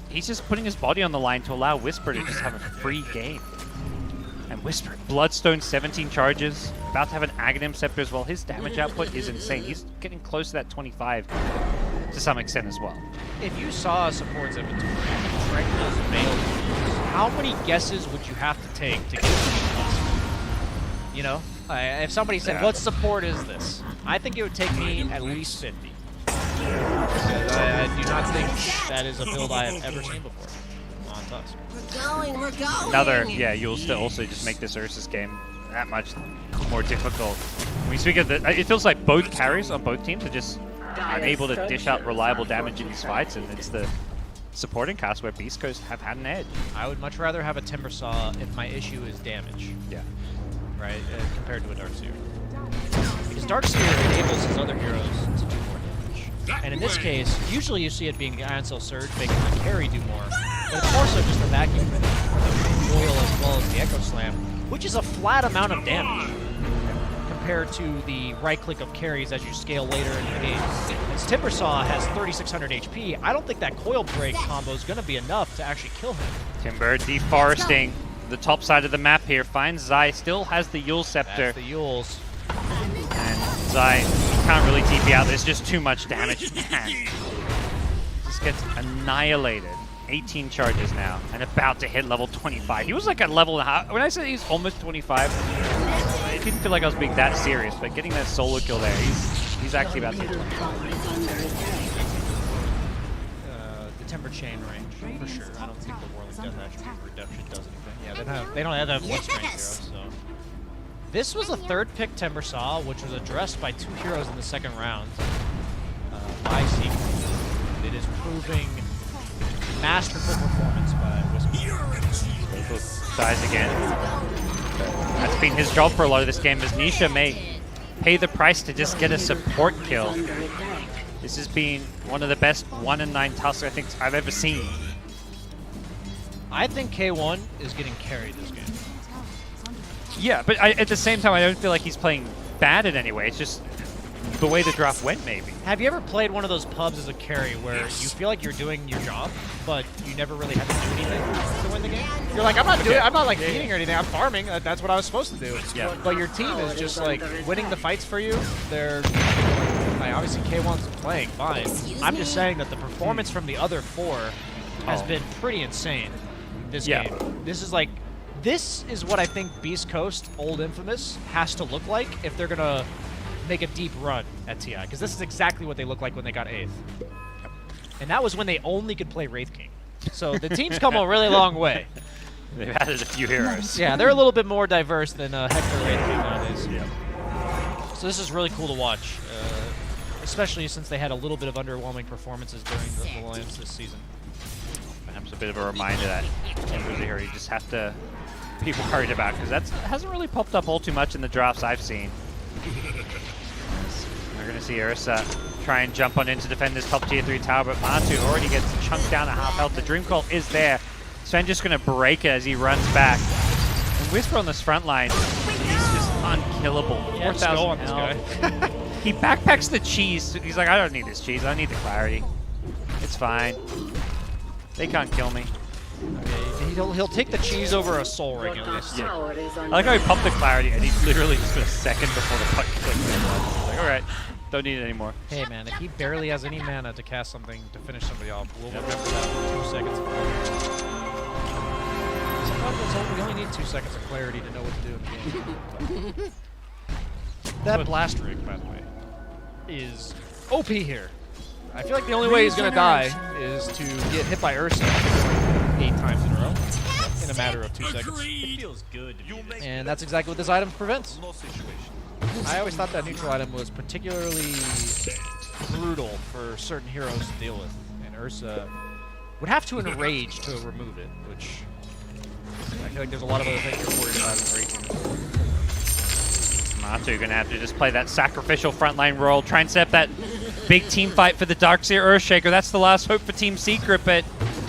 he's just putting his body on the line to allow Whisper to just have a free game. And Whisper, Bloodstone, 17 charges, about to have an Aghanim Scepter as well. His damage output is insane. He's getting close to that 25 to some extent as well. If you saw a support's inventory, Tranquil's male, how many guesses would you have to take to get to these classes? If somebody said, what support is this? I think it would take me at least 50. I do not think that is a build I have ever seen before. We're going. Another, you'll still also just make this Ursus game that much more difficult. When we speak of it feels like both carries on both teams are just unable to dish out reliable damage in these fights, and it's the supporting cast where Beast Coast have had an edge. I would much rather have a Timbersaw if my issue is damage. Yeah. Right, compared to a Darkseer. Because Darkseer enables his other heroes to do more damage. And in this case, usually you see it being Iron Soul Surge, making the carry do more. But it's more so just the vacuum for the oil as well as the Echo Slam, which is a flat amount of damage compared to the right click of carries as you scale later in the game. As Timbersaw has 3,600 HP, I don't think that coil break combo is going to be enough to actually kill him. Timber deforesting the top side of the map here, finds Zai, still has the Yule Scepter. That's the Yules. And Zai can't really TP out, there's just too much damage. Man. Just gets annihilated. 18 charges now, and about to hit level 25. He was like at level, when I said he's almost 25, I didn't feel like I was being that serious, but getting that solo kill there, he's actually about to hit 25. The Timber Chain range, for sure. I don't think the Whirling Death Attribute Reduction does anything. Yeah, they don't have that blood strength heroes, so. This was a third pick Timbersaw, which was addressed by 2 heroes in the second round by Secret. It is proving masterful performance by Whisper. Dies again. That's been his job for a lot of this game, as Nisha may pay the price to just get a support kill. This has been one of the best 1 in 9 Tusks I think I've ever seen. I think K1 is getting carried this game. Yeah, but at the same time, I don't feel like he's playing bad in any way. It's just the way the draft went, maybe. Have you ever played one of those pubs as a carry where you feel like you're doing your job, but you never really have to do anything to win the game? You're like, I'm not like feeding or anything. I'm farming. That's what I was supposed to do. Yeah. But your team is just like winning the fights for you. They're Obviously, K1's playing fine. I'm just saying that the performance from the other 4 has been pretty insane this game. This is what I think Beast Coast, old Infamous, has to look like if they're going to make a deep run at TI. Because this is exactly what they looked like when they got 8th. And that was when they only could play Wraith King. So the team's come a really long way. They've added a few heroes. Yeah, they're a little bit more diverse than Hector Wraith King nowadays. So this is really cool to watch, especially since they had a little bit of underwhelming performances during the lanes this season. Perhaps a bit of a reminder that every hero you just have to be worried about, because that hasn't really popped up all too much in the drafts I've seen. We're going to see Ursa try and jump on in to defend this top tier 3 tower, but Matu already gets chunked down at half health. The Dream Call is there. Sven just going to break it as he runs back. And Whisper on this front line, he's just unkillable. 4,000 this guy. He backpacks the cheese. He's like, I don't need this cheese. I need the clarity. It's fine. They can't kill me. He'll take the cheese over a soul ring at least. Yeah. I like how he popped the clarity and he literally just put a second before the puck clicked. Like, alright, don't need it anymore. Hey man, if he barely has any mana to cast something to finish somebody off, we'll remember that 2 seconds. Sometimes we only need 2 seconds of clarity to know what to do in the game. That blast rig, by the way, is OP here. I feel like the only way he's gonna die is to get hit by Ursa 8 times in a row in a matter of 2 seconds. It feels good. And that's exactly what this item prevents. I always thought that neutral item was particularly brutal for certain heroes to deal with, and Ursa would have to enrage to remove it, which I feel like there's a lot of other things you're worried about enraging. Matu gonna have to just play that sacrificial frontline role, try and set up that big team fight for the Darkseer Earthshaker. That's the last hope for Team Secret, but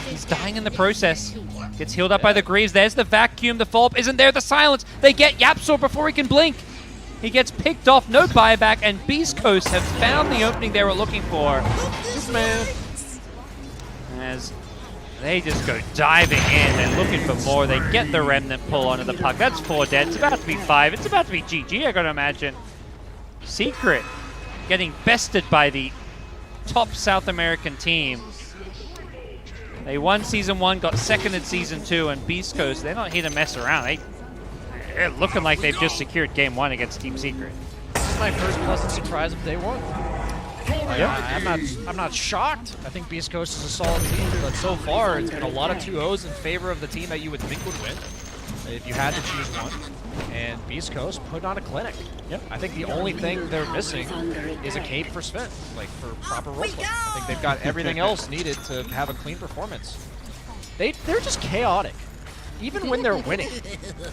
he's dying in the process. Gets healed up by the Greaves. There's the vacuum. The follow-up isn't there. The silence. They get Yapsor before he can blink. He gets picked off. No buyback, and Beast Coast have found the opening they were looking for. Man. As they just go diving in and looking for more. They get the remnant pull onto the puck. That's 4 dead. It's about to be 5. It's about to be GG, I gotta imagine. Secret getting bested by the top South American team. They won Season 1, got second in Season 2, and Beast Coast, they're not here to mess around. They're looking like they've just secured Game 1 against Team Secret. This is my first pleasant surprise of day 1. I'm not shocked. I think Beast Coast is a solid team, but so far it's been a lot of 2-0s in favor of the team that you would think would win if you had to choose one. And Beast Coast put on a clinic. Yep. I think the only thing they're missing is a cape for Sven, like for proper roleplay. I think they've got everything else needed to have a clean performance. They're just chaotic, even when they're winning.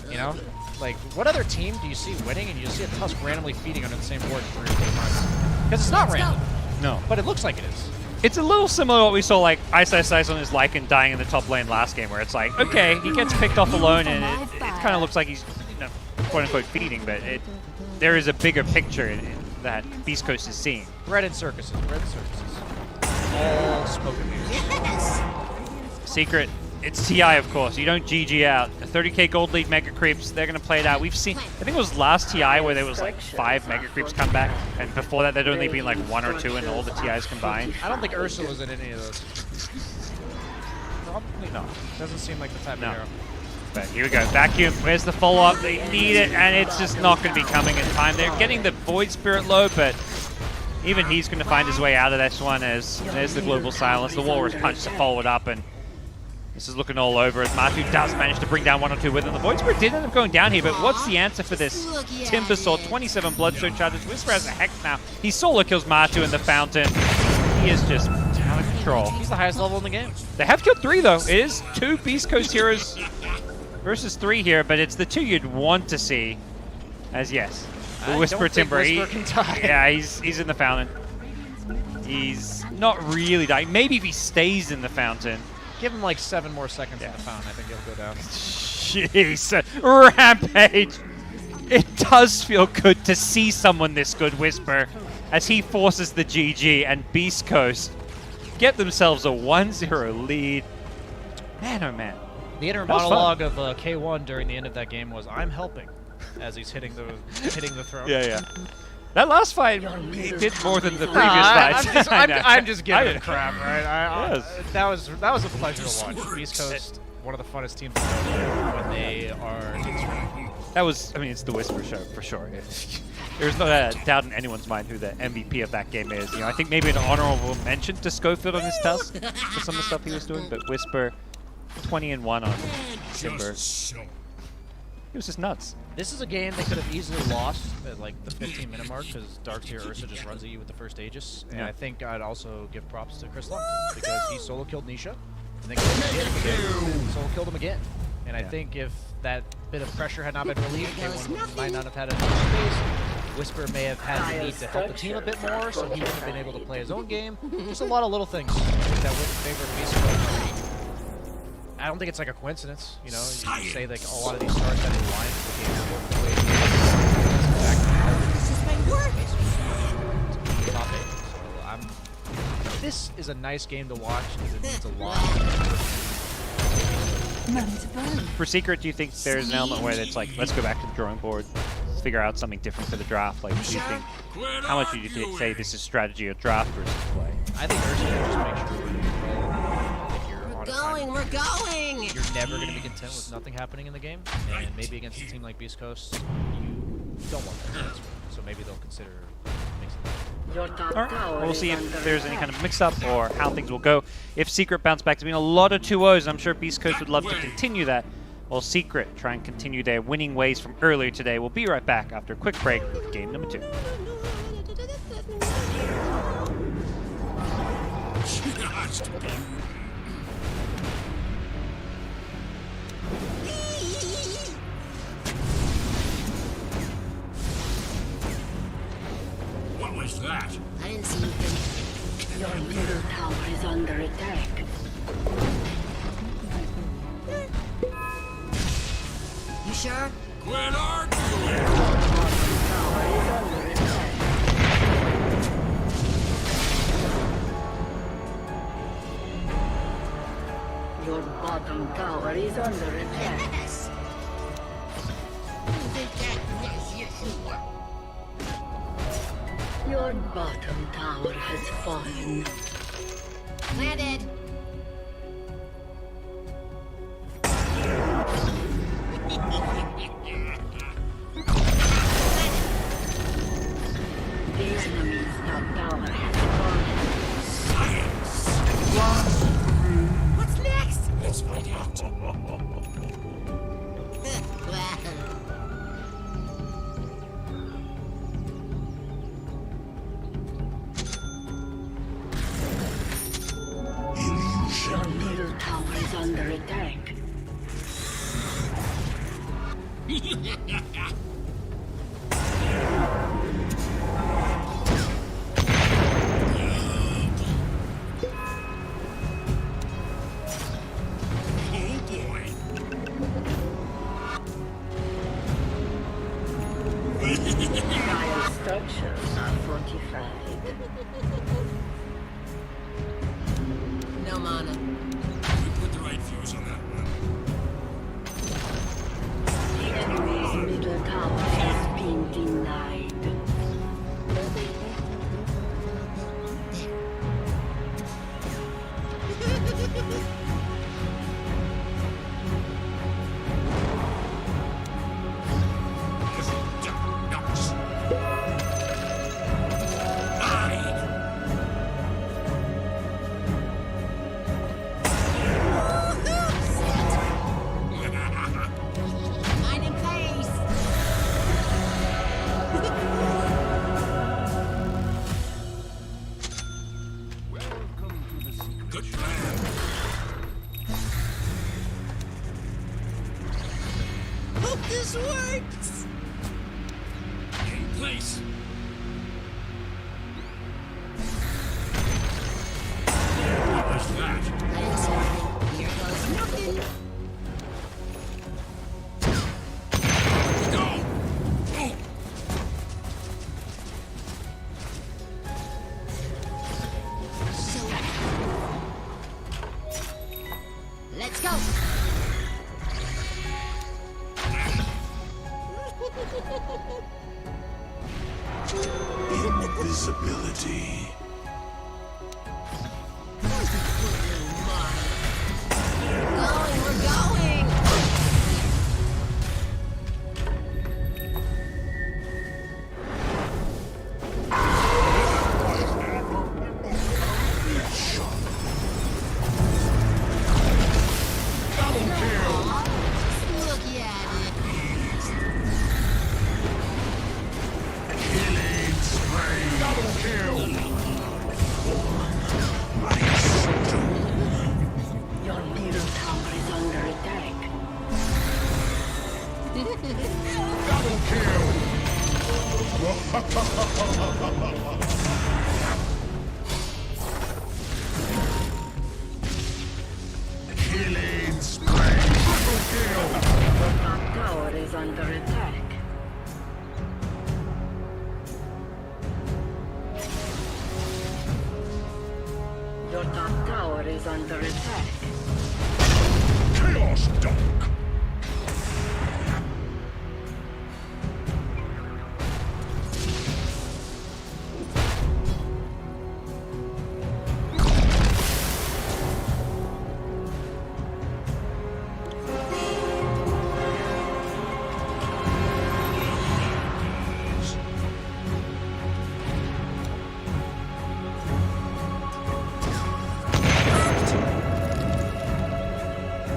You know, like what other team do you see winning and you see a Tusk randomly feeding under the same board 3 or 4 times? Because it's not random. No. But it looks like it is. It's a little similar to what we saw, like, Ice on his Lycan dying in the top lane last game, where it's like, okay, he gets picked off alone, and it kind of looks like he's, you know, quote-unquote feeding, but there is a bigger picture that Beast Coast is seeing. Red and circuses. All smoke and mirrors. Secret, it's TI, of course. You don't GG out. A 30k gold lead Mega Creeps, they're going to play it out. We've seen, I think it was last TI where there was like 5 Mega Creeps come back, and before that there'd only been like 1 or 2 in all the TIs combined. I don't think Ursa was in any of those. Probably not. Doesn't seem like the type of hero. But here we go, Vacuum, where's the follow-up? They need it, and it's just not going to be coming in time. They're getting the Void Spirit low, but even he's going to find his way out of this one as there's the Global Silence. The Walrus Punch to follow it up, and this is looking all over as Matu does manage to bring down 1 or 2 with him. The Void Spirit did end up going down here, but what's the answer for this Timber Sword? 27 Bloodstone charges. Whisper has a Hex now. He solo kills Matu in the fountain. He is just out of control. He's the highest level in the game. They have killed 3 though. It is 2 Beast Coast heroes versus 3 here, but it's the 2 you'd want to see. As yes, the Whisper Timber. Whisper can die. Yeah, he's in the fountain. He's not really dying. Maybe if he stays in the fountain. Give him like 7 more seconds in the fountain. I think he'll go down. Jeez, Rampage. It does feel good to see someone this good, Whisper, as he forces the GG and Beast Coast get themselves a 1-0 lead. Man, oh man. The inner monologue of K1 during the end of that game was, "I'm helping," as he's hitting the throne. Yeah. That last fight did more than the previous fights. I'm just giving it crap, right? Yes. That was a pleasure to watch. East Coast, one of the funnest teams when they are. That was, I mean, it's the Whisper show for sure. There's no doubt in anyone's mind who the MVP of that game is. You know, I think maybe an honorable mention to Schofield on his tusk for some of the stuff he was doing, but Whisper, 20-1 on Timber. It was just nuts. This is a game they could have easily lost at like the 15-minute mark because Darkseer Ursa just runs at you with the first Aegis. And I think I'd also give props to Chris Long because he solo killed Nisha and then solo killed him again. And I think if that bit of pressure had not been relieved, K1 might not have had enough space. Whisper may have had the need to help the team a bit more, so he would have been able to play his own game. Just a lot of little things that would favor Beast. I don't think it's like a coincidence, you know. You say like a lot of these stars that in line for the game work the way it is. This is a nice game to watch because it means a lot. For Secret, do you think there's an element where it's like, let's go back to the drawing board, let's figure out something different for the draft? Like, do you think, how much do you say this is strategy of draft versus play? I think Ursa just make sure We're going! You're never going to be content with nothing happening in the game, and maybe against a team like Beast Coast, you don't want that. So maybe they'll consider mixing it. Alright, we'll see if there's any kind of mix-up or how things will go. If Secret bounce back, there's been a lot of 2-0s, I'm sure Beast Coast would love to continue that. While Secret try and continue their winning ways from earlier today. We'll be right back after a quick break with game number 2. What was that? I didn't see anything. Your middle tower is under attack. You sure? Quit arguing! Your bottom tower is under attack. Yes. Your bottom tower has fallen. Landed. The enemy's top tower has fallen. Science! What's next? Let's find out. Your middle tower is under attack. Dire structures are fortified. No mana. We put the right fuse on that one. The enemy's middle tower has been denied. Mind in place. Good plan. Hope this works. In place. What was that? I didn't see anything. Here goes nothing. Go! Oh! So. Let's go. Invisibility. We're going! Your middle tower is under attack. Double kill! Killing spree! Triple kill! Your top tower is under attack. Your top tower is under attack. Chaos Dunk!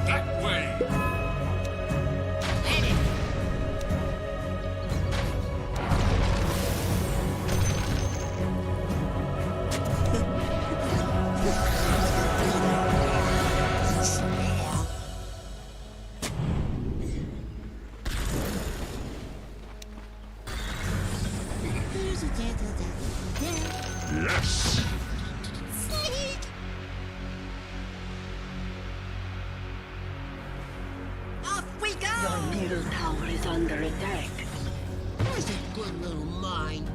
That way! Yes! Off we go! Your middle tower is under attack. Where's that good little mine?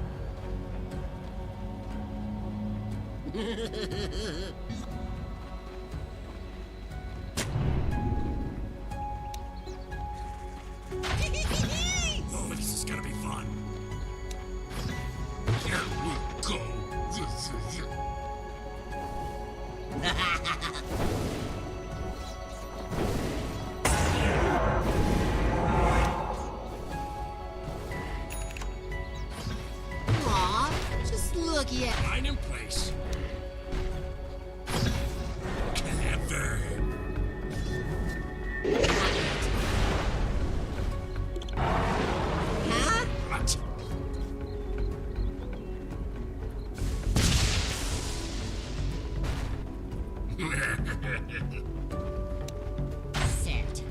Oh, this is gonna be fun. Here we go. Aw, just look at. Line in place. Clever. Huh? What? Set.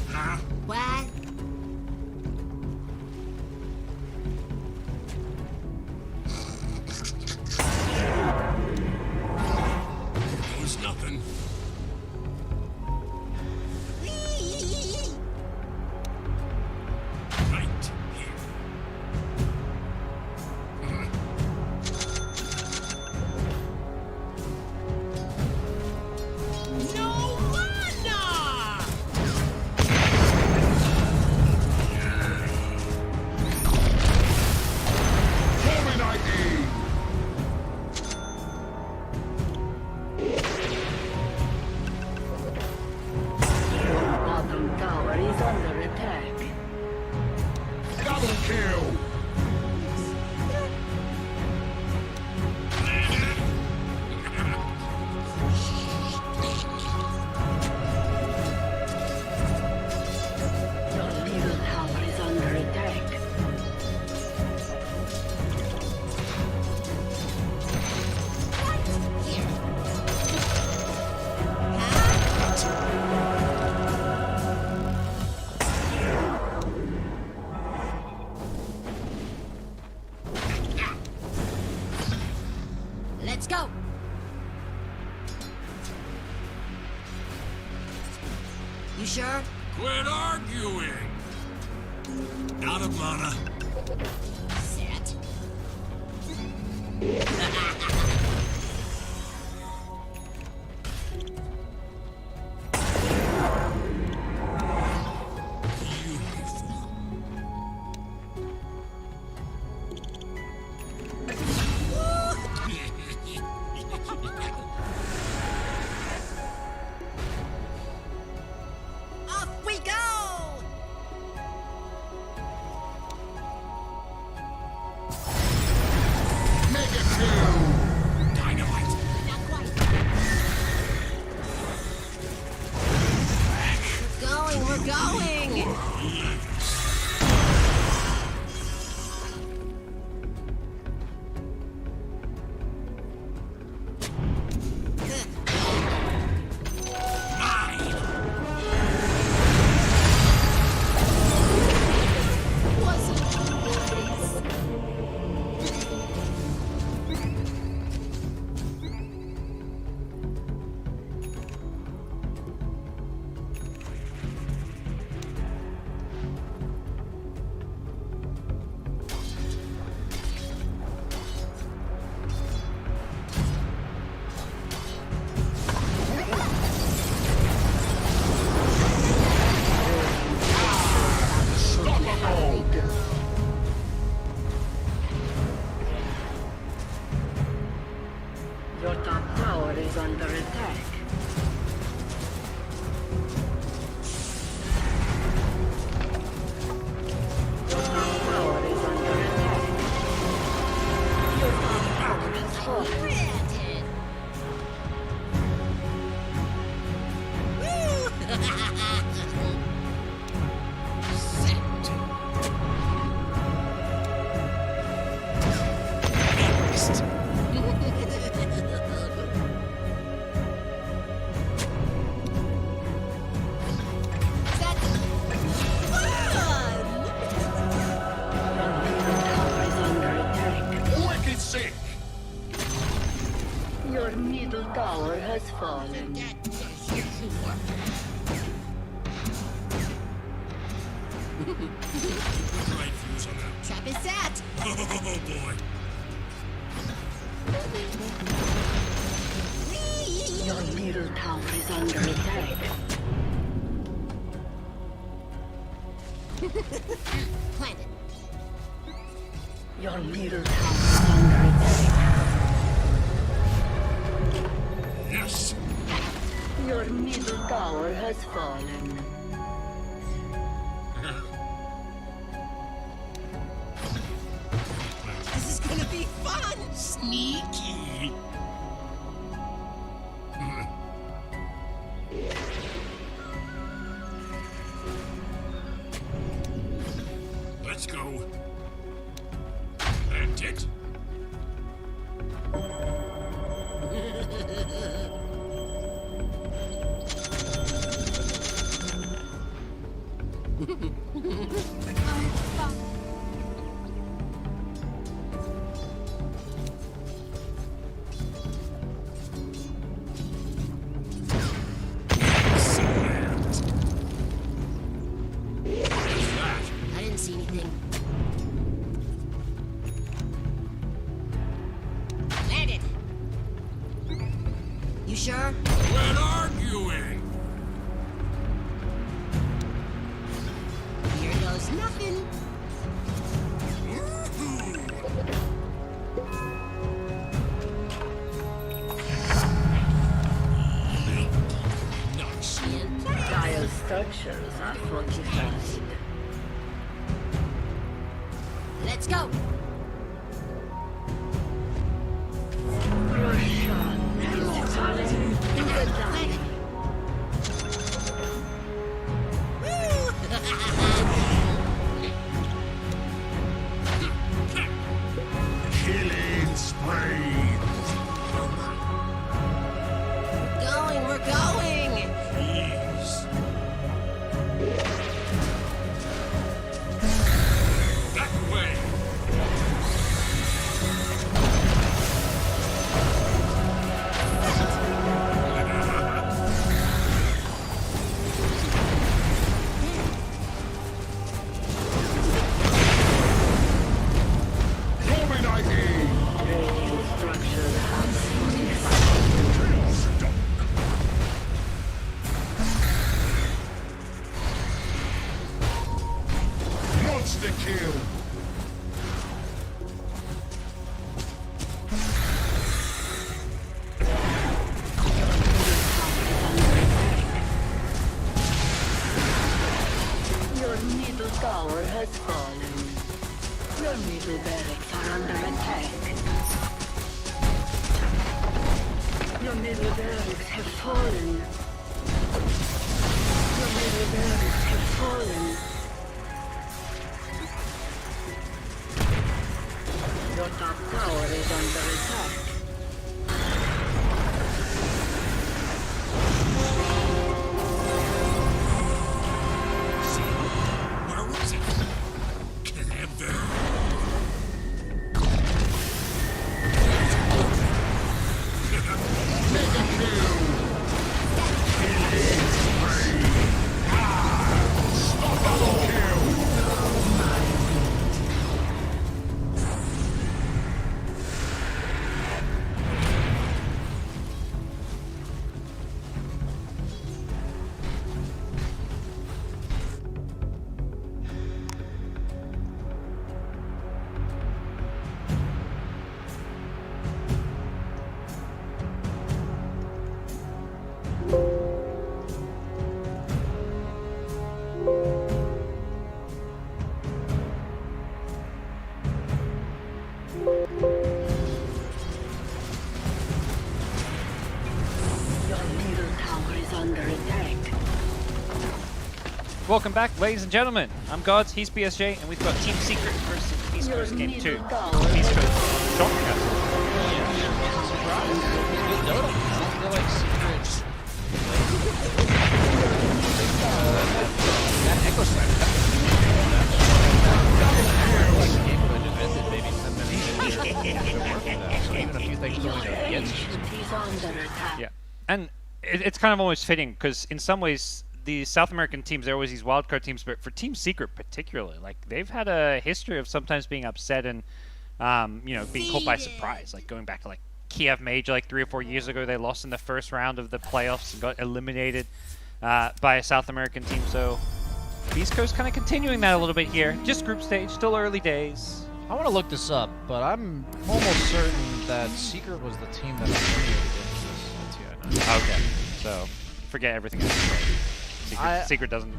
Huh? What? Knows nothing. Right here. No mana! Dominating! Your bottom tower is under attack. Double kill! Your middle tower is under attack. Let's go! You sure? Quit arguing! Out of mana. Set. Beautiful. we're going! Your top tower is under attack. Your top tower is under attack. Your top tower has fallen. Your middle tower has fallen. Right views on that. Trap is set! Oh boy. Your middle tower is under attack. Planted. Your middle tower is under attack. Yes. Your middle tower has fallen. This is gonna be fun! Sneaky! Let's go. And it. I didn't see anything. Landed! You sure? Quit arguing. Here goes nothing. Dire structures are fortified. Let's go! Roshan has fallen to the dark. Killing spree. We're going! Jeez. That way. Dominating. Radiant structures have fortified. Monster kill. Your middle tower has fallen. Your middle barracks are under attack. Your middle barracks have fallen. Your middle barracks have Welcome back, ladies and gentlemen. I'm Gods, he's BSJ, and we've got Team Secret versus Beast Coast Game 2. Beast Coast shocking us. Yeah, and it's kind of almost fitting because in some ways the South American teams, they're always these wildcard teams, but for Team Secret particularly, like they've had a history of sometimes being upset and you know, being caught by surprise. Like going back to like Kiev Major like 3 or 4 years ago, they lost in the first round of the playoffs and got eliminated by a South American team. So Beast Coast kind of continuing that a little bit here. Just group stage, still early days. I want to look this up, but I'm almost certain that Secret was the team that eliminated this TI9. Okay, so forget everything else. Secret doesn't.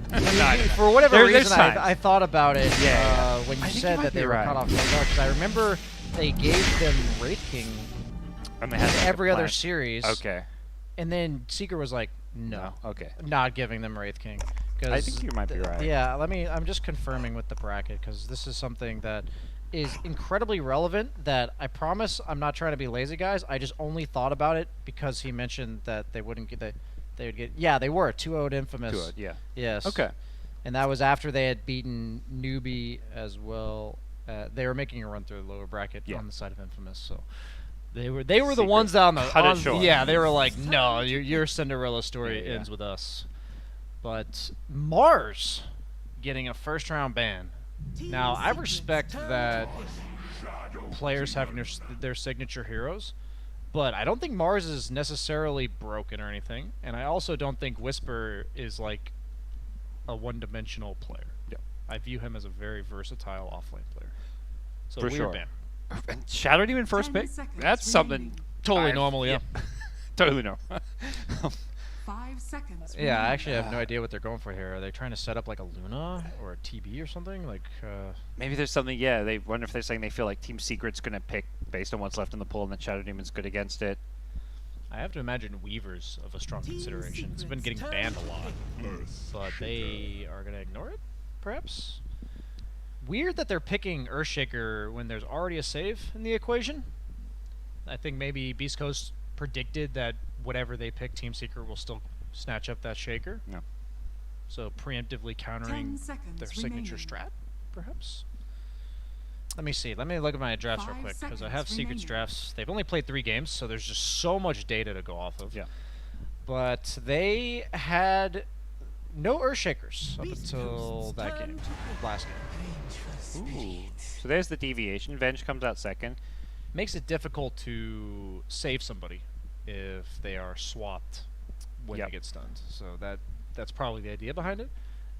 For whatever reason, I thought about it when you I think said you that they might were be cut right. off the because I remember they gave them Wraith King and they in had like, every a other plan. series. Okay. And then Secret was like, no. Okay. Not giving them Wraith King. I think you might be right. Yeah, I'm just confirming with the bracket because this is something that is incredibly relevant that I promise I'm not trying to be lazy, guys. I just only thought about it because he mentioned that they wouldn't get they would get. Yeah, they were 2-0'd Infamous. 2-0'd, yeah. Yes. Okay. And that was after they had beaten Newbie as well. They were making a run through the lower bracket on the side of Infamous, so they were the ones that on the yeah, they were like, no, your Cinderella story ends with us. But Mars getting a first round ban. Now I respect that players having their signature heroes, but I don't think Mars is necessarily broken or anything, and I also don't think Whisper is like a one-dimensional player. Yeah. I view him as a very versatile offlane player. So For weird sure. ban. And Shadow Demon first pick? That's something Totally normal, yeah. Totally normal. 5 seconds. Yeah, I actually have no idea what they're going for here. Are they trying to set up like a Luna or a TB or something? Like maybe there's something. Yeah, they wonder if they're saying they feel like Team Secret's gonna pick based on what's left in the pool, and then Shadow Demon's good against it. I have to imagine Weaver's of a strong consideration. It's been getting banned a lot, but they are gonna ignore it, perhaps. Weird that they're picking Earthshaker when there's already a save in the equation. I think maybe Beast Coast predicted that whatever they pick, Team Secret will still snatch up that Shaker. Yeah. So preemptively countering their signature strat, perhaps? Let me see. Let me look at my drafts real quick, because I have Secret's drafts. They've only played 3 games, so there's just so much data to go off of. Yeah. But they had no Earthshakers up until that game, last game. Ooh. So there's the deviation. Venge comes out second. Makes it difficult to save somebody if they are swapped when they get stunned. So that's probably the idea behind it.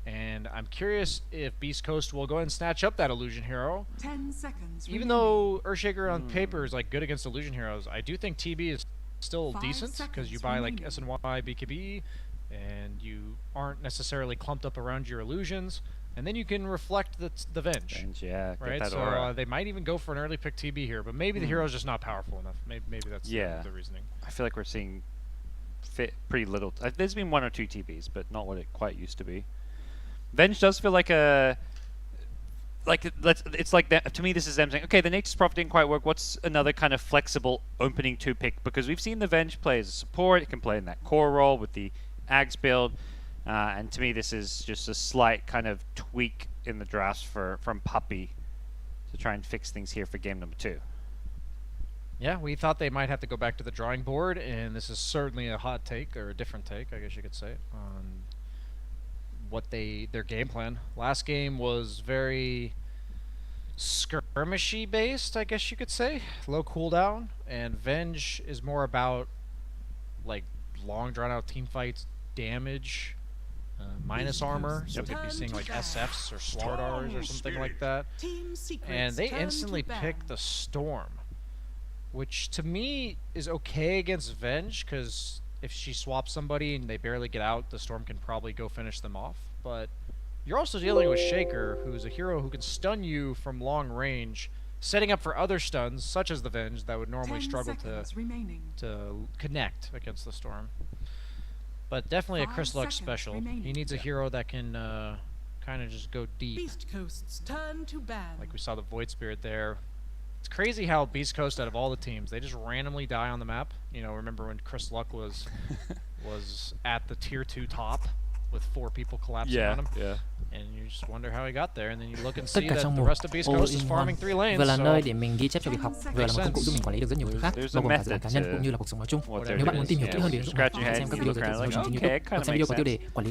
And I'm curious if Beast Coast will go ahead and snatch up that Illusion Hero. 10 seconds. Even though Earthshaker on paper is like good against Illusion Heroes, I do think TB is still 5 decent because you buy like SNY, BKB, and you aren't necessarily clumped up around your illusions. And then you can reflect the Venge. Yeah, right. That So aura. they might even go for an early pick TB here, but maybe the hero's just not powerful enough. Maybe that's the reasoning. I feel like we're seeing pretty little. There's been 1 or 2 TBs, but not what it quite used to be. Venge does feel like a it's like that to me. This is them saying, okay, the Nature's Prophet didn't quite work. What's another kind of flexible opening 2 pick? Because we've seen the Venge play as a support. It can play in that core role with the Ags build. And to me, this is just a slight kind of tweak in the drafts from Puppy to try and fix things here for game number 2. Yeah, we thought they might have to go back to the drawing board, and this is certainly a hot take, or a different take, I guess you could say, on what their game plan. Last game was very skirmishy based, I guess you could say. Low cooldown, and Venge is more about like long drawn out team fights, damage, minus armor, so we could be seeing like SFs or Slardars or something like that. And they instantly pick the Storm, which to me is okay against Venge, because if she swaps somebody and they barely get out, the Storm can probably go finish them off. But you're also dealing with Shaker, who's a hero who can stun you from long range, setting up for other stuns, such as the Venge, that would normally struggle to connect against the Storm. But definitely a Chris Lux special. He needs a hero that can kind of just go deep. Beast Coast's turn to ban. Like we saw the Void Spirit there. It's crazy how Beast Coast, out of all the teams, they just randomly die on the map. You know, remember when Chris Luck was at the tier 2 top with 4 people collapsing on him? Yeah. And you just wonder how he got there, and then you look and see that the rest of Beast Coast is farming 3 lanes. Vừa là nơi để mình ghi chép cho việc học, vừa là một công cụ giúp mình quản lý được rất nhiều thứ khác, bao gồm cả dự án cá nhân cũng như là cuộc sống nói chung. Nếu bạn muốn tìm hiểu kỹ hơn về ứng dụng này, hãy xem các video giới thiệu Virtus.pro trên YouTube và xem video có tiêu đề quản lý